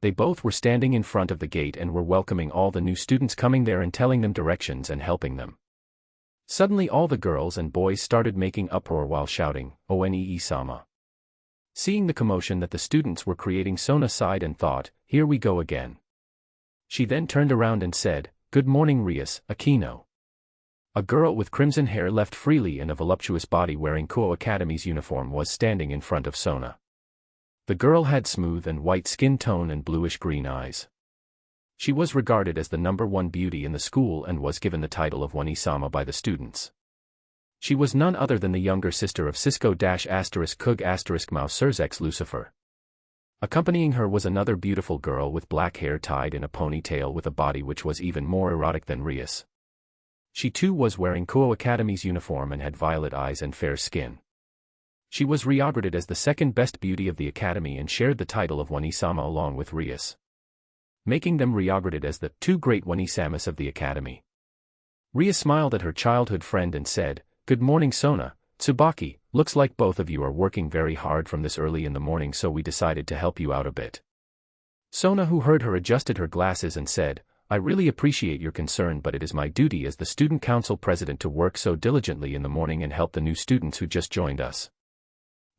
They both were standing in front of the gate and were welcoming all the new students coming there and telling them directions and helping them. Suddenly all the girls and boys started making uproar while shouting, "Onee-sama." Seeing the commotion that the students were creating, Sona sighed and thought, "Here we go again." She then turned around and said, "Good morning, Rias, Akino." A girl with crimson hair left freely and a voluptuous body wearing Kuo Academy's uniform was standing in front of Sona. The girl had smooth and white skin tone and bluish-green eyes. She was regarded as the #1 beauty in the school and was given the title of Wani-sama by the students. She was none other than the younger sister of Cisco-Kug*Mao Surzek's Lucifer. Accompanying her was another beautiful girl with black hair tied in a ponytail with a body which was even more erotic than Rias. She too was wearing Kuo Academy's uniform and had violet eyes and fair skin. She was regarded as the second best beauty of the academy and shared the title of Wani-sama along with Rias, making them regarded as the two great Wani-samas of the academy. Rias smiled at her childhood friend and said, "Good morning Sona, Tsubaki, looks like both of you are working very hard from this early in the morning, so we decided to help you out a bit." Sona, who heard her, adjusted her glasses and said, "I really appreciate your concern, but it is my duty as the student council president to work so diligently in the morning and help the new students who just joined us."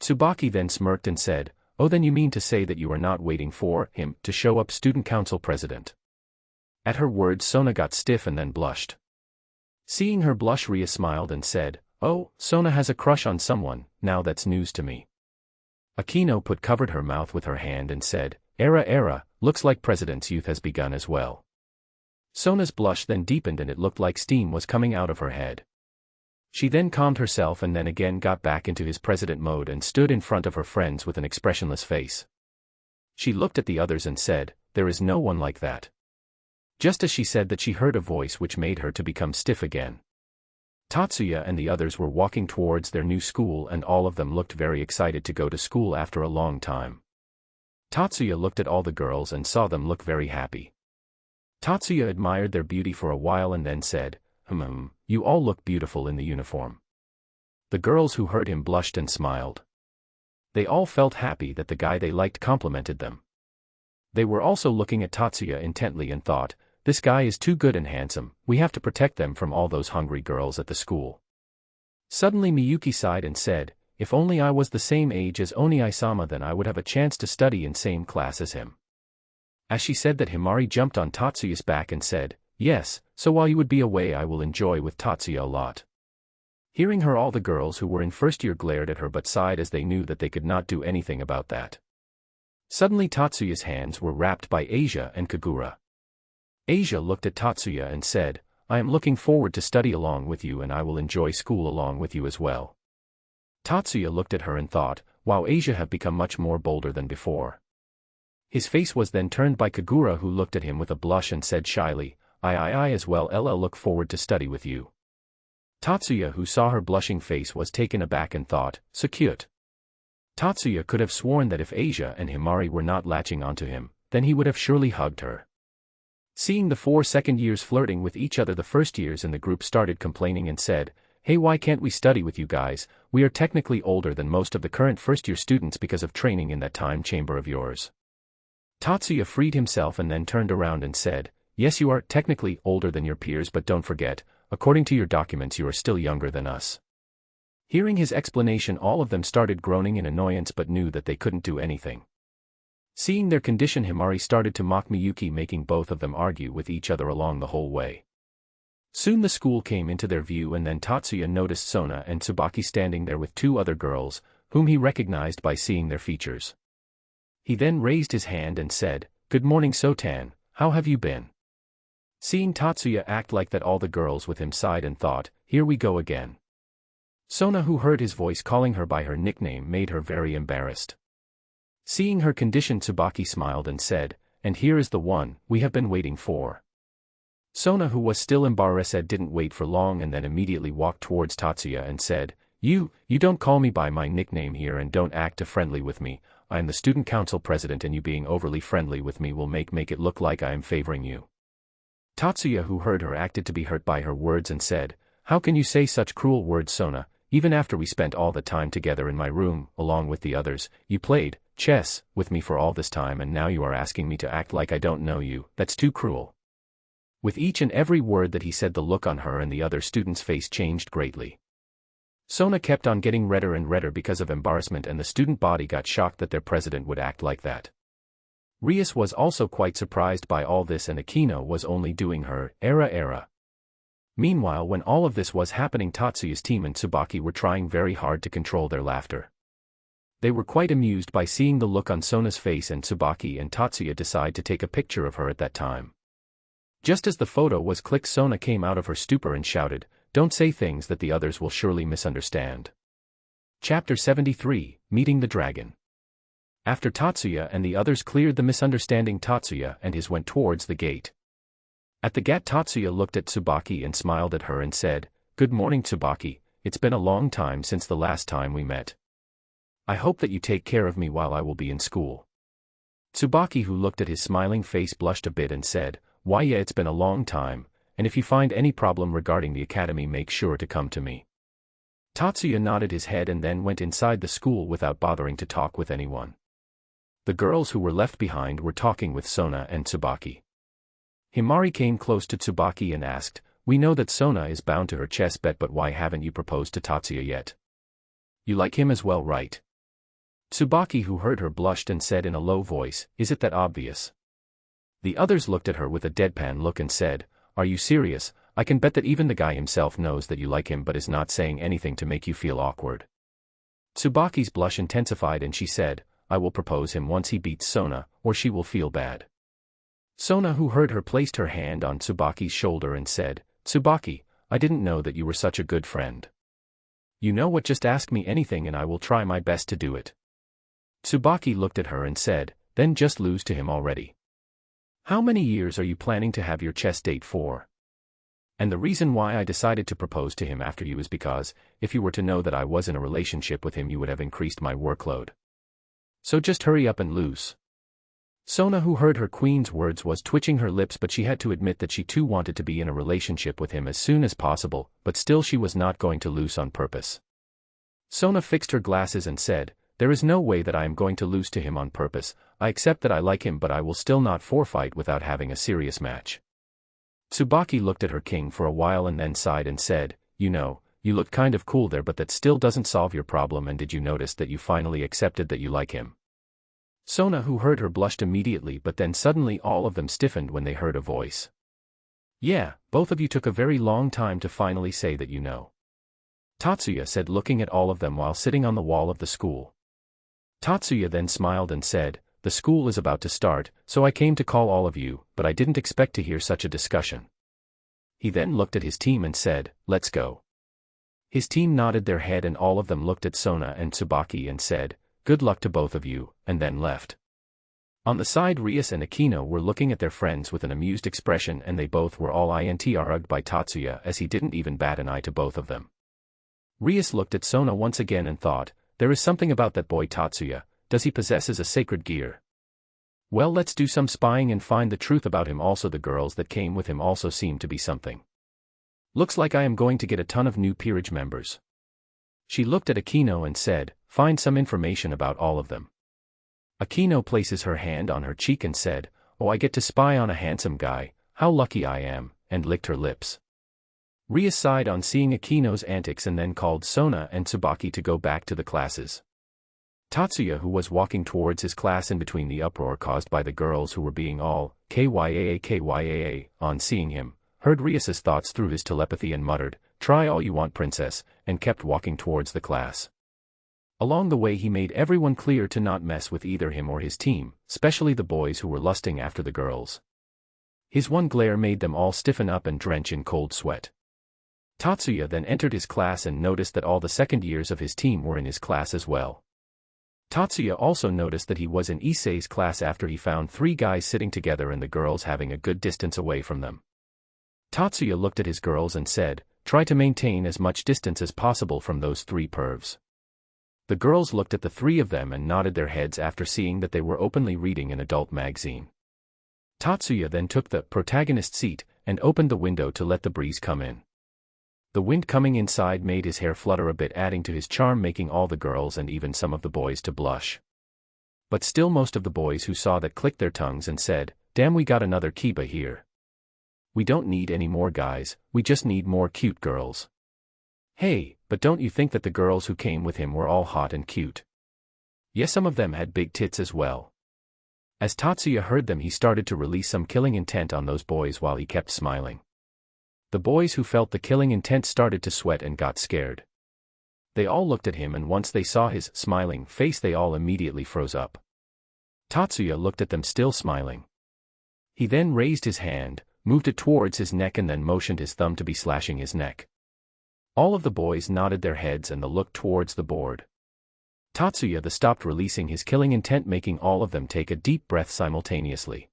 Tsubaki then smirked and said, "Oh, then you mean to say that you are not waiting for him to show up, student council president?" At her words Sona got stiff and then blushed. Seeing her blush, Ria smiled and said, "Oh, Sona has a crush on someone, now that's news to me." Akino covered her mouth with her hand and said, Era, looks like President's youth has begun as well." Sona's blush then deepened and it looked like steam was coming out of her head. She then calmed herself and then again got back into his president mode and stood in front of her friends with an expressionless face. She looked at the others and said, "There is no one like that." Just as she said that, she heard a voice which made her to become stiff again. Tatsuya and the others were walking towards their new school and all of them looked very excited to go to school after a long time. Tatsuya looked at all the girls and saw them look very happy. Tatsuya admired their beauty for a while and then said, You all look beautiful in the uniform." The girls who heard him blushed and smiled. They all felt happy that the guy they liked complimented them. They were also looking at Tatsuya intently and thought, "This guy is too good and handsome, we have to protect them from all those hungry girls at the school." Suddenly Miyuki sighed and said, "If only I was the same age as Oni-sama, then I would have a chance to study in same class as him." As she said that, Himari jumped on Tatsuya's back and said, "Yes, so while you would be away I will enjoy with Tatsuya a lot." Hearing her, all the girls who were in first year glared at her but sighed as they knew that they could not do anything about that. Suddenly Tatsuya's hands were wrapped by Asia and Kagura. Asia looked at Tatsuya and said, "I am looking forward to study along with you and I will enjoy school along with you as well." Tatsuya looked at her and thought, wow, Asia have become much more bolder than before. His face was then turned by Kagura, who looked at him with a blush and said shyly, I as well LL look forward to study with you." Tatsuya, who saw her blushing face, was taken aback and thought, so cute. Tatsuya could have sworn that if Asia and Himari were not latching onto him, then he would have surely hugged her. Seeing the 4 second years flirting with each other, the first years in the group started complaining and said, "Hey, why can't we study with you guys? We are technically older than most of the current first-year students because of training in that time chamber of yours." Tatsuya freed himself and then turned around and said, "Yes, you are technically older than your peers, but don't forget, according to your documents you are still younger than us." Hearing his explanation, all of them started groaning in annoyance but knew that they couldn't do anything. Seeing their condition, Himari started to mock Miyuki, making both of them argue with each other along the whole way. Soon the school came into their view and then Tatsuya noticed Sona and Tsubaki standing there with 2 other girls, whom he recognized by seeing their features. He then raised his hand and said, "Good morning Sotan, how have you been?" Seeing Tatsuya act like that, all the girls with him sighed and thought, here we go again. Sona, who heard his voice calling her by her nickname, made her very embarrassed. Seeing her condition, Tsubaki smiled and said, "And here is the one we have been waiting for." Sona, who was still embarrassed, didn't wait for long and then immediately walked towards Tatsuya and said, You don't call me by my nickname here and don't act friendly with me. I am the student council president and you being overly friendly with me will make it look like I am favoring you." Tatsuya, who heard her, acted to be hurt by her words and said, "How can you say such cruel words, Sona? Even after we spent all the time together in my room, along with the others, you played chess with me for all this time and now you are asking me to act like I don't know you. That's too cruel." With each and every word that he said, the look on her and the other students' face changed greatly. Sona kept on getting redder and redder because of embarrassment and the student body got shocked that their president would act like that. Rias was also quite surprised by all this and Akino was only doing her era. Meanwhile, when all of this was happening, Tatsuya's team and Tsubaki were trying very hard to control their laughter. They were quite amused by seeing the look on Sona's face, and Tsubaki and Tatsuya decide to take a picture of her at that time. Just as the photo was clicked, Sona came out of her stupor and shouted, "Don't say things that the others will surely misunderstand." Chapter 73, Meeting the Dragon. After Tatsuya and the others cleared the misunderstanding, Tatsuya and his went towards the gate. At the gate, Tatsuya looked at Tsubaki and smiled at her and said, "Good morning, Tsubaki, it's been a long time since the last time we met. I hope that you take care of me while I will be in school." Tsubaki, who looked at his smiling face, blushed a bit and said, "Why, yeah, it's been a long time, and if you find any problem regarding the academy, make sure to come to me." Tatsuya nodded his head and then went inside the school without bothering to talk with anyone. The girls who were left behind were talking with Sona and Tsubaki. Himari came close to Tsubaki and asked, "We know that Sona is bound to her chess bet, but why haven't you proposed to Tatsuya yet? You like him as well, right?" Tsubaki, who heard her, blushed and said in a low voice, "Is it that obvious?" The others looked at her with a deadpan look and said, "Are you serious? I can bet that even the guy himself knows that you like him but is not saying anything to make you feel awkward." Tsubaki's blush intensified and she said, "I will propose him once he beats Sona, or she will feel bad." Sona, who heard her, placed her hand on Tsubaki's shoulder and said, "Tsubaki, I didn't know that you were such a good friend. You know what, just ask me anything and I will try my best to do it." Tsubaki looked at her and said, "Then just lose to him already. How many years are you planning to have your chess date for? And the reason why I decided to propose to him after you is because, if you were to know that I was in a relationship with him, you would have increased my workload. So just hurry up and lose." Sona, who heard her queen's words, was twitching her lips, but she had to admit that she too wanted to be in a relationship with him as soon as possible, but still she was not going to lose on purpose. Sona fixed her glasses and said, "There is no way that I am going to lose to him on purpose. I accept that I like him, but I will still not forfeit without having a serious match." Tsubaki looked at her king for a while and then sighed and said, "You know, you looked kind of cool there, but that still doesn't solve your problem. And did you notice that you finally accepted that you like him?" Sona, who heard her, blushed immediately, but then suddenly all of them stiffened when they heard a voice. "Yeah, both of you took a very long time to finally say that you know," Tatsuya said, looking at all of them while sitting on the wall of the school. Tatsuya then smiled and said, "The school is about to start, so I came to call all of you, but I didn't expect to hear such a discussion." He then looked at his team and said, "Let's go." His team nodded their head and all of them looked at Sona and Tsubaki and said, "Good luck to both of you," and then left. On the side, Rias and Akino were looking at their friends with an amused expression, and they both were all rugged by Tatsuya, as he didn't even bat an eye to both of them. Rias looked at Sona once again and thought, "There is something about that boy Tatsuya. Does he possess a sacred gear? Well, let's do some spying and find the truth about him." Also, the girls that came with him also seemed to be something. "Looks like I am going to get a ton of new peerage members." She looked at Akino and said, "Find some information about all of them." Akino places her hand on her cheek and said, "Oh, I get to spy on a handsome guy, how lucky I am," and licked her lips. Ria sighed on seeing Akino's antics and then called Sona and Tsubaki to go back to the classes. Tatsuya, who was walking towards his class in between the uproar caused by the girls who were being all kyaa on seeing him, heard Rias's thoughts through his telepathy and muttered, "Try all you want, princess," and kept walking towards the class. Along the way he made everyone clear to not mess with either him or his team, especially the boys who were lusting after the girls. His one glare made them all stiffen up and drench in cold sweat. Tatsuya then entered his class and noticed that all the second years of his team were in his class as well. Tatsuya also noticed that he was in Issei's class after he found 3 guys sitting together and the girls having a good distance away from them. Tatsuya looked at his girls and said, "Try to maintain as much distance as possible from those 3 pervs." The girls looked at the 3 of them and nodded their heads after seeing that they were openly reading an adult magazine. Tatsuya then took the protagonist seat and opened the window to let the breeze come in. The wind coming inside made his hair flutter a bit, adding to his charm, making all the girls and even some of the boys to blush. But still most of the boys who saw that clicked their tongues and said, "Damn, we got another Kiba here. We don't need any more guys, we just need more cute girls." Hey, but don't you think that the girls who came with him were all hot and cute? Yes, some of them had big tits as well. As Tatsuya heard them, he started to release some killing intent on those boys while he kept smiling. The boys who felt the killing intent started to sweat and got scared. They all looked at him, and once they saw his smiling face they all immediately froze up. Tatsuya looked at them still smiling. He then raised his hand, moved it towards his neck and then motioned his thumb to be slashing his neck. All of the boys nodded their heads and looked towards the board. Tatsuya stopped releasing his killing intent, making all of them take a deep breath simultaneously.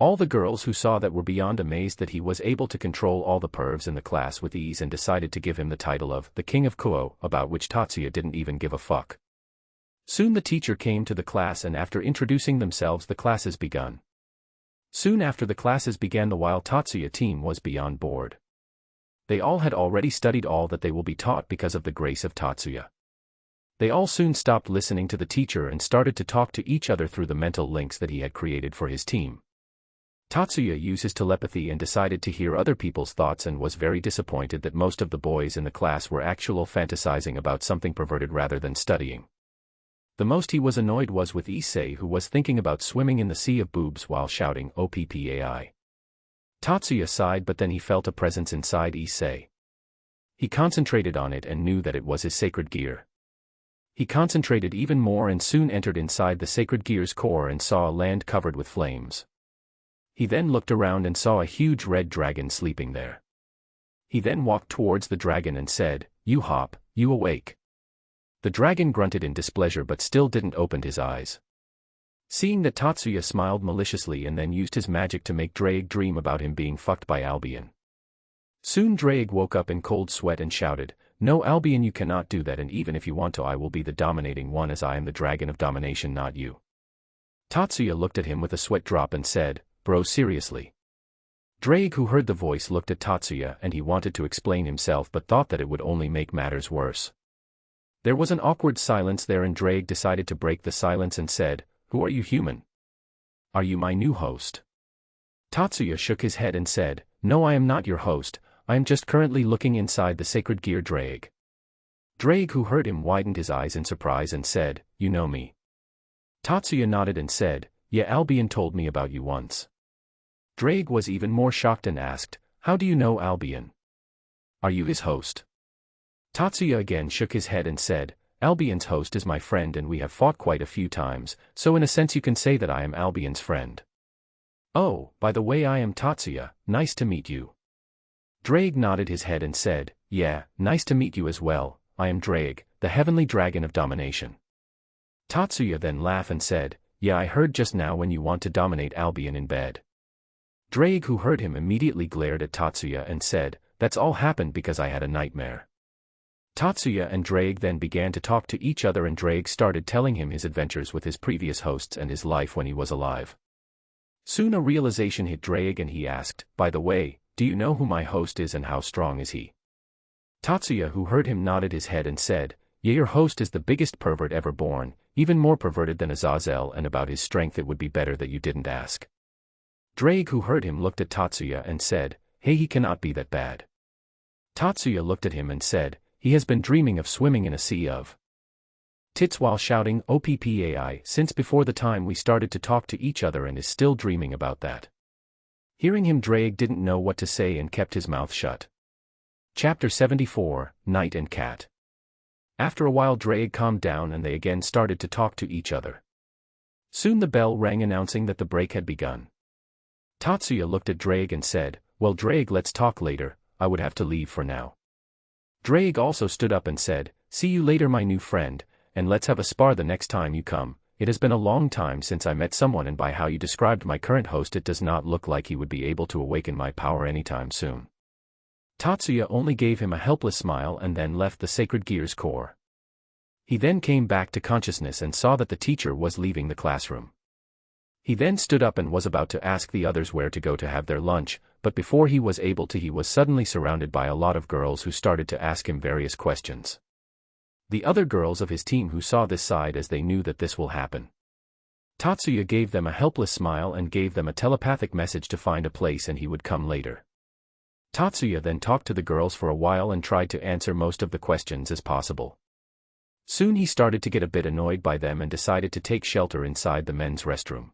All the girls who saw that were beyond amazed that he was able to control all the pervs in the class with ease and decided to give him the title of the King of Kuo, about which Tatsuya didn't even give a fuck. Soon the teacher came to the class, and after introducing themselves the classes begun. Soon after the classes began, the while Tatsuya team was beyond bored. They all had already studied all that they will be taught because of the grace of Tatsuya. They all soon stopped listening to the teacher and started to talk to each other through the mental links that he had created for his team. Tatsuya used his telepathy and decided to hear other people's thoughts and was very disappointed that most of the boys in the class were actually fantasizing about something perverted rather than studying. The most he was annoyed was with Issei, who was thinking about swimming in the sea of boobs while shouting OPPAI. Tatsuya sighed, but then he felt a presence inside Issei. He concentrated on it and knew that it was his sacred gear. He concentrated even more and soon entered inside the sacred gear's core and saw a land covered with flames. He then looked around and saw a huge red dragon sleeping there. He then walked towards the dragon and said, "You hop, you awake." The dragon grunted in displeasure but still didn't open his eyes. Seeing that, Tatsuya smiled maliciously and then used his magic to make Drake dream about him being fucked by Albion. Soon Drake woke up in cold sweat and shouted, "No, Albion, you cannot do that, and even if you want to, I will be the dominating one, as I am the dragon of domination, not you." Tatsuya looked at him with a sweat drop and said, "Bro, seriously?" Drake, who heard the voice, looked at Tatsuya and he wanted to explain himself but thought that it would only make matters worse. There was an awkward silence there and Drake decided to break the silence and said, "Who are you, human? Are you my new host?" Tatsuya shook his head and said, "No, I am not your host, I am just currently looking inside the sacred gear." Drake, who heard him, widened his eyes in surprise and said, "You know me?" Tatsuya nodded and said, "Yeah, Albion told me about you once." Drake was even more shocked and asked, "How do you know Albion? Are you his host?" Tatsuya again shook his head and said, "Albion's host is my friend and we have fought quite a few times, so in a sense you can say that I am Albion's friend." "Oh, by the way, I am Tatsuya, nice to meet you." Drake nodded his head and said, "Yeah, nice to meet you as well, I am Drake, the heavenly dragon of domination." Tatsuya then laughed and said, "Yeah, I heard just now when you want to dominate Albion in bed." Drake, who heard him, immediately glared at Tatsuya and said, "That's all happened because I had a nightmare." Tatsuya and Drake then began to talk to each other and Drake started telling him his adventures with his previous hosts and his life when he was alive. Soon a realization hit Drake and he asked, "By the way, do you know who my host is and how strong is he?" Tatsuya, who heard him, nodded his head and said, "Yeah, your host is the biggest pervert ever born, even more perverted than Azazel, and about his strength it would be better that you didn't ask." Drake, who heard him, looked at Tatsuya and said, "Hey, he cannot be that bad." Tatsuya looked at him and said, "He has been dreaming of swimming in a sea of tits while shouting OPPAI since before the time we started to talk to each other and is still dreaming about that." Hearing him, Drake didn't know what to say and kept his mouth shut. Chapter 74, Knight and Cat. After a while Drake calmed down and they again started to talk to each other. Soon the bell rang announcing that the break had begun. Tatsuya looked at Drake and said, "Well Drake, let's talk later, I would have to leave for now." Drake also stood up and said, "See you later my new friend, and let's have a spar the next time you come. It has been a long time since I met someone and by how you described my current host it does not look like he would be able to awaken my power anytime soon." Tatsuya only gave him a helpless smile and then left the sacred gear's core. He then came back to consciousness and saw that the teacher was leaving the classroom. He then stood up and was about to ask the others where to go to have their lunch, but before he was able to, he was suddenly surrounded by a lot of girls who started to ask him various questions. The other girls of his team who saw this sighed as they knew that this will happen. Tatsuya gave them a helpless smile and gave them a telepathic message to find a place and he would come later. Tatsuya then talked to the girls for a while and tried to answer most of the questions as possible. Soon he started to get a bit annoyed by them and decided to take shelter inside the men's restroom.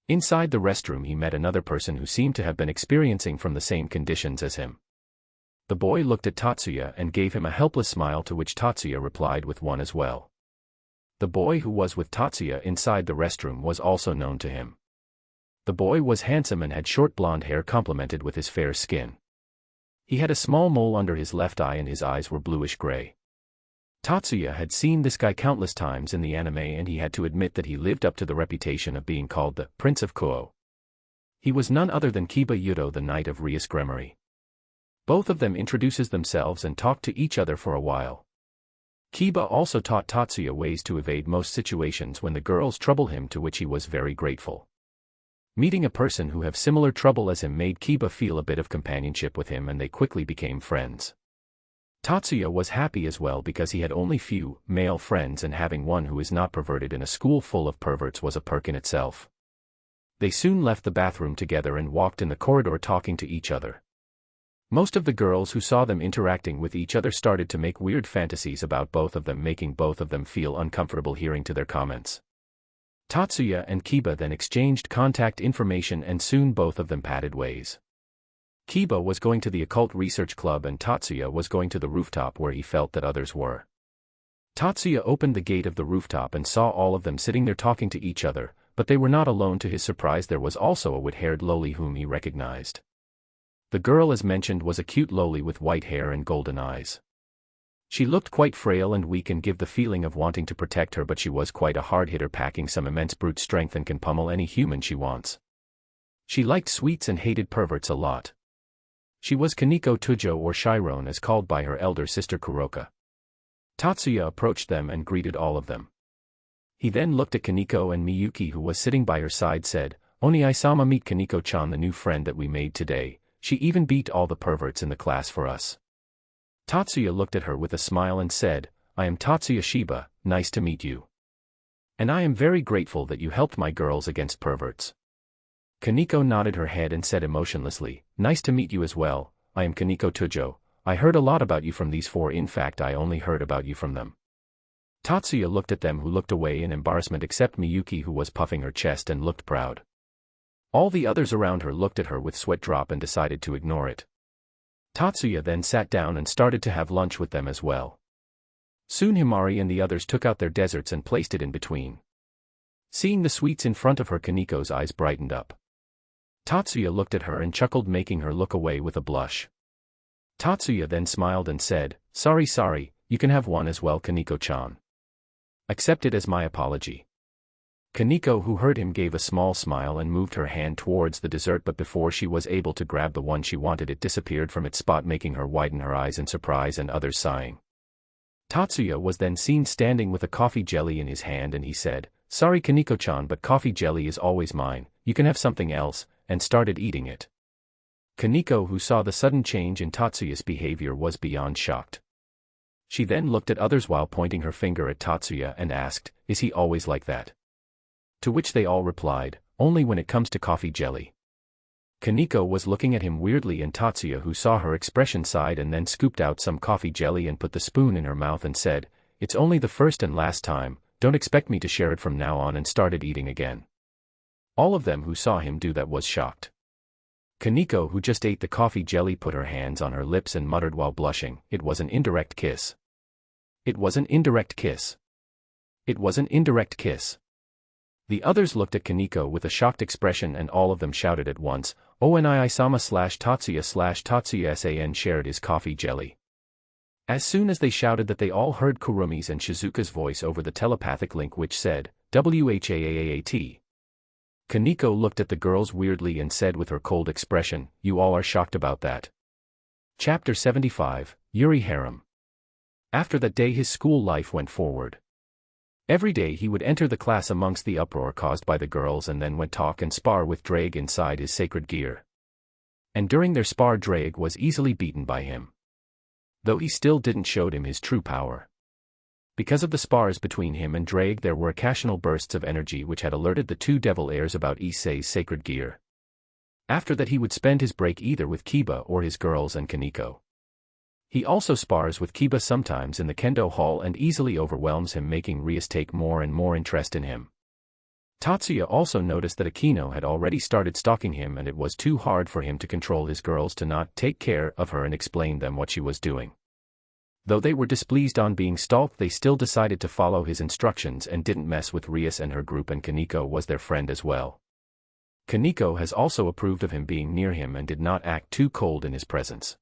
Inside the restroom he met another person who seemed to have been experiencing from the same conditions as him. The boy looked at Tatsuya and gave him a helpless smile, to which Tatsuya replied with one as well. The boy who was with Tatsuya inside the restroom was also known to him. The boy was handsome and had short blonde hair complemented with his fair skin. He had a small mole under his left eye and his eyes were bluish-gray. Tatsuya had seen this guy countless times in the anime, and he had to admit that he lived up to the reputation of being called the Prince of Kuo. He was none other than Kiba Yudo, the Knight of Rias Gremory. Both of them introduces themselves and talk to each other for a while. Kiba also taught Tatsuya ways to evade most situations when the girls trouble him, to which he was very grateful. Meeting a person who have similar trouble as him made Kiba feel a bit of companionship with him, and they quickly became friends. Tatsuya was happy as well because he had only few male friends, and having one who is not perverted in a school full of perverts was a perk in itself. They soon left the bathroom together and walked in the corridor talking to each other. Most of the girls who saw them interacting with each other started to make weird fantasies about both of them, making both of them feel uncomfortable hearing to their comments. Tatsuya and Kiba then exchanged contact information and soon both of them parted ways. Kiba was going to the occult research club and Tatsuya was going to the rooftop where he felt that others were. Tatsuya opened the gate of the rooftop and saw all of them sitting there talking to each other, but they were not alone. To his surprise, there was also a wit-haired loli whom he recognized. The girl as mentioned was a cute loli with white hair and golden eyes. She looked quite frail and weak and gave the feeling of wanting to protect her, but she was quite a hard hitter, packing some immense brute strength and can pummel any human she wants. She liked sweets and hated perverts a lot. She was Kaneko Tujo, or Chiron as called by her elder sister Kuroka. Tatsuya approached them and greeted all of them. He then looked at Kaneko, and Miyuki, who was sitting by her side, said, "Oni-sama, meet Kaneko-chan, the new friend that we made today. She even beat all the perverts in the class for us." Tatsuya looked at her with a smile and said, "I am Tatsuya Shiba, nice to meet you. And I am very grateful that you helped my girls against perverts." Kaneko nodded her head and said emotionlessly, "Nice to meet you as well, I am Kaneko Tujo. I heard a lot about you from these four, in fact I only heard about you from them." Tatsuya looked at them, who looked away in embarrassment except Miyuki, who was puffing her chest and looked proud. All the others around her looked at her with sweat drop and decided to ignore it. Tatsuya then sat down and started to have lunch with them as well. Soon Himari and the others took out their desserts and placed it in between. Seeing the sweets in front of her, Kaneko's eyes brightened up. Tatsuya looked at her and chuckled, making her look away with a blush. Tatsuya then smiled and said, Sorry, you can have one as well, Kaneko-chan. Accept it as my apology." Kaneko, who heard him, gave a small smile and moved her hand towards the dessert, but before she was able to grab the one she wanted, it disappeared from its spot, making her widen her eyes in surprise and others sighing. Tatsuya was then seen standing with a coffee jelly in his hand, and he said, "Sorry Kaneko-chan, but coffee jelly is always mine, you can have something else," and started eating it. Kaneko, who saw the sudden change in Tatsuya's behavior, was beyond shocked. She then looked at others while pointing her finger at Tatsuya and asked, "Is he always like that?" To which they all replied, "Only when it comes to coffee jelly." Kaneko was looking at him weirdly, and Tatsuya, who saw her expression, sighed and then scooped out some coffee jelly and put the spoon in her mouth and said, "It's only the first and last time, don't expect me to share it from now on," and started eating again. All of them who saw him do that was shocked. Kaneko, who just ate the coffee jelly, put her hands on her lips and muttered while blushing, "It was an indirect kiss. It was an indirect kiss. It was an indirect kiss." The others looked at Kaneko with a shocked expression, and all of them shouted at once, "Onii-sama/Tatsuya/Tatsuya san shared his coffee jelly." As soon as they shouted that, they all heard Kurumi's and Shizuka's voice over the telepathic link, which said, "WHAAAT." Kaneko looked at the girls weirdly and said with her cold expression, "You all are shocked about that." Chapter 75, Yuri Harem. After that day his school life went forward. Every day he would enter the class amongst the uproar caused by the girls, and then went talk and spar with Drake inside his sacred gear. And during their spar, Drake was easily beaten by him, though he still didn't show him his true power. Because of the spars between him and Drake, there were occasional bursts of energy which had alerted the two devil heirs about Issei's sacred gear. After that he would spend his break either with Kiba or his girls and Kaneko. He also spars with Kiba sometimes in the kendo hall and easily overwhelms him, making Rias take more and more interest in him. Tatsuya also noticed that Akino had already started stalking him and it was too hard for him to control his girls to not take care of her and explain them what she was doing. Though they were displeased on being stalked, they still decided to follow his instructions and didn't mess with Rias and her group, and Kaneko was their friend as well. Kaneko has also approved of him being near him and did not act too cold in his presence.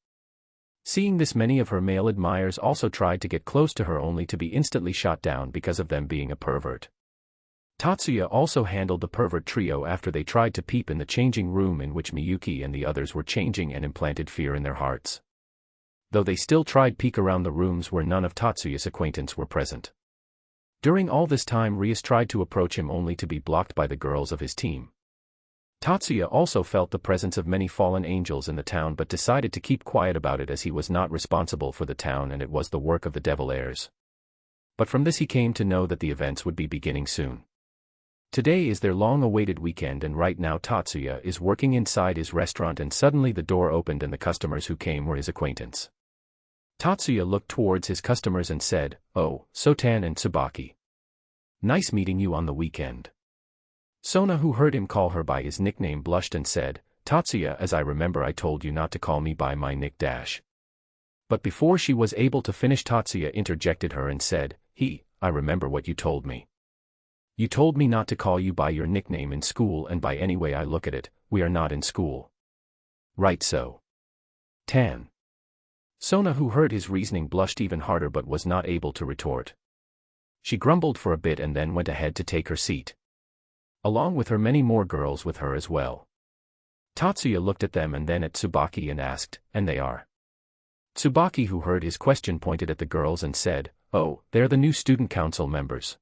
Seeing this, many of her male admirers also tried to get close to her only to be instantly shot down because of them being a pervert. Tatsuya also handled the pervert trio after they tried to peep in the changing room in which Miyuki and the others were changing and implanted fear in their hearts. Though they still tried peek around the rooms where none of Tatsuya's acquaintance were present. During all this time, Rias tried to approach him only to be blocked by the girls of his team. Tatsuya also felt the presence of many fallen angels in the town but decided to keep quiet about it as he was not responsible for the town and it was the work of the Devil Heirs. But from this he came to know that the events would be beginning soon. Today is their long-awaited weekend and right now Tatsuya is working inside his restaurant and suddenly the door opened and the customers who came were his acquaintance. Tatsuya looked towards his customers and said, "Oh, Sotan and Tsubaki. Nice meeting you on the weekend." Sona, who heard him call her by his nickname, blushed and said, "Tatsuya, as I remember I told you not to call me by my nick dash." But before she was able to finish, Tatsuya interjected her and said, I remember what you told me. You told me not to call you by your nickname in school, and by any way I look at it, we are not in school. Right so? Tan." Sona, who heard his reasoning, blushed even harder but was not able to retort. She grumbled for a bit and then went ahead to take her seat. Along with her, many more girls with her as well. Tatsuya looked at them and then at Tsubaki and asked, "And they are?" Tsubaki, who heard his question, pointed at the girls and said, "Oh, they're the new student council members.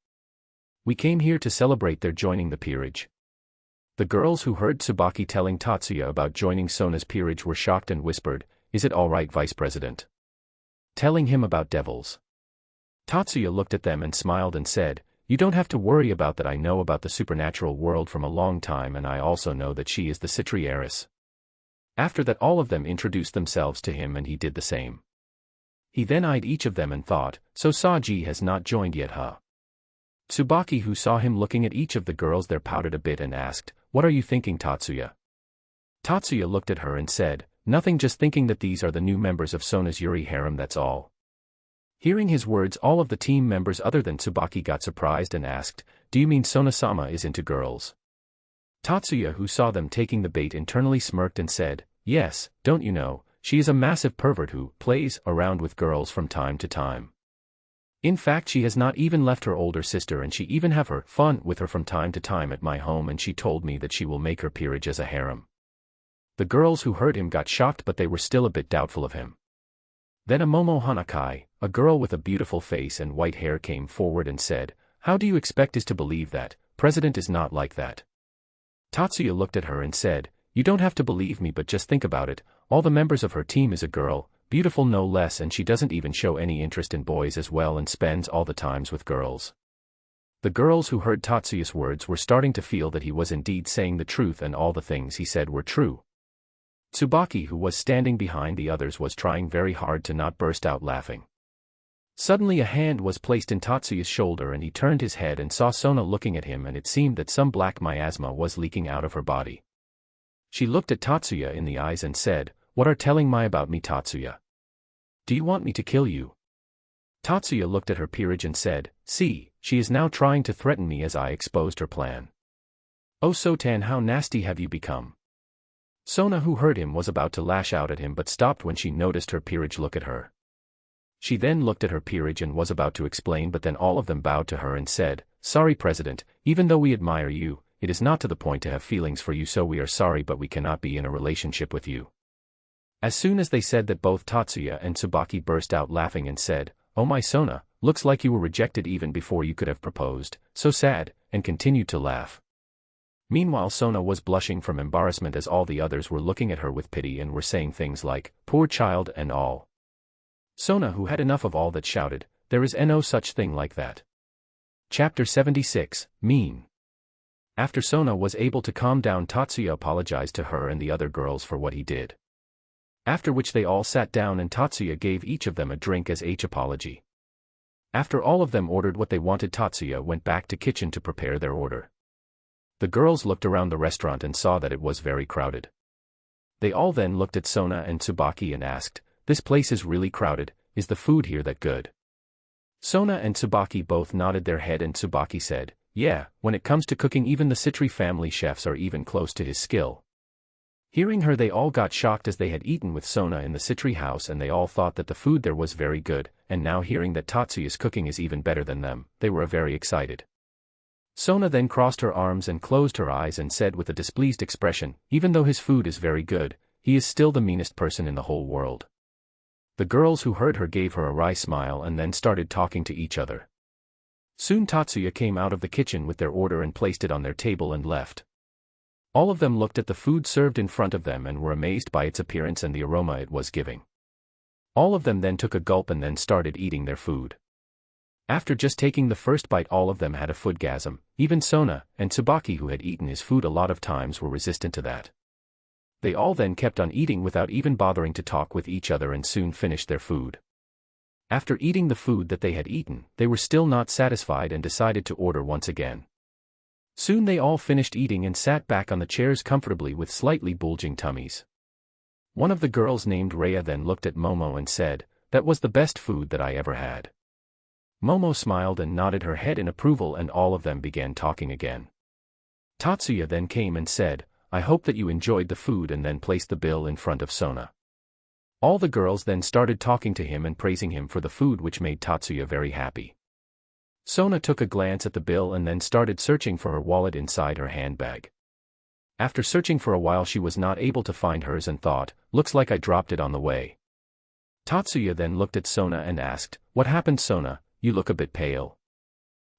We came here to celebrate their joining the peerage." The girls, who heard Tsubaki telling Tatsuya about joining Sona's peerage, were shocked and whispered, "Is it all right, Vice President? Telling him about devils?" Tatsuya looked at them and smiled and said, "You don't have to worry about that. I know about the supernatural world from a long time, and I also know that she is the Citri heiress." After that, all of them introduced themselves to him and he did the same. He then eyed each of them and thought, "So Saji has not joined yet, huh?" Tsubaki, who saw him looking at each of the girls there, pouted a bit and asked, "What are you thinking, Tatsuya?" Tatsuya looked at her and said, "Nothing, just thinking that these are the new members of Sona's Yuri harem, that's all." Hearing his words, all of the team members other than Tsubaki got surprised and asked, "Do you mean Sona-sama is into girls?" Tatsuya, who saw them taking the bait, internally smirked and said, "Yes, don't you know, she is a massive pervert who plays around with girls from time to time. In fact, she has not even left her older sister and she even have her fun with her from time to time at my home, and she told me that she will make her peerage as a harem." The girls who heard him got shocked, but they were still a bit doubtful of him. Then a Momo Hanakai, a girl with a beautiful face and white hair, came forward and said, "How do you expect us to believe that? President is not like that." Tatsuya looked at her and said, "You don't have to believe me, but just think about it, all the members of her team is a girl, beautiful no less, and she doesn't even show any interest in boys as well and spends all the times with girls." The girls who heard Tatsuya's words were starting to feel that he was indeed saying the truth and all the things he said were true. Tsubaki, who was standing behind the others, was trying very hard to not burst out laughing. Suddenly a hand was placed in Tatsuya's shoulder and he turned his head and saw Sona looking at him, and it seemed that some black miasma was leaking out of her body. She looked at Tatsuya in the eyes and said, "What are telling me about me, Tatsuya? Do you want me to kill you?" Tatsuya looked at her peerage and said, "See, she is now trying to threaten me as I exposed her plan. Oh Sotan, how nasty have you become?" Sona, who heard him, was about to lash out at him but stopped when she noticed her peerage look at her. She then looked at her peerage and was about to explain, but then all of them bowed to her and said, "Sorry, President, even though we admire you, it is not to the point to have feelings for you, so we are sorry, but we cannot be in a relationship with you." As soon as they said that, both Tatsuya and Tsubaki burst out laughing and said, "Oh my Sona, looks like you were rejected even before you could have proposed, so sad," and continued to laugh. Meanwhile, Sona was blushing from embarrassment as all the others were looking at her with pity and were saying things like, "Poor child," and all. Sona, who had enough of all that, shouted, "There is no such thing like that." Chapter 76, Mean. After Sona was able to calm down, Tatsuya apologized to her and the other girls for what he did. After which they all sat down and Tatsuya gave each of them a drink as H apology. After all of them ordered what they wanted, Tatsuya went back to kitchen to prepare their order. The girls looked around the restaurant and saw that it was very crowded. They all then looked at Sona and Tsubaki and asked, "This place is really crowded, is the food here that good?" Sona and Tsubaki both nodded their head and Tsubaki said, "Yeah, when it comes to cooking even the Citri family chefs are even close to his skill." Hearing her they all got shocked as they had eaten with Sona in the Citri house and they all thought that the food there was very good, and now hearing that Tatsuya's cooking is even better than them, they were very excited. Sona then crossed her arms and closed her eyes and said with a displeased expression, "Even though his food is very good, he is still the meanest person in the whole world." The girls who heard her gave her a wry smile and then started talking to each other. Soon Tatsuya came out of the kitchen with their order and placed it on their table and left. All of them looked at the food served in front of them and were amazed by its appearance and the aroma it was giving. All of them then took a gulp and then started eating their food. After just taking the first bite all of them had a foodgasm, even Sona and Tsubaki who had eaten his food a lot of times were resistant to that. They all then kept on eating without even bothering to talk with each other and soon finished their food. After eating the food that they had eaten, they were still not satisfied and decided to order once again. Soon they all finished eating and sat back on the chairs comfortably with slightly bulging tummies. One of the girls named Rhea then looked at Momo and said, "That was the best food that I ever had." Momo smiled and nodded her head in approval and all of them began talking again. Tatsuya then came and said, "I hope that you enjoyed the food," and then placed the bill in front of Sona. All the girls then started talking to him and praising him for the food which made Tatsuya very happy. Sona took a glance at the bill and then started searching for her wallet inside her handbag. After searching for a while she was not able to find hers and thought, "Looks like I dropped it on the way." Tatsuya then looked at Sona and asked, "What happened, Sona? You look a bit pale."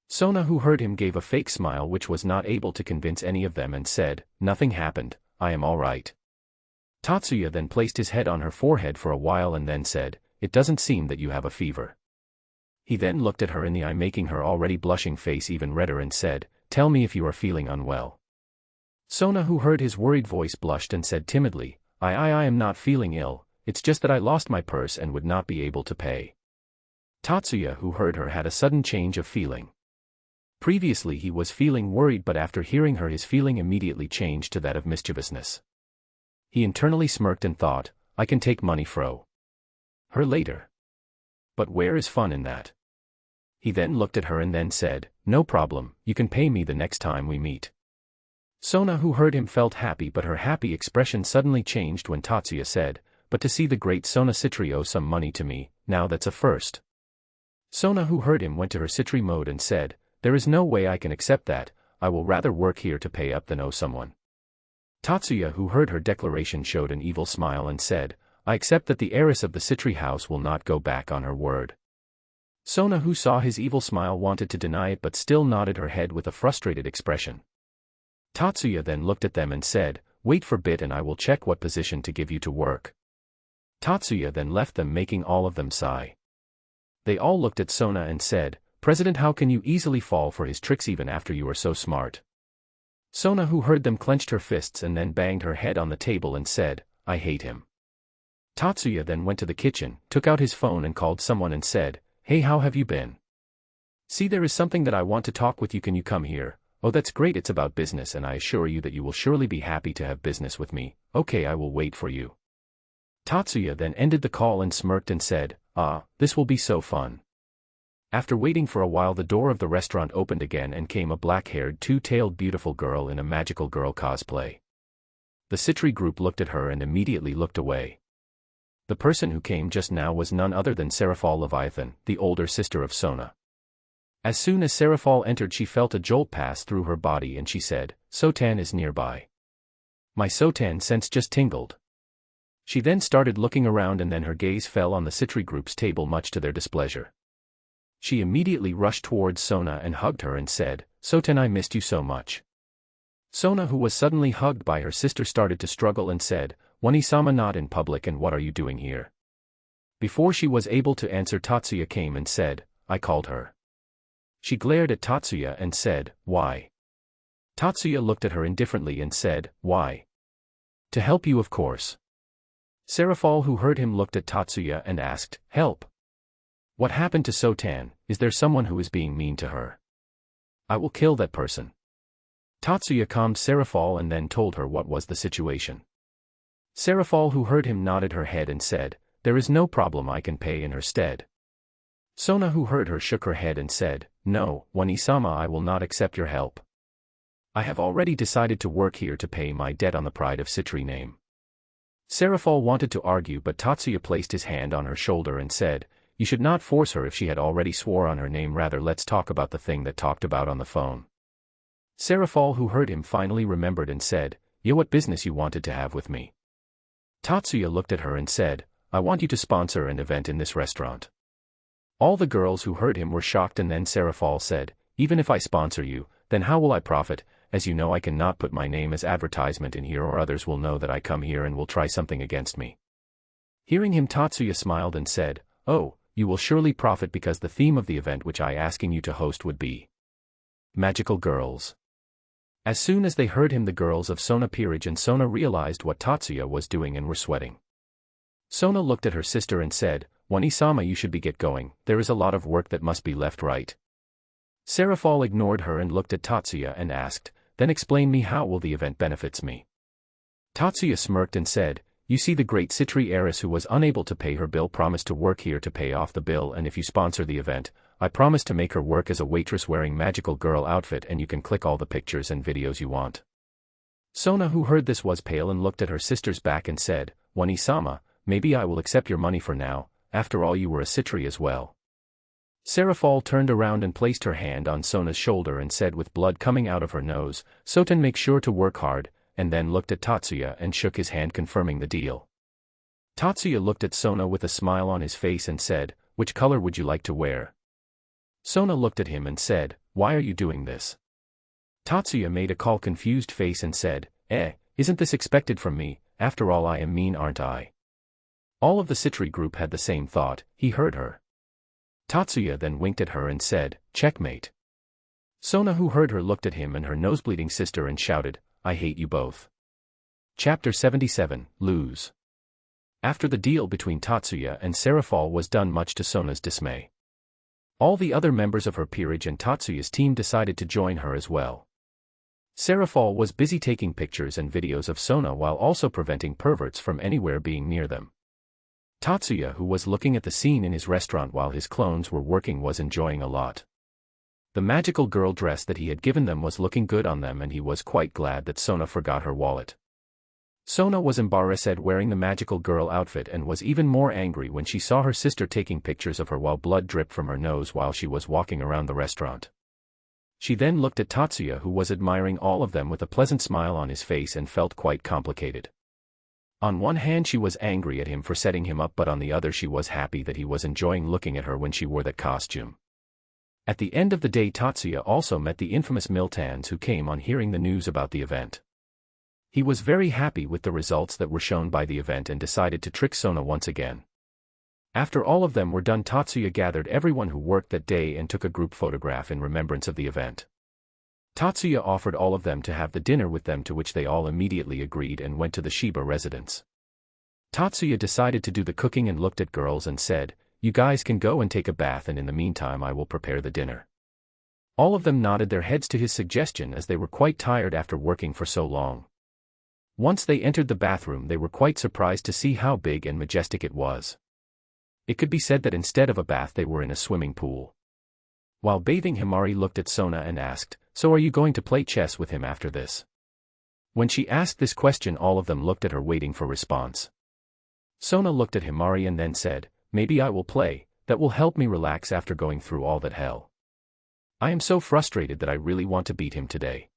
Sona who heard him gave a fake smile which was not able to convince any of them and said, "Nothing happened, I am all right." Tatsuya then placed his head on her forehead for a while and then said, "It doesn't seem that you have a fever." He then looked at her in the eye making her already blushing face even redder and said, "Tell me if you are feeling unwell." Sona who heard his worried voice blushed and said timidly, I am not feeling ill, it's just that I lost my purse and would not be able to pay." Tatsuya who heard her had a sudden change of feeling. Previously he was feeling worried but after hearing her his feeling immediately changed to that of mischievousness. He internally smirked and thought, "I can take money fro her later. But where is fun in that?" He then looked at her and then said, "No problem, you can pay me the next time we meet." Sona who heard him felt happy but her happy expression suddenly changed when Tatsuya said, "But to see the great Sona Citri owe some money to me, now that's a first." Sona who heard him went to her Citri mode and said, "There is no way I can accept that, I will rather work here to pay up than owe someone." Tatsuya who heard her declaration showed an evil smile and said, "I accept that the heiress of the Citri house will not go back on her word." Sona who saw his evil smile wanted to deny it but still nodded her head with a frustrated expression. Tatsuya then looked at them and said, "Wait for a bit and I will check what position to give you to work." Tatsuya then left them making all of them sigh. They all looked at Sona and said, "President, how can you easily fall for his tricks even after you are so smart?" Sona who heard them clenched her fists and then banged her head on the table and said, "I hate him." Tatsuya then went to the kitchen, took out his phone and called someone and said, "Hey, how have you been? See, there is something that I want to talk with you, can you come here?" "Oh, that's great, it's about business and I assure you that you will surely be happy to have business with me." "Okay, I will wait for you." Tatsuya then ended the call and smirked and said, This will be so fun." After waiting for a while the door of the restaurant opened again and came a black-haired two-tailed beautiful girl in a magical girl cosplay. The Citri group looked at her and immediately looked away. The person who came just now was none other than Seraphal Leviathan, the older sister of Sona. As soon as Seraphal entered she felt a jolt pass through her body and she said, "Sotan is nearby." My Sotan sense just tingled. She then started looking around and then her gaze fell on the Citri group's table much to their displeasure. She immediately rushed towards Sona and hugged her and said, "Sotan, I missed you so much." Sona, who was suddenly hugged by her sister, started to struggle and said, "Wani-sama, not in public, and what are you doing here?" Before she was able to answer, Tatsuya came and said, "I called her." She glared at Tatsuya and said, "Why?" Tatsuya looked at her indifferently and said, "Why?" "To help you, of course." Seraphal, who heard him, looked at Tatsuya and asked, "Help? What happened to Sotan? Is there someone who is being mean to her? I will kill that person." Tatsuya calmed Serafal and then told her what was the situation. Serafal, who heard him, nodded her head and said, "There is no problem, I can pay in her stead." Sona, who heard her, shook her head and said, "No, Wani-sama, I will not accept your help. I have already decided to work here to pay my debt on the Pride of Citri name." Serafal wanted to argue, but Tatsuya placed his hand on her shoulder and said, "You should not force her if she had already swore on her name, rather let's talk about the thing that talked about on the phone." Serafal, who heard him, finally remembered and said, "Yeah, what business you wanted to have with me?" Tatsuya looked at her and said, "I want you to sponsor an event in this restaurant." All the girls who heard him were shocked, and then Serafal said, "Even if I sponsor you, then how will I profit? As you know, I cannot put my name as advertisement in here, or others will know that I come here and will try something against me." Hearing him, Tatsuya smiled and said, "Oh, you will surely profit, because the theme of the event which I asking you to host would be magical girls." As soon as they heard him, the girls of Sona Peerage and Sona realized what Tatsuya was doing and were sweating. Sona looked at her sister and said, "Wani-sama, you should be get going, there is a lot of work that must be left right." Serafal ignored her and looked at Tatsuya and asked, "Then explain me, how will the event benefits me?" Tatsuya smirked and said, "You see, the great Citri heiress who was unable to pay her bill promised to work here to pay off the bill, and if you sponsor the event, I promise to make her work as a waitress wearing magical girl outfit, and you can click all the pictures and videos you want." Sona, who heard this, was pale and looked at her sister's back and said, "Wani-sama, maybe I will accept your money for now, after all you were a Citri as well." Serafal turned around and placed her hand on Sona's shoulder and said with blood coming out of her nose, "Soten, make sure to work hard," and then looked at Tatsuya and shook his hand, confirming the deal. Tatsuya looked at Sona with a smile on his face and said, "Which color would you like to wear?" Sona looked at him and said, "Why are you doing this?" Tatsuya made a confused face and said, Isn't this expected from me? After all, I am mean, aren't I?" All of the Citri group had the same thought. He heard her. Tatsuya then winked at her and said, "Checkmate." Sona, who heard her, looked at him and her nosebleeding sister and shouted, "I hate you both." Chapter 77, Lose. After the deal between Tatsuya and Serafal was done, much to Sona's dismay, all the other members of her peerage and Tatsuya's team decided to join her as well. Serafal was busy taking pictures and videos of Sona while also preventing perverts from anywhere being near them. Tatsuya, who was looking at the scene in his restaurant while his clones were working, was enjoying a lot. The magical girl dress that he had given them was looking good on them, and he was quite glad that Sona forgot her wallet. Sona was embarrassed wearing the magical girl outfit and was even more angry when she saw her sister taking pictures of her while blood dripped from her nose while she was walking around the restaurant. She then looked at Tatsuya, who was admiring all of them with a pleasant smile on his face, and felt quite complicated. On one hand, she was angry at him for setting him up, but on the other, she was happy that he was enjoying looking at her when she wore that costume. At the end of the day, Tatsuya also met the infamous Miltans, who came on hearing the news about the event. He was very happy with the results that were shown by the event and decided to trick Sona once again. After all of them were done, Tatsuya gathered everyone who worked that day and took a group photograph in remembrance of the event. Tatsuya offered all of them to have the dinner with them, to which they all immediately agreed and went to the Shiba residence. Tatsuya decided to do the cooking and looked at girls and said, "You guys can go and take a bath, and in the meantime I will prepare the dinner." All of them nodded their heads to his suggestion, as they were quite tired after working for so long. Once they entered the bathroom, they were quite surprised to see how big and majestic it was. It could be said that instead of a bath they were in a swimming pool. While bathing, Himari looked at Sona and asked, "So are you going to play chess with him after this?" When she asked this question, all of them looked at her, waiting for response. Sona looked at Himari and then said, "Maybe I will play, that will help me relax after going through all that hell. I am so frustrated that I really want to beat him today."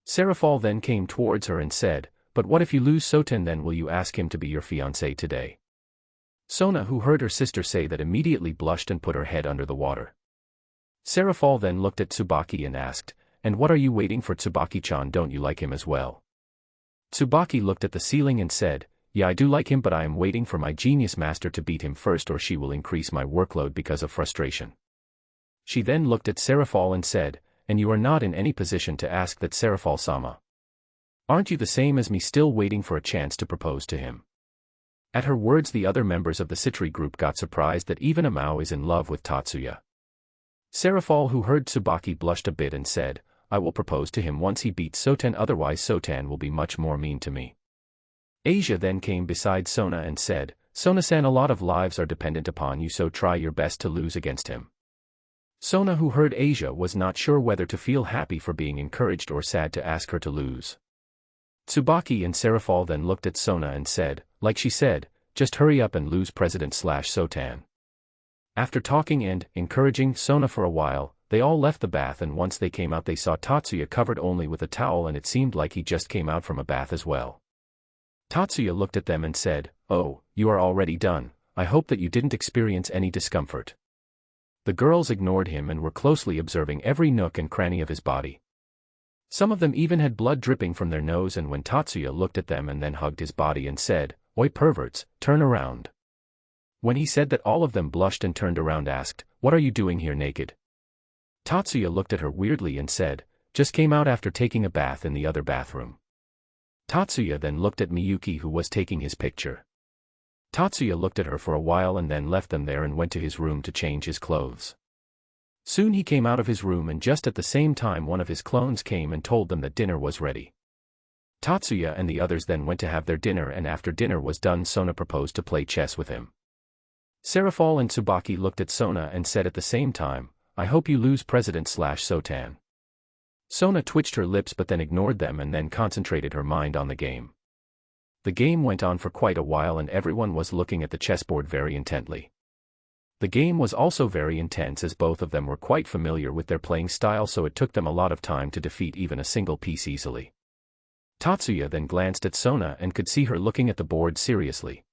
Serafal then came towards her and said, "But what if you lose Soten, then will you ask him to be your fiancé today?" Sona, who heard her sister say that, immediately blushed and put her head under the water. Serafal then looked at Tsubaki and asked, "And what are you waiting for, Tsubaki-chan? Don't you like him as well?" Tsubaki looked at the ceiling and said, "Yeah, I do like him, but I am waiting for my genius master to beat him first, or she will increase my workload because of frustration." She then looked at Serafal and said, "And you are not in any position to ask that, Serafal-sama? Aren't you the same as me, still waiting for a chance to propose to him?" At her words, the other members of the Citri group got surprised that even Amao is in love with Tatsuya. Serafal, who heard Tsubaki, blushed a bit and said, I will propose to him once he beats Sotan, otherwise Sotan will be much more mean to me. Asia then came beside Sona and said, Sona-san, a lot of lives are dependent upon you, so try your best to lose against him. Sona, who heard Asia, was not sure whether to feel happy for being encouraged or sad to ask her to lose. Tsubaki and Serafal then looked at Sona and said, like she said, just hurry up and lose President/Sotan. After talking and encouraging Sona for a while, they all left the bath, and once they came out they saw Tatsuya covered only with a towel, and it seemed like he just came out from a bath as well. Tatsuya looked at them and said, oh, you are already done. I hope that you didn't experience any discomfort. The girls ignored him and were closely observing every nook and cranny of his body. Some of them even had blood dripping from their nose, and when Tatsuya looked at them and then hugged his body and said, oi perverts, turn around. When he said that, all of them blushed and turned around, asked, what are you doing here naked? Tatsuya looked at her weirdly and said, just came out after taking a bath in the other bathroom. Tatsuya then looked at Miyuki, who was taking his picture. Tatsuya looked at her for a while and then left them there and went to his room to change his clothes. Soon he came out of his room, and just at the same time one of his clones came and told them that dinner was ready. Tatsuya and the others then went to have their dinner, and after dinner was done Sona proposed to play chess with him. Serafal and Tsubaki looked at Sona and said at the same time, I hope you lose President/Sotan. Sona twitched her lips but then ignored them and then concentrated her mind on the game. The game went on for quite a while and everyone was looking at the chessboard very intently. The game was also very intense as both of them were quite familiar with their playing style, so it took them a lot of time to defeat even a single piece easily. Tatsuya then glanced at Sona and could see her looking at the board seriously.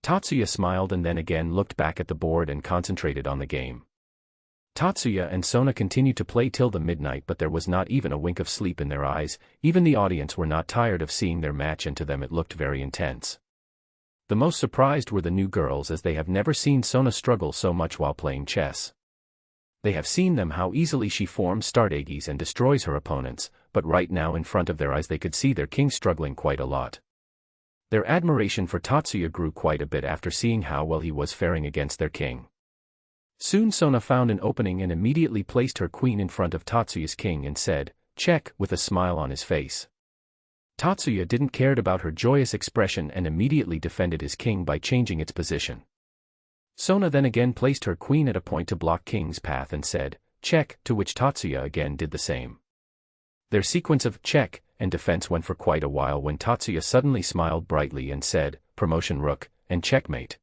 Tatsuya smiled and then again looked back at the board and concentrated on the game. Tatsuya and Sona continued to play till the midnight, but there was not even a wink of sleep in their eyes. Even the audience were not tired of seeing their match, and to them it looked very intense. The most surprised were the new girls, as they have never seen Sona struggle so much while playing chess. They have seen them how easily she forms strategies and destroys her opponents, but right now in front of their eyes they could see their king struggling quite a lot. Their admiration for Tatsuya grew quite a bit after seeing how well he was faring against their king. Soon Sona found an opening and immediately placed her queen in front of Tatsuya's king and said, check, with a smile on his face. Tatsuya didn't care about her joyous expression and immediately defended his king by changing its position. Sona then again placed her queen at a point to block king's path and said, check, to which Tatsuya again did the same. Their sequence of check and defense went for quite a while when Tatsuya suddenly smiled brightly and said, promotion rook, and checkmate.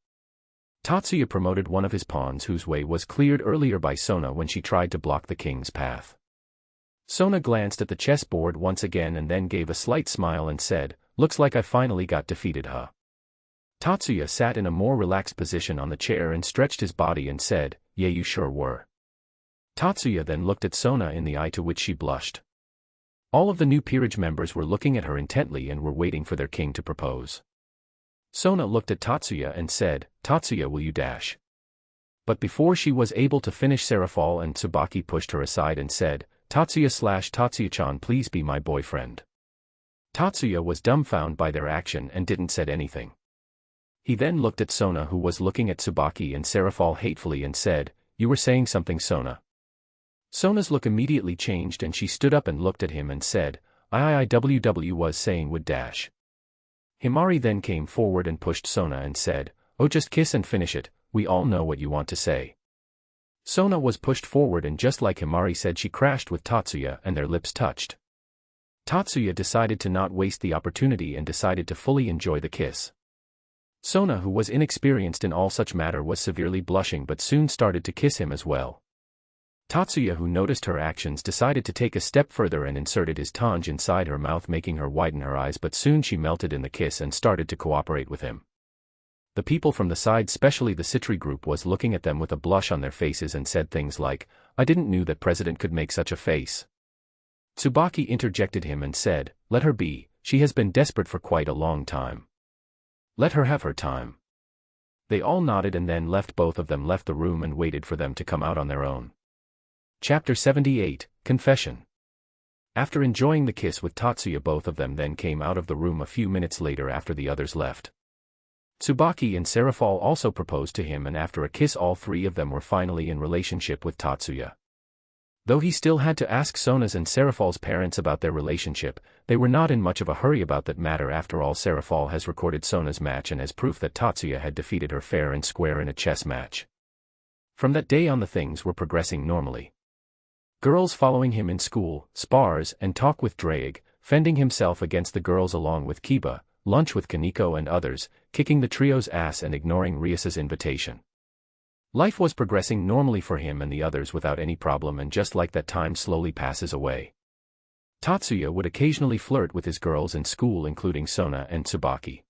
Tatsuya promoted one of his pawns whose way was cleared earlier by Sona when she tried to block the king's path. Sona glanced at the chessboard once again and then gave a slight smile and said, looks like I finally got defeated, huh? Tatsuya sat in a more relaxed position on the chair and stretched his body and said, yeah, you sure were. Tatsuya then looked at Sona in the eye, to which she blushed. All of the new peerage members were looking at her intently and were waiting for their king to propose. Sona looked at Tatsuya and said, Tatsuya, will you dash? But before she was able to finish, Serafal and Tsubaki pushed her aside and said, Tatsuya/Tatsuya-chan, please be my boyfriend. Tatsuya was dumbfounded by their action and didn't say anything. He then looked at Sona, who was looking at Tsubaki and Serafal hatefully, and said, you were saying something, Sona. Sona's look immediately changed and she stood up and looked at him and said, IIWW was saying would dash. Himari then came forward and pushed Sona and said, oh, just kiss and finish it, we all know what you want to say. Sona was pushed forward and just like Himari said, she crashed with Tatsuya and their lips touched. Tatsuya decided to not waste the opportunity and decided to fully enjoy the kiss. Sona, who was inexperienced in all such matter, was severely blushing but soon started to kiss him as well. Tatsuya, who noticed her actions, decided to take a step further and inserted his tongue inside her mouth, making her widen her eyes, but soon she melted in the kiss and started to cooperate with him. The people from the side, especially the Citri group, was looking at them with a blush on their faces and said things like, I didn't know that president could make such a face. Tsubaki interjected him and said, let her be, she has been desperate for quite a long time. Let her have her time. They all nodded and then both of them left the room and waited for them to come out on their own. Chapter 78, Confession. After enjoying the kiss with Tatsuya, both of them then came out of the room a few minutes later after the others left. Tsubaki and Serafal also proposed to him, and after a kiss all three of them were finally in relationship with Tatsuya. Though he still had to ask Sona's and Serafal's parents about their relationship, they were not in much of a hurry about that matter. After all, Serafal has recorded Sona's match and as proof that Tatsuya had defeated her fair and square in a chess match. From that day on, the things were progressing normally. Girls following him in school, spars and talk with Drake, fending himself against the girls along with Kiba, lunch with Kaneko and others, kicking the trio's ass and ignoring Rias's invitation. Life was progressing normally for him and the others without any problem, and just like that, time slowly passes away. Tatsuya would occasionally flirt with his girls in school, including Sona and Tsubaki.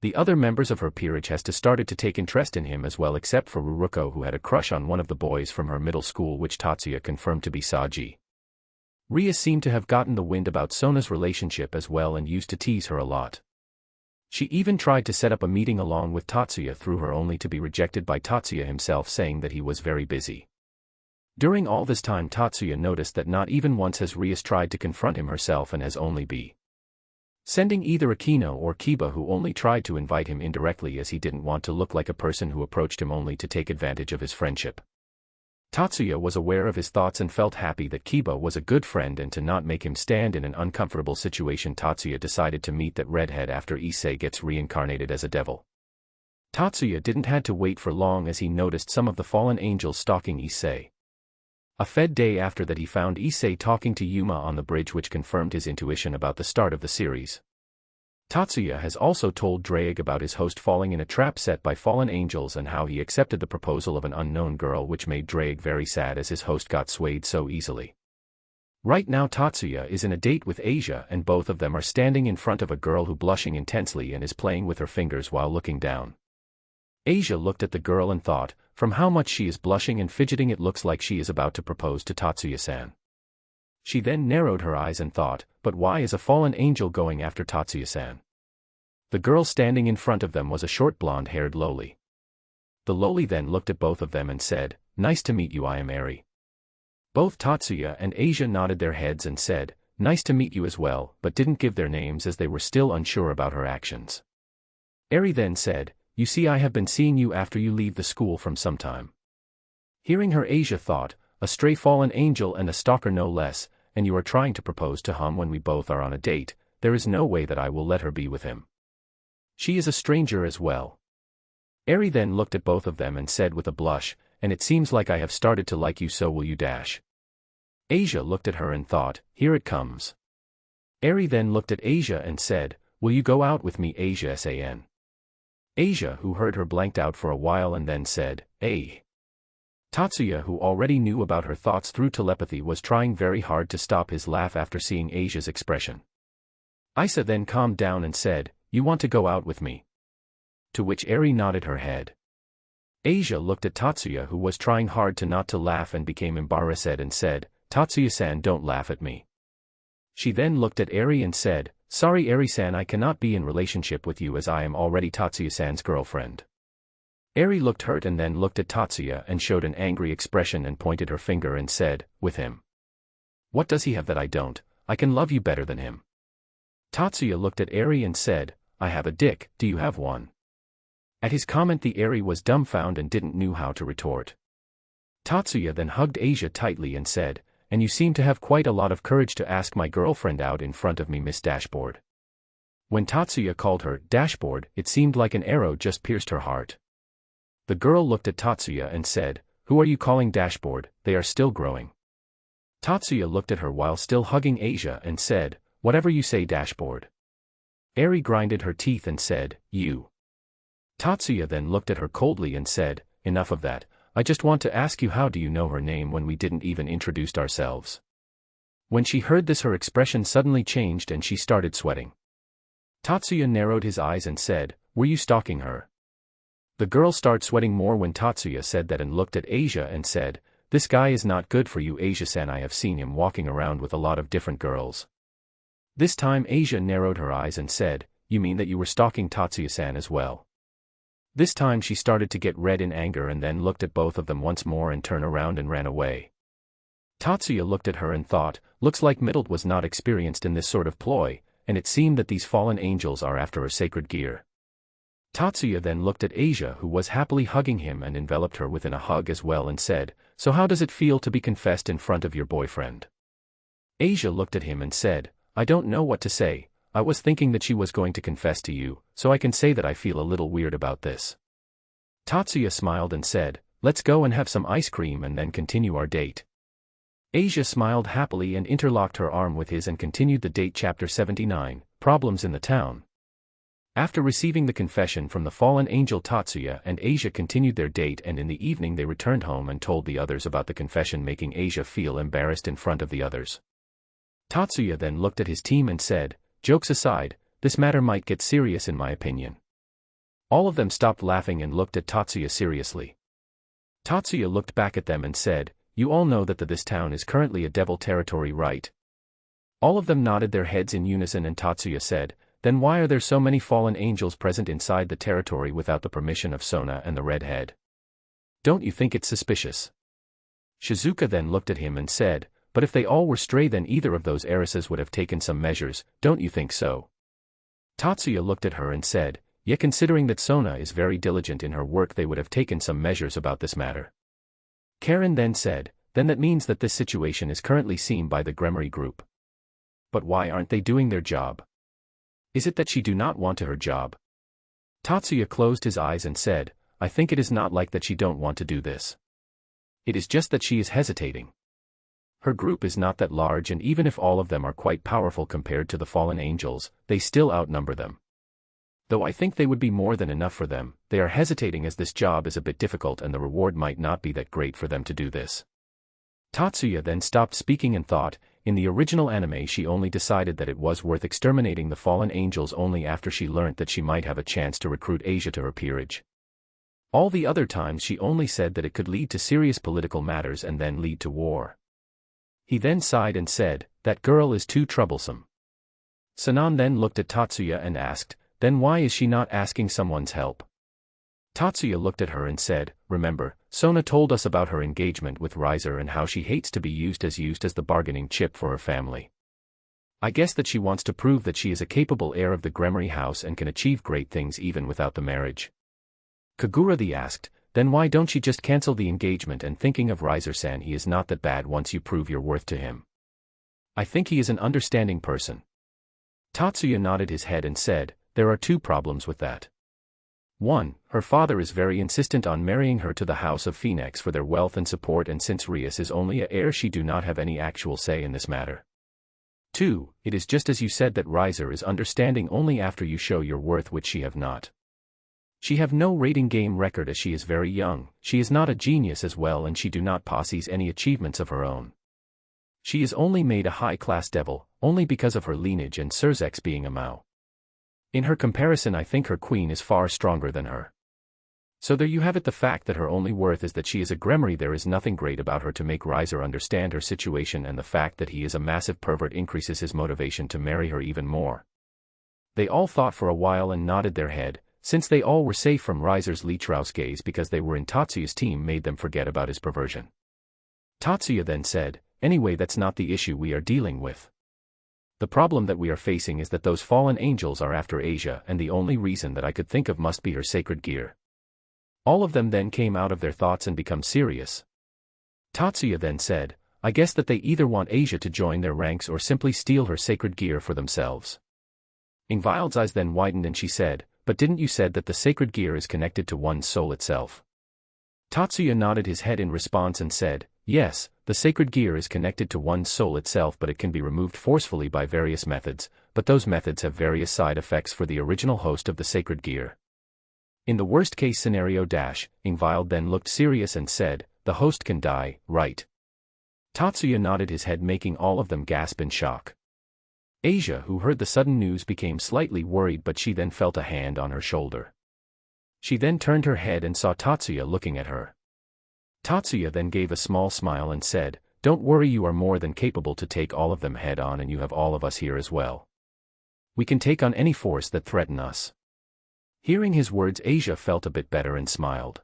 The other members of her peerage has started to take interest in him as well, except for Ruruko, who had a crush on one of the boys from her middle school, which Tatsuya confirmed to be Saji. Ria seemed to have gotten the wind about Sona's relationship as well and used to tease her a lot. She even tried to set up a meeting along with Tatsuya through her, only to be rejected by Tatsuya himself, saying that he was very busy. During all this time, Tatsuya noticed that not even once has Rias tried to confront him herself, and has only been sending either Akino or Kiba, who only tried to invite him indirectly as he didn't want to look like a person who approached him only to take advantage of his friendship. Tatsuya was aware of his thoughts and felt happy that Kiba was a good friend, and to not make him stand in an uncomfortable situation, Tatsuya decided to meet that redhead after Issei gets reincarnated as a devil. Tatsuya didn't have to wait for long as he noticed some of the fallen angels stalking Issei. A fed day after that, he found Issei talking to Yuma on the bridge, which confirmed his intuition about the start of the series. Tatsuya has also told Drake about his host falling in a trap set by fallen angels and how he accepted the proposal of an unknown girl, which made Drake very sad as his host got swayed so easily. Right now Tatsuya is in a date with Asia, and both of them are standing in front of a girl who blushing intensely and is playing with her fingers while looking down. Asia looked at the girl and thought, from how much she is blushing and fidgeting, it looks like she is about to propose to Tatsuya-san. She then narrowed her eyes and thought, but why is a fallen angel going after Tatsuya-san? The girl standing in front of them was a short blonde-haired loli. The loli then looked at both of them and said, "Nice to meet you, I am Eri." Both Tatsuya and Asia nodded their heads and said, "Nice to meet you as well," but didn't give their names as they were still unsure about her actions. Eri then said, "You see, I have been seeing you after you leave the school from some time." Hearing her, Asia thought, a stray fallen angel and a stalker no less, and you are trying to propose to him when we both are on a date. There is no way that I will let her be with him. She is a stranger as well. Eri then looked at both of them and said with a blush, "And it seems like I have started to like you, so will you dash?" Asia looked at her and thought, "Here it comes." Eri then looked at Asia and said, "Will you go out with me, Asia-san?" Asia, who heard her, blanked out for a while and then said, "Eh." Tatsuya, who already knew about her thoughts through telepathy, was trying very hard to stop his laugh after seeing Asia's expression. Isa then calmed down and said, "You want to go out with me?" To which Eri nodded her head. Asia looked at Tatsuya, who was trying hard to not to laugh, and became embarrassed and said, "Tatsuya-san, don't laugh at me." She then looked at Eri and said, "Sorry Eri-san, I cannot be in relationship with you as I am already Tatsuya-san's girlfriend." Eri looked hurt and then looked at Tatsuya and showed an angry expression and pointed her finger and said, "With him? What does he have that I don't? I can love you better than him." Tatsuya looked at Eri and said, "I have a dick, do you have one?" At his comment, the Eri was dumbfounded and didn't know how to retort. Tatsuya then hugged Asia tightly and said, "And you seem to have quite a lot of courage to ask my girlfriend out in front of me, Miss Dashboard." When Tatsuya called her Dashboard, it seemed like an arrow just pierced her heart. The girl looked at Tatsuya and said, "Who are you calling Dashboard? They are still growing." Tatsuya looked at her while still hugging Asia and said, "Whatever you say, Dashboard." Eri grinded her teeth and said, "You." Tatsuya then looked at her coldly and said, "Enough of that. I just want to ask you, how do you know her name when we didn't even introduce ourselves?" When she heard this, her expression suddenly changed and she started sweating. Tatsuya narrowed his eyes and said, "Were you stalking her?" The girl started sweating more when Tatsuya said that and looked at Asia and said, "This guy is not good for you, Asia-san. I have seen him walking around with a lot of different girls." This time Asia narrowed her eyes and said, "You mean that you were stalking Tatsuya-san as well?" This time she started to get red in anger and then looked at both of them once more and turned around and ran away. Tatsuya looked at her and thought, looks like Middle was not experienced in this sort of ploy, and it seemed that these fallen angels are after her sacred gear. Tatsuya then looked at Asia, who was happily hugging him, and enveloped her within a hug as well and said, so how does it feel to be confessed in front of your boyfriend? Asia looked at him and said, I don't know what to say. I was thinking that she was going to confess to you, so I can say that I feel a little weird about this. Tatsuya smiled and said, let's go and have some ice cream and then continue our date. Asia smiled happily and interlocked her arm with his and continued the date. Chapter 79, Problems in the Town. After receiving the confession from the fallen angel, Tatsuya and Asia continued their date, and in the evening they returned home and told the others about the confession, making Asia feel embarrassed in front of the others. Tatsuya then looked at his team and said, jokes aside, this matter might get serious in my opinion. All of them stopped laughing and looked at Tatsuya seriously. Tatsuya looked back at them and said, you all know that this town is currently a devil territory, right? All of them nodded their heads in unison, and Tatsuya said, then why are there so many fallen angels present inside the territory without the permission of Sona and the redhead? Don't you think it's suspicious? Shizuka then looked at him and said, but if they all were stray, then either of those heiresses would have taken some measures, don't you think so? Tatsuya looked at her and said, yeah, considering that Sona is very diligent in her work, they would have taken some measures about this matter. Karen then said, then that means that this situation is currently seen by the Gremory group. But why aren't they doing their job? Is it that she do not want to her job? Tatsuya closed his eyes and said, I think it is not like that she don't want to do this. It is just that she is hesitating. Her group is not that large, and even if all of them are quite powerful compared to the fallen angels, they still outnumber them. Though I think they would be more than enough for them, they are hesitating as this job is a bit difficult and the reward might not be that great for them to do this. Tatsuya then stopped speaking and thought, in the original anime she only decided that it was worth exterminating the fallen angels only after she learnt that she might have a chance to recruit Asia to her peerage. All the other times she only said that it could lead to serious political matters and then lead to war. He then sighed and said, that girl is too troublesome. Sanan then looked at Tatsuya and asked, then why is she not asking someone's help? Tatsuya looked at her and said, remember, Sona told us about her engagement with Riser and how she hates to be used as the bargaining chip for her family. I guess that she wants to prove that she is a capable heir of the Gremory house and can achieve great things even without the marriage. Kagura asked, then why don't she just cancel the engagement, and thinking of Riser-san, he is not that bad once you prove your worth to him. I think he is an understanding person. Tatsuya nodded his head and said, there are two problems with that. 1. Her father is very insistent on marrying her to the House of Phoenix for their wealth and support, and since Rias is only a heir, she do not have any actual say in this matter. 2. It is just as you said that Riser is understanding only after you show your worth, which she have not. She have no rating game record as she is very young, she is not a genius as well, and she do not possess any achievements of her own. She is only made a high-class devil, only because of her lineage and Surzek's being a Mao. In her comparison, I think her queen is far stronger than her. So there you have it, the fact that her only worth is that she is a Gremory. There is nothing great about her to make Riser understand her situation, and the fact that he is a massive pervert increases his motivation to marry her even more. They all thought for a while and nodded their head, since they all were safe from Riser's Leechrouse gaze because they were in Tatsuya's team made them forget about his perversion. Tatsuya then said, anyway, that's not the issue we are dealing with. The problem that we are facing is that those fallen angels are after Asia, and the only reason that I could think of must be her sacred gear. All of them then came out of their thoughts and become serious. Tatsuya then said, I guess that they either want Asia to join their ranks or simply steal her sacred gear for themselves. Ingvild's eyes then widened and she said, but didn't you said that the sacred gear is connected to one's soul itself? Tatsuya nodded his head in response and said, yes, the sacred gear is connected to one's soul itself, but it can be removed forcefully by various methods, but those methods have various side effects for the original host of the sacred gear. In the worst case scenario, Ingvild then looked serious and said, the host can die, right? Tatsuya nodded his head, making all of them gasp in shock. Asia, who heard the sudden news, became slightly worried, but she then felt a hand on her shoulder. She then turned her head and saw Tatsuya looking at her. Tatsuya then gave a small smile and said, don't worry, you are more than capable to take all of them head on, and you have all of us here as well. We can take on any force that threaten us. Hearing his words, Asia felt a bit better and smiled.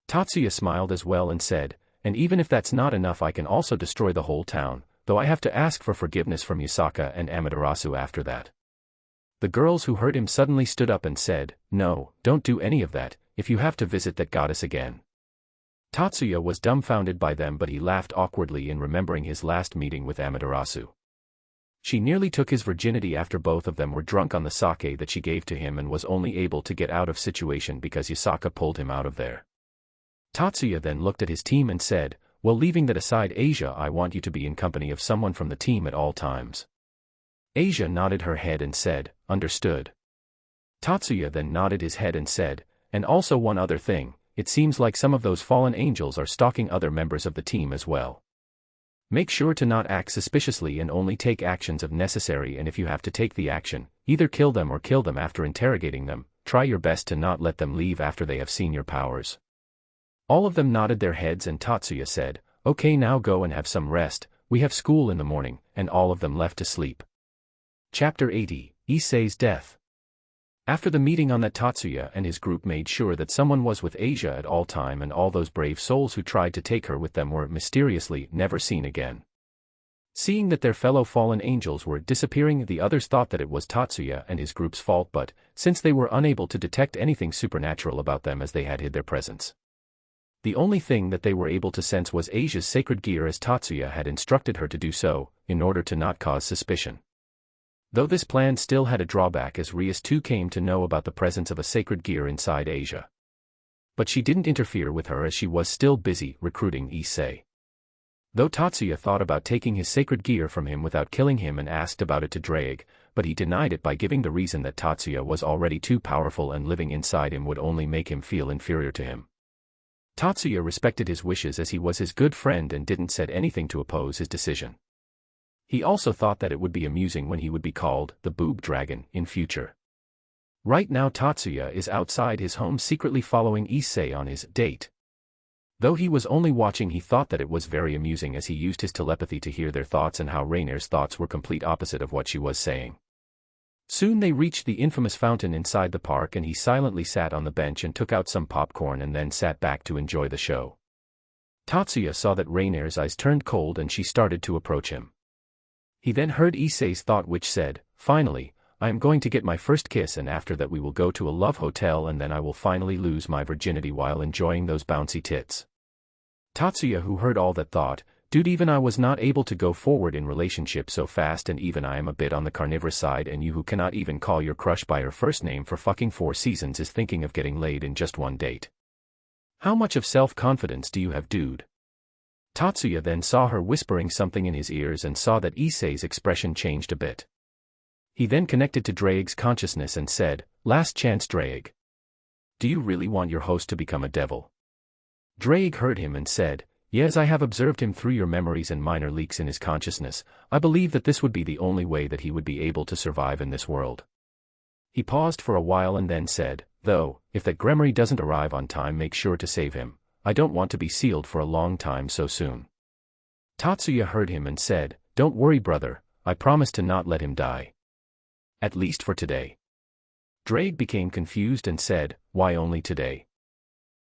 Tatsuya smiled as well and said, and even if that's not enough, I can also destroy the whole town, though I have to ask for forgiveness from Yusaka and Amaterasu after that. The girls who heard him suddenly stood up and said, no, don't do any of that, if you have to visit that goddess again. Tatsuya was dumbfounded by them, but he laughed awkwardly in remembering his last meeting with Amaterasu. She nearly took his virginity after both of them were drunk on the sake that she gave to him and was only able to get out of situation because Yasaka pulled him out of there. Tatsuya then looked at his team and said, "Well, leaving that aside, Asia, I want you to be in company of someone from the team at all times." Asia nodded her head and said, "Understood." Tatsuya then nodded his head and said, "And also one other thing, it seems like some of those fallen angels are stalking other members of the team as well. Make sure to not act suspiciously and only take actions if necessary, and if you have to take the action, either kill them or kill them after interrogating them. Try your best to not let them leave after they have seen your powers." All of them nodded their heads and Tatsuya said, "Okay, now go and have some rest, we have school in the morning," and all of them left to sleep. Chapter 80, Issei's Death. After the meeting on that, Tatsuya and his group made sure that someone was with Asia at all time, and all those brave souls who tried to take her with them were mysteriously never seen again. Seeing that their fellow fallen angels were disappearing, the others thought that it was Tatsuya and his group's fault, but since they were unable to detect anything supernatural about them as they had hid their presence, the only thing that they were able to sense was Asia's sacred gear, as Tatsuya had instructed her to do so, in order to not cause suspicion. Though this plan still had a drawback, as Rias too came to know about the presence of a sacred gear inside Asia. But she didn't interfere with her as she was still busy recruiting Issei. Though Tatsuya thought about taking his sacred gear from him without killing him and asked about it to Drake, but he denied it by giving the reason that Tatsuya was already too powerful and living inside him would only make him feel inferior to him. Tatsuya respected his wishes as he was his good friend and didn't say anything to oppose his decision. He also thought that it would be amusing when he would be called the Boob Dragon in future. Right now Tatsuya is outside his home secretly following Issei on his date. Though he was only watching, he thought that it was very amusing as he used his telepathy to hear their thoughts and how Rainer's thoughts were complete opposite of what she was saying. Soon they reached the infamous fountain inside the park, and he silently sat on the bench and took out some popcorn and then sat back to enjoy the show. Tatsuya saw that Rainer's eyes turned cold and she started to approach him. He then heard Issei's thought, which said, "Finally, I am going to get my first kiss, and after that we will go to a love hotel, and then I will finally lose my virginity while enjoying those bouncy tits." Tatsuya, who heard all that, thought, "Dude, even I was not able to go forward in relationship so fast, and even I am a bit on the carnivorous side, and you who cannot even call your crush by her first name for fucking 4 seasons is thinking of getting laid in just one date. How much of self-confidence do you have, dude?" Tatsuya then saw her whispering something in his ears and saw that Issei's expression changed a bit. He then connected to Draig's consciousness and said, "Last chance, Draig. Do you really want your host to become a devil?" Draig heard him and said, "Yes, I have observed him through your memories and minor leaks in his consciousness. I believe that this would be the only way that he would be able to survive in this world." He paused for a while and then said, "Though, if that Gremory doesn't arrive on time, make sure to save him. I don't want to be sealed for a long time so soon." Tatsuya heard him and said, "Don't worry, brother, I promise to not let him die. At least for today." Draig became confused and said, "Why only today?"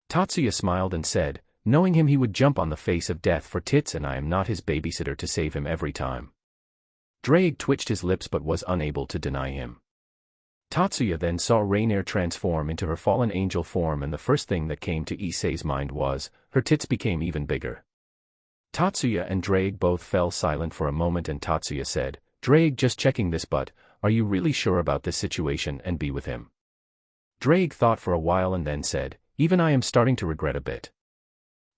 Tatsuya smiled and said, "Knowing him, he would jump on the face of death for tits, and I am not his babysitter to save him every time." Draig twitched his lips but was unable to deny him. Tatsuya then saw Rainier transform into her fallen angel form, and the first thing that came to Issei's mind was, her tits became even bigger. Tatsuya and Draig both fell silent for a moment, and Tatsuya said, "Draig, just checking this, but are you really sure about this situation and be with him?" Draig thought for a while and then said, "Even I am starting to regret a bit."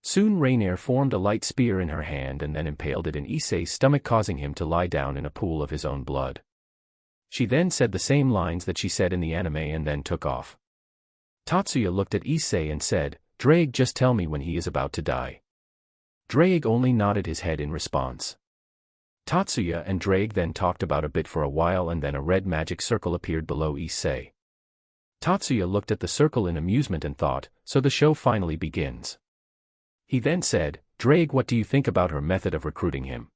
Soon Rainier formed a light spear in her hand and then impaled it in Issei's stomach, causing him to lie down in a pool of his own blood. She then said the same lines that she said in the anime and then took off. Tatsuya looked at Issei and said, "Draig, just tell me when he is about to die." Draig only nodded his head in response. Tatsuya and Draig then talked about a bit for a while, and then a red magic circle appeared below Issei. Tatsuya looked at the circle in amusement and thought, so the show finally begins. He then said, "Draig, what do you think about her method of recruiting him?"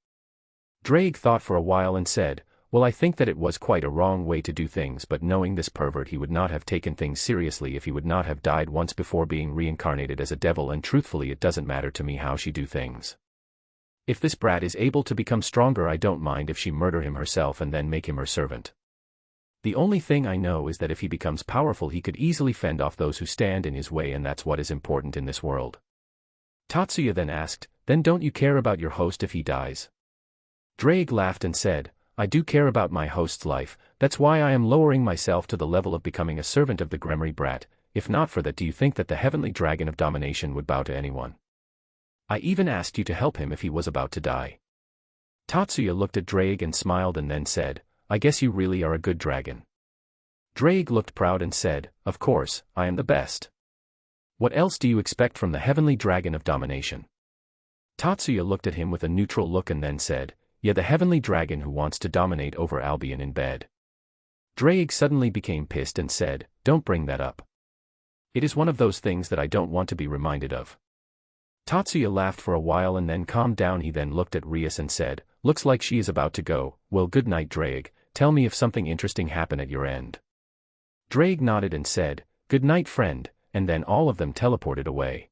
Draig thought for a while and said, "Well, I think that it was quite a wrong way to do things, but knowing this pervert, he would not have taken things seriously if he would not have died once before being reincarnated as a devil, and truthfully it doesn't matter to me how she do things. If this brat is able to become stronger, I don't mind if she murder him herself and then make him her servant. The only thing I know is that if he becomes powerful, he could easily fend off those who stand in his way, and that's what is important in this world." Tatsuya then asked, then don't you care about your host if he dies? Drake laughed and said, I do care about my host's life, that's why I am lowering myself to the level of becoming a servant of the Gremry brat. If not for that, do you think that the heavenly dragon of domination would bow to anyone? I even asked you to help him if he was about to die. Tatsuya looked at Drake and smiled and then said, I guess you really are a good dragon. Drake looked proud and said, of course, I am the best. What else do you expect from the heavenly dragon of domination? Tatsuya looked at him with a neutral look and then said, yeah, the heavenly dragon who wants to dominate over Albion in bed. Drake suddenly became pissed and said, don't bring that up. It is one of those things that I don't want to be reminded of. Tatsuya laughed for a while and then calmed down. He then looked at Rias and said, looks like she is about to go, well good night Drake, tell me if something interesting happened at your end. Drake nodded and said, good night friend, and then all of them teleported away.